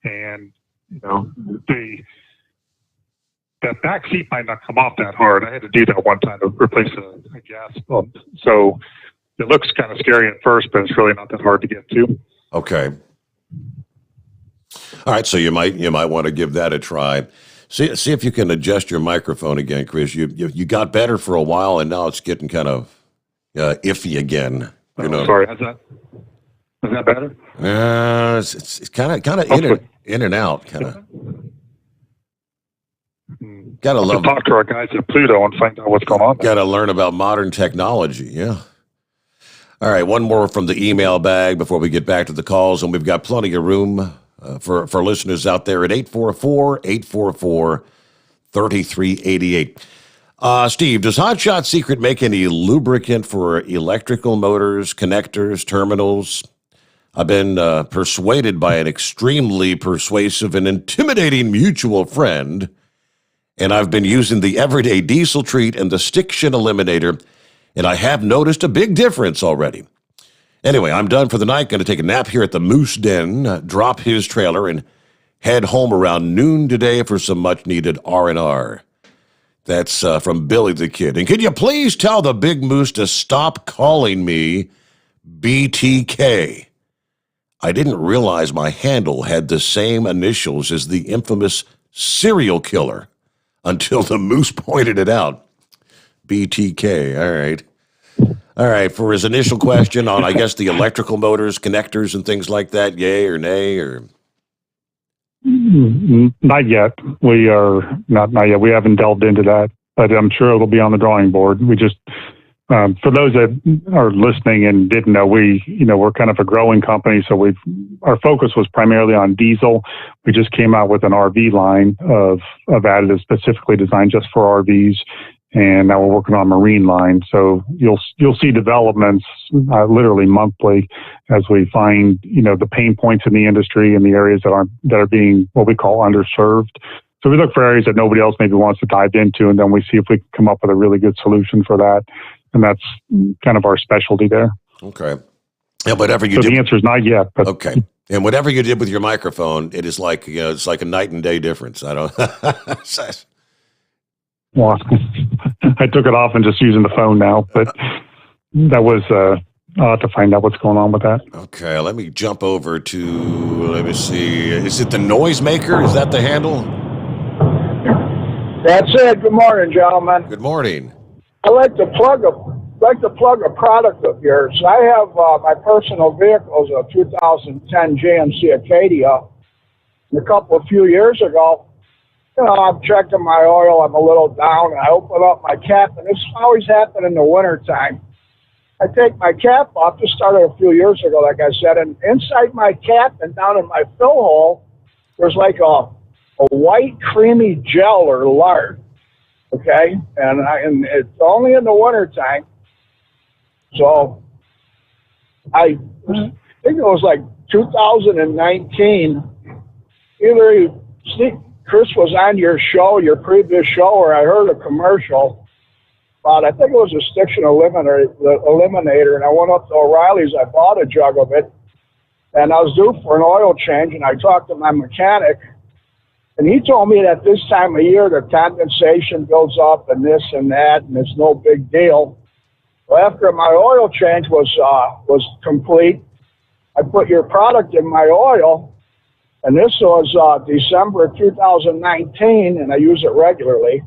And that back seat might not come off that hard. I had to do that one time to replace a gas pump. So it looks kind of scary at first, but it's really not that hard to get to. Okay. All right, so you might want to give that a try. See if you can adjust your microphone again, Chris. You got better for a while, and now it's getting kind of iffy again. Sorry, is that better? It's kind of in and out, kind of. Gotta love. Talk to our guys at Pluto and find out what's going on. Gotta learn about modern technology. Yeah. All right, one more from the email bag before we get back to the calls, and we've got plenty of room for listeners out there at 844-844-3388. Steve, does Hot Shot Secret make any lubricant for electrical motors, connectors, terminals? I've been persuaded by an extremely persuasive and intimidating mutual friend, and I've been using the Everyday Diesel Treat and the Stiction Eliminator, and I have noticed a big difference already. Anyway, I'm done for the night. Going to take a nap here at the Moose Den, drop his trailer, and head home around noon today for some much-needed R&R. That's from Billy the Kid. And could you please tell the Big Moose to stop calling me BTK? I didn't realize my handle had the same initials as the infamous serial killer until the Moose pointed it out. BTK, all right. All right, for his initial question on, I guess, the electrical motors, connectors, and things like that, yay or nay, or? Not yet. We are not yet. We haven't delved into that, but I'm sure it'll be on the drawing board. We just, for those that are listening and didn't know, we're kind of a growing company, so our focus was primarily on diesel. We just came out with an RV line of additives specifically designed just for RVs. And now we're working on marine line. So you'll see developments literally monthly as we find, the pain points in the industry and the areas that are being what we call underserved. So we look for areas that nobody else maybe wants to dive into, and then we see if we can come up with a really good solution for that. And that's kind of our specialty there. Okay. Yeah, whatever you so did. The answer is not yet. But okay. And whatever you did with your microphone, it is like, it's like a night and day difference. I don't. Well, I took it off and just using the phone now, but that was, I'll have to find out what's going on with that. Okay, let me jump over to, let me see, is it the Noisemaker? Is that the handle? That's it. Good morning, gentlemen. Good morning. I'd like to plug a product of yours. I have my personal vehicle is a 2010 GMC Acadia. And a few years ago, I'm checking my oil, I'm a little down, and I open up my cap, and this always happens in the wintertime. I take my cap off, this started a few years ago, like I said, and inside my cap and down in my fill hole, there's like a white creamy gel or lard, okay? And it's only in the wintertime. So I think it was like 2019, either Chris was on your previous show, or I heard a commercial about, I think it was a Stiction Eliminator, and I went up to O'Reilly's, I bought a jug of it, and I was due for an oil change, and I talked to my mechanic, and he told me that this time of year the condensation builds up and this and that, and it's no big deal. Well, after my oil change was complete, I put your product in my oil, and this was December 2019, and I use it regularly.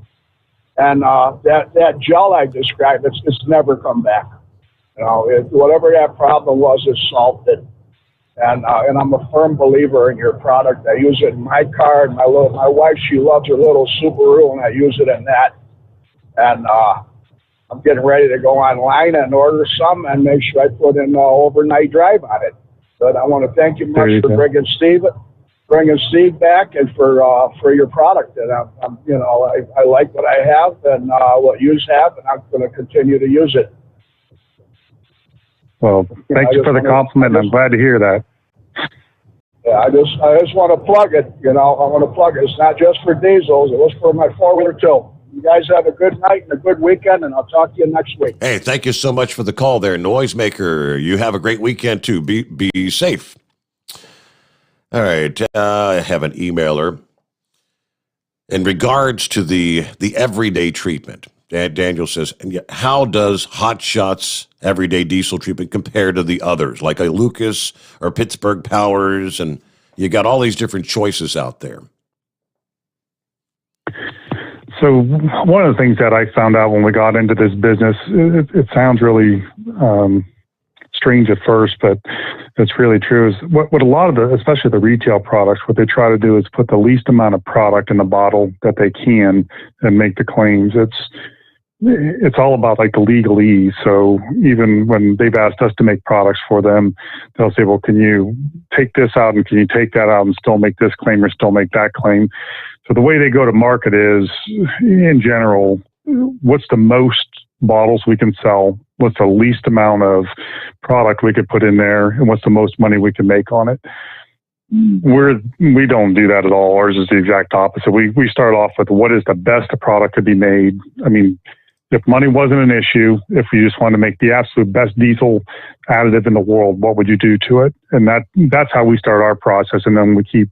And that gel I described, it's never come back. Whatever that problem was, it's solved it. And I'm a firm believer in your product. I use it in my car, and my wife, she loves her little Subaru, and I use it in that. And I'm getting ready to go online and order some and make sure I put in overnight drive on it. But I want to thank you much for bringing Steve back and for your product. And I like what I have and what you have, and I'm going to continue to use it. Well, thank you for the compliment. I'm glad to hear that. Yeah, I just want to plug it. I want to plug it. It's not just for diesels. It was for my four-wheeler too. You guys have a good night and a good weekend, and I'll talk to you next week. Hey, thank you so much for the call there, Noisemaker. You have a great weekend too. Be safe. All right, I have an emailer in regards to the everyday treatment. Daniel says, how does Hot Shots everyday diesel treatment compare to the others, like a Lucas or Pittsburgh Powers? And you got all these different choices out there. So one of the things that I found out when we got into this business, it sounds really strange at first, but it's really true. Is what a lot of the, especially the retail products, what they try to do is put the least amount of product in the bottle that they can and make the claims. It's all about like the legalese. So even when they've asked us to make products for them, they'll say, well, can you take this out and can you take that out and still make this claim or still make that claim? So the way they go to market is, in general, what's the most bottles we can sell? What's the least amount of product we could put in there? And what's the most money we can make on it? We don't do that at all. Ours is the exact opposite. We start off with what is the best a product could be made. I mean, if money wasn't an issue, if you just want to make the absolute best diesel additive in the world, what would you do to it? And that's how we start our process. And then we keep,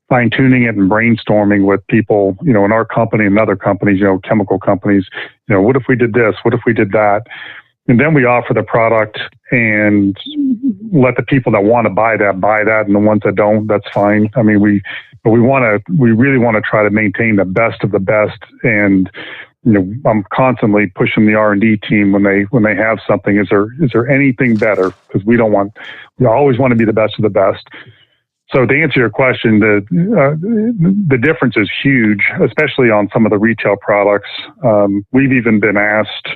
fine tuning it and brainstorming with people, in our company and other companies, chemical companies, what if we did this? What if we did that? And then we offer the product and let the people that want to buy that. And the ones that don't, that's fine. I mean, we really want to try to maintain the best of the best. And, I'm constantly pushing the R&D team when they have something. Is there anything better? Because we always want to be the best of the best. So to answer your question, the difference is huge, especially on some of the retail products. We've even been asked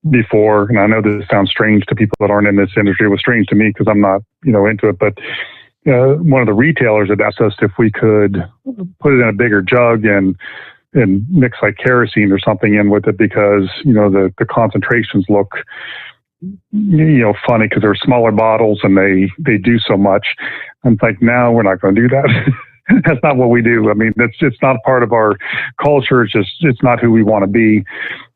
before, and I know this sounds strange to people that aren't in this industry. It was strange to me because I'm not, into it. But one of the retailers had asked us if we could put it in a bigger jug and mix like kerosene or something in with it because, the concentrations look, funny because they're smaller bottles and they do so much. I'm like, no, we're not going to do that. That's not what we do. I mean, it's not part of our culture. It's not who we want to be.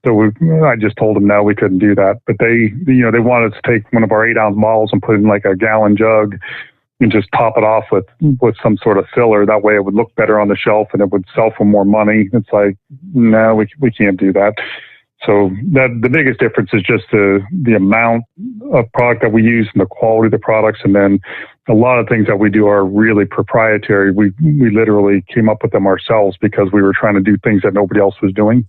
So I just told them, no, we couldn't do that. But they wanted to take one of our 8-ounce bottles and put it in like a gallon jug and just top it off with some sort of filler. That way it would look better on the shelf and it would sell for more money. It's like, no, we can't do that. So the biggest difference is just the amount of product that we use and the quality of the products. And then a lot of things that we do are really proprietary. We literally came up with them ourselves because we were trying to do things that nobody else was doing.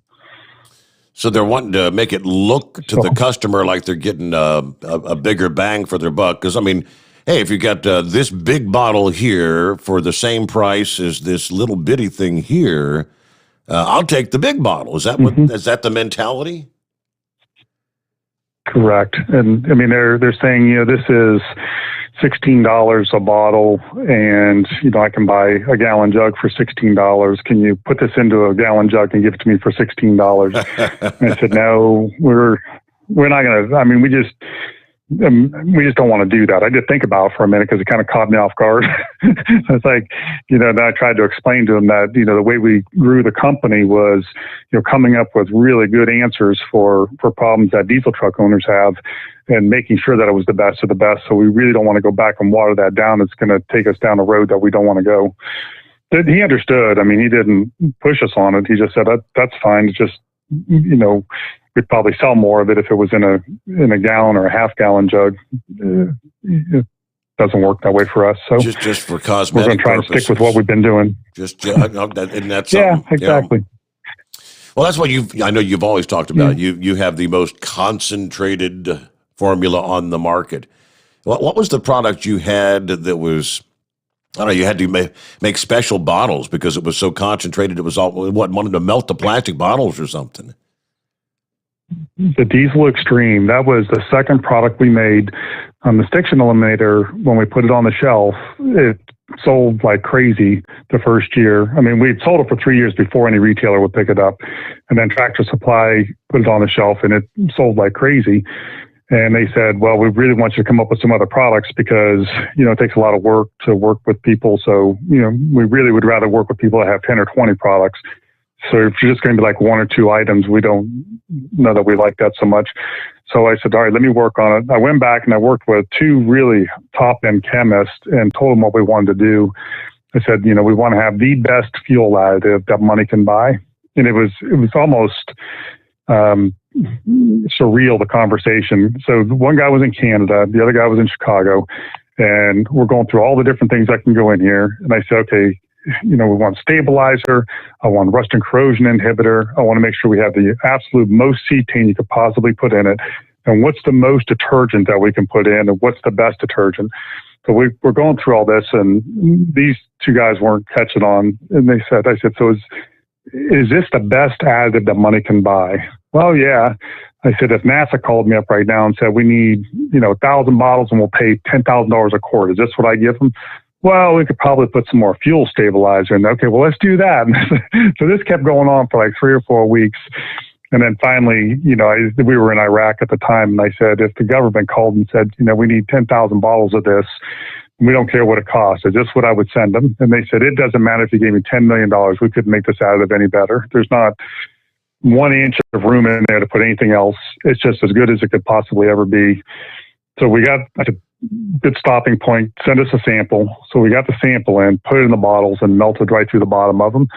So they're wanting to make it look to the customer like they're getting a bigger bang for their buck. Because, I mean, hey, if you got this big bottle here for the same price as this little bitty thing here, I'll take the big bottle. Is that is that the mentality? Correct. And I mean, they're saying, this is $16 a bottle and, I can buy a gallon jug for $16. Can you put this into a gallon jug and give it to me for $16? And I said, no, we're not going to, I mean, we just don't want to do that. I did think about it for a minute because it kind of caught me off guard. It's like, then I tried to explain to them that, the way we grew the company was, coming up with really good answers for problems that diesel truck owners have and making sure that it was the best of the best. So we really don't want to go back and water that down. It's going to take us down a road that we don't want to go. He understood. I mean, he didn't push us on it. He just said, that's fine. It's just, we'd probably sell more of it if it was in a gallon or a half-gallon jug. It doesn't work that way for us. So just for cosmetic we're going to try to stick with what we've been doing. And that's yeah, exactly. Well, that's what I know you've always talked about. Yeah. You have the most concentrated formula on the market. What was the product you had that was? I don't know. You had to make special bottles because it was so concentrated. It was wanted to melt the plastic bottles or something. The Diesel Extreme, that was the second product we made. The Stiction Eliminator, when we put it on the shelf, it sold like crazy the first year. I mean, we'd sold it for 3 years before any retailer would pick it up. And then Tractor Supply put it on the shelf and it sold like crazy. And they said, well, we really want you to come up with some other products because, it takes a lot of work to work with people. So, we really would rather work with people that have 10 or 20 products. So if you're just going to be like 1 or 2 items, we don't know that we like that so much. So I said, all right, let me work on it. I went back and I worked with 2 really top-end chemists and told them what we wanted to do. I said, we want to have the best fuel additive that money can buy. And it was almost surreal, the conversation. So one guy was in Canada, the other guy was in Chicago, and we're going through all the different things that can go in here. And I said, okay, we want stabilizer. I want rust and corrosion inhibitor. I want to make sure we have the absolute most cetane you could possibly put in it. and what's the most detergent that we can put in, and what's the best detergent. So we're going through all this, and these two guys weren't catching on. And I said, so is this the best additive that money can buy? Well, yeah. I said, if NASA called me up right now and said, we need, 1,000 bottles and we'll pay $10,000 a quart, is this what I give them? Well, we could probably put some more fuel stabilizer in. Okay, well, let's do that. So this kept going on for like 3 or 4 weeks. And then finally, we were in Iraq at the time, and I said, if the government called and said, we need 10,000 bottles of this, we don't care what it costs, is this what I would send them? And they said, it doesn't matter if you gave me $10 million, we couldn't make this additive any better. There's not 1 inch of room in there to put anything else. It's just as good as it could possibly ever be. So we got a good stopping point, send us a sample. So we got the sample in, put it in the bottles, and melted right through the bottom of them.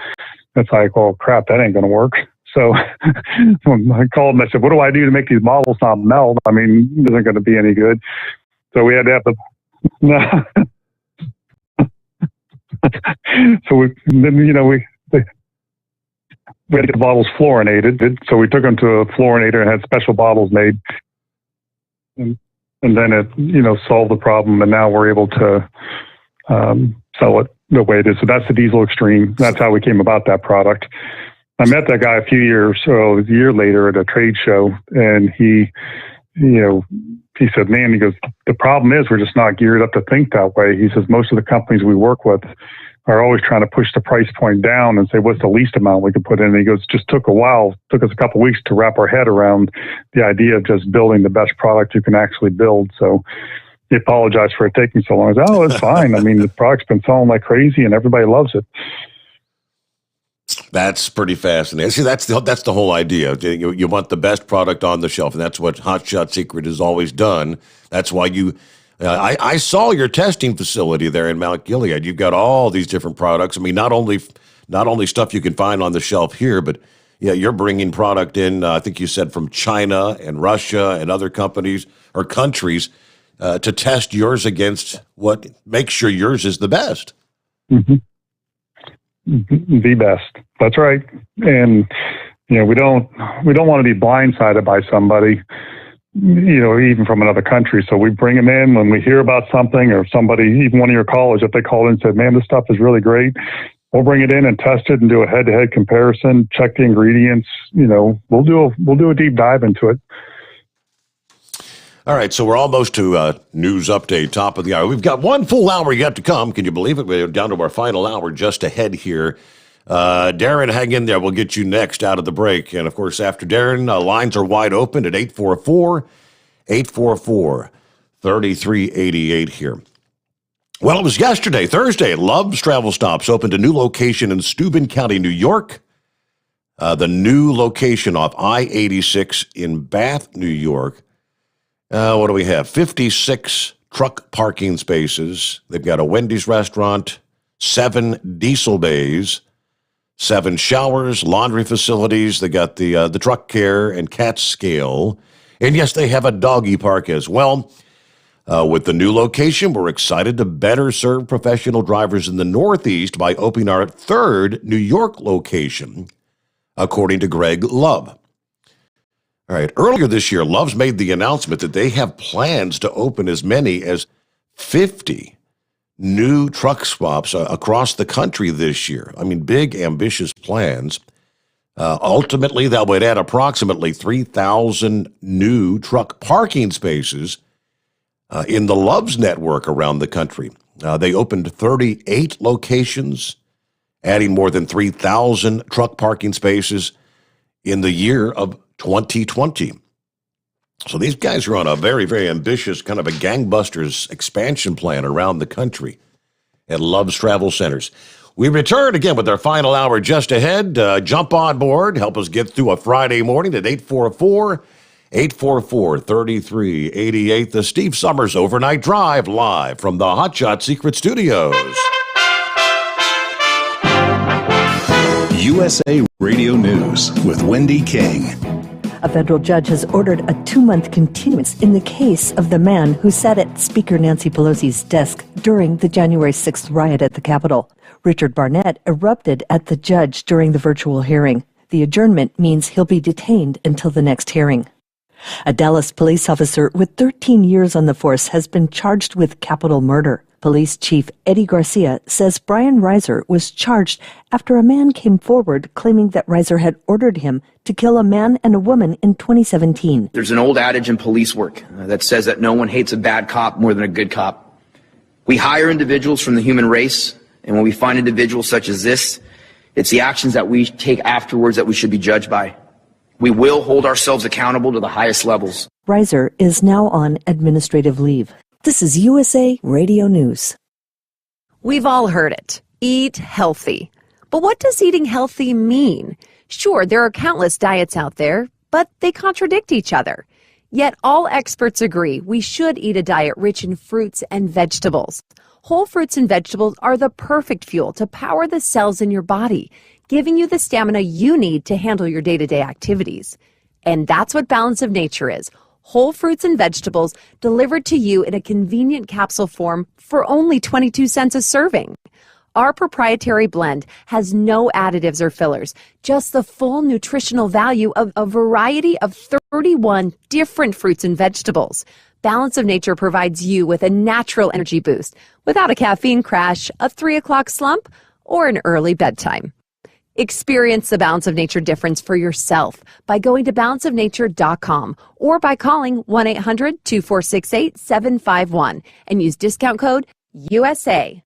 It's like, oh, crap, that ain't going to work. So when I called them, I said, what do I do to make these bottles not melt? I mean, it isn't going to be any good. So we had to have so we had to get the bottles fluorinated. So we took them to a fluorinator and had special bottles made. And then it, solved the problem. And now we're able to sell it the way it is. So that's the Diesel Extreme. That's how we came about that product. I met that guy a year later at a trade show, and he said, man, he goes, the problem is we're just not geared up to think that way. He says, most of the companies we work with are always trying to push the price point down and say, what's the least amount we can put in? And he goes, just took us a couple of weeks to wrap our head around the idea of just building the best product you can actually build. So he apologized for it taking so long. I said, oh, it's fine. I mean, the product's been selling like crazy and everybody loves it. That's pretty fascinating. See, that's the whole idea. You want the best product on the shelf, and that's what Hot Shot Secret has always done. That's why I saw your testing facility there in Mount Gilead. You've got all these different products. I mean, not only stuff you can find on the shelf here, but you're bringing product in. I think you said from China and Russia and other companies or countries to test yours against what makes sure yours is the best. Mm-hmm. The best. That's right. And we don't want to be blindsided by somebody, even from another country. So we bring them in when we hear about something, or somebody, even one of your callers, if they called in and said, man, this stuff is really great, we'll bring it in and test it and do a head-to-head comparison, check the ingredients. We'll do a deep dive into it. All right, so we're almost to news update, top of the hour. We've got 1 full hour yet to come. Can you believe it? We're down to our final hour just ahead here. Darren, hang in there. We'll get you next out of the break. And, of course, after Darren, lines are wide open at 844-3388 here. Well, it was yesterday, Thursday. Love's Travel Stops opened a new location in Steuben County, New York. The new location off I-86 in Bath, New York. What do we have? 56 truck parking spaces. They've got a Wendy's restaurant, 7 diesel bays, 7 showers, laundry facilities. They got the truck care and cat scale. And yes, they have a doggy park as well. With the new location, we're excited to better serve professional drivers in the Northeast by opening our 3rd New York location, according to Greg Love. All right. Earlier this year, Love's made the announcement that they have plans to open as many as 50 new truck stops across the country this year. I mean, big, ambitious plans. Ultimately, that would add approximately 3,000 new truck parking spaces in the Love's network around the country. They opened 38 locations, adding more than 3,000 truck parking spaces in the year of 2020. So these guys are on a very, very ambitious kind of a gangbusters expansion plan around the country at Love's Travel Centers. We return again with our final hour just ahead. Jump on board. Help us get through a Friday morning at 844-3388. The Steve Sommers Overnight Drive live from the Hot Shot Secret Studios. USA Radio News with Wendy King. A federal judge has ordered a 2-month continuance in the case of the man who sat at Speaker Nancy Pelosi's desk during the January 6th riot at the Capitol. Richard Barnett erupted at the judge during the virtual hearing. The adjournment means he'll be detained until the next hearing. A Dallas police officer with 13 years on the force has been charged with capital murder. Police Chief Eddie Garcia says Brian Reiser was charged after a man came forward claiming that Reiser had ordered him to kill a man and a woman in 2017. There's an old adage in police work that says that no one hates a bad cop more than a good cop. We hire individuals from the human race, and when we find individuals such as this, it's the actions that we take afterwards that we should be judged by. We will hold ourselves accountable to the highest levels. Reiser is now on administrative leave. This is USA Radio News. We've all heard it. Eat healthy. But what does eating healthy mean? Sure, there are countless diets out there, but they contradict each other. Yet all experts agree we should eat a diet rich in fruits and vegetables. Whole fruits and vegetables are the perfect fuel to power the cells in your body, giving you the stamina you need to handle your day-to-day activities. And that's what Balance of Nature is. Whole fruits and vegetables delivered to you in a convenient capsule form for only 22 cents a serving. Our proprietary blend has no additives or fillers, just the full nutritional value of a variety of 31 different fruits and vegetables. Balance of Nature provides you with a natural energy boost without a caffeine crash, a 3 o'clock slump, or an early bedtime. Experience the Balance of Nature difference for yourself by going to balanceofnature.com or by calling 1-800-2468-751 and use discount code USA.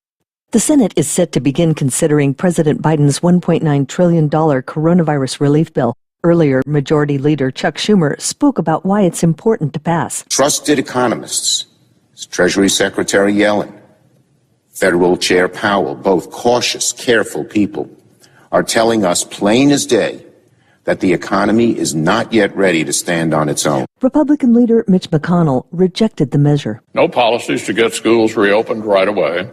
The Senate is set to begin considering President Biden's $1.9 trillion coronavirus relief bill. Earlier, Majority Leader Chuck Schumer spoke about why it's important to pass. Trusted economists, Treasury Secretary Yellen, Federal Chair Powell, both cautious, careful people, are telling us plain as day that the economy is not yet ready to stand on its own. Republican leader Mitch McConnell rejected the measure. No policies to get schools reopened right away.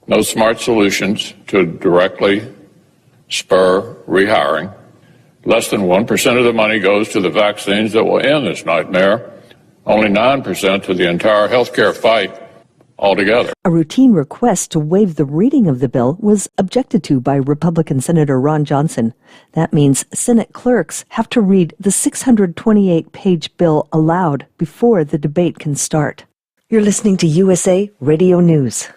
No smart solutions to directly spur rehiring. Less than 1% of the money goes to the vaccines that will end this nightmare. Only 9% to the entire healthcare fight altogether. A routine request to waive the reading of the bill was objected to by Republican Senator Ron Johnson. That means Senate clerks have to read the 628-page bill aloud before the debate can start. You're listening to USA Radio News.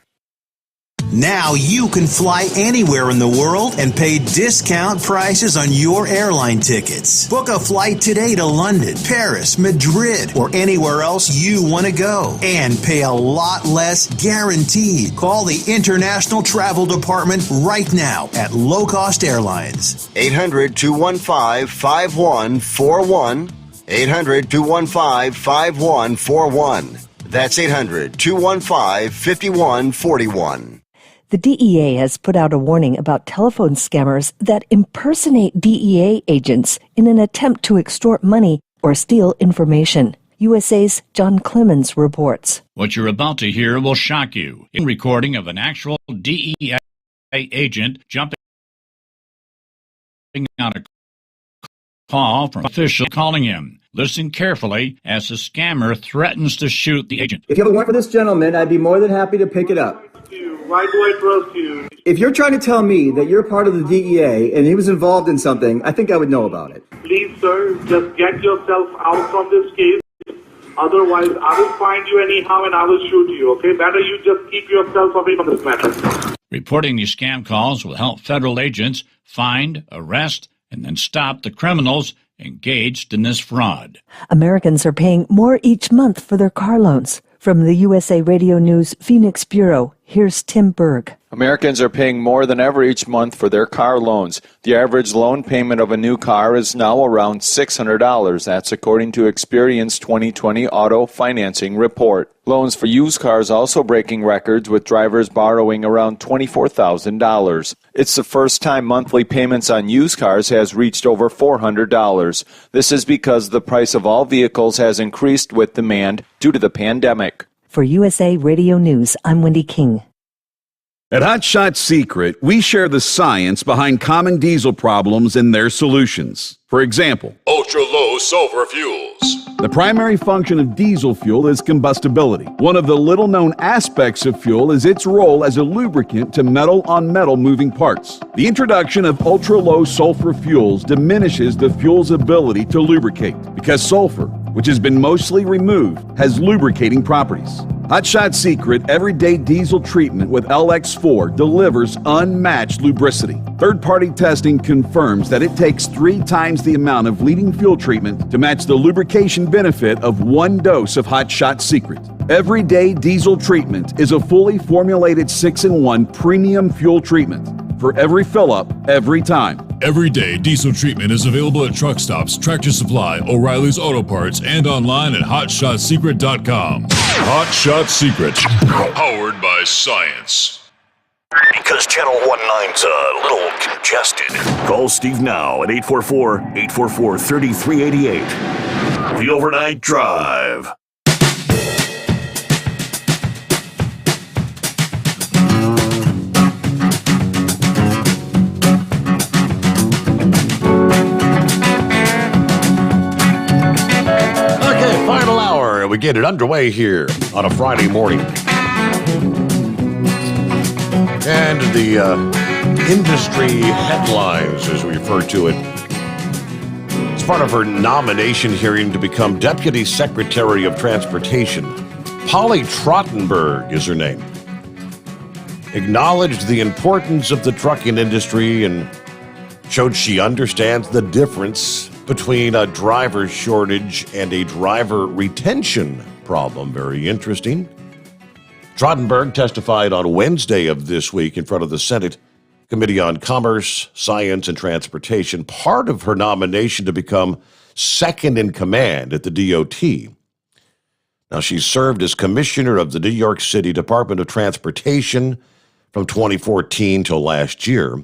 Now you can fly anywhere in the world and pay discount prices on your airline tickets. Book a flight today to London, Paris, Madrid, or anywhere else you want to go. And pay a lot less guaranteed. Call the International Travel Department right now at Low Cost Airlines. 800-215-5141. 800-215-5141. That's 800-215-5141. The DEA has put out a warning about telephone scammers that impersonate DEA agents in an attempt to extort money or steal information. USA's John Clemens reports. What you're about to hear will shock you. A recording of an actual DEA agent jumping on a call from an official calling him. Listen carefully as the scammer threatens to shoot the agent. If you have a warrant for this gentleman, I'd be more than happy to pick it up. Why do I trust you? If you're trying to tell me that you're part of the DEA and he was involved in something, I think I would know about it. Please, sir, just get yourself out from this case. Otherwise, I will find you anyhow and I will shoot you, okay? Better you just keep yourself away from this matter. Reporting these scam calls will help federal agents find, arrest, and then stop the criminals engaged in this fraud. Americans are paying more each month for their car loans. From the USA Radio News Phoenix Bureau, here's Tim Berg. Americans are paying more than ever each month for their car loans. The average loan payment of a new car is now around $600. That's according to Experian's 2020 auto financing report. Loans for used cars also breaking records, with drivers borrowing around $24,000. It's the first time monthly payments on used cars has reached over $400. This is because the price of all vehicles has increased with demand due to the pandemic. For USA Radio News, I'm Wendy King. At Hot Shot Secret, we share the science behind common diesel problems and their solutions. For example, ultra-low sulfur fuels. The primary function of diesel fuel is combustibility. One of the little-known aspects of fuel is its role as a lubricant to metal-on-metal moving parts. The introduction of ultra-low sulfur fuels diminishes the fuel's ability to lubricate because sulfur, which has been mostly removed, has lubricating properties. Hot Shot Secret Everyday Diesel Treatment with LX4 delivers unmatched lubricity. Third-party testing confirms that it takes 3 times the amount of leading fuel treatment to match the lubrication benefit of 1 dose of Hot Shot Secret. Everyday Diesel Treatment is a fully formulated 6-in-1 premium fuel treatment for every fill-up, every time. Everyday Diesel Treatment is available at truck stops, Tractor Supply, O'Reilly's Auto Parts, and online at HotShotSecret.com. Hot Shot Secret, powered by science. Because Channel 19's a little congested. Call Steve now at 844-844-3388. The Overnight Drive. Final hour. We get it underway here on a Friday morning. And the industry headlines, as we refer to it. It's part of her nomination hearing to become Deputy Secretary of Transportation. Polly Trottenberg is her name. Acknowledged the importance of the trucking industry and showed she understands the difference between a driver shortage and a driver retention problem. Very interesting. Trottenberg testified on Wednesday of this week in front of the Senate Committee on Commerce, Science, and Transportation, part of her nomination to become second in command at the DOT. Now, she served as commissioner of the New York City Department of Transportation from 2014 till last year.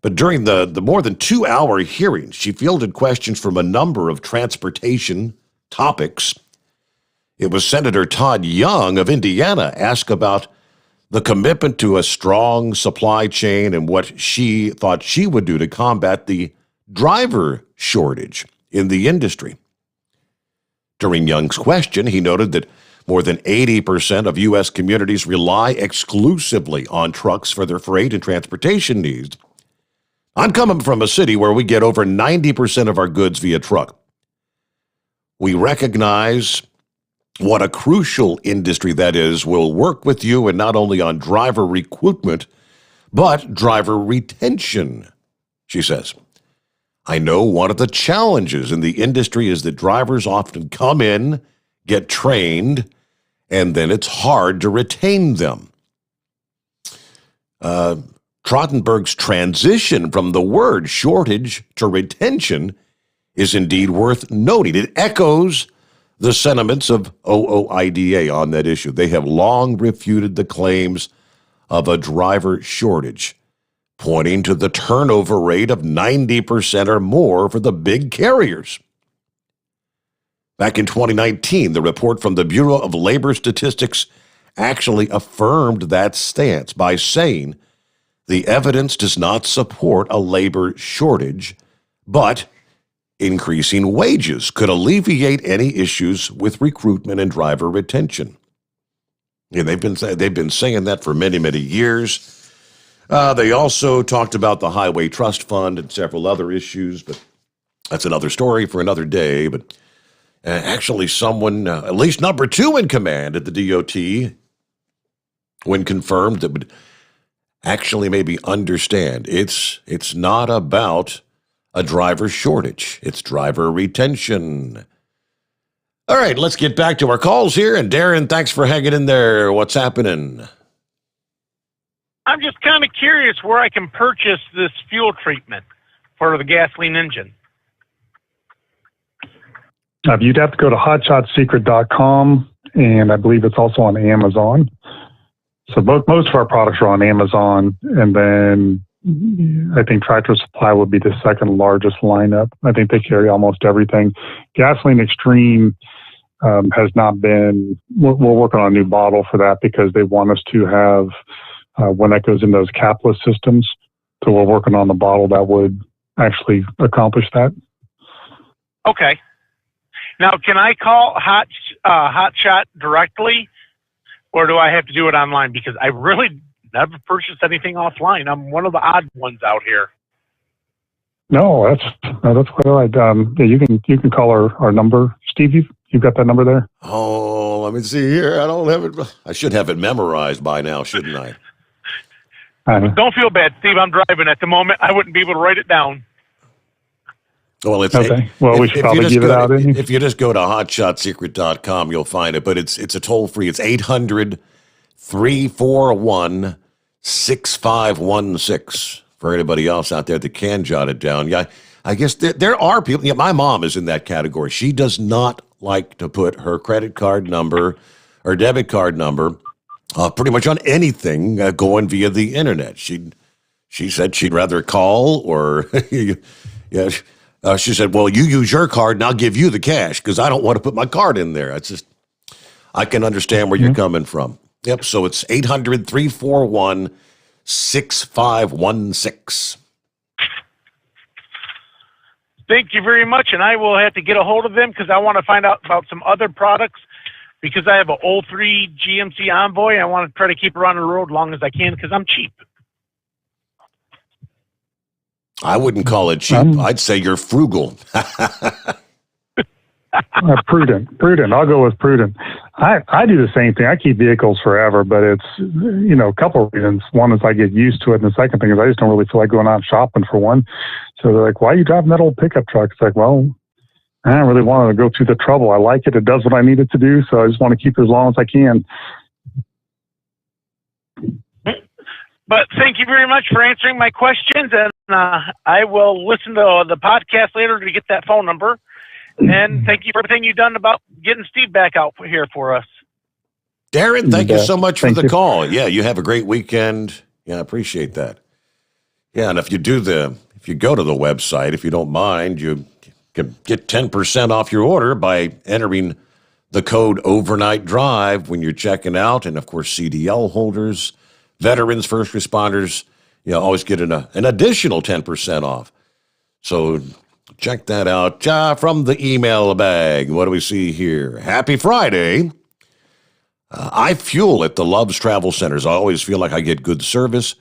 But during the more than 2-hour hearing, she fielded questions from a number of transportation topics. It was Senator Todd Young of Indiana asked about the commitment to a strong supply chain and what she thought she would do to combat the driver shortage in the industry. During Young's question, he noted that more than 80% of U.S. communities rely exclusively on trucks for their freight and transportation needs. I'm coming from a city where we get over 90% of our goods via truck. We recognize what a crucial industry that is. We'll work with you and not only on driver recruitment, but driver retention, she says. I know one of the challenges in the industry is that drivers often come in, get trained, and then it's hard to retain them. Trottenberg's transition from the word shortage to retention is indeed worth noting. It echoes the sentiments of OOIDA on that issue. They have long refuted the claims of a driver shortage, pointing to the turnover rate of 90% or more for the big carriers. Back in 2019, the report from the Bureau of Labor Statistics actually affirmed that stance by saying the evidence does not support a labor shortage, but increasing wages could alleviate any issues with recruitment and driver retention. Yeah, they've been saying that for many, many years. They also talked about the Highway Trust Fund and several other issues, but that's another story for another day. But actually someone, at least number 2 in command at the DOT, when confirmed, that would actually maybe understand it's not about a driver shortage. It's driver retention. All right, let's get back to our calls here. And Darren, thanks for hanging in there. What's happening? I'm just kind of curious where I can purchase this fuel treatment for the gasoline engine. You'd have to go to hotshotsecret.com, and I believe it's also on Amazon. So most of our products are on Amazon, and then I think Tractor Supply would be the second largest lineup. I think they carry almost everything. Gasoline Extreme has not been, we're working on a new bottle for that because they want us to have, when that goes in those capless systems, so we're working on the bottle that would actually accomplish that. Okay. Now, can I call Hot Shot directly, or do I have to do it online? Because I really never purchased anything offline. I'm one of the odd ones out here. No, that's quite all right. Yeah, you can call our number. Steve, you've got that number there? Oh, let me see here. I don't have it. I should have it memorized by now, shouldn't I? Don't feel bad, Steve. I'm driving at the moment. I wouldn't be able to write it down. Well, okay. Well, we should probably give it out. If you just go to hotshotsecret.com, you'll find it. But it's a toll free. It's 800-341-6516 for anybody else out there that can jot it down. Yeah, I guess there are people. Yeah, my mom is in that category. She does not like to put her credit card number or debit card number pretty much on anything going via the internet. She said she'd rather call or yeah. She said, well, you use your card and I'll give you the cash because I don't want to put my card in there. It's just, I can understand where you're coming from. Yep. So it's 800-341-6516. Thank you very much. And I will have to get a hold of them because I want to find out about some other products because I have an 03 GMC Envoy. I want to try to keep her on the road as long as I can because I'm cheap. I wouldn't call it cheap. I'd say you're frugal. Prudent. I'll go with prudent. I do the same thing. I keep vehicles forever, but it's, a couple of reasons. One is I get used to it, and the second thing is I just don't really feel like going out shopping for one. So they're like, why are you driving that old pickup truck? It's like, well, I don't really want to go through the trouble. I like it. It does what I need it to do, so I just want to keep it as long as I can. But thank you very much for answering my questions, and I will listen to the podcast later to get that phone number. And thank you for everything you've done about getting Steve back out here for us. Darren, thank you so much for the call. Yeah, you have a great weekend. Yeah, I appreciate that. Yeah, and if you go to the website, if you don't mind, you can get 10% off your order by entering the code Overnight Drive when you're checking out. And, of course, CDL holders, veterans, first responders, always get an additional 10% off. So check that out. From the email bag, what do we see here? Happy Friday. I fuel at the Love's Travel Centers. I always feel like I get good service.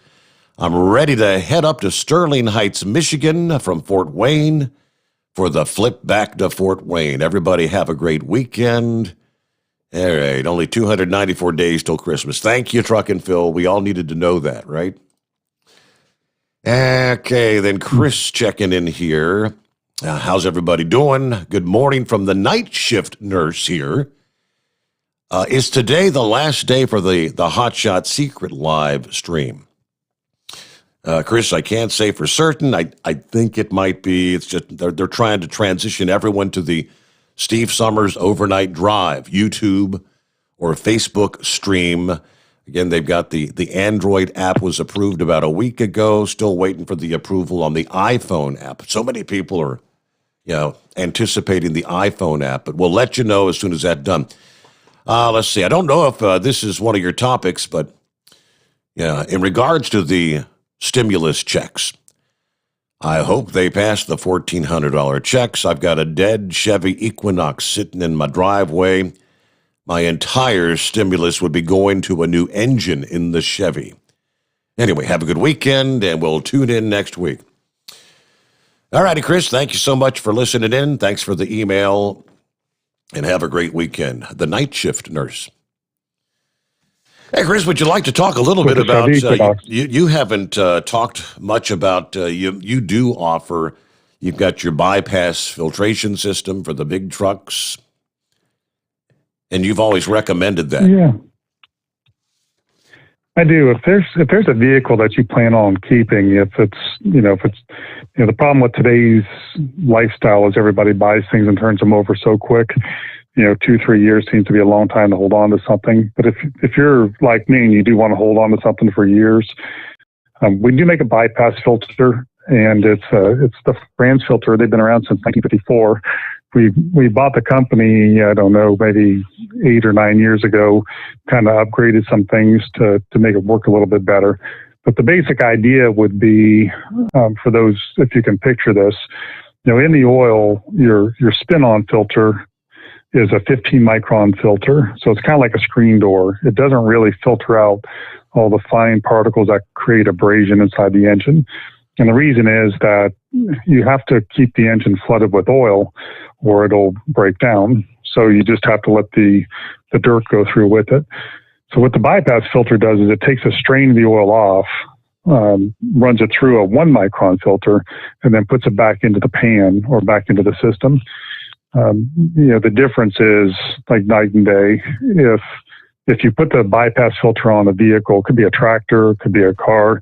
I'm ready to head up to Sterling Heights, Michigan from Fort Wayne for the flip back to Fort Wayne. Everybody have a great weekend. All right, only 294 days till Christmas. Thank you, Truck and Phil. We all needed to know that, right? Okay, then Chris checking in here. How's everybody doing? Good morning from the night shift nurse here. Is today the last day for the Hot Shot Secret live stream? Chris, I can't say for certain. I think it might be. It's just they're trying to transition everyone to the Steve Sommers Overnight Drive, YouTube or Facebook stream. Again, they've got the Android app was approved about a week ago, still waiting for the approval on the iPhone app. So many people are, anticipating the iPhone app, but we'll let you know as soon as that's done. Let's see. I don't know if this is one of your topics, but in regards to the stimulus checks, I hope they pass the $1,400 checks. I've got a dead Chevy Equinox sitting in my driveway. My entire stimulus would be going to a new engine in the Chevy. Anyway, have a good weekend, and we'll tune in next week. All righty, Chris, thank you so much for listening in. Thanks for the email, and have a great weekend. The Night Shift Nurse. Hey, Chris, would you like to talk a little bit about, you haven't talked much about, you do offer, you've got your bypass filtration system for the big trucks, and you've always recommended that. Yeah, I do. If there's a vehicle that you plan on keeping, if it's the problem with today's lifestyle is everybody buys things and turns them over so quick. 2-3 years seems to be a long time to hold on to something. But if you're like me and you do want to hold on to something for years, we do make a bypass filter, and it's the France filter. They've been around since 1954. We bought the company, I don't know, maybe 8 or 9 years ago, kind of upgraded some things to make it work a little bit better. But the basic idea would be, for those, if you can picture this, in the oil, your spin-on filter is a 15 micron filter. So it's kind of like a screen door. It doesn't really filter out all the fine particles that create abrasion inside the engine. And the reason is that you have to keep the engine flooded with oil or it'll break down. So you just have to let the dirt go through with it. So what the bypass filter does is it takes a strain of the oil off, runs it through a 1 micron filter, and then puts it back into the pan or back into the system. The difference is like night and day. If you put the bypass filter on a vehicle, it could be a tractor, it could be a car.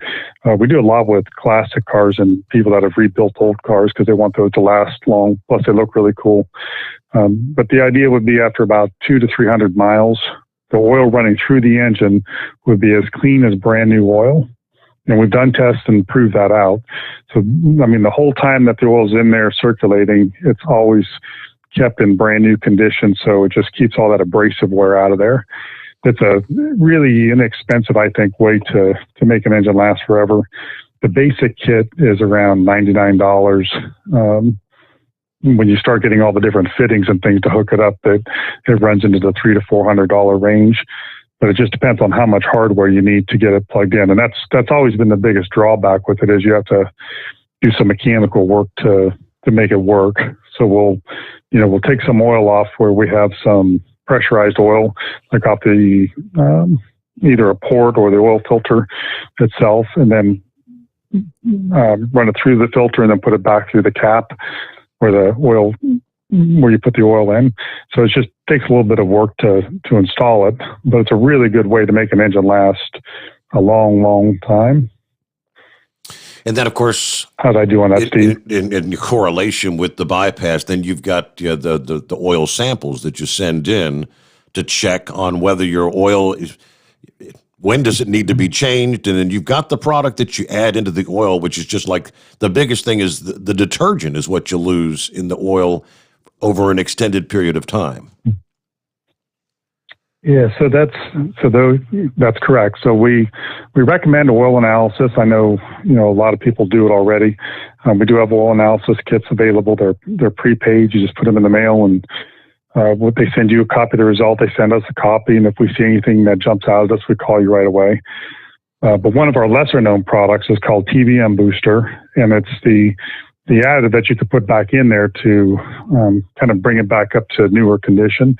We do a lot with classic cars and people that have rebuilt old cars because they want those to last long. Plus, they look really cool. But the idea would be after about 200 to 300 miles, the oil running through the engine would be as clean as brand new oil. And we've done tests and proved that out. So, I mean, the whole time that the oil's in there circulating, it's always kept in brand new condition. So it just keeps all that abrasive wear out of there. It's a really inexpensive, I think, way to make an engine last forever. The basic kit is around $99. When you start getting all the different fittings and things to hook it up, it runs into the $300 to $400 range. But it just depends on how much hardware you need to get it plugged in. And that's always been the biggest drawback with it is you have to do some mechanical work to make it work. So we'll take some oil off where we have some pressurized oil, like off the either a port or the oil filter itself, and then run it through the filter and then put it back through the cap where you put the oil in. So it just takes a little bit of work to install it, but it's a really good way to make an engine last a long, long time. And then, of course, how'd I do on that, Steve? In correlation with the bypass, then you've got the oil samples that you send in to check on whether your oil is, when does it need to be changed, and then you've got the product that you add into the oil, which is just like the biggest thing is the detergent is what you lose in the oil over an extended period of time. Yeah, so that's correct. So we recommend oil analysis. I know a lot of people do it already. We do have oil analysis kits available. They're prepaid. You just put them in the mail, and what they send you a copy of the result. They send us a copy, and if we see anything that jumps out at us, we call you right away. But one of our lesser known products is called TVM Booster, and it's the additive that you could put back in there to kind of bring it back up to newer condition.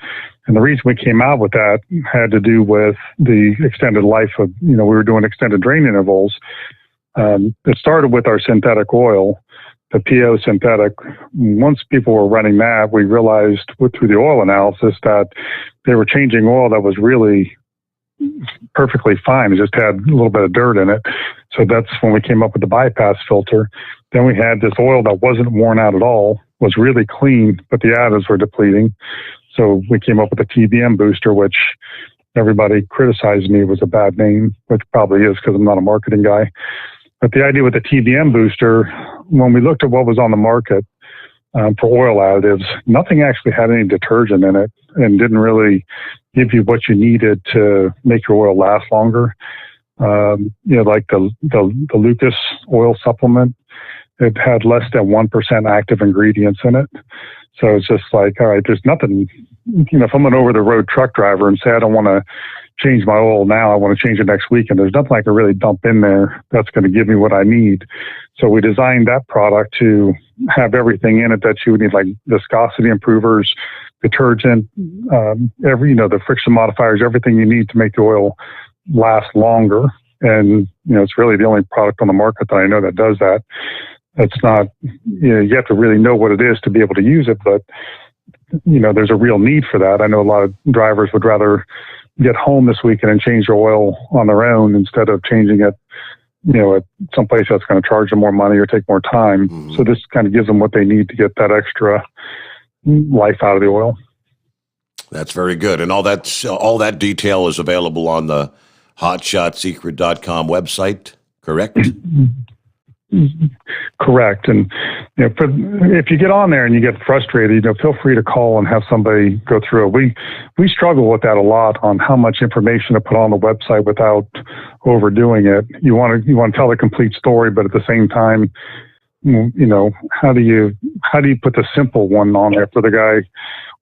And the reason we came out with that had to do with the extended life of, we were doing extended drain intervals. It started with our synthetic oil, the PO synthetic. Once people were running that, we realized through the oil analysis that they were changing oil that was really perfectly fine. It just had a little bit of dirt in it. So that's when we came up with the bypass filter. Then we had this oil that wasn't worn out at all, was really clean, but the additives were depleting. So we came up with a TVM booster, which everybody criticized me was a bad name, which probably is because I'm not a marketing guy. But the idea with the TVM booster, when we looked at what was on the market for oil additives, nothing actually had any detergent in it and didn't really give you what you needed to make your oil last longer. Like the Lucas oil supplement, it had less than 1% active ingredients in it. So it's just like, all right, there's nothing, if I'm an over-the-road truck driver and say I don't want to change my oil now, I want to change it next week, and there's nothing I can really dump in there that's going to give me what I need. So we designed that product to have everything in it that you would need, like viscosity improvers, detergent, the friction modifiers, everything you need to make the oil last longer. And, it's really the only product on the market that I know that does that. It's not, you have to really know what it is to be able to use it, but, there's a real need for that. I know a lot of drivers would rather get home this weekend and change their oil on their own instead of changing it, at some place that's going to charge them more money or take more time. Mm-hmm. So this kind of gives them what they need to get that extra life out of the oil. That's very good. And all that detail is available on the hotshotsecret.com website, correct? Correct. And if you get on there and you get frustrated, feel free to call and have somebody go through it. We struggle with that a lot on how much information to put on the website without overdoing it. You want to tell the complete story, but at the same time, how do you put the simple one on there for the guy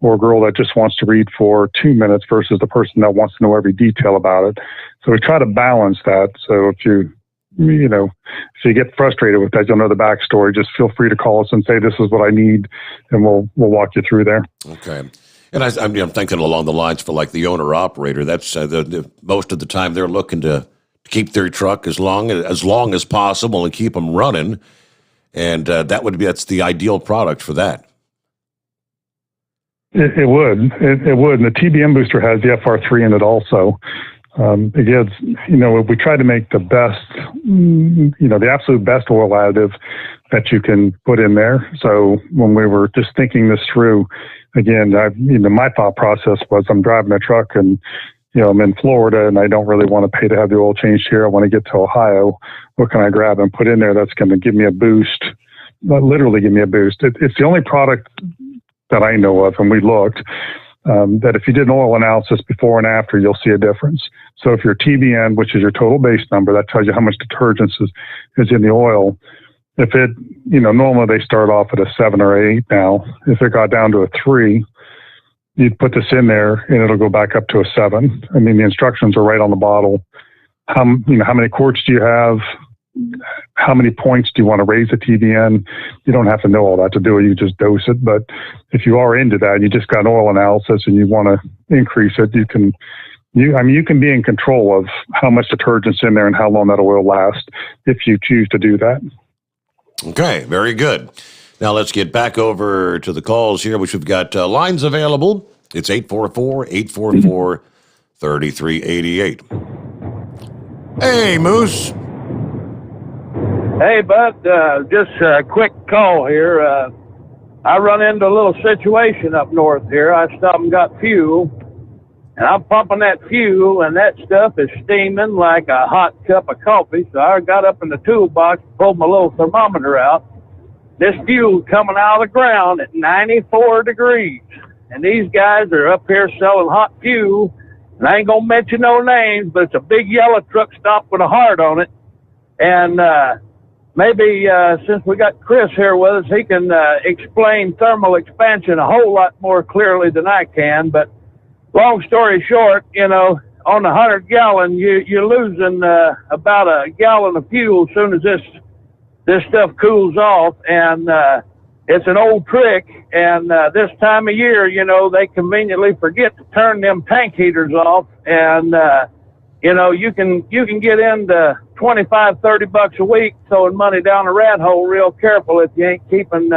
or girl that just wants to read for 2 minutes versus the person that wants to know every detail about it? So we try to balance that. So if if you get frustrated with that, you'll know the backstory. Just feel free to call us and say, this is what I need, and we'll walk you through there. Okay. And I'm thinking along the lines for like the owner operator. That's most of the time they're looking to keep their truck as long as possible and keep them running. And that's the ideal product for that. It would. It would. And the TBM booster has the FR3 in it also. It gives, we try to make the best, the absolute best oil additive that you can put in there. So when we were just thinking this through, again, my thought process was I'm driving a truck and, I'm in Florida and I don't really want to pay to have the oil changed here. I want to get to Ohio. What can I grab and put in there that's going to give me a boost, literally give me a boost? It's the only product that I know of, and we looked, that if you did an oil analysis before and after, you'll see a difference. So if your TBN, which is your total base number, that tells you how much detergents is in the oil. If it, normally they start off at a 7 or 8 now. If it got down to a 3, you'd put this in there and it'll go back up to a 7. I mean, the instructions are right on the bottle. How many quarts do you have? How many points do you want to raise the TBN? You don't have to know all that to do it. You just dose it. But if you are into that, you just got an oil analysis and you want to increase it, you can be in control of how much detergent's in there and how long that oil lasts if you choose to do that. Okay, very good. Now let's get back over to the calls here, which we've got lines available. It's 844-844-3388. Hey, Moose. Hey, Bud, just a quick call here. I run into a little situation up north here. I stopped and got fuel, and I'm pumping that fuel, and that stuff is steaming like a hot cup of coffee. So I got up in the toolbox, pulled my little thermometer out. This fuel coming out of the ground at 94 degrees. And these guys are up here selling hot fuel, and I ain't going to mention no names, but it's a big yellow truck stop with a heart on it. And maybe since we got Chris here with us, he can explain thermal expansion a whole lot more clearly than I can. But long story short, on the 100-gallon, you're losing about a gallon of fuel as soon as this stuff cools off. And it's an old trick. And this time of year, they conveniently forget to turn them tank heaters off. And you can get into $25-30 a week throwing money down a rat hole real careful if you ain't keeping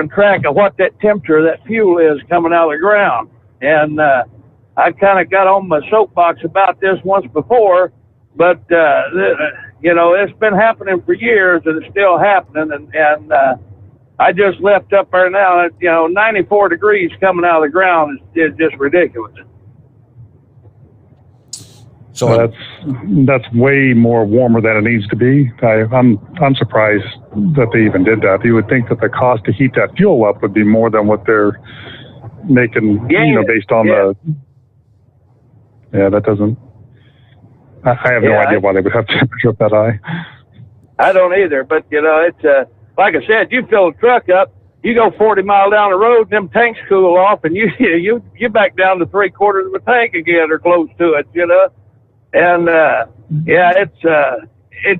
track of what that temperature of that fuel is coming out of the ground. And I kind of got on my soapbox about this once before, but it's been happening for years and it's still happening. And I just left up there now. 94 degrees coming out of the ground is just ridiculous. So that's way more warmer than it needs to be. I'm surprised that they even did that. You would think that the cost to heat that fuel up would be more than what they're making, based on the. Yeah, that doesn't. I have no idea why they would have temperature up that high. I don't either, but it's like I said, you fill the truck up, you go 40 miles down the road, and them tanks cool off, and you back down to 3/4 of a tank again or close to it, And it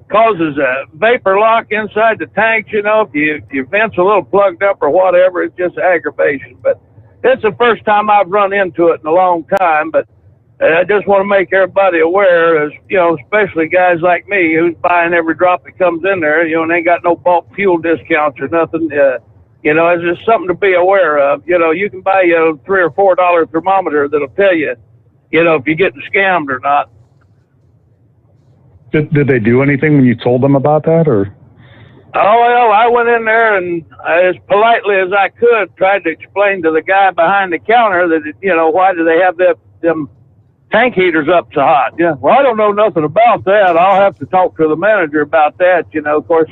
causes a vapor lock inside the tanks. If your vent's a little plugged up or whatever, it's just aggravation. But it's the first time I've run into it in a long time. But I just want to make everybody aware, as especially guys like me who's buying every drop that comes in there. And ain't got no bulk fuel discounts or nothing. It's just something to be aware of. You can buy a $3 or $4 thermometer that'll tell you. If you're getting scammed or not. Did they do anything when you told them about that, or? Oh, well, I went in there and as politely as I could tried to explain to the guy behind the counter that, why do they have them tank heaters up so hot? Well, I don't know nothing about that. I'll have to talk to the manager about that. Of course,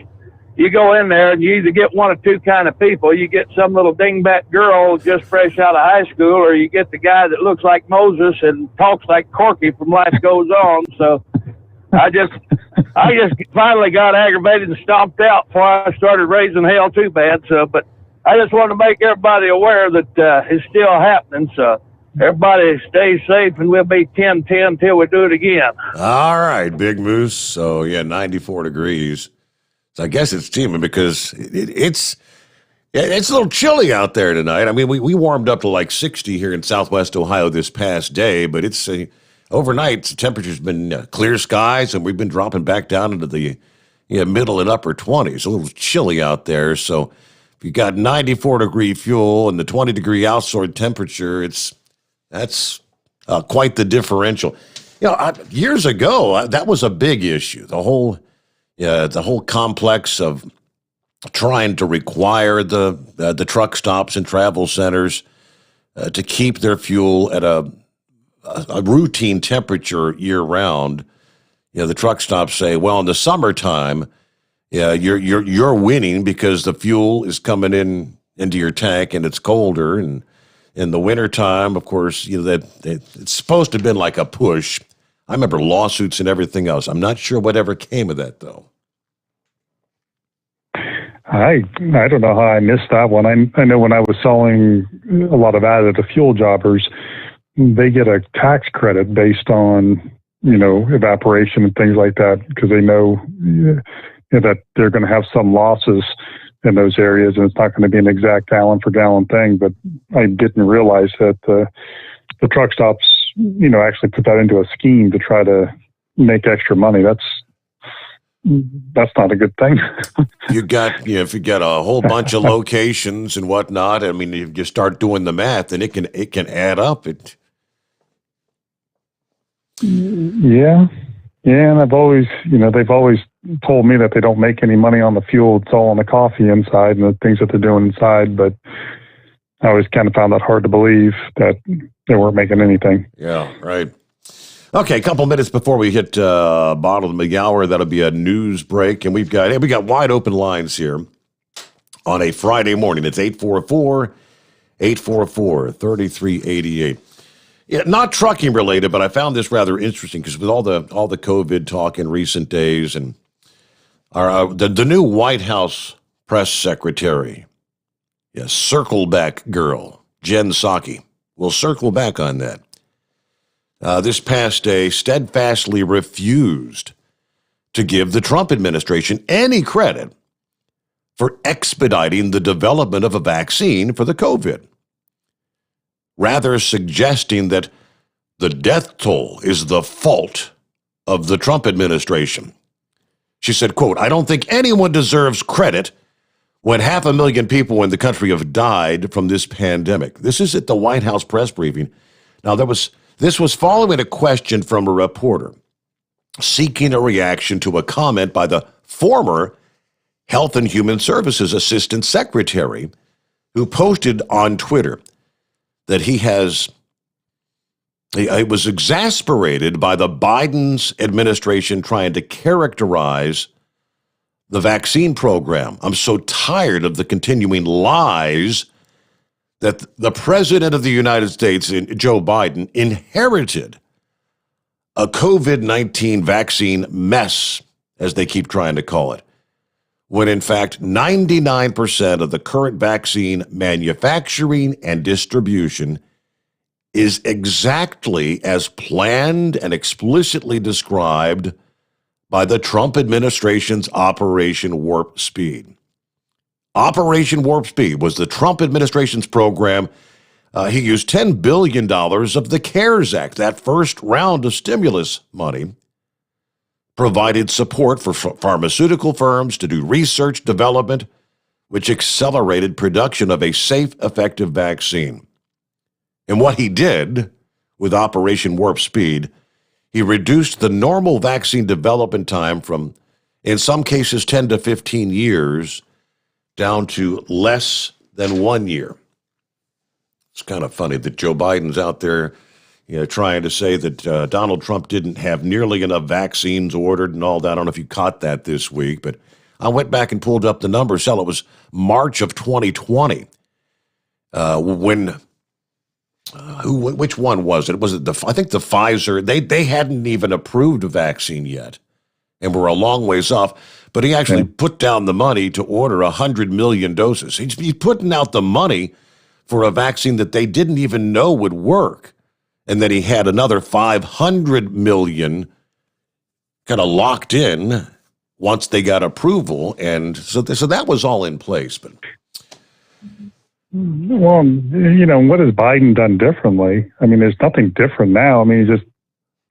you go in there and you either get one of two kind of people. You get some little dingbat girl just fresh out of high school, or you get the guy that looks like Moses and talks like Corky from Life Goes On. So I just finally got aggravated and stomped out before I started raising hell too bad. So, but I just wanted to make everybody aware that it's still happening. So Everybody stay safe, and we'll be 10-10 till we do it again. All right, Big Moose. So, 94 degrees. So I guess it's teaming because it's a little chilly out there tonight. I mean, we warmed up to like 60 here in Southwest Ohio this past day, but it's overnight, the temperature's been clear skies, and we've been dropping back down into the middle and upper 20s. A little chilly out there. So if you got 94-degree fuel and the 20-degree outside temperature, that's quite the differential. Years ago, that was a big issue. The whole complex of trying to require the truck stops and travel centers to keep their fuel at a routine temperature year round. The truck stops say, well, in the summertime, you're winning because the fuel is coming into your tank and it's colder, and in the wintertime, of course, it's supposed to have been like a push. I remember lawsuits and everything else. I'm not sure whatever came of that, though. I don't know how I missed that one. I know when I was selling a lot of that to fuel jobbers, they get a tax credit based on, evaporation and things like that, because they know that they're going to have some losses in those areas, and it's not going to be an exact gallon for gallon thing. But I didn't realize that the truck stops, actually put that into a scheme to try to make extra money. That's not a good thing. If you got a whole bunch of locations and whatnot, I mean, if you start doing the math, and it can add up. Yeah, and I've always, they've always told me that they don't make any money on the fuel. It's all on the coffee inside and the things that they're doing inside. But I always kind of found that hard to believe that they weren't making anything. Yeah, right. Okay, a couple minutes before we hit bottom of the hour, that'll be a news break, and we got wide open lines here on a Friday morning. It's 844-3388. Yeah, not trucking related, but I found this rather interesting because with all the COVID talk in recent days, and the new White House press secretary, circle back girl, Jen Psaki. We'll circle back on that. This past day, steadfastly refused to give the Trump administration any credit for expediting the development of a vaccine for the COVID, rather suggesting that the death toll is the fault of the Trump administration. She said, quote, "I don't think anyone deserves credit when 500,000 people in the country have died from this pandemic." This is at the White House press briefing. Now, this was following a question from a reporter seeking a reaction to a comment by the former Health and Human Services Assistant Secretary, who posted on Twitter that he was exasperated by the Biden's administration trying to characterize the vaccine program. "I'm so tired of the continuing lies that the President of the United States, Joe Biden, inherited a COVID-19 vaccine mess," as they keep trying to call it, when in fact 99% of the current vaccine manufacturing and distribution is exactly as planned and explicitly described by the Trump administration's Operation Warp Speed. Operation Warp Speed was the Trump administration's program. He used $10 billion of the CARES Act, that first round of stimulus money, provided support for pharmaceutical firms to do research development, which accelerated production of a safe, effective vaccine. And what he did with Operation Warp Speed, he reduced the normal vaccine development time from, in some cases, 10 to 15 years down to less than 1 year. It's kind of funny that Joe Biden's out there trying to say that Donald Trump didn't have nearly enough vaccines ordered and all that. I don't know if you caught that this week, but I went back and pulled up the numbers. Hell, it was March of 2020 when which one was it? Was it I think the Pfizer? They hadn't even approved a vaccine yet, and we're a long ways off. But he actually put down the money to order 100 million doses. He's putting out the money for a vaccine that they didn't even know would work. And then he had another $500 million kind of locked in once they got approval. And so that was all in place. But well, what has Biden done differently? I mean, there's nothing different now. I mean, he's just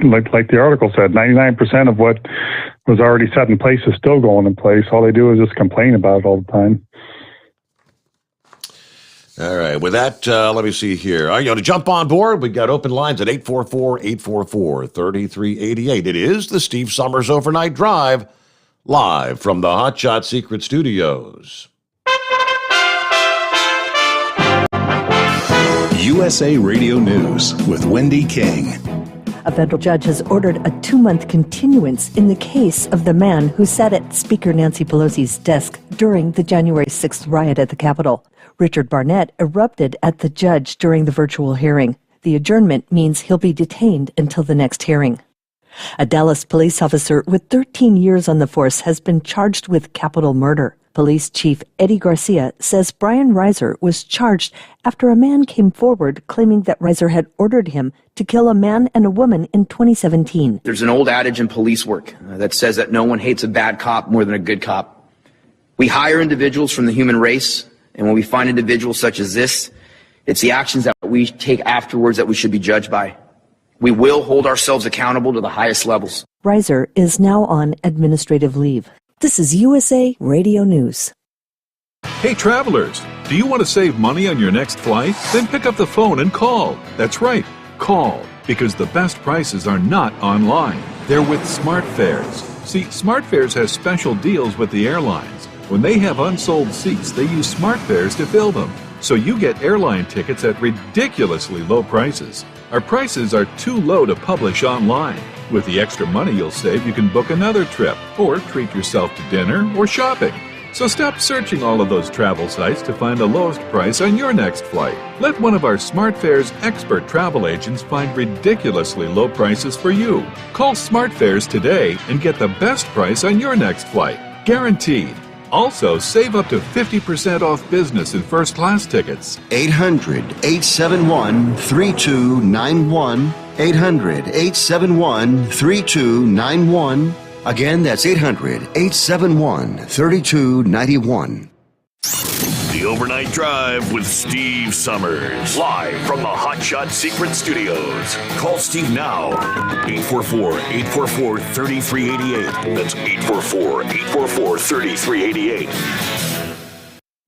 like the article said, 99% of what was already set in place is still going in place. All they do is just complain about it all the time. All right. With that, let me see here. To jump on board, we got open lines at 844-844-3388. It is the Steve Summers Overnight Drive, live from the Hot Shot Secret Studios. USA Radio News with Wendy King. A federal judge has ordered a 2-month continuance in the case of the man who sat at Speaker Nancy Pelosi's desk during the January 6th riot at the Capitol. Richard Barnett erupted at the judge during the virtual hearing. The adjournment means he'll be detained until the next hearing. A Dallas police officer with 13 years on the force has been charged with capital murder. Police Chief Eddie Garcia says Brian Reiser was charged after a man came forward claiming that Reiser had ordered him to kill a man and a woman in 2017. There's an old adage in police work that says that no one hates a bad cop more than a good cop. We hire individuals from the human race, and when we find individuals such as this, it's the actions that we take afterwards that we should be judged by. We will hold ourselves accountable to the highest levels. Reiser is now on administrative leave. This is USA Radio News. Hey travelers, do you want to save money on your next flight? Then pick up the phone and call. That's right, call, because the best prices are not online. They're with SmartFares. See, SmartFares has special deals with the airlines. When they have unsold seats, they use SmartFares to fill them. So you get airline tickets at ridiculously low prices. Our prices are too low to publish online. With the extra money you'll save, you can book another trip or treat yourself to dinner or shopping. So stop searching all of those travel sites to find the lowest price on your next flight. Let one of our SmartFares expert travel agents find ridiculously low prices for you. Call SmartFares today and get the best price on your next flight. Guaranteed. Also, save up to 50% off business and first class tickets. 800-871-3291. 800-871-3291. Again, that's 800-871-3291. The Overnight Drive with Steve Summers. Live from the Hot Shot Secret Studios. Call Steve now. 844-844-3388. That's 844-844-3388.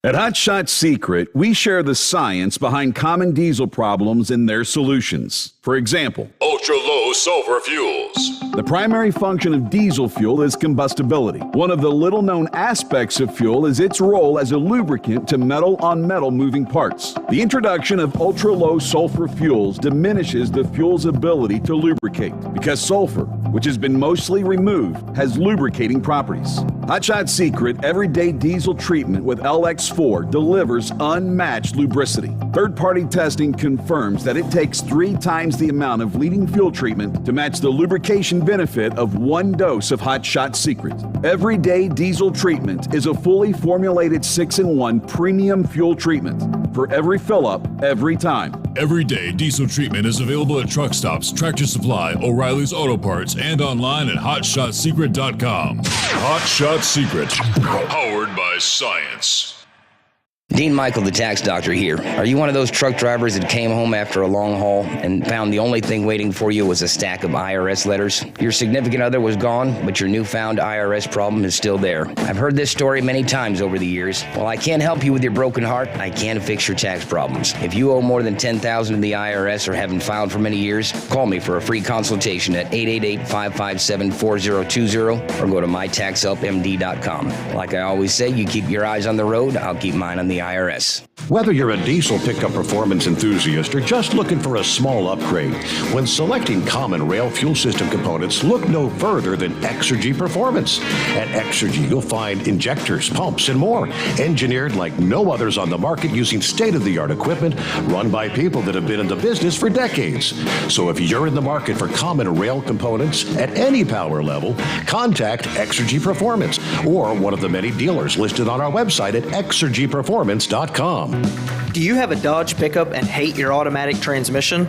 At Hot Shot Secret, we share the science behind common diesel problems and their solutions. For example, ultra-low sulfur fuels. The primary function of diesel fuel is combustibility. One of the little-known aspects of fuel is its role as a lubricant to metal-on-metal moving parts. The introduction of ultra-low sulfur fuels diminishes the fuel's ability to lubricate because sulfur, which has been mostly removed, has lubricating properties. Hot Shot Secret Everyday Diesel Treatment with LX4 delivers unmatched lubricity. Third-party testing confirms that it takes 3 times the amount of leading fuel treatment to match the lubrication benefit of 1 dose of Hot Shot Secret. Everyday Diesel Treatment is a fully formulated 6-in-1 premium fuel treatment for every fill-up, every time. Everyday Diesel Treatment is available at truck stops, Tractor Supply, O'Reilly's Auto Parts, and online at HotShotSecret.com. Hot Shot Secret, powered by science. Dean Michael, the tax doctor here. Are you one of those truck drivers that came home after a long haul and found the only thing waiting for you was a stack of IRS letters? Your significant other was gone, but your newfound IRS problem is still there. I've heard this story many times over the years. While I can't help you with your broken heart, I can fix your tax problems. If you owe more than $10,000 to the IRS or haven't filed for many years, call me for a free consultation at 888-557-4020 or go to mytaxhelpmd.com. Like I always say, you keep your eyes on the road, I'll keep mine on the IRS. Whether you're a diesel pickup performance enthusiast or just looking for a small upgrade, when selecting common rail fuel system components, look no further than Exergy Performance. At Exergy, you'll find injectors, pumps, and more, engineered like no others on the market using state-of-the-art equipment run by people that have been in the business for decades. So if you're in the market for common rail components at any power level, contact Exergy Performance or one of the many dealers listed on our website at Exergy Performance. HighPerformance.com. Do you have a Dodge pickup and hate your automatic transmission?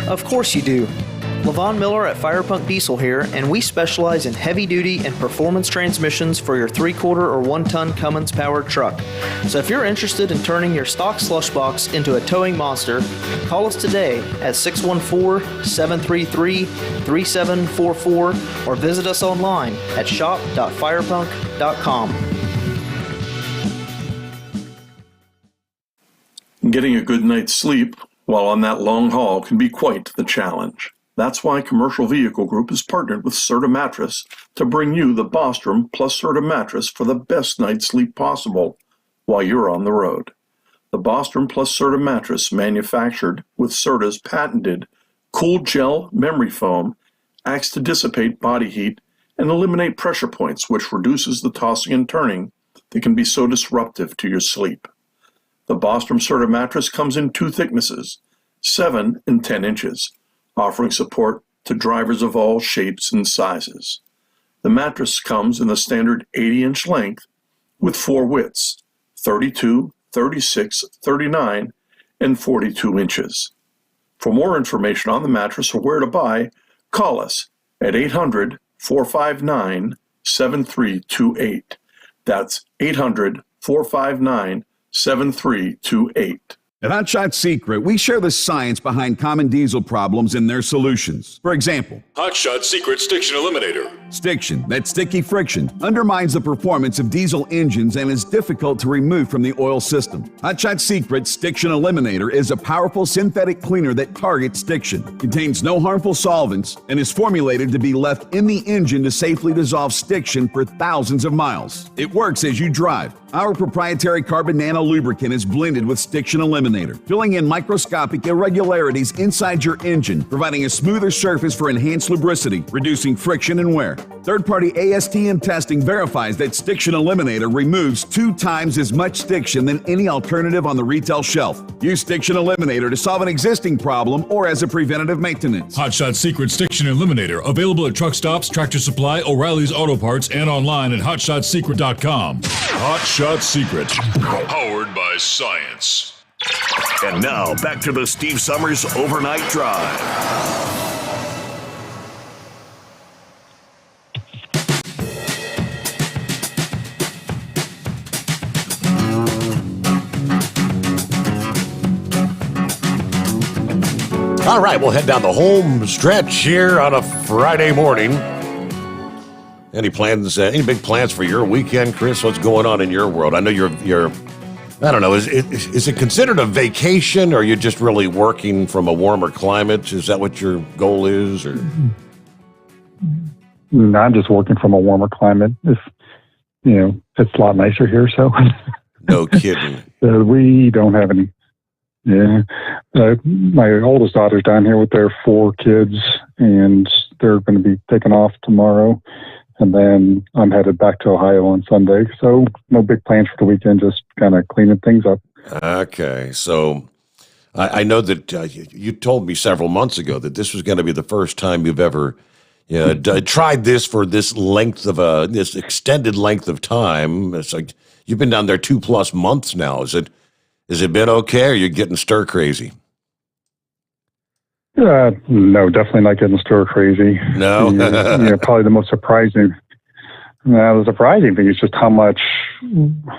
Of course you do. Levon Miller at Firepunk Diesel here, and we specialize in heavy-duty and performance transmissions for your 3-quarter or 1-ton Cummins-powered truck. So if you're interested in turning your stock slush box into a towing monster, call us today at 614-733-3744 or visit us online at shop.firepunk.com. Getting a good night's sleep while on that long haul can be quite the challenge. That's why Commercial Vehicle Group has partnered with Serta Mattress to bring you the Bostrom plus Serta mattress for the best night's sleep possible while you're on the road. The Bostrom plus Serta mattress, manufactured with Serta's patented Cool Gel memory foam, acts to dissipate body heat and eliminate pressure points, which reduces the tossing and turning that can be so disruptive to your sleep. The Bostrom Serta mattress comes in 2 thicknesses, 7 and 10 inches, offering support to drivers of all shapes and sizes. The mattress comes in the standard 80-inch length with 4 widths, 32, 36, 39, and 42 inches. For more information on the mattress or where to buy, call us at 800-459-7328. That's 800-459-7328. At Hot Shot Secret, we share the science behind common diesel problems and their solutions. For example, Hot Shot Secret Stiction Eliminator. Stiction, that sticky friction, undermines the performance of diesel engines and is difficult to remove from the oil system. Hot Shot Secret Stiction Eliminator is a powerful synthetic cleaner that targets stiction, contains no harmful solvents, and is formulated to be left in the engine to safely dissolve stiction for thousands of miles. It works as you drive. Our proprietary carbon nano lubricant is blended with Stiction Eliminator, filling in microscopic irregularities inside your engine, providing a smoother surface for enhanced lubricity, reducing friction and wear. Third-party ASTM testing verifies that Stiction Eliminator removes 2 times as much stiction than any alternative on the retail shelf. Use Stiction Eliminator to solve an existing problem or as a preventative maintenance. Hot Shot Secret Stiction Eliminator. Available at truck stops, Tractor Supply, O'Reilly's Auto Parts, and online at hotshotsecret.com. Hot Shot Secret. Powered by science. And now, back to the Steve Summers Overnight Drive. All right, we'll head down the home stretch here on a Friday morning. Any plans? Any big plans for your weekend, Chris? What's going on in your world? I know you're. I don't know. Is it considered a vacation, or are you just really working from a warmer climate? Is that what your goal is, or? No, I'm just working from a warmer climate. It's a lot nicer here, so. No kidding. We don't have any. Yeah. My oldest daughter's down here with their 4 kids, and they're going to be taking off tomorrow. And then I'm headed back to Ohio on Sunday. So no big plans for the weekend, just kind of cleaning things up. Okay. So I know that you told me several months ago that this was going to be the first time you've ever tried this for this this extended length of time. It's like you've been down there 2+ months now. Has it been okay, or are you getting stir crazy? No, definitely not getting stir crazy. No? Probably the most surprising. The surprising thing is just how much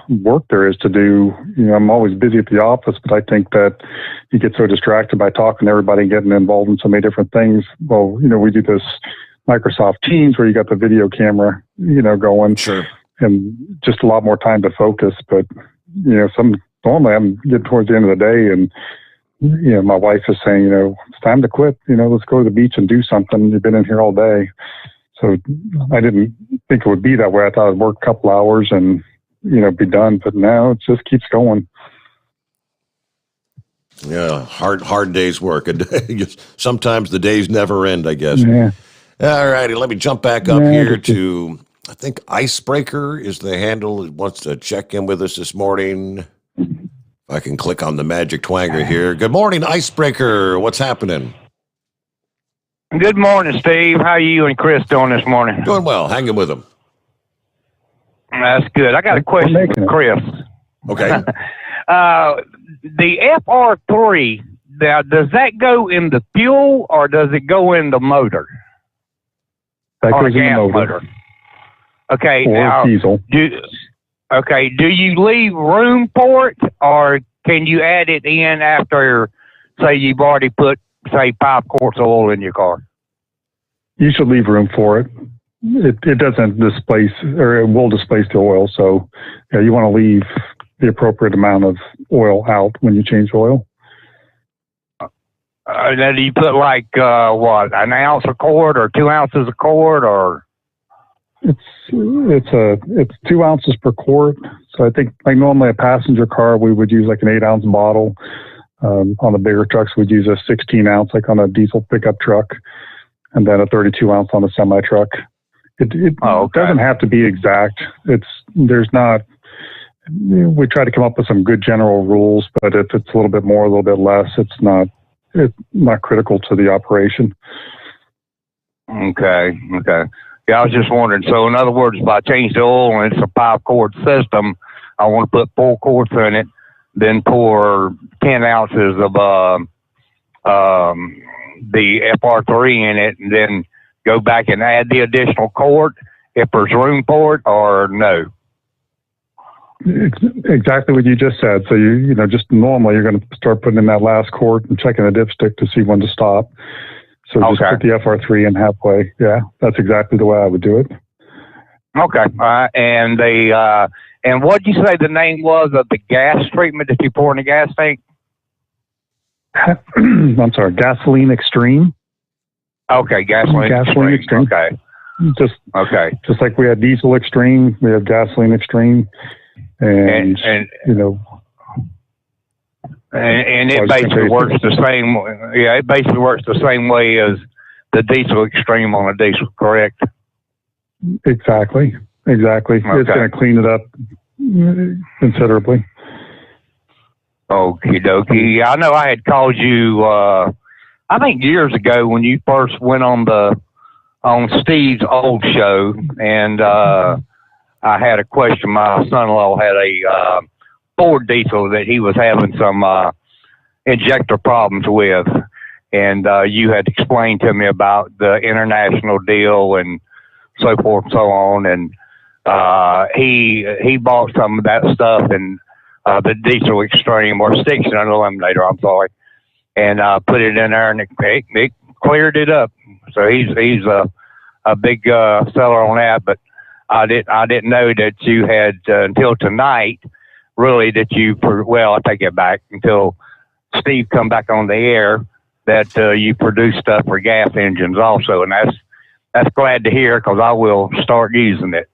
work there is to do. I'm always busy at the office, but I think that you get so distracted by talking to everybody and getting involved in so many different things. Well, we do this Microsoft Teams where you got the video camera, going. Sure. And just a lot more time to focus. But, normally I'm getting towards the end of the day and, my wife is saying, it's time to quit. Let's go to the beach and do something. You've been in here all day. So I didn't think it would be that way. I thought I'd work a couple hours and, be done. But now it just keeps going. Yeah, hard day's work. Sometimes the days never end, I guess. Yeah. All righty, let me jump back up here to, I think Icebreaker is the handle. It wants to check in with us this morning. If I can click on the magic twanger here. Good morning, Icebreaker. What's happening? Good morning, Steve. How are you and Chris doing this morning? Doing well. Hanging with them. That's good. I got a question for Chris. Okay. The FR3, now, does that go in the fuel or does it go in the motor? That or goes in the motor. Okay. Or now, diesel. Do you leave room for it, or can you add it in after, say, you've already put, say, 5 quarts of oil in your car? You should leave room for it. It doesn't displace, or it will displace the oil. So you want to leave the appropriate amount of oil out when you change oil. Now, do you put like what, an ounce a quart or 2 ounces a quart, or? It's 2 ounces per quart. So I think like normally a passenger car we would use like an 8-ounce bottle. On the bigger trucks we'd use a 16-ounce, like on a diesel pickup truck, and then a 32-ounce on a semi truck. It doesn't have to be exact. We try to come up with some good general rules, but if it's a little bit more, a little bit less, it's not critical to the operation. Okay. Yeah, I was just wondering. So in other words, if I change the oil and it's a 5-quart system, I want to put 4 quarts in it, then pour 10 ounces of the FR3 in it, and then go back and add the additional quart if there's room for it, or no? It's exactly what you just said. So you just normally you're going to start putting in that last quart and checking the dipstick to see when to stop. So just put the FR3 in halfway. Yeah, that's exactly the way I would do it. Okay. And what did you say the name was of the gas treatment that you pour in the gas tank? I'm sorry, Gasoline Extreme. Okay, Gasoline Extreme. Okay. Just like we had Diesel Extreme, we have Gasoline Extreme. And it basically works the same. Yeah, it basically works the same way as the Diesel Extreme on a diesel, correct? Exactly. Okay. It's going to clean it up considerably. Okie dokie. I know I had called you, I think years ago when you first went on Steve's old show, and I had a question. My son-in-law had a Ford diesel that he was having some injector problems with, and you had explained to me about the international deal and so forth and so on, and he bought some of that stuff and the Diesel Extreme, or Stiction Eliminator, I'm sorry, and put it in there, and it cleared it up. So he's a big seller on that, but I didn't know that you had until tonight, really, that I take it back, until Steve come back on the air, that you produce stuff for gas engines also, and that's glad to hear, because I will start using it.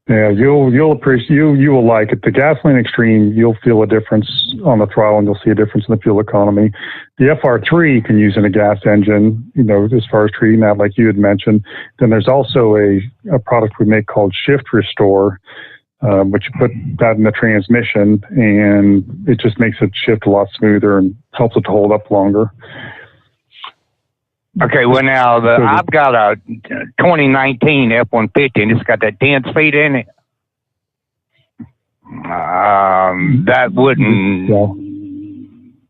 Yeah, you'll appreciate, you will like it. The Gasoline Extreme, you'll feel a difference on the throttle, and you'll see a difference in the fuel economy. The FR3 you can use in a gas engine, as far as treating that, like you had mentioned. Then there's also a product we make called Shift Restore, which you put that in the transmission, and it just makes it shift a lot smoother and helps it to hold up longer. Okay, well now I've got a 2019 F-150, and it's got that 10 speed in it. That wouldn't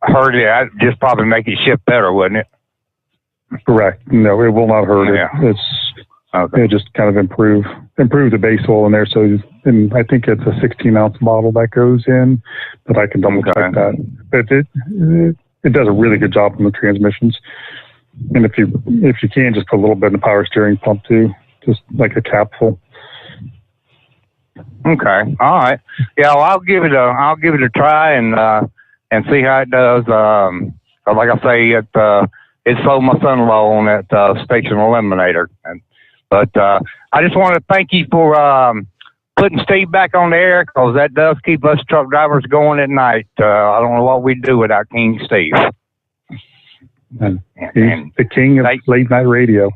hurt it. I'd just probably make it shift better, wouldn't it? Correct. No, it will not hurt it. It just kind of improve the base oil in there. So, and I think it's a 16-ounce bottle that goes in, but I can double check that. But it does a really good job on the transmissions. And if you can, just put a little bit in the power steering pump too, just like a capful. Okay, all right. Yeah, well, I'll give it a try and see how it does. Like I say, it sold my son-in-law on that Station Eliminator. But I just want to thank you for putting Steve back on the air, because that does keep us truck drivers going at night. I don't know what we'd do without King Steve. And he's the king of late night radio.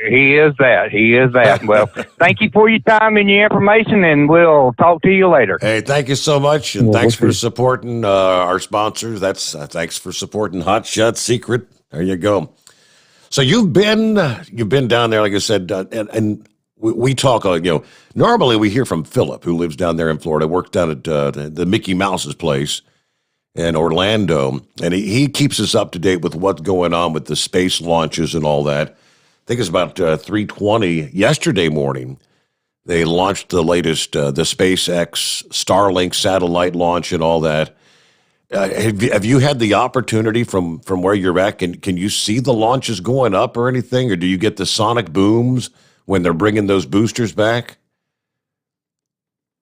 He is that. Well, thank you for your time and your information, and we'll talk to you later. Hey, thank you so much, and thanks for supporting our sponsors. Thanks for supporting Hot Shot Secret. There you go. So you've been down there, like I said, and we talk, normally we hear from Philip, who lives down there in Florida, works down at the Mickey Mouse's place in Orlando, and he keeps us up to date with what's going on with the space launches and all that. I think it's about 3:20 yesterday morning. They launched the latest, the SpaceX Starlink satellite launch and all that. Have you had the opportunity from where you're at? Can you see the launches going up or anything, or do you get the sonic booms when they're bringing those boosters back?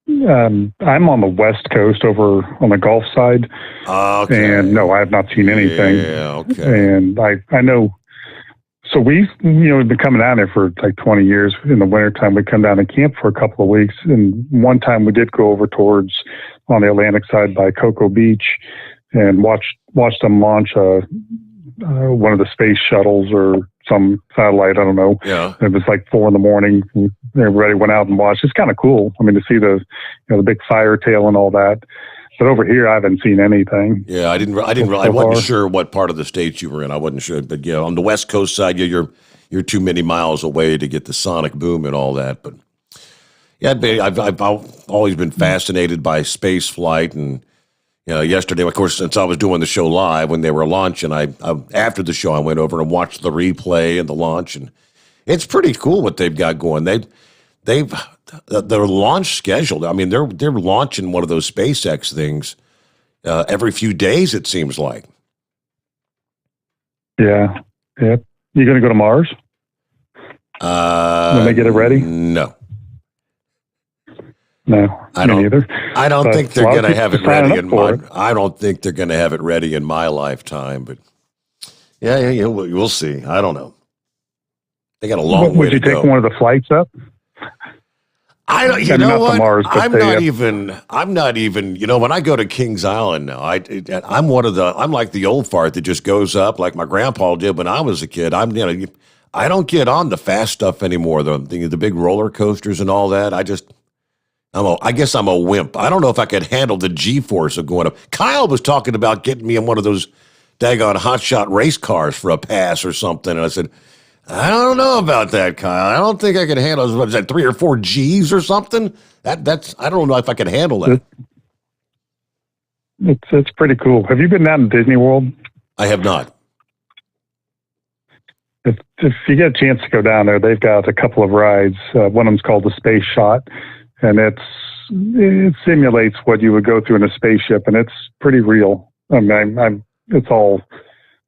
I'm on the West Coast over on the Gulf side. Okay. And no, I have not seen anything. Yeah, okay. And I know, so we've been coming down there for like 20 years. In the wintertime, we come down and camp for a couple of weeks. And one time we did go over towards on the Atlantic side by Cocoa Beach and watch them launch one of the space shuttles or some satellite. I don't know. Yeah. It was like 4 a.m. Everybody went out and watched. It's kind of cool. I mean, to see the big fire tail and all that. But over here, I haven't seen anything. Yeah, I wasn't sure what part of the States you were in. I wasn't sure, but on the West Coast side, you're too many miles away to get the sonic boom and all that. But yeah, I've always been fascinated by space flight, and yesterday, of course, since I was doing the show live when they were launching, I after the show I went over and watched the replay and the launch, and it's pretty cool what they've got going. They've their launch schedule. I mean, they're launching one of those SpaceX things every few days. It seems like. Yeah. You going to go to Mars when they get it ready? No. No, I don't either. I don't think they're going to have it ready in my. it. I don't think they're going to have it ready in my lifetime. But yeah, we'll see. I don't know. They got a long way to go. Would you take one of the flights up? I don't. You know what? Mars, I'm not even. When I go to Kings Island now, I'm like the old fart that just goes up, like my grandpa did when I was a kid. I don't get on the fast stuff anymore. The big roller coasters and all that. I guess I'm a wimp. I don't know if I could handle the G-force of going up. Kyle was talking about getting me in one of those daggone hotshot race cars for a pass or something, and I said, I don't know about that, Kyle. I don't think I can handle. What is that, 3 or 4 G's or something? That's. I don't know if I can handle that. It's pretty cool. Have you been down to Disney World? I have not. If you get a chance to go down there, they've got a couple of rides. One of them's called the Space Shot, and it simulates what you would go through in a spaceship, and it's pretty real. I mean, it's all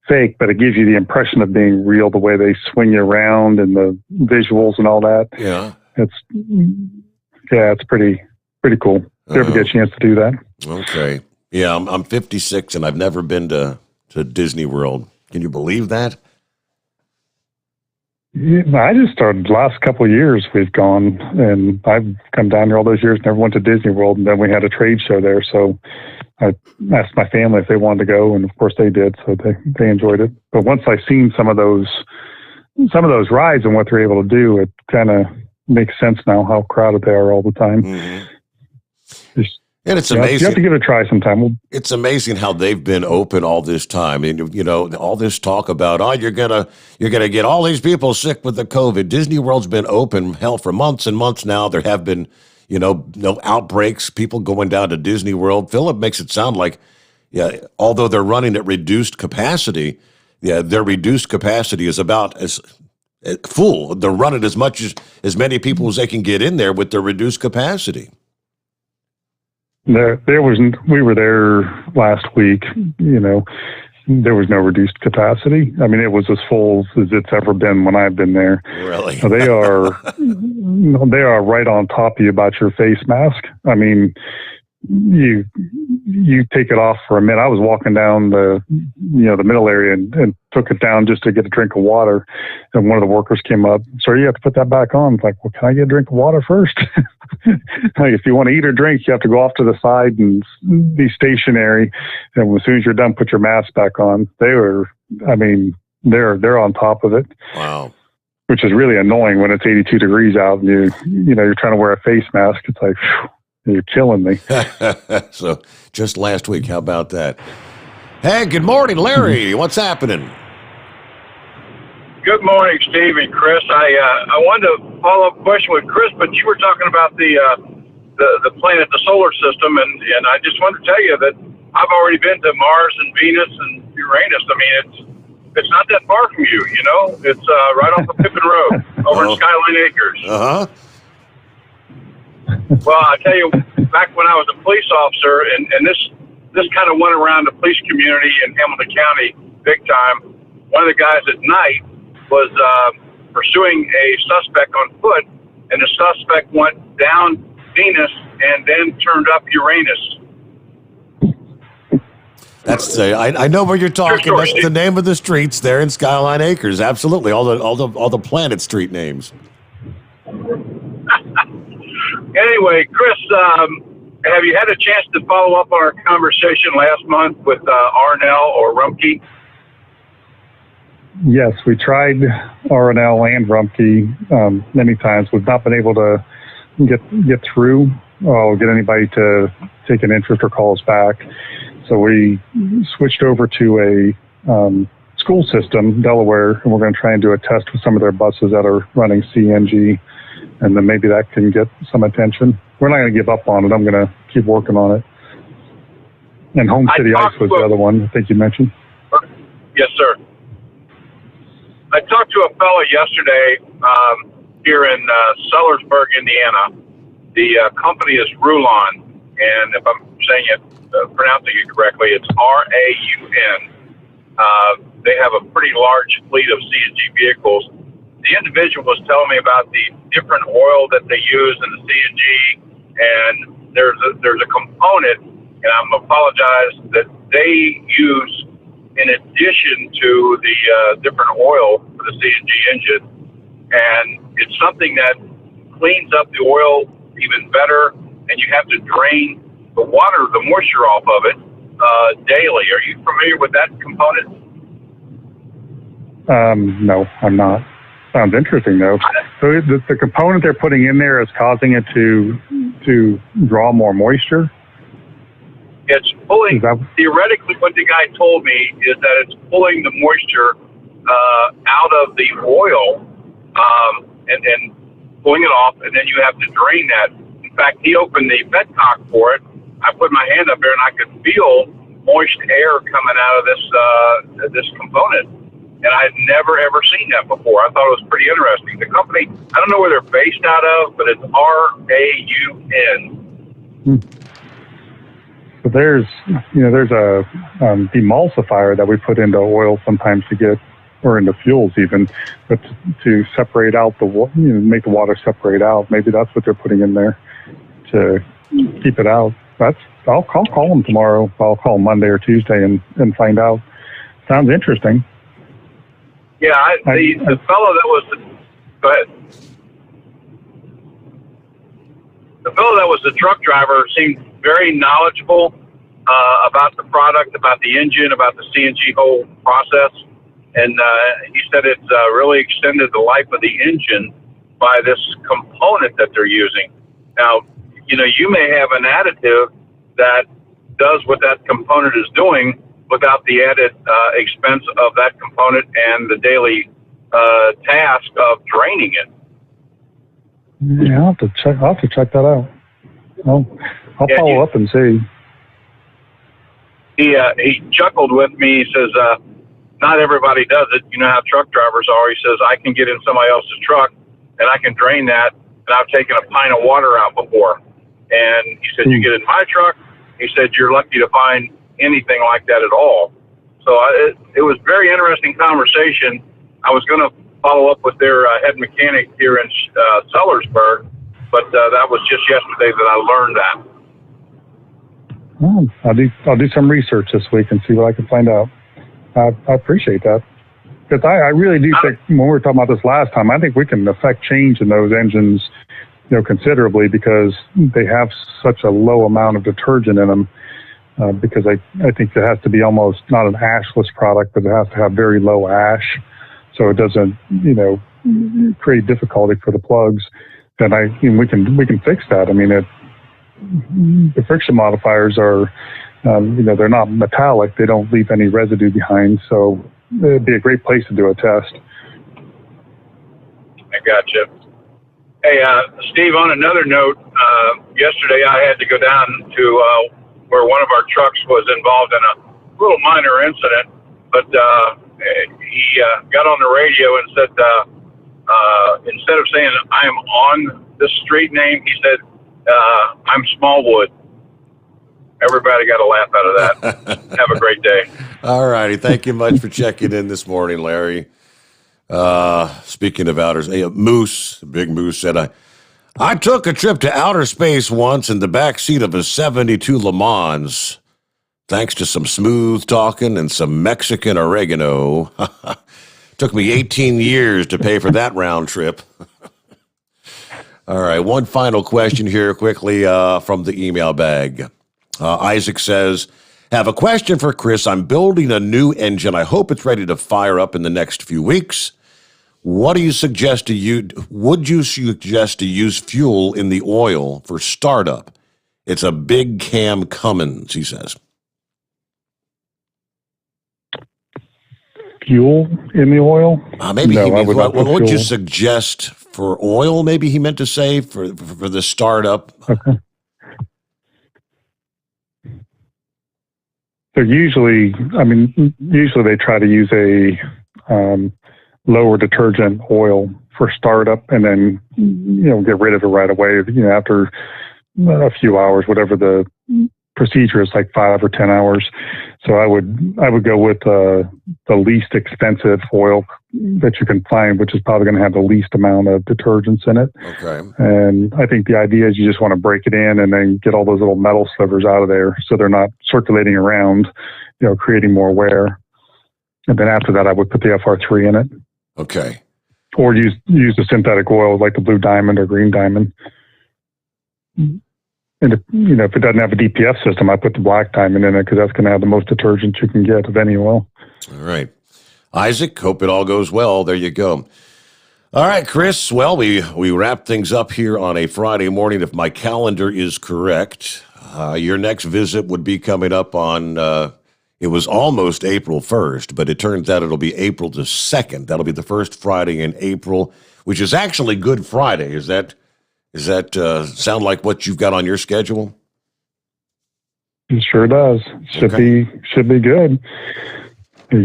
fake, but it gives you the impression of being real, the way they swing you around and the visuals and all that. Yeah. It's pretty cool. If you ever get a chance to do that. Okay. Yeah, I'm 56 and I've never been to Disney World. Can you believe that? Yeah, I just started the last couple of years we've gone, and I've come down here all those years, never went to Disney World, and then we had a trade show there, so I asked my family if they wanted to go, and of course they did, so they enjoyed it. But once I seen some of those rides and what they're able to do, it kind of makes sense now how crowded they are all the time. Mm-hmm. And it's amazing. You have to give it a try sometime. It's amazing how they've been open all this time. And, all this talk about, you're gonna get all these people sick with the COVID. Disney World's been open, for months and months now. There have been, no outbreaks, people going down to Disney World. Philip makes it sound like, although they're running at reduced capacity, their reduced capacity is about as full. They're running as as many people as they can get in there with their reduced capacity. We were there last week, there was no reduced capacity. I mean, it was as full as it's ever been when I've been there. Really? So they are right on top of you about your face mask. I mean, you take it off for a minute. I was walking down the middle area and took it down just to get a drink of water. And one of the workers came up, "Sir, you have to put that back on." It's like, well, can I get a drink of water first? Like, if you want to eat or drink, you have to go off to the side and be stationary. And as soon as you're done, put your mask back on. They're on top of it. Wow. Which is really annoying when it's 82 degrees out and you're trying to wear a face mask. It's like, phew, you're killing me. So just last week, how about that? Hey, good morning, Larry. What's happening? Good morning, Steve and Chris. I wanted to follow up a question with Chris, but you were talking about the planet, the solar system, and I just wanted to tell you that I've already been to Mars and Venus and Uranus. I mean, it's not that far from you, you know? It's right off the Pippin Road over in Skyline Acres. Uh-huh. Well, I tell you, back when I was a police officer, and this kind of went around the police community in Hamilton County big time. One of the guys at night was pursuing a suspect on foot, and the suspect went down Venus and then turned up Uranus. That's I know where you're talking. That's the name of the streets there in Skyline Acres. Absolutely, all the Planet Street names. Anyway, Chris, have you had a chance to follow up on our conversation last month with Arnell or Rumpke? Yes, we tried RNL and Rumpke many times. We've not been able to get through or get anybody to take an interest or call us back. So we switched over to a school system, Delaware, and we're going to try and do a test with some of their buses that are running CNG, and then maybe that can get some attention. We're not going to give up on it. I'm going to keep working on it. And Home City Ice was the other one I think you mentioned. Yes, sir. I talked to a fellow yesterday here in Sellersburg, Indiana. The company is Rulon, and if I'm saying it, pronouncing it correctly, it's RAUN. They have a pretty large fleet of CNG vehicles. The individual was telling me about the different oil that they use in the CNG, and there's a component, and I'm apologize, that they use in addition to the different oil for the CNG engine, and it's something that cleans up the oil even better, and you have to drain the water, the moisture off of it daily. Are you familiar with that component? No, I'm not. Sounds interesting, though. So the component they're putting in there is causing it to draw more moisture? It's pulling, theoretically, what the guy told me is that it's pulling the moisture out of the oil and pulling it off, and then you have to drain that. In fact, he opened the petcock for it. I put my hand up there, and I could feel moist air coming out of this component. And I'd never, ever seen that before. I thought it was pretty interesting. The company, I don't know where they're based out of, but it's RAUN. So there's a demulsifier that we put into oil sometimes to get, or into fuels even, but to separate out make the water separate out. Maybe that's what they're putting in there to keep it out. I'll call them tomorrow. I'll call Monday or Tuesday and find out. Sounds interesting. Yeah, the fellow that was go ahead. The fellow that was the truck driver seemed very knowledgeable about the product, about the engine, about the CNG whole process, and he said it's really extended the life of the engine by this component that they're using. Now, you may have an additive that does what that component is doing without the added expense of that component and the daily task of draining it. Yeah, I'll have to check that out. I'll follow up and see. He chuckled with me. He says, not everybody does it. You know how truck drivers are. He says, I can get in somebody else's truck and I can drain that, and I've taken a pint of water out before. And he said, you get in my truck, he said, you're lucky to find anything like that at all. So it was very interesting conversation. I was going to follow up with their head mechanic here in Sellersburg, but that was just yesterday that I learned that. Well, I'll do some research this week and see what I can find out. I appreciate that. Because I really do think, when we were talking about this last time, I think we can affect change in those engines, considerably, because they have such a low amount of detergent in them. Because I think it has to be almost not an ashless product, but it has to have very low ash, so it doesn't, create difficulty for the plugs. And we can fix that. I mean, the friction modifiers are, they're not metallic. They don't leave any residue behind. So it'd be a great place to do a test. gotcha. Hey, Steve, on another note, yesterday I had to go down to where one of our trucks was involved in a little minor incident, but he got on the radio and said, instead of saying I'm on the street name, he said, I'm Smallwood. Everybody got a laugh out of that. Have a great day. All righty. Thank you much for checking in this morning, Larry. Speaking of outers, Moose, Big Moose said, I took a trip to outer space once in the back seat of a 72 Le Mans, thanks to some smooth talking and some Mexican oregano. Took me 18 years to pay for that round trip. All right, one final question here quickly from the email bag. Isaac says, have a question for Chris. I'm building a new engine. I hope it's ready to fire up in the next few weeks. What do you suggest to you? Would you suggest to use fuel in the oil for startup? It's a big Cam Cummins, he says. Fuel in the oil? Maybe no, he means, what would you fuel. suggest for oil? Maybe he meant to say for the startup. Okay. So usually they try to use a lower detergent oil for startup, and then get rid of it right away. After a few hours, whatever the procedure is, like 5 or 10 hours. So I would go with the least expensive oil that you can find, which is probably going to have the least amount of detergents in it. Okay. And I think the idea is you just want to break it in and then get all those little metal slivers out of there so they're not circulating around, creating more wear. And then after that, I would put the FR3 in it. Okay. Or use the synthetic oil like the Blue Diamond or Green Diamond. And if it doesn't have a DPF system, I put the Black Diamond in it because that's going to have the most detergent you can get of any oil. All right. Isaac, hope it all goes well. There you go. All right, Chris. Well, we wrap things up here on a Friday morning. If my calendar is correct, your next visit would be coming up on, it was almost April 1st, but it turns out it'll be April the 2nd. That'll be the first Friday in April, which is actually Good Friday. Does that sound like what you've got on your schedule? It sure does. Should be good. Are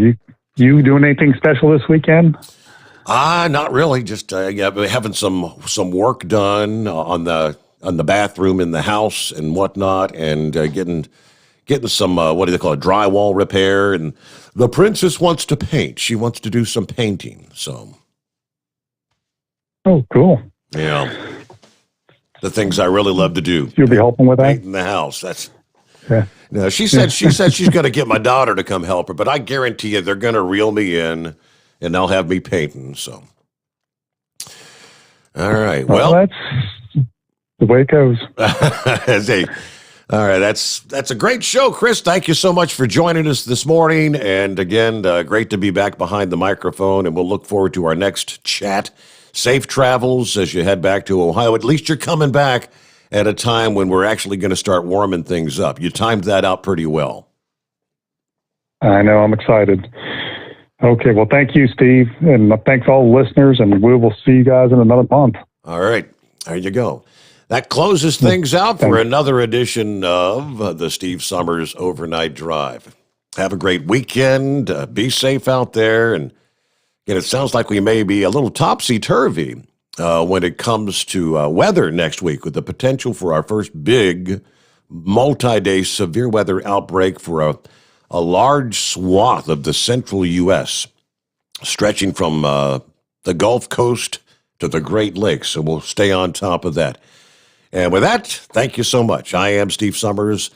you doing anything special this weekend? Not really. Just having some work done on the bathroom in the house and whatnot, and getting some what do they call it, drywall repair. And the princess wants to paint. She wants to do some painting. So. Oh, cool. Yeah. The things I really love to do. You'll be helping with that? Paint in the house. Yeah. No, she said she's going to get my daughter to come help her, but I guarantee you they're going to reel me in and they'll have me painting. So, all right. Well, that's the way it goes. All right. That's a great show, Chris. Thank you so much for joining us this morning. And again, great to be back behind the microphone, and we'll look forward to our next chat. Safe travels as you head back to Ohio. At least you're coming back at a time when we're actually going to start warming things up. You timed that out pretty well. I know. I'm excited. Okay. Well, thank you, Steve. And thanks all the listeners. And we will see you guys in another month. All right. There you go. That closes things out for another edition of the Steve Sommers Overnight Drive. Have a great weekend. Be safe out there. And again, it sounds like we may be a little topsy-turvy when it comes to weather next week, with the potential for our first big multi-day severe weather outbreak for a large swath of the central U.S., stretching from the Gulf Coast to the Great Lakes. So we'll stay on top of that. And with that, thank you so much. I am Steve Sommers.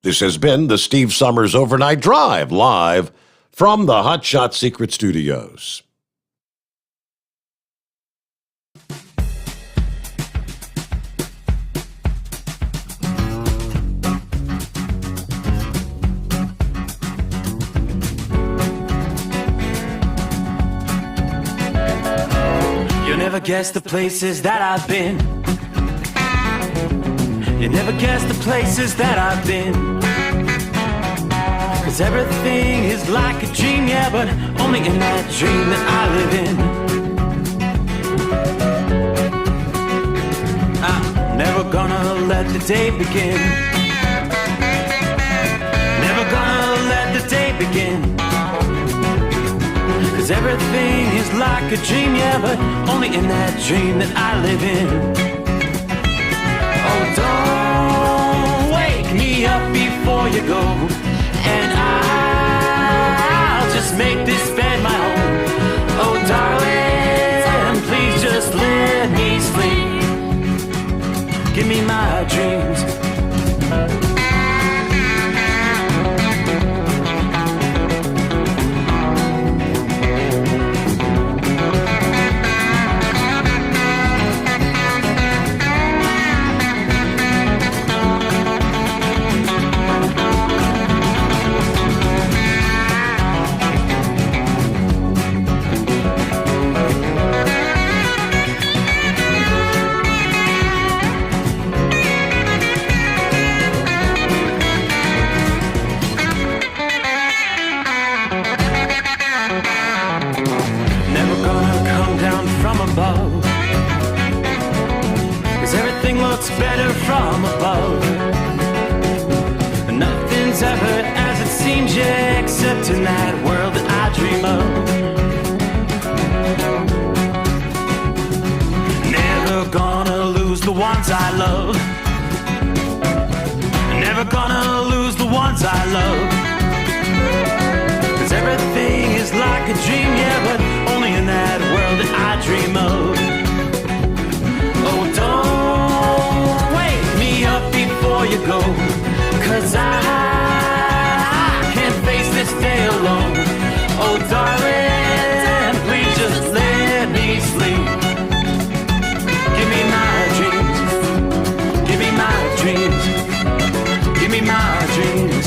This has been the Steve Sommers Overnight Drive, live from the Hot Shot Secret Studios. You'll never guess the places that I've been. You never guess the places that I've been. 'Cause everything is like a dream, yeah, but only in that dream that I live in. let the day begin. Never gonna let the day begin. 'Cause everything is like a dream, yeah, but only in that dream that I live in. Oh, don't wake me up before you go, and I'll just make this bed my home. Oh, darling, please just let me sleep. Give me my dreams. Better from above. Nothing's ever as it seems, yeah, except in that world that I dream of. Never gonna lose the ones I love. Never gonna lose the ones I love. 'Cause everything is like a dream, yeah, but only in that world that I dream of. Oh, don't wake me up before you go, 'cause I can't face this day alone. Oh, darling, please just let me sleep. Give me my dreams. Give me my dreams. Give me my dreams.